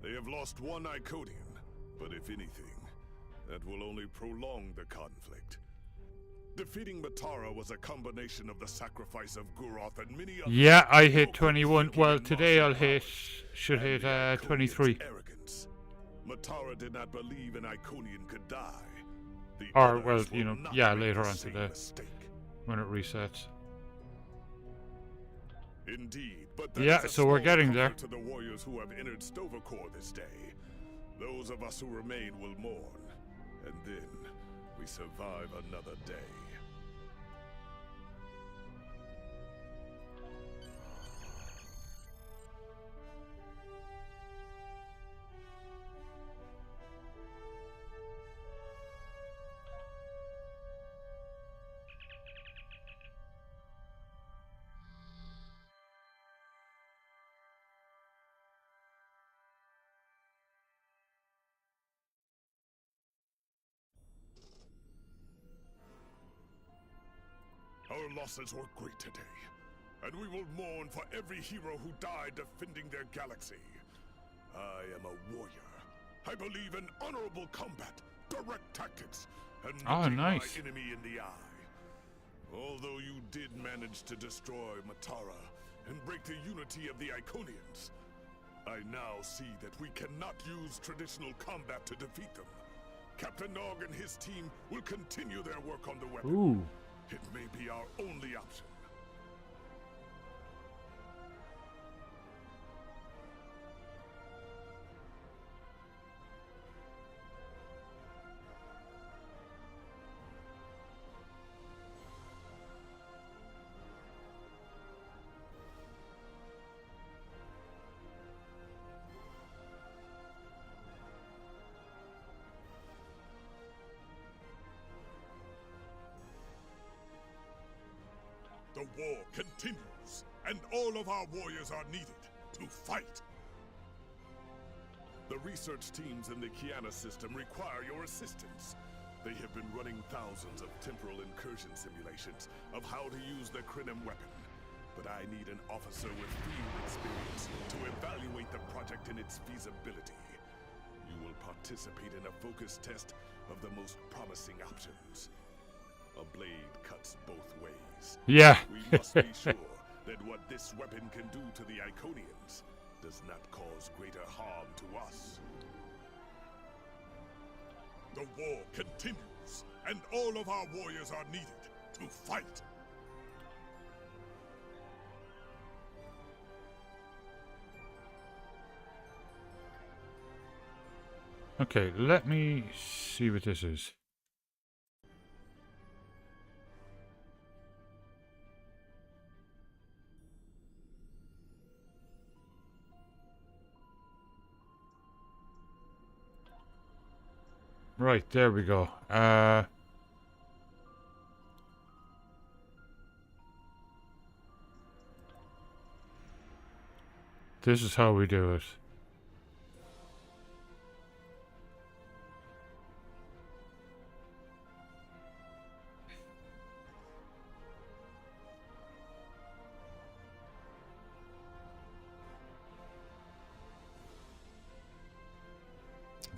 They have lost one Iconian, but if anything, that will only prolong the conflict. Defeating Matara was a combination of the sacrifice of Guroth and many others. Yeah, I hit 21. Well, today should hit 23. Arrogance. Matara did not believe an Iconian could die. The Or, well, others you know, will not yeah, make later the on same today. mistake. When it resets. Indeed, but that Yeah, is a so we're small getting there. comfort to the warriors who have entered Stovercore this day. Those of us who remain will mourn, and then we survive another day. Our losses were great today, and we will mourn for every hero who died defending their galaxy. I am a warrior. I believe in honorable combat, direct tactics, and looking my enemy in the eye. Although you did manage to destroy Matara and break the unity of the Iconians, I now see that we cannot use traditional combat to defeat them. Captain Nog and his team will continue their work on the weapon. Ooh. It may be our only option. The war continues, and all of our warriors are needed to fight. The research teams in the Kiana system require your assistance. They have been running thousands of temporal incursion simulations of how to use the Krenim weapon. But I need an officer with field experience to evaluate the project and its feasibility. You will participate in a focus test of the most promising options. A blade cuts both ways. Yeah. We must be sure that what this weapon can do to the Iconians does not cause greater harm to us. The war continues, and all of our warriors are needed to fight. Okay, let me see what this is. Right, there we go. This is how we do it.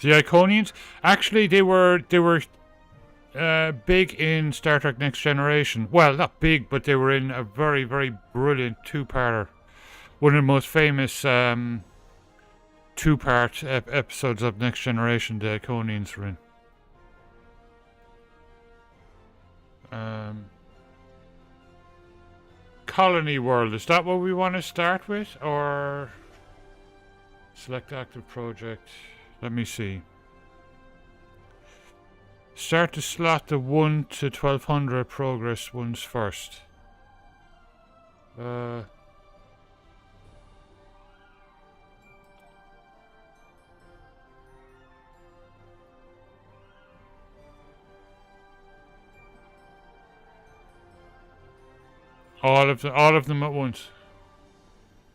The Iconians, actually, they were big in Star Trek Next Generation. Well, not big, but they were in a very, very brilliant two-parter. One of the most famous two-part episodes of Next Generation, the Iconians were in. Colony World, is that what we want to start with? Or select active project? Let me see. Start to slot the 1 to 1200 progress ones first. All of them at once.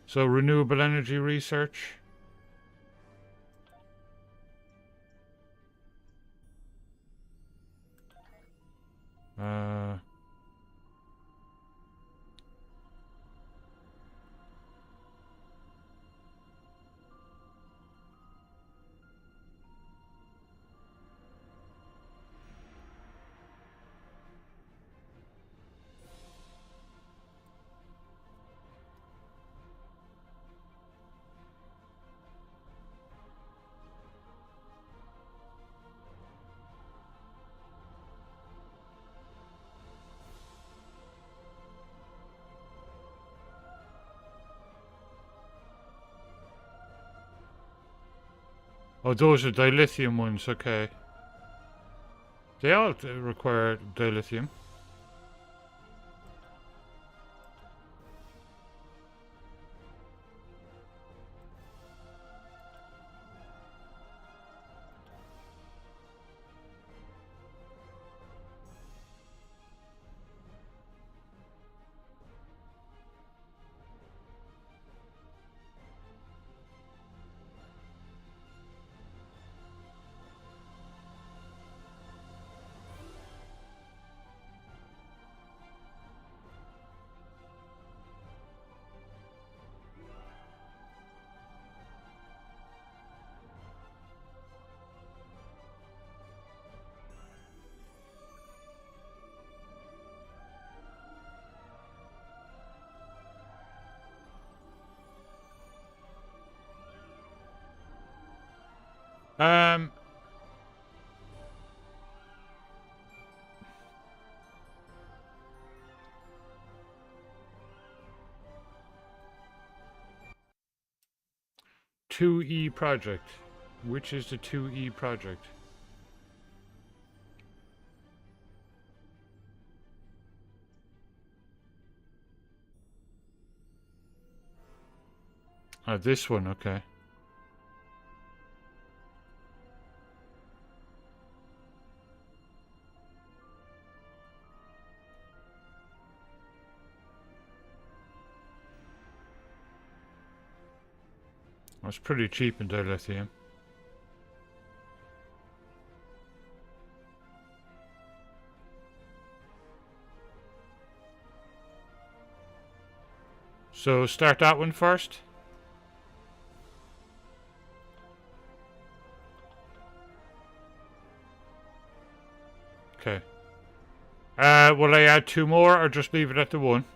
So renewable energy research. Oh, those are dilithium ones, okay. They all require dilithium. Um, 2E project. Which is the 2E project? Ah, this one, okay. It's pretty cheap in dilithium. So start that one first. Okay. Will I add 2 more or just leave it at the 1?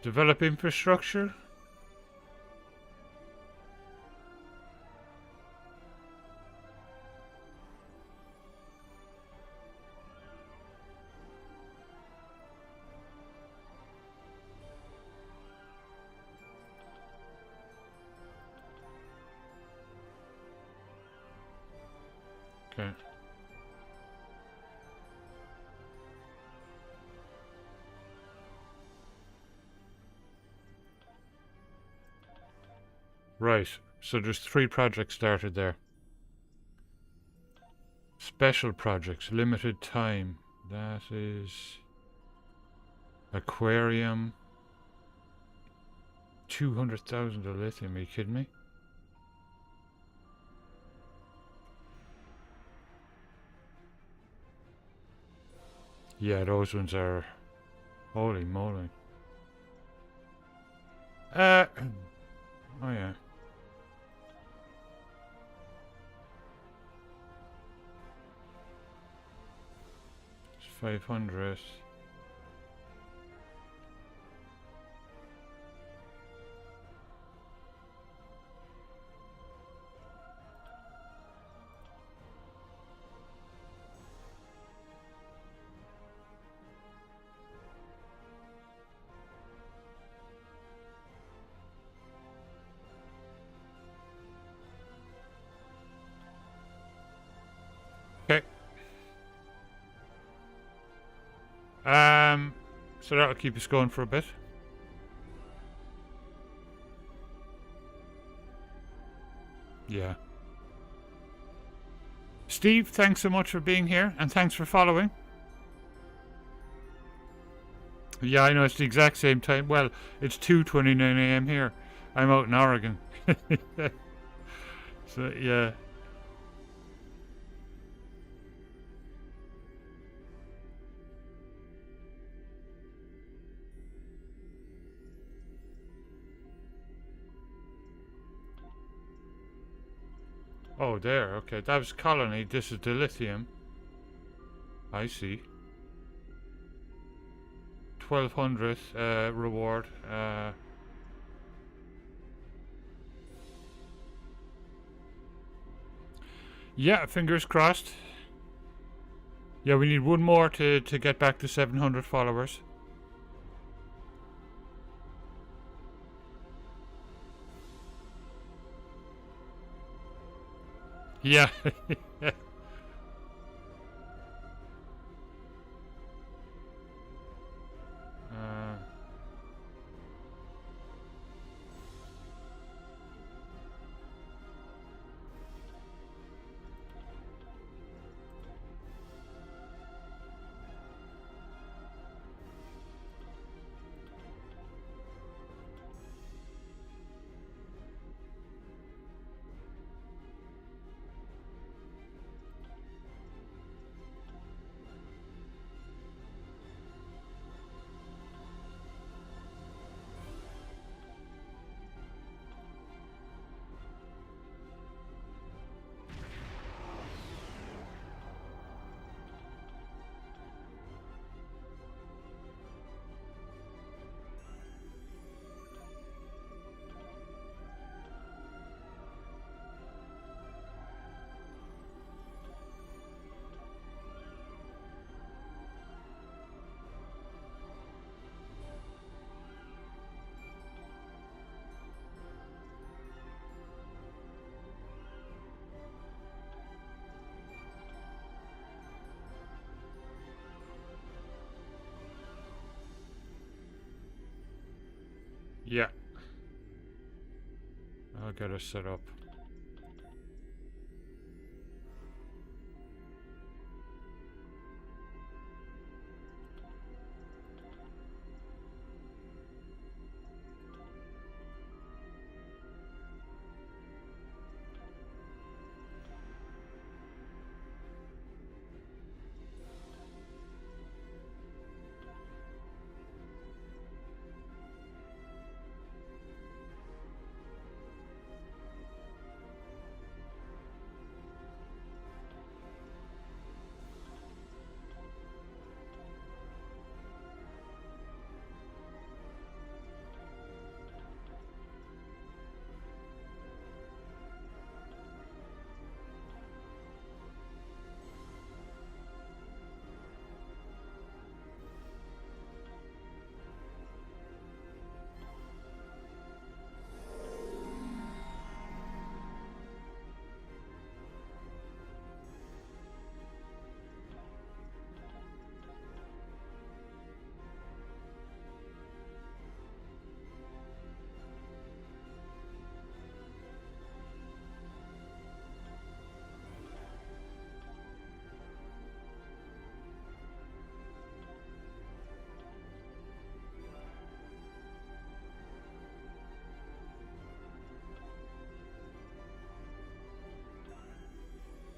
Develop infrastructure. Okay. Right, so there's 3 projects started there. Special projects, limited time. That is aquarium. 200,000 of lithium, are you kidding me? Yeah, those ones are... Holy moly. Oh yeah. It's 500. Okay. So that'll keep us going for a bit. Yeah. Steve, thanks so much for being here, and thanks for following. Yeah, I know, it's the exact same time. Well, it's 2:29 AM here. I'm out in Oregon. So, yeah. Oh, there. Okay, that was Colony. This is Dilithium. I see. 1200th reward. Yeah, fingers crossed. Yeah, we need one more to get back to 700 followers. Yeah. Yeah. I'll get us set up.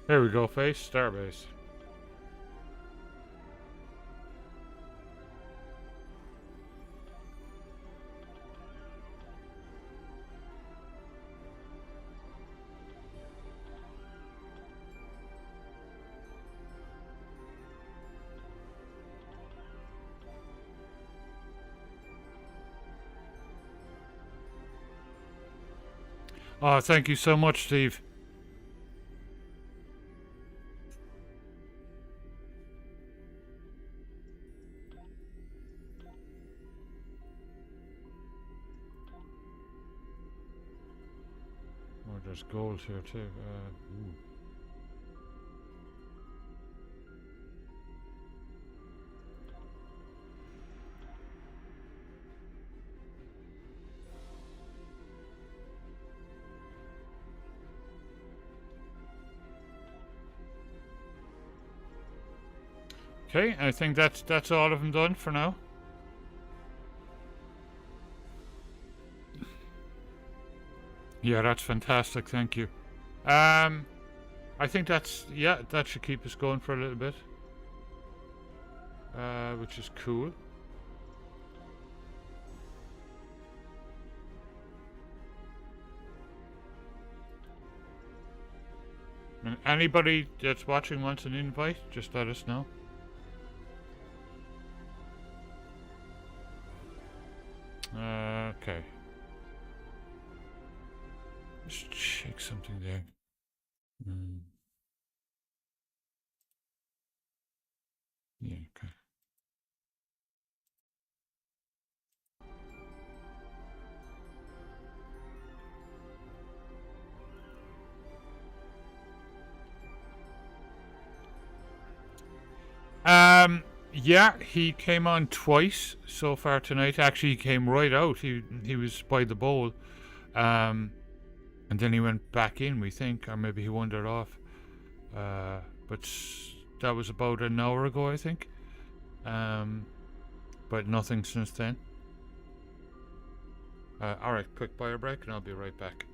There we go, face. Starbase. Oh, thank you so much, Steve. Oh, there's gold here too. Ooh. Okay, I think that's all of them done for now. Yeah, that's fantastic. Thank you. I think that's, yeah, that should keep us going for a little bit. Which is cool. Anybody that's watching wants an invite, just let us know. Okay. Just check something there. Yeah, okay. Yeah, he came on twice so far tonight. Actually, he came right out. He was by the bowl. And then he went back in, we think, or maybe he wandered off. But that was about an hour ago, I think. But nothing since then. Alright, quick bio break and I'll be right back.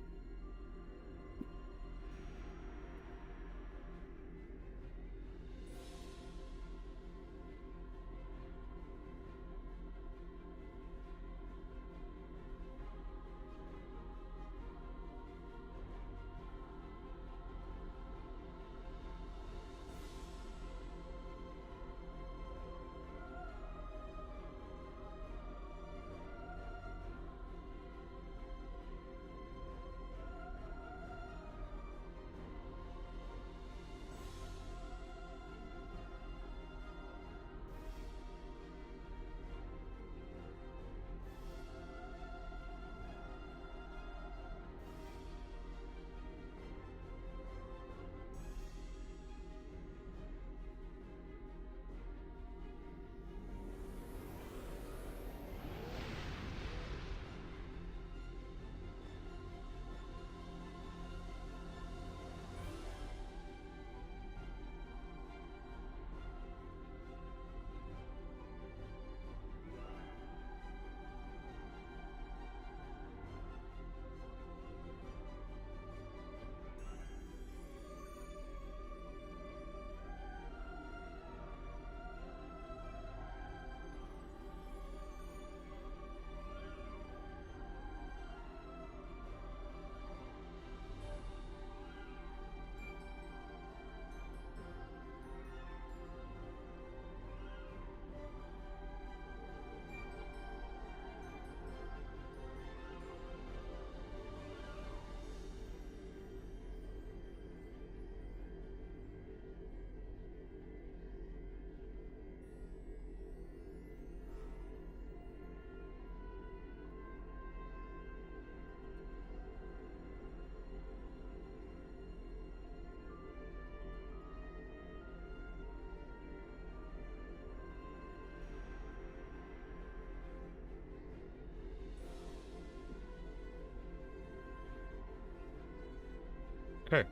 Okay.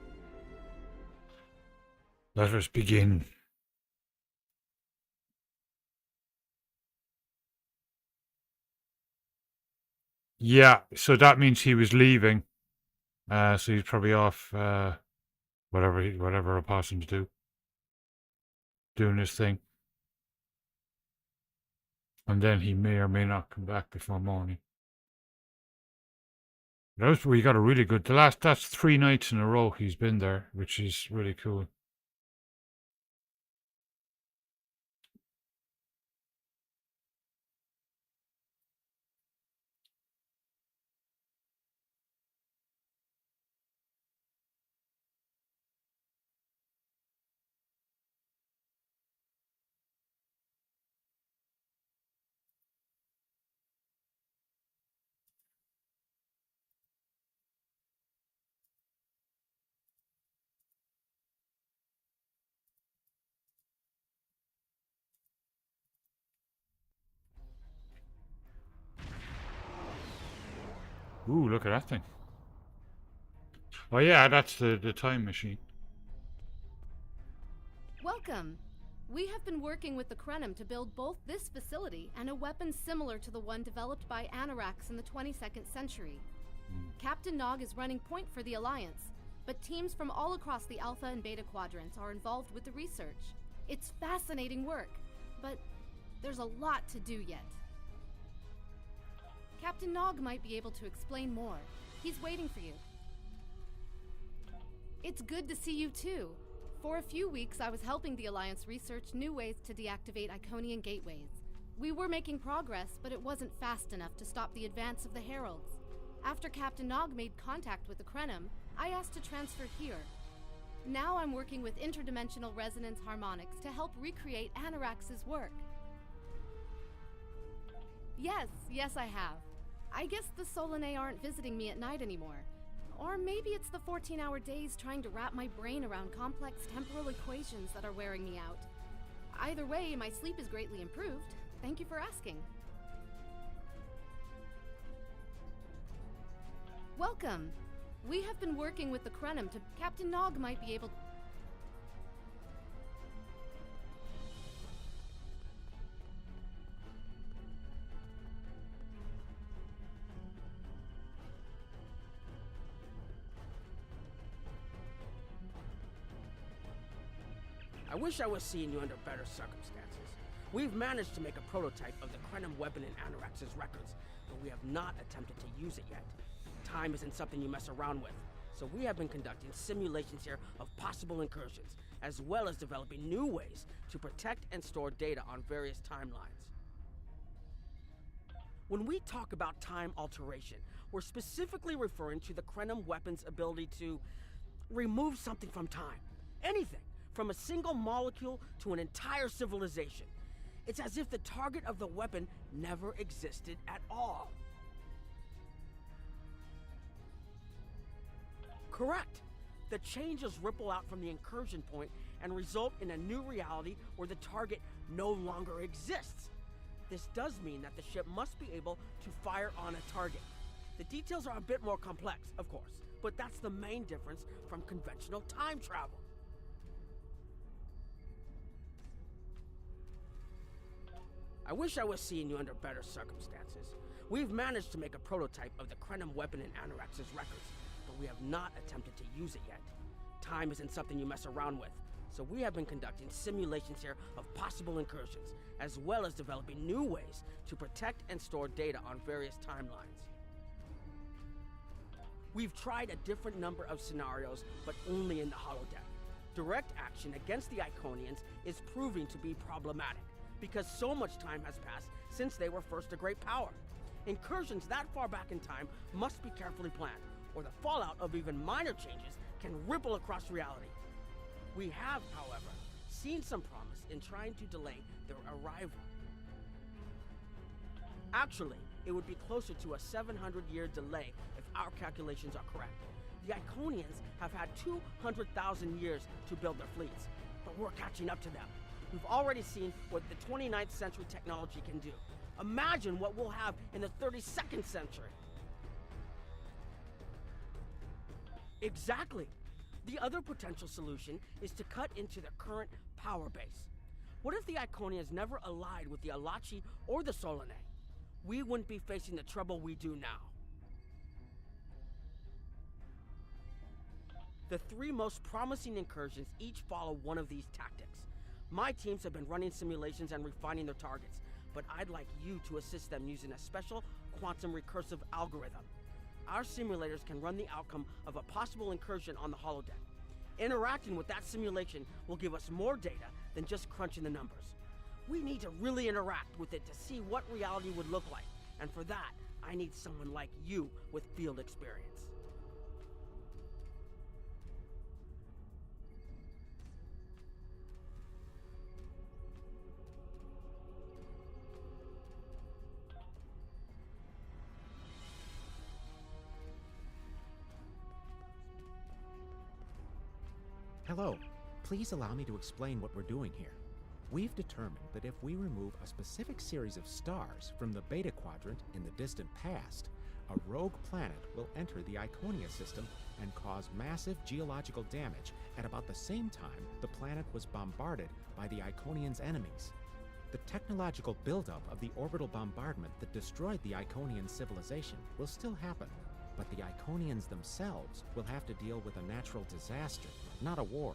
Let us begin. Yeah, so that means he was leaving. So he's probably off whatever opossums do. Doing his thing. And then he may or may not come back before morning. We got a really good. That's 3 nights in a row he's been there, which is really cool. Ooh, look at that thing. Oh yeah, that's the time machine. Welcome. We have been working with the Krenim to build both this facility and a weapon similar to the one developed by Anarax in the 22nd century. Captain Nog is running point for the Alliance, but teams from all across the Alpha and Beta quadrants are involved with the research. It's fascinating work, but there's a lot to do yet. Captain Nog might be able to explain more. He's waiting for you. It's good to see you too. For a few weeks, I was helping the Alliance research new ways to deactivate Iconian gateways. We were making progress, but it wasn't fast enough to stop the advance of the Heralds. After Captain Nog made contact with the Krenim, I asked to transfer here. Now I'm working with interdimensional resonance harmonics to help recreate Anarax's work. Yes, I have. I guess the Solanae aren't visiting me at night anymore. Or maybe it's the 14-hour days trying to wrap my brain around complex temporal equations that are wearing me out. Either way, my sleep is greatly improved. Thank you for asking. Welcome. We have been working with the Krenim to... Captain Nog might be able... I wish I was seeing you under better circumstances. We've managed to make a prototype of the Krenim weapon in Anarax's records, but we have not attempted to use it yet. Time isn't something you mess around with, so we have been conducting simulations here of possible incursions, as well as developing new ways to protect and store data on various timelines. When we talk about time alteration, we're specifically referring to the Krenim weapon's ability to remove something from time. Anything. From a single molecule to an entire civilization. It's as if the target of the weapon never existed at all. Correct. The changes ripple out from the incursion point and result in a new reality where the target no longer exists. This does mean that the ship must be able to fire on a target. The details are a bit more complex, of course, but that's the main difference from conventional time travel. I wish I was seeing you under better circumstances. We've managed to make a prototype of the Krenim weapon in Anarax's records, but we have not attempted to use it yet. Time isn't something you mess around with, so we have been conducting simulations here of possible incursions, as well as developing new ways to protect and store data on various timelines. We've tried a different number of scenarios, but only in the holodeck. Direct action against the Iconians is proving to be problematic, because so much time has passed since they were first a great power. Incursions that far back in time must be carefully planned, or the fallout of even minor changes can ripple across reality. We have, however, seen some promise in trying to delay their arrival. Actually, it would be closer to a 700-year delay if our calculations are correct. The Iconians have had 200,000 years to build their fleets, but we're catching up to them. We've already seen what the 29th century technology can do. Imagine what we'll have in the 32nd century. Exactly. The other potential solution is to cut into their current power base. What if the Iconians never allied with the Alachi or the Solanae? We wouldn't be facing the trouble we do now. The three most promising incursions each follow one of these tactics. My teams have been running simulations and refining their targets, but I'd like you to assist them using a special quantum recursive algorithm. Our simulators can run the outcome of a possible incursion on the holodeck. Interacting with that simulation will give us more data than just crunching the numbers. We need to really interact with it to see what reality would look like, and for that, I need someone like you with field experience. Hello. Please allow me to explain what we're doing here. We've determined that if we remove a specific series of stars from the Beta Quadrant in the distant past, a rogue planet will enter the Iconia system and cause massive geological damage at about the same time the planet was bombarded by the Iconians' enemies. The technological buildup of the orbital bombardment that destroyed the Iconian civilization will still happen, but the Iconians themselves will have to deal with a natural disaster, not a war.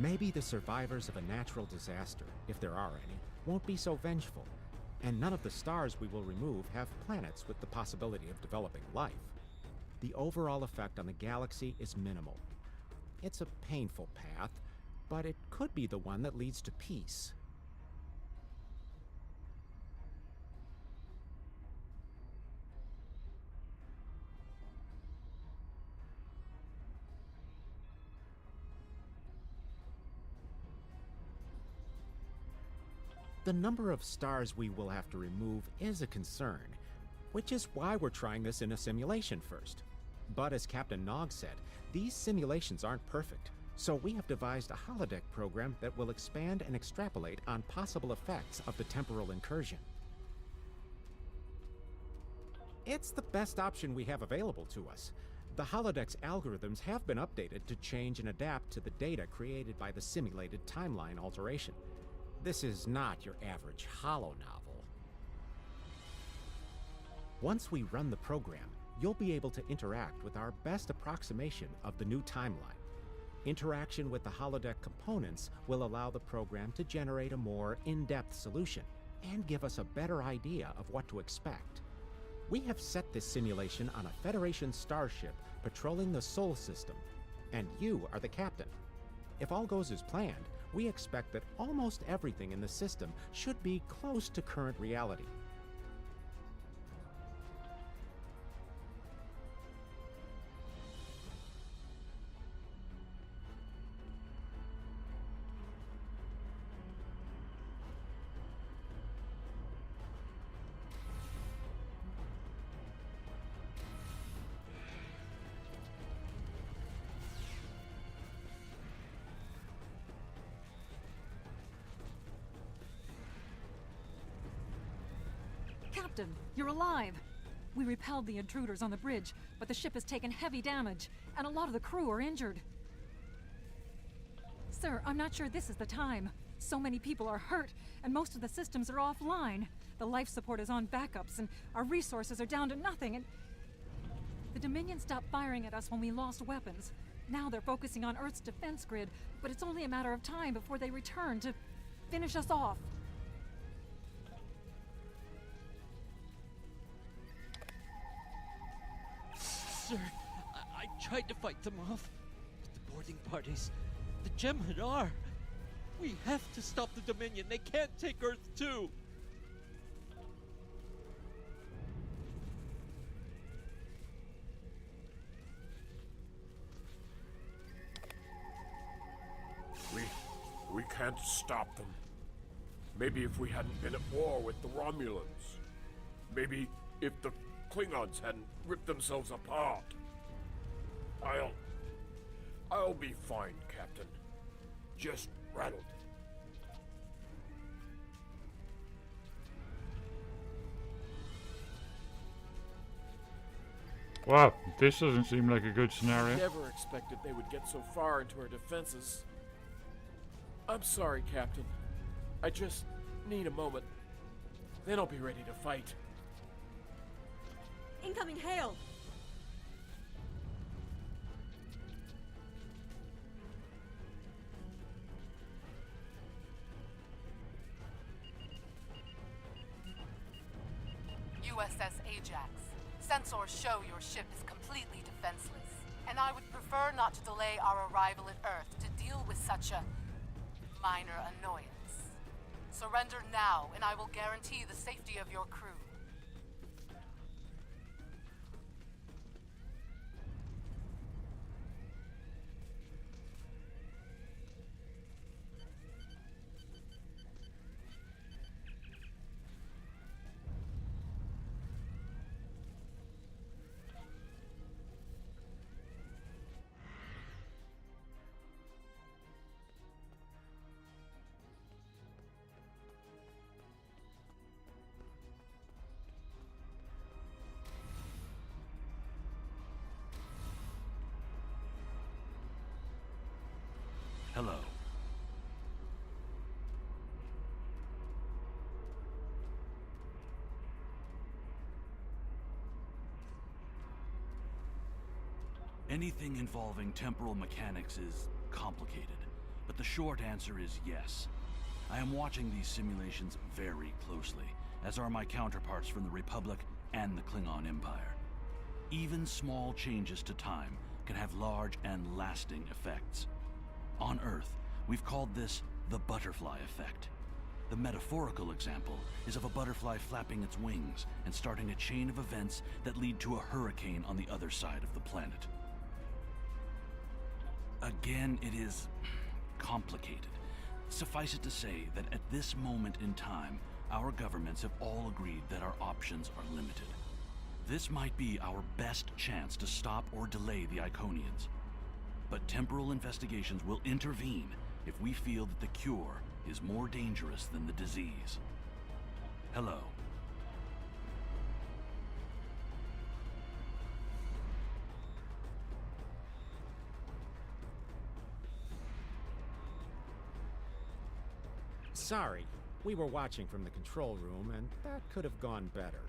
Maybe the survivors of a natural disaster, if there are any, won't be so vengeful, and none of the stars we will remove have planets with the possibility of developing life. The overall effect on the galaxy is minimal. It's a painful path, but it could be the one that leads to peace. The number of stars we will have to remove is a concern, which is why we're trying this in a simulation first. But as Captain Nog said, these simulations aren't perfect, so we have devised a holodeck program that will expand and extrapolate on possible effects of the temporal incursion. It's the best option we have available to us. The holodeck's algorithms have been updated to change and adapt to the data created by the simulated timeline alteration. This is not your average holo novel. Once we run the program, you'll be able to interact with our best approximation of the new timeline. Interaction with the holodeck components will allow the program to generate a more in-depth solution and give us a better idea of what to expect. We have set this simulation on a Federation starship patrolling the Sol system, and you are the captain. If all goes as planned, we expect that almost everything in the system should be close to current reality. Captain, you're alive! We repelled the intruders on the bridge, but the ship has taken heavy damage, and a lot of the crew are injured. Sir, I'm not sure this is the time. So many people are hurt, and most of the systems are offline. The life support is on backups, and our resources are down to nothing, and... The Dominion stopped firing at us when we lost weapons. Now they're focusing on Earth's defense grid, but it's only a matter of time before they return to finish us off. Sir, I tried to fight them off, but the boarding parties, the Jem'Hadar, we have to stop the Dominion. They can't take Earth too. We can't stop them. Maybe if we hadn't been at war with the Romulans. Maybe if the Klingons hadn't ripped themselves apart. I'll be fine, Captain. Just rattled. Wow, this doesn't seem like a good scenario. Never expected they would get so far into our defenses. I'm sorry, Captain. I just need a moment. Then I'll be ready to fight. Incoming hail! USS Ajax. Sensors show your ship is completely defenseless, and I would prefer not to delay our arrival at Earth to deal with such a minor annoyance. Surrender now, and I will guarantee the safety of your crew. Hello. Anything involving temporal mechanics is complicated, but the short answer is yes. I am watching these simulations very closely, as are my counterparts from the Republic and the Klingon Empire. Even small changes to time can have large and lasting effects. On Earth, we've called this the butterfly effect. The metaphorical example is of a butterfly flapping its wings and starting a chain of events that lead to a hurricane on the other side of the planet. Again, it is complicated. Suffice it to say that at this moment in time, our governments have all agreed that our options are limited. This might be our best chance to stop or delay the Iconians. But temporal investigations will intervene if we feel that the cure is more dangerous than the disease. Hello. Sorry, we were watching from the control room, and that could have gone better.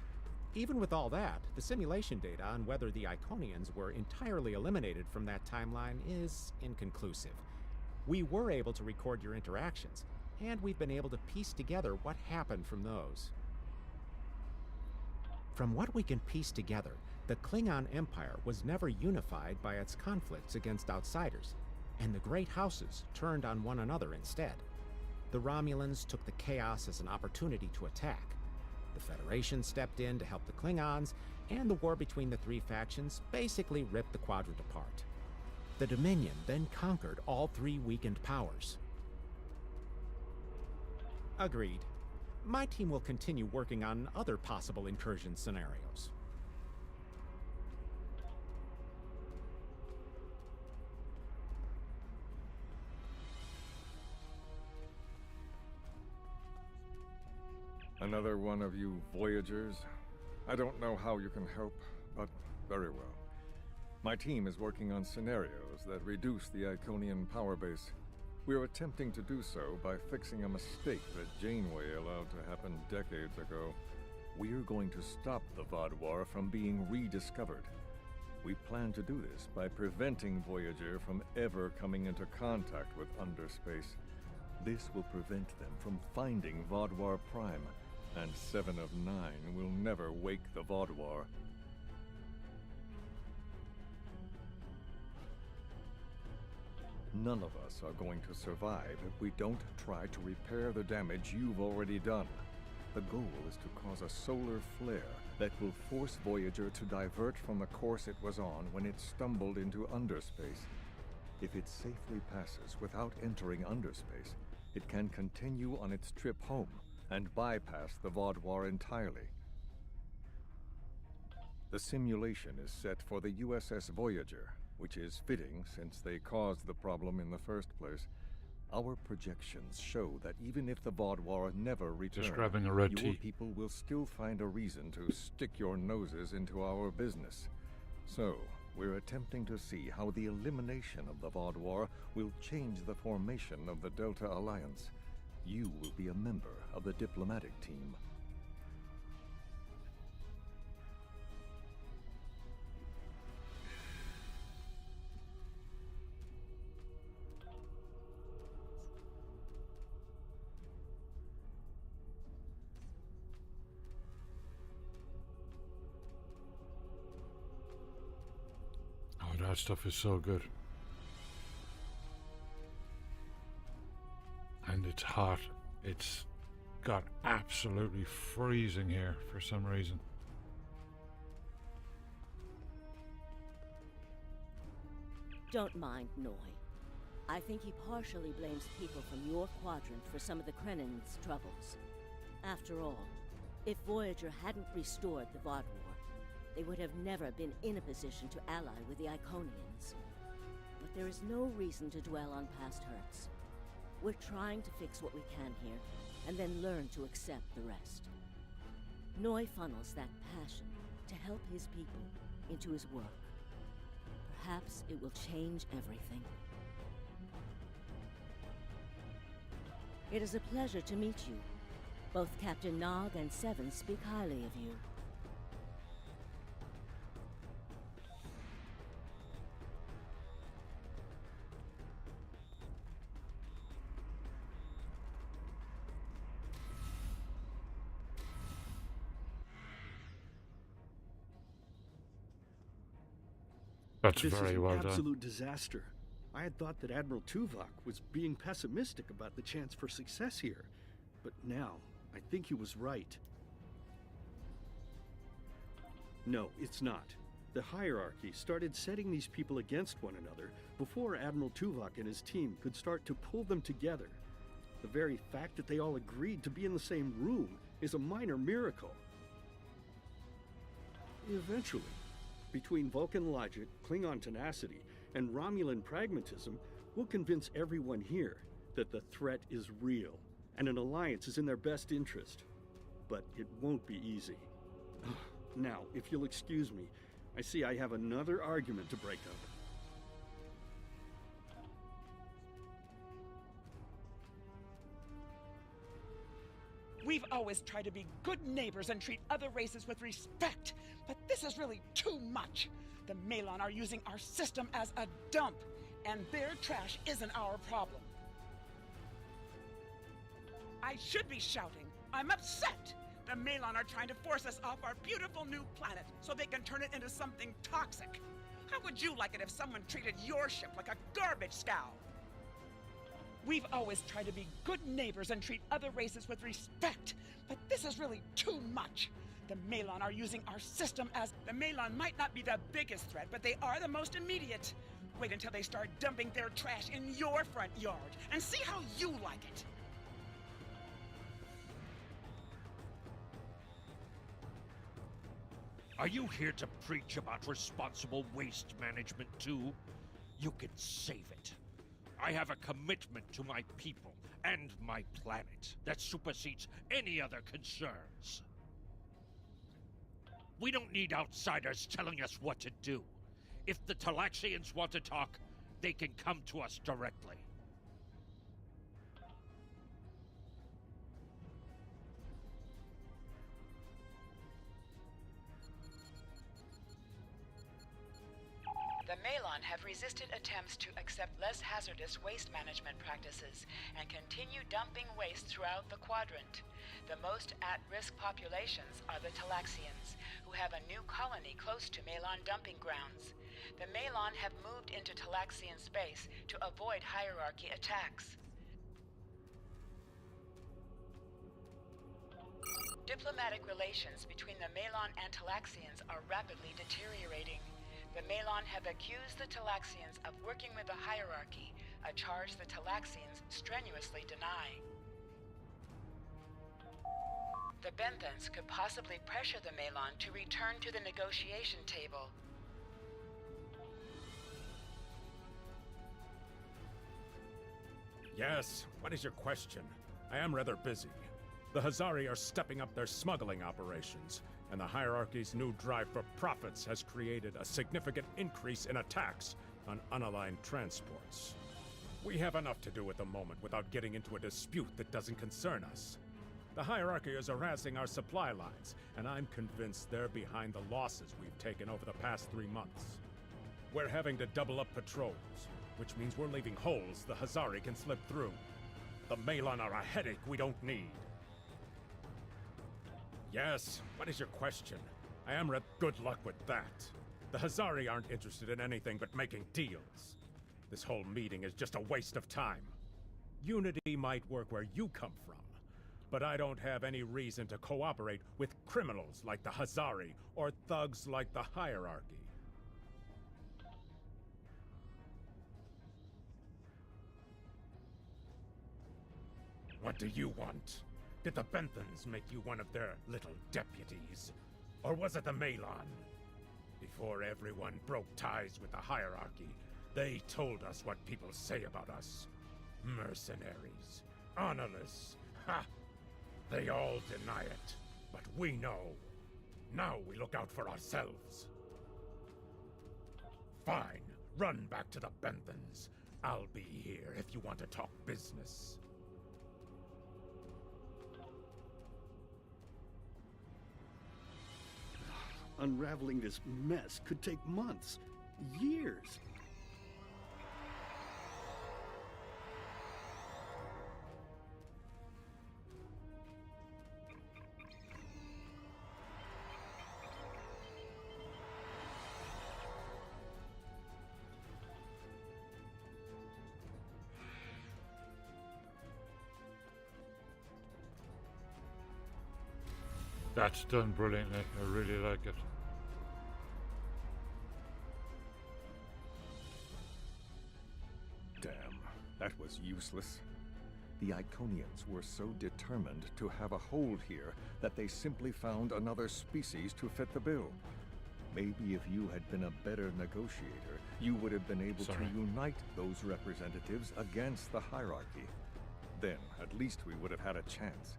Even with all that, the simulation data on whether the Iconians were entirely eliminated from that timeline is inconclusive. We were able to record your interactions, and we've been able to piece together what happened from those. From what we can piece together, the Klingon Empire was never unified by its conflicts against outsiders, and the great houses turned on one another instead. The Romulans took the chaos as an opportunity to attack. The Federation stepped in to help the Klingons, and the war between the three factions basically ripped the Quadrant apart. The Dominion then conquered all three weakened powers. Agreed. My team will continue working on other possible incursion scenarios. Another one of you Voyagers? I don't know how you can help, but very well. My team is working on scenarios that reduce the Iconian power base. We're attempting to do so by fixing a mistake that Janeway allowed to happen decades ago. We're going to stop the Vaadwaur from being rediscovered. We plan to do this by preventing Voyager from ever coming into contact with Underspace. This will prevent them from finding Vaadwaur Prime, and 7 of 9 will never wake the Vaadwaur. None of us are going to survive if we don't try to repair the damage you've already done. The goal is to cause a solar flare that will force Voyager to divert from the course it was on when it stumbled into Underspace. If it safely passes without entering Underspace, it can continue on its trip home and bypass the Vaadwaur entirely. The simulation is set for the USS Voyager, which is fitting since they caused the problem in the first place. Our projections show that even if the Vaadwaur never return, Just grabbing a red your tea. people will still find a reason to stick your noses into our business. So, we're attempting to see how the elimination of the Vaadwaur will change the formation of the Delta Alliance. You will be a member of the diplomatic team. Oh, that stuff is so good. And it's hot. It's got absolutely freezing here for some reason. Don't mind Noy. I think he partially blames people from your quadrant for some of the Krennin's troubles. After all, if Voyager hadn't restored the Vaadwaur, they would have never been in a position to ally with the Iconians. But there is no reason to dwell on past hurts. We're trying to fix what we can here, and then learn to accept the rest. Noy funnels that passion to help his people into his work. Perhaps it will change everything. It is a pleasure to meet you. Both Captain Nog and Seven speak highly of you. That's This very is an well done. absolute disaster. I had thought that Admiral Tuvok was being pessimistic about the chance for success here, but now I think he was right. No, it's not. The hierarchy started setting these people against one another before Admiral Tuvok and his team could start to pull them together. The very fact that they all agreed to be in the same room is a minor miracle. Eventually, between Vulcan logic, Klingon tenacity, and Romulan pragmatism, we'll convince everyone here that the threat is real and an alliance is in their best interest. But it won't be easy. Now, if you'll excuse me, I see I have another argument to break up. We've always tried to be good neighbors and treat other races with respect, but this is really too much. The Malon are using our system as a dump, and their trash isn't our problem. I should be shouting. I'm upset. The Malon are trying to force us off our beautiful new planet so they can turn it into something toxic. How would you like it if someone treated your ship like a garbage scow? We've always tried to be good neighbors and treat other races with respect, but this is really too much. The Malon are using our system as... The Malon might not be the biggest threat, but they are the most immediate. Wait until they start dumping their trash in your front yard, and see how you like it. Are you here to preach about responsible waste management too? You can save it. I have a commitment to my people and my planet that supersedes any other concerns. We don't need outsiders telling us what to do. If the Talaxians want to talk, they can come to us directly. The Malon have resisted attempts to accept less hazardous waste management practices and continue dumping waste throughout the quadrant. The most at-risk populations are the Talaxians, who have a new colony close to Malon dumping grounds. The Malon have moved into Talaxian space to avoid hierarchy attacks. Diplomatic relations between the Malon and Talaxians are rapidly deteriorating. The Malon have accused the Talaxians of working with the hierarchy, a charge the Talaxians strenuously deny. The Benthans could possibly pressure the Malon to return to the negotiation table. Yes, what is your question? I am rather busy. The Hazari are stepping up their smuggling operations, and the hierarchy's new drive for profits has created a significant increase in attacks on unaligned transports. We have enough to do at the moment without getting into a dispute that doesn't concern us. The hierarchy is harassing our supply lines, and I'm convinced they're behind the losses we've taken over the past 3 months. We're having to double up patrols, which means we're leaving holes the Hazari can slip through. The Malon are a headache we don't need. Yes, what is your question? I am good luck with that. The Hazari aren't interested in anything but making deals. This whole meeting is just a waste of time. Unity might work where you come from, but I don't have any reason to cooperate with criminals like the Hazari or thugs like the hierarchy. What do you want? Did the Benthans make you one of their little deputies? Or was it the Malon? Before everyone broke ties with the hierarchy, they told us what people say about us. Mercenaries. Honorless. Ha! They all deny it. But we know. Now we look out for ourselves. Fine. Run back to the Benthans. I'll be here if you want to talk business. Unraveling this mess could take months, years. That's done brilliantly. I really like it. Damn, that was useless. The Iconians were so determined to have a hold here that they simply found another species to fit the bill. Maybe if you had been a better negotiator, you would have been able to unite those representatives against the hierarchy. Then, at least we would have had a chance.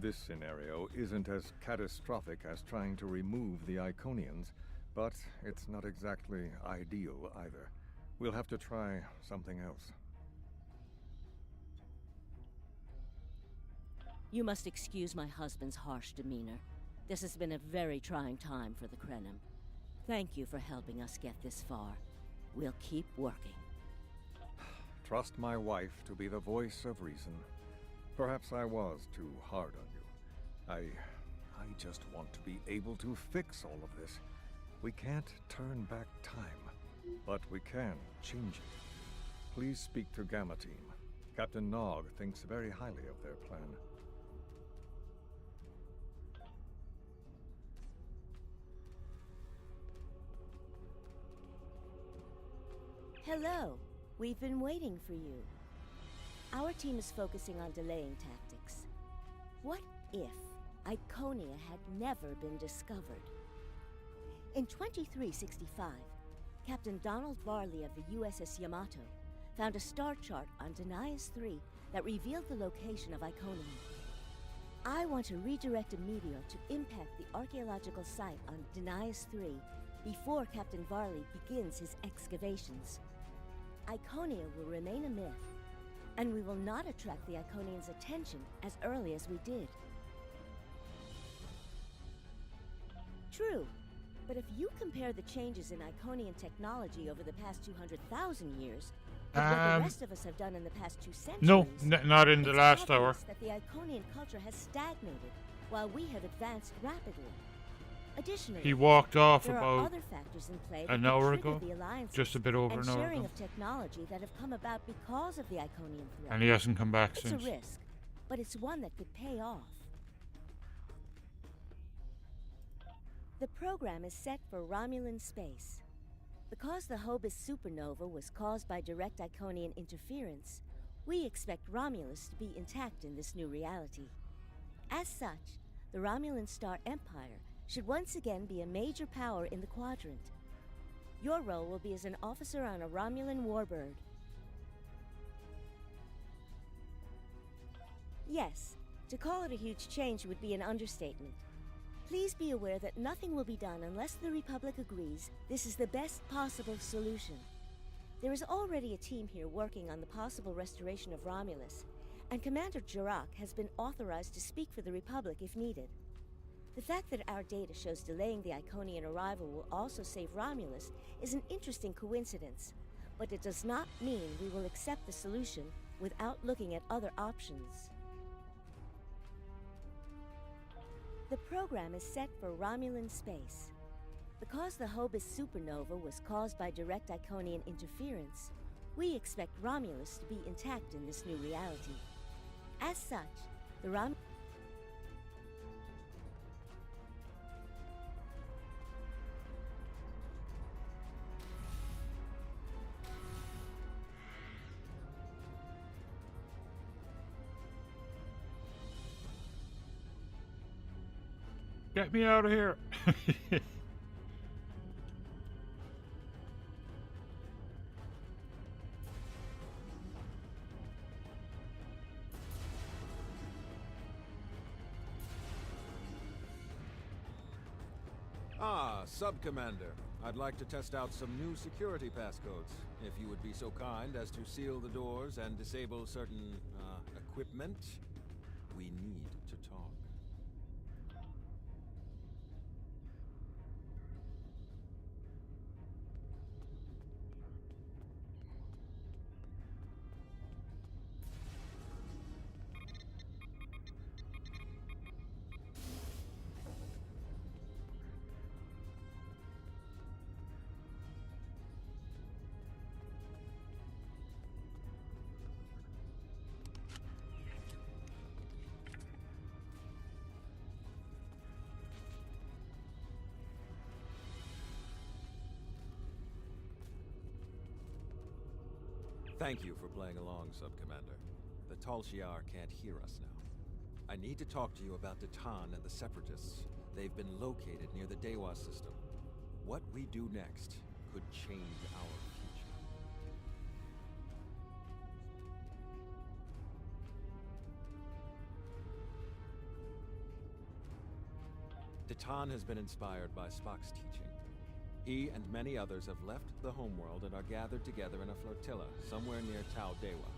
This scenario isn't as catastrophic as trying to remove the Iconians, but it's not exactly ideal either. We'll have to try something else. You must excuse my husband's harsh demeanor. This has been a very trying time for the Krenim. Thank you for helping us get this far. We'll keep working. Trust my wife to be the voice of reason. Perhaps I was too hard on you. I just want to be able to fix all of this. We can't turn back time, but we can change it. Please speak to Gamma Team. Captain Nog thinks very highly of their plan. Hello. We've been waiting for you. Our team is focusing on delaying tactics. What if Iconia had never been discovered? In 2365, Captain Donald Varley of the USS Yamato found a star chart on Denias 3 that revealed the location of Iconia. I want to redirect a meteor to impact the archaeological site on Denias 3 before Captain Varley begins his excavations. Iconia will remain a myth, and we will not attract the Iconians' attention as early as we did. True, but if you compare the changes in Iconian technology over the past 200,000 years with what the rest of us have done in the past 2 centuries... No, not in the last hour. It's that the Iconian culture has stagnated, while we have advanced rapidly. Additionally, He walked off there are about other factors in play that an could hour trigger ago, the alliances just a bit over and an hour sharing ago, of technology that have come about because of the Iconian threat. and he hasn't come back It's since. a risk, but it's one that could pay off. The program is set for Romulan space. Because the Hobus supernova was caused by direct Iconian interference, we expect Romulus to be intact in this new reality. As such, the Romulan Star Empire should once again be a major power in the quadrant. Your role will be as an officer on a Romulan warbird. Yes, to call it a huge change would be an understatement. Please be aware that nothing will be done unless the Republic agrees this is the best possible solution. There is already a team here working on the possible restoration of Romulus, and Commander Jarak has been authorized to speak for the Republic if needed. The fact that our data shows delaying the Iconian arrival will also save Romulus is an interesting coincidence, but it does not mean we will accept the solution without looking at other options. The program is set for Romulan space. Because the Hobus supernova was caused by direct Iconian interference, we expect Romulus to be intact in this new reality. As such, the Get me out of here. Ah, Sub-Commander. I'd like to test out some new security passcodes. If you would be so kind as to seal the doors and disable certain, equipment, we need to talk. Thank you for playing along, Sub-Commander. The Tal Shiar can't hear us now. I need to talk to you about Datan and the Separatists. They've been located near the Dewa system. What we do next could change our future. Datan has been inspired by Spock's teaching. He and many others have left the homeworld and are gathered together in a flotilla somewhere near Tau Dewa.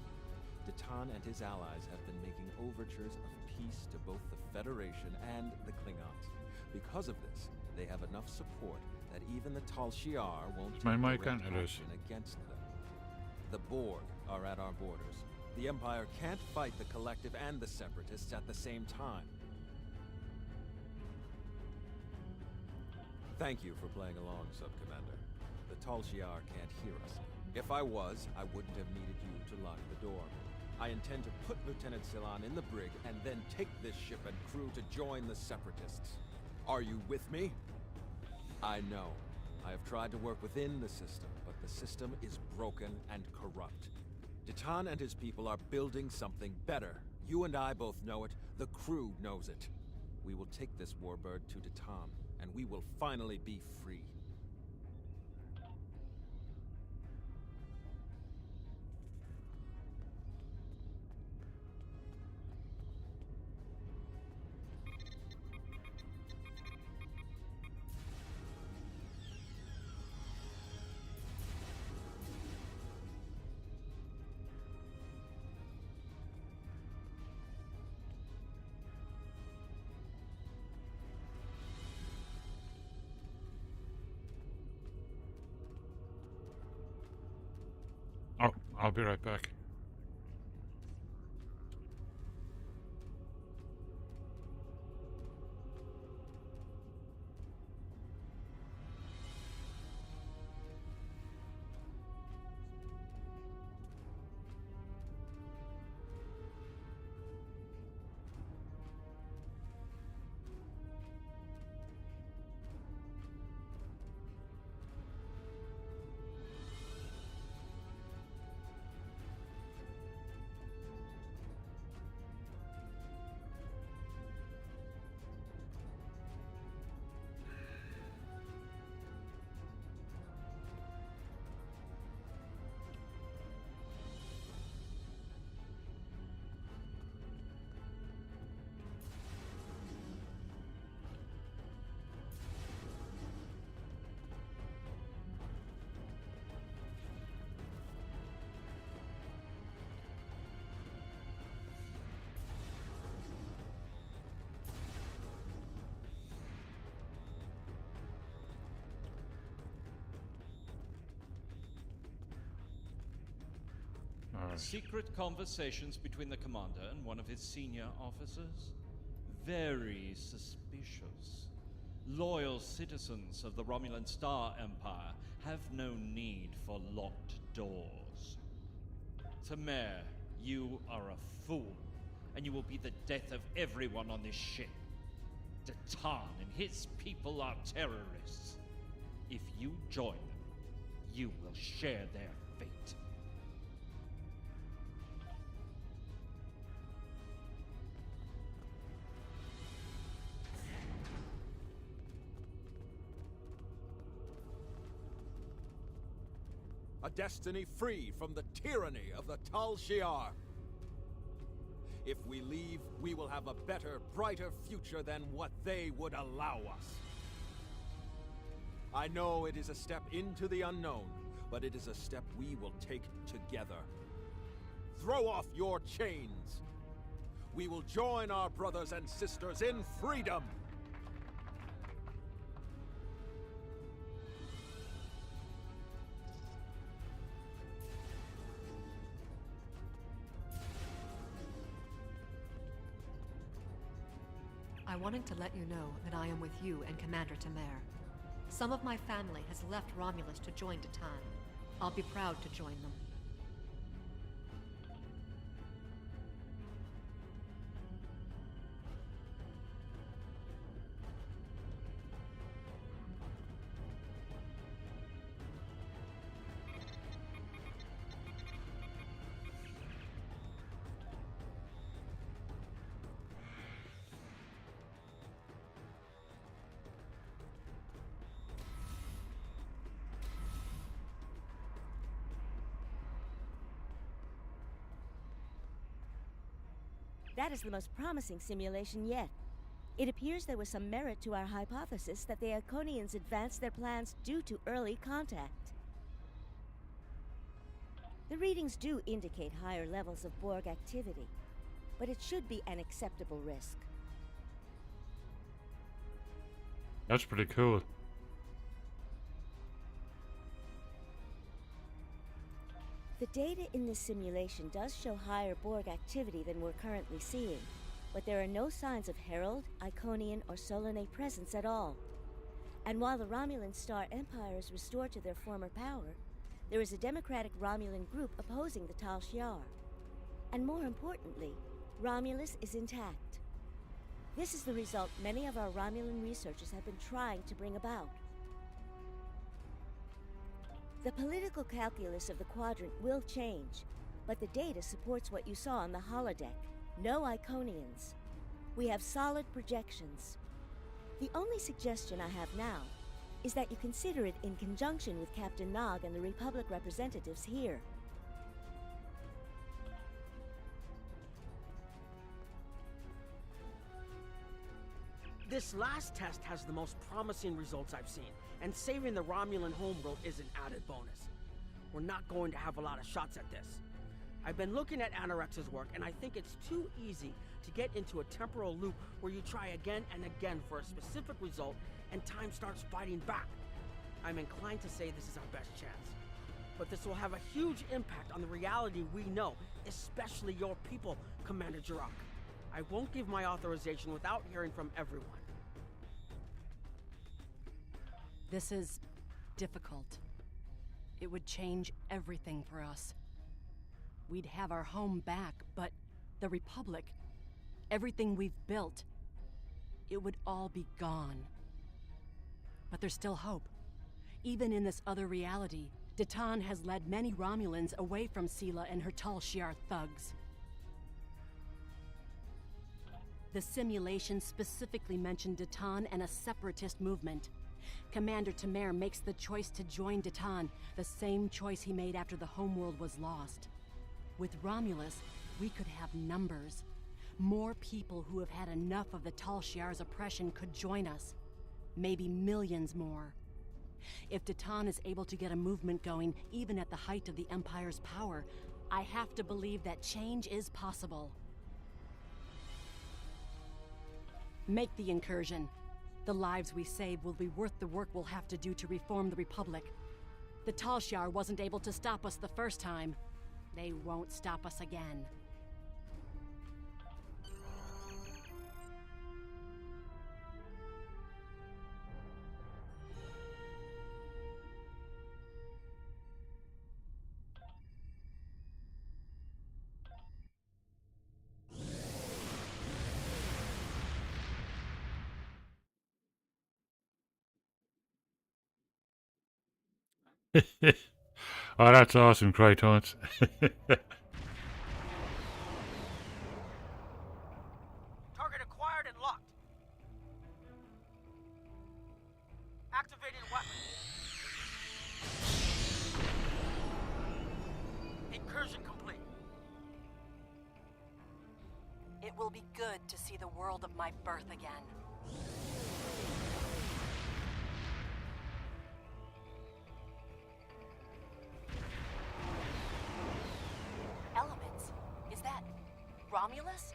Datan and his allies have been making overtures of peace to both the Federation and the Klingons. Because of this, they have enough support that even the Tal Shiar won't Is my take mic direct on? It is. action against them. The Borg are at our borders. The Empire can't fight the Collective and the Separatists at the same time. Thank you for playing along, Sub-Commander. The Tal Shiar can't hear us. If I was, I wouldn't have needed you to lock the door. I intend to put Lieutenant Silan in the brig and then take this ship and crew to join the Separatists. Are you with me? I know. I have tried to work within the system, but the system is broken and corrupt. Datan and his people are building something better. You and I both know it. The crew knows it. We will take this warbird to Datan, and we will finally be free. Oh, I'll be right back. Secret conversations between the commander and one of his senior officers? Very suspicious. Loyal citizens of the Romulan Star Empire have no need for locked doors. Temer, you are a fool, and you will be the death of everyone on this ship. Datan and his people are terrorists. If you join them, you will share their fate. A destiny free from the tyranny of the Tal Shiar. If we leave, we will have a better, brighter future than what they would allow us. I know it is a step into the unknown, but it is a step we will take together. Throw off your chains. We will join our brothers and sisters in freedom. I wanted to let you know that I am with you and Commander Temer. Some of my family has left Romulus to join Datan. I'll be proud to join them. That is the most promising simulation yet. It appears there was some merit to our hypothesis that the Iconians advanced their plans due to early contact. The readings do indicate higher levels of Borg activity, but it should be an acceptable risk. That's pretty cool. The data in this simulation does show higher Borg activity than we're currently seeing, but there are no signs of Herald, Iconian, or Solanae presence at all. And while the Romulan Star Empire is restored to their former power, there is a democratic Romulan group opposing the Tal Shiar. And more importantly, Romulus is intact. This is the result many of our Romulan researchers have been trying to bring about. The political calculus of the Quadrant will change, but the data supports what you saw on the holodeck. No Iconians. We have solid projections. The only suggestion I have now is that you consider it in conjunction with Captain Nog and the Republic representatives here. This last test has the most promising results I've seen, and saving the Romulan homeworld is an added bonus. We're not going to have a lot of shots at this. I've been looking at Anorex's work, and I think it's too easy to get into a temporal loop where you try again and again for a specific result, and time starts fighting back. I'm inclined to say this is our best chance. But this will have a huge impact on the reality we know, especially your people, Commander Jirok. I won't give my authorization without hearing from everyone. This is difficult. It would change everything for us. We'd have our home back, but the Republic, everything we've built, it would all be gone. But there's still hope. Even in this other reality, Datan has led many Romulans away from Sela and her Tal Shiar thugs. The simulation specifically mentioned Datan and a separatist movement. Commander Tamer makes the choice to join Datan, the same choice he made after the homeworld was lost. With Romulus, we could have numbers. More people who have had enough of the Tal Shiar's oppression could join us. Maybe millions more. If Datan is able to get a movement going, even at the height of the Empire's power, I have to believe that change is possible. Make the incursion. The lives we save will be worth the work we'll have to do to reform the Republic. The Tal Shiar wasn't able to stop us the first time. They won't stop us again. Oh, that's awesome, Krytos. Target acquired and locked. Activating weapon. Incursion complete. It will be good to see the world of my birth again. Elements? Is that Romulus?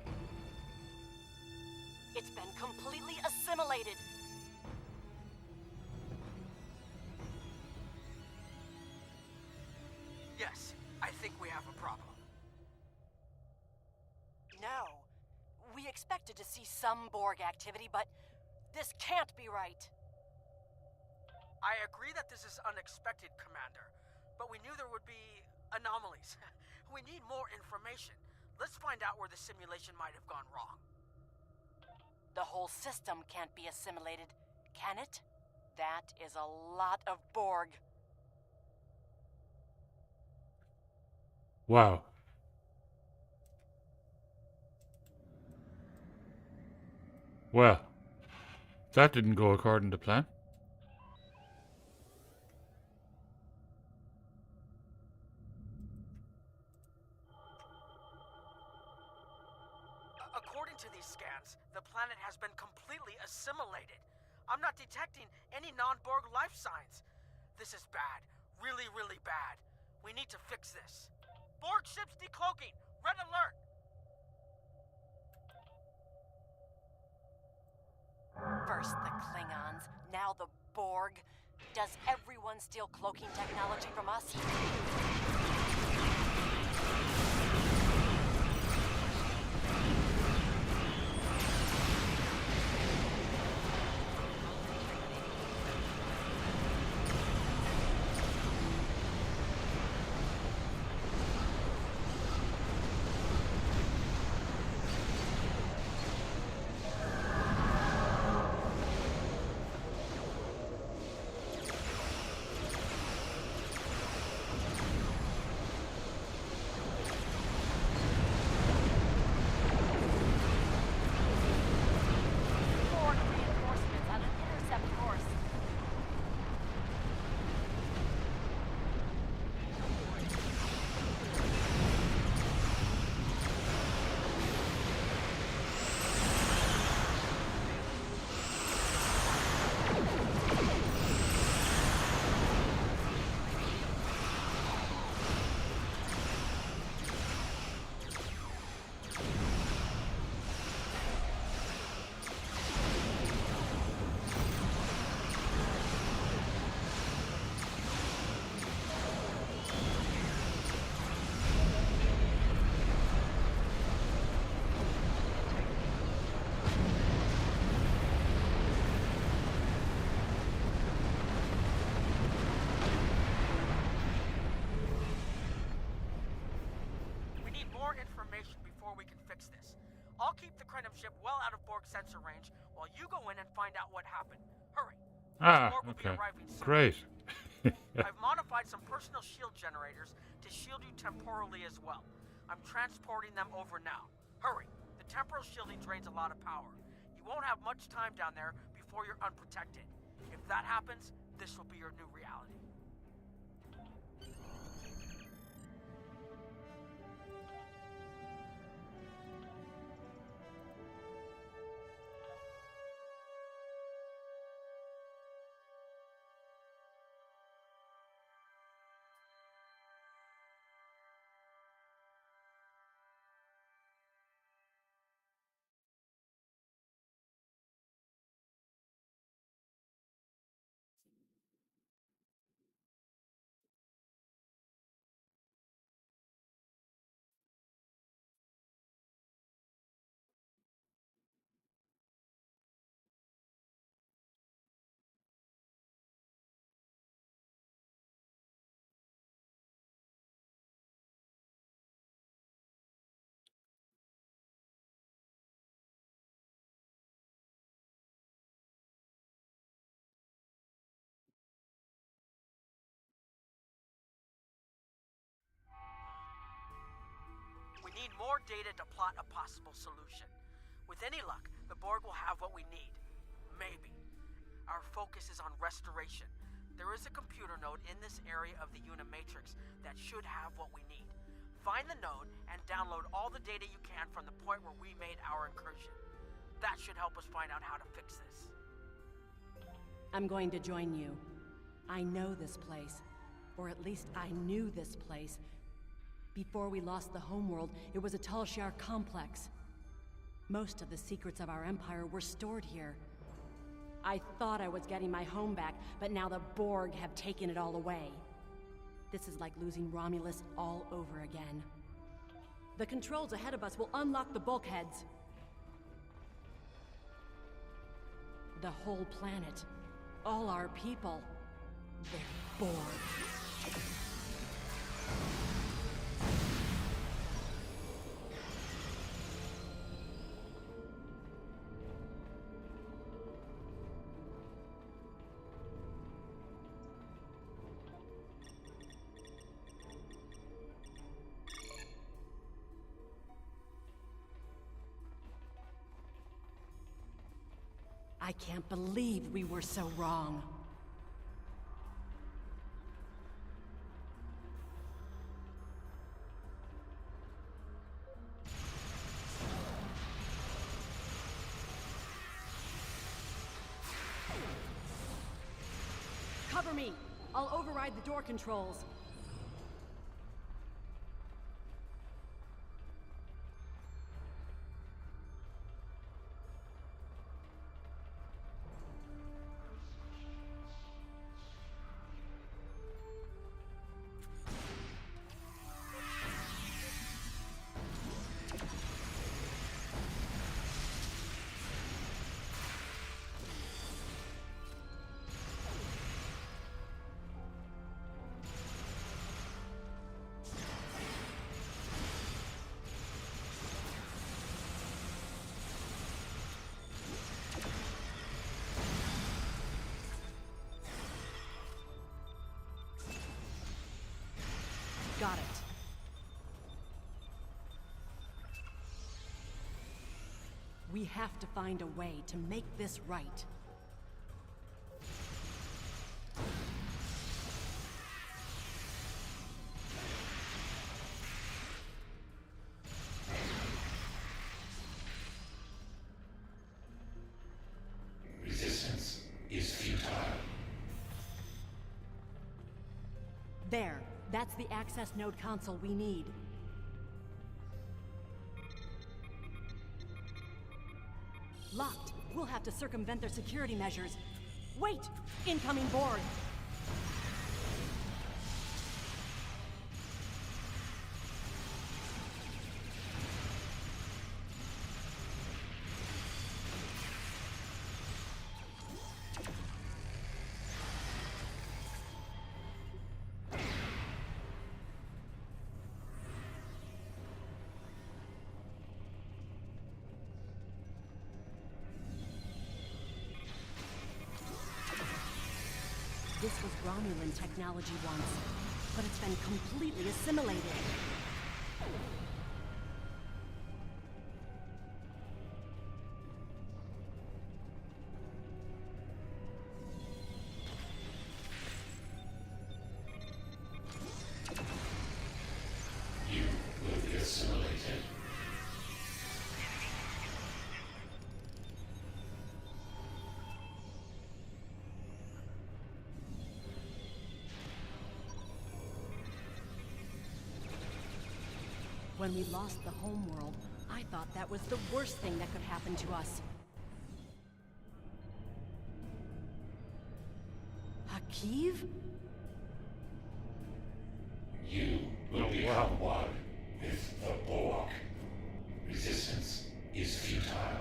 It's been completely assimilated. Yes, I think we have a problem. No. We expected to see some Borg activity, but this can't be right. I agree that this is unexpected, Commander, but we knew there would be anomalies. We need more information. Let's find out where the simulation might have gone wrong. The whole system can't be assimilated, can it? That is a lot of Borg. Wow. Well, that didn't go according to plan. According to these scans, the planet has been completely assimilated. I'm not detecting any non-Borg life signs. This is bad. Really, really bad. We need to fix this. Borg ships decloaking. Red alert! First the Klingons, now the Borg. Does everyone steal cloaking technology from us? I'll keep the Krenim ship well out of Borg sensor range while you go in and find out what happened. Hurry. Borg will be arriving soon. Great. I've modified some personal shield generators to shield you temporally as well. I'm transporting them over now. Hurry. The temporal shielding drains a lot of power. You won't have much time down there before you're unprotected. If that happens, this will be your new reality. We need more data to plot a possible solution. With any luck, the Borg will have what we need. Maybe. Our focus is on restoration. There is a computer node in this area of the Unimatrix that should have what we need. Find the node and download all the data you can from the point where we made our incursion. That should help us find out how to fix this. I'm going to join you. I know this place. Or at least I knew this place. Before we lost the homeworld, it was a Tal Shiar complex. Most of the secrets of our empire were stored here. I thought I was getting my home back, but now the Borg have taken it all away. This is like losing Romulus all over again. The controls ahead of us will unlock the bulkheads. The whole planet, all our people, they're Borg. I can't believe we were so wrong. Cover me! I'll override the door controls. Got it. We have to find a way to make this right. Resistance is futile. There. That's the access node console we need. Locked. We'll have to circumvent their security measures. Wait! Incoming Borg! This was Romulan technology once, but it's been completely assimilated. You will be assimilated. When we lost the homeworld, I thought that was the worst thing that could happen to us. Hakiv? You will become one with the Borg. Resistance is futile.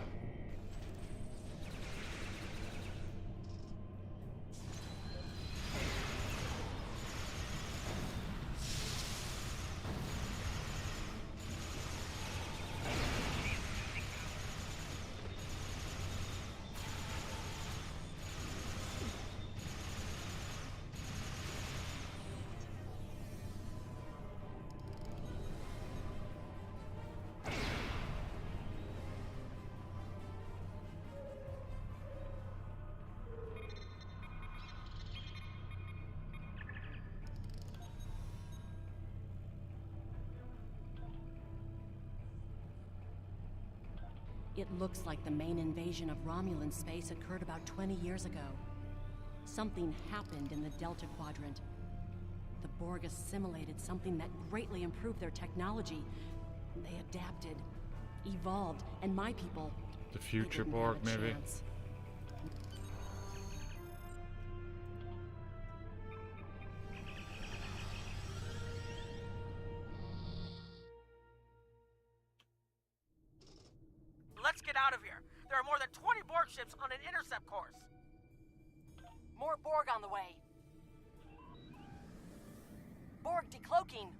It looks like the main invasion of Romulan space occurred about 20 years ago. Something happened in the Delta Quadrant. The Borg assimilated something that greatly improved their technology. They adapted, evolved, and my people... The future Borg, maybe? Chance. Let's get out of here. There are more than 20 Borg ships on an intercept course. More Borg on the way. Borg decloaking.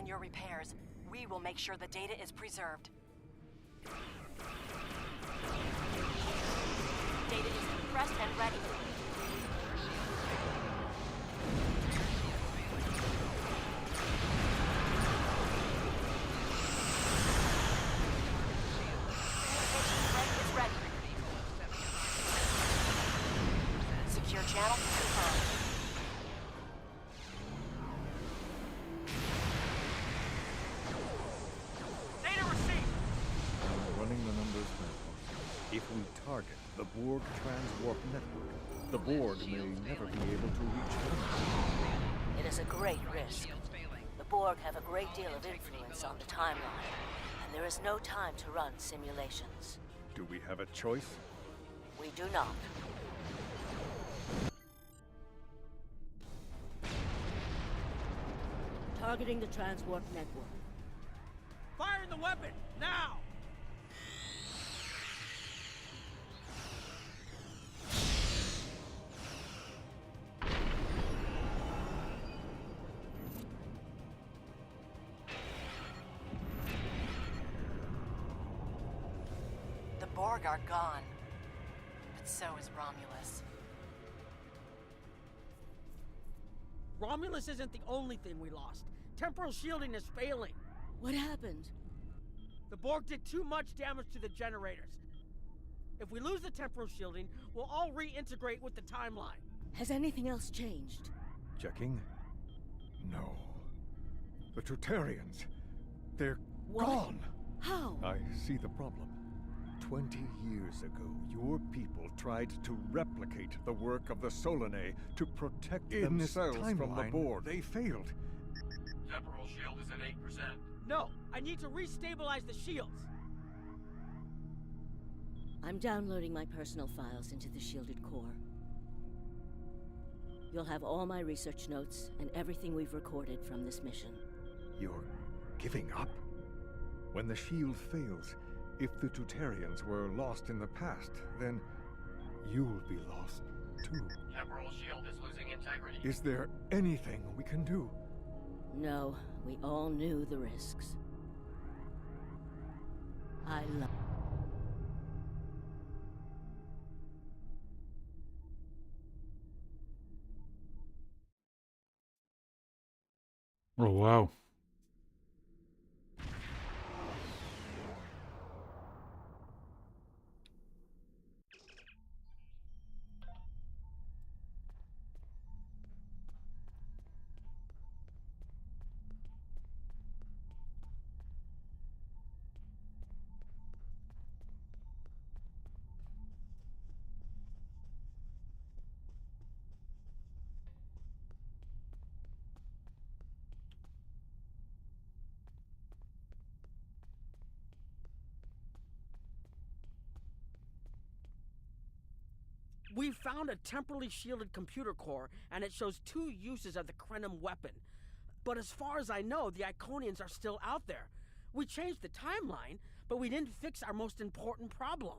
your repairs. We will make sure the data is preserved. Data is compressed and ready. Communications is ready. Secure channel confirmed. Data received! I'm running the numbers now. If we target the Borg Transwarp network, the Borg may never be able to reach them. It is a great risk. The Borg have a great deal of influence on the timeline, and there is no time to run simulations. Do we have a choice? We do not. Targeting the Transwarp network. Firing the weapon, now! The Borg are gone. But so is Romulus. Romulus isn't the only thing we lost. Temporal shielding is failing. What happened? The Borg did too much damage to the generators. If we lose the temporal shielding, we'll all reintegrate with the timeline. Has anything else changed? Checking? No. The Tutarians. They're What? gone. How? I see the problem. 20 years ago, your people tried to replicate the work of the Solanae to protect themselves from the Borg. They failed. Temporal shield is at 8%. No, I need to restabilize the shields. I'm downloading my personal files into the shielded core. You'll have all my research notes and everything we've recorded from this mission. You're giving up? When the shield fails, if the Tutarians were lost in the past, then you'll be lost too. Temporal shield is losing integrity. Is there anything we can do? No, we all knew the risks. I love... Oh, wow. We found a temporally shielded computer core, and it shows 2 uses of the Krenim weapon. But as far as I know, the Iconians are still out there. We changed the timeline, but we didn't fix our most important problem.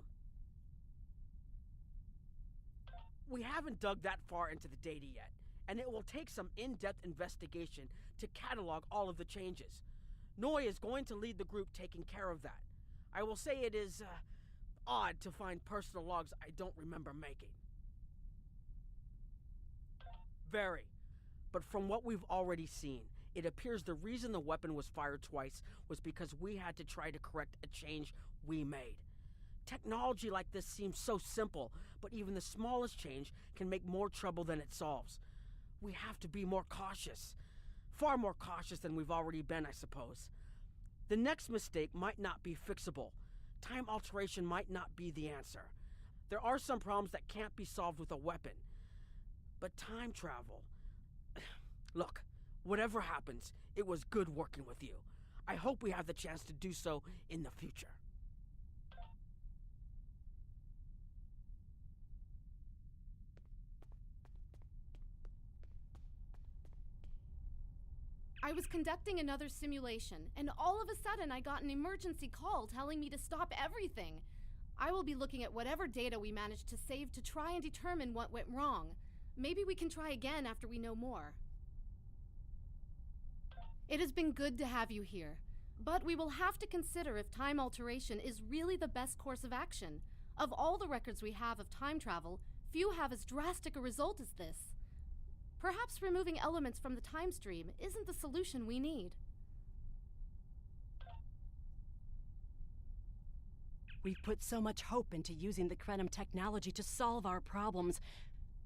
We haven't dug that far into the data yet, and it will take some in-depth investigation to catalog all of the changes. Noi is going to lead the group taking care of that. I will say it is, odd to find personal logs I don't remember making. Very. But from what we've already seen, it appears the reason the weapon was fired twice was because we had to try to correct a change we made. Technology like this seems so simple, but even the smallest change can make more trouble than it solves. We have to be more cautious. Far more cautious than we've already been, I suppose. The next mistake might not be fixable. Time alteration might not be the answer. There are some problems that can't be solved with a weapon. But time travel... Look, whatever happens, it was good working with you. I hope we have the chance to do so in the future. I was conducting another simulation, and all of a sudden I got an emergency call telling me to stop everything. I will be looking at whatever data we managed to save to try and determine what went wrong. Maybe we can try again after we know more. It has been good to have you here, but we will have to consider if time alteration is really the best course of action. Of all the records we have of time travel, few have as drastic a result as this. Perhaps removing elements from the time stream isn't the solution we need. We've put so much hope into using the Krenim technology to solve our problems.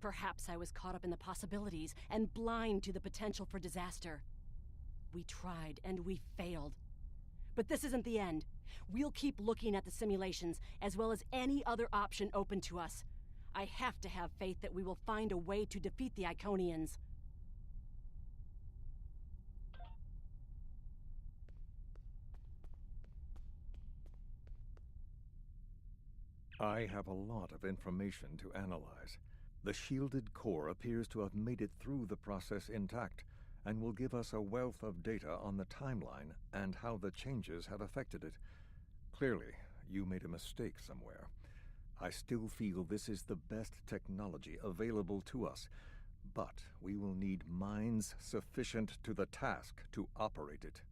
Perhaps I was caught up in the possibilities and blind to the potential for disaster. We tried and we failed. But this isn't the end. We'll keep looking at the simulations as well as any other option open to us. I have to have faith that we will find a way to defeat the Iconians. I have a lot of information to analyze. The shielded core appears to have made it through the process intact, and will give us a wealth of data on the timeline and how the changes have affected it. Clearly, you made a mistake somewhere. I still feel this is the best technology available to us, but we will need minds sufficient to the task to operate it.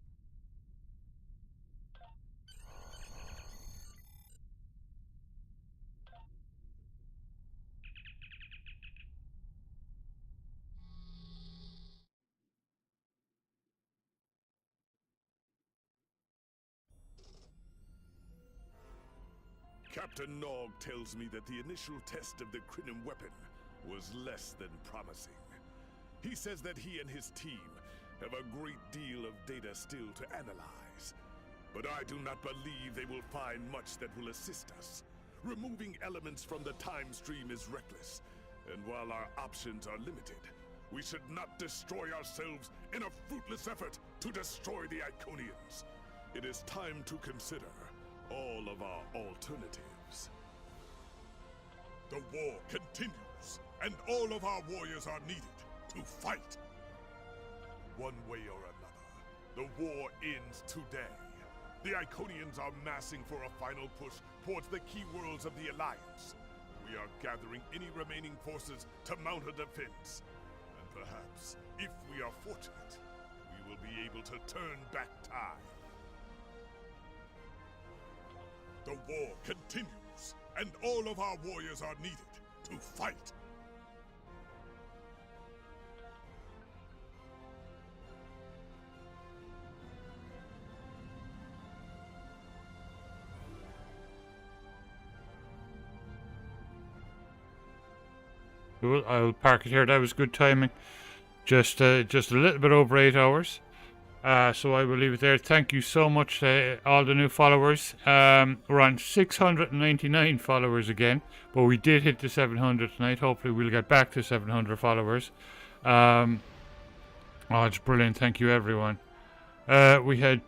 Captain Nog tells me that the initial test of the Krenim weapon was less than promising. He says that he and his team have a great deal of data still to analyze. But I do not believe they will find much that will assist us. Removing elements from the time stream is reckless, and while our options are limited, we should not destroy ourselves in a fruitless effort to destroy the Iconians. It is time to consider all of our alternatives. The war continues, and all of our warriors are needed to fight. One way or another, the war ends today. The Iconians are massing for a final push towards the key worlds of the Alliance. We are gathering any remaining forces to mount a defense. And perhaps, if we are fortunate, we will be able to turn back time. The war continues, and all of our warriors are needed to fight. Cool, I'll park it here. That was good timing. Just a little bit over 8 hours. So I will leave it there. Thank you so much to all the new followers. We're on 699 followers again, but we did hit the 700 tonight. Hopefully we'll get back to 700 followers. Oh, it's brilliant. Thank you, everyone. We had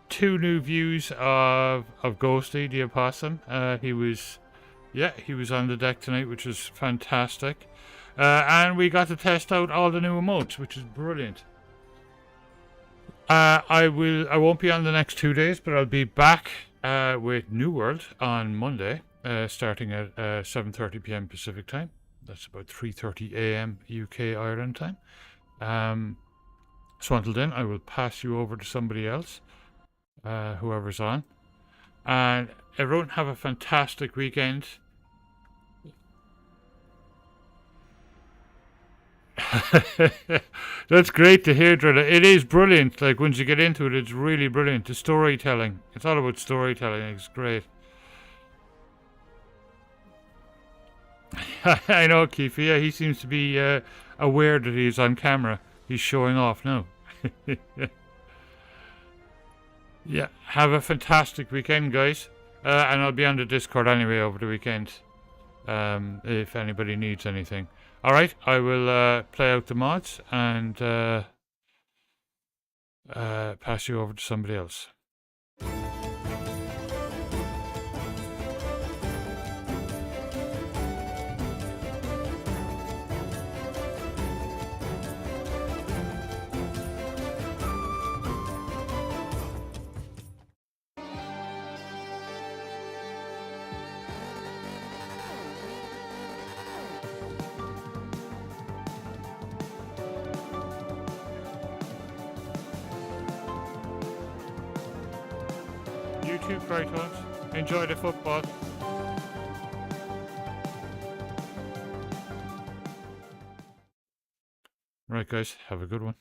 2 new views of Ghosty the Opossum. He was on the deck tonight, which was fantastic. And we got to test out all the new emotes, which is brilliant. I won't be on the next 2 days, but I'll be back with New World on Monday, starting at 7:30 p.m. Pacific time. That's about 3:30 a.m. UK Ireland time. So until then, I will pass you over to somebody else, whoever's on. And everyone have a fantastic weekend. That's great to hear, Drilla. It is brilliant. Like, once you get into it, it's really brilliant. The storytelling. It's all about storytelling. It's great. I know, Keith. Yeah, he seems to be aware that he's on camera. He's showing off now. Yeah, have a fantastic weekend, guys. And I'll be on the Discord anyway over the weekend, if anybody needs anything. Alright, I will play out the mods and pass you over to somebody else. You too, Kratos. Enjoy the football. Right, guys, have a good one.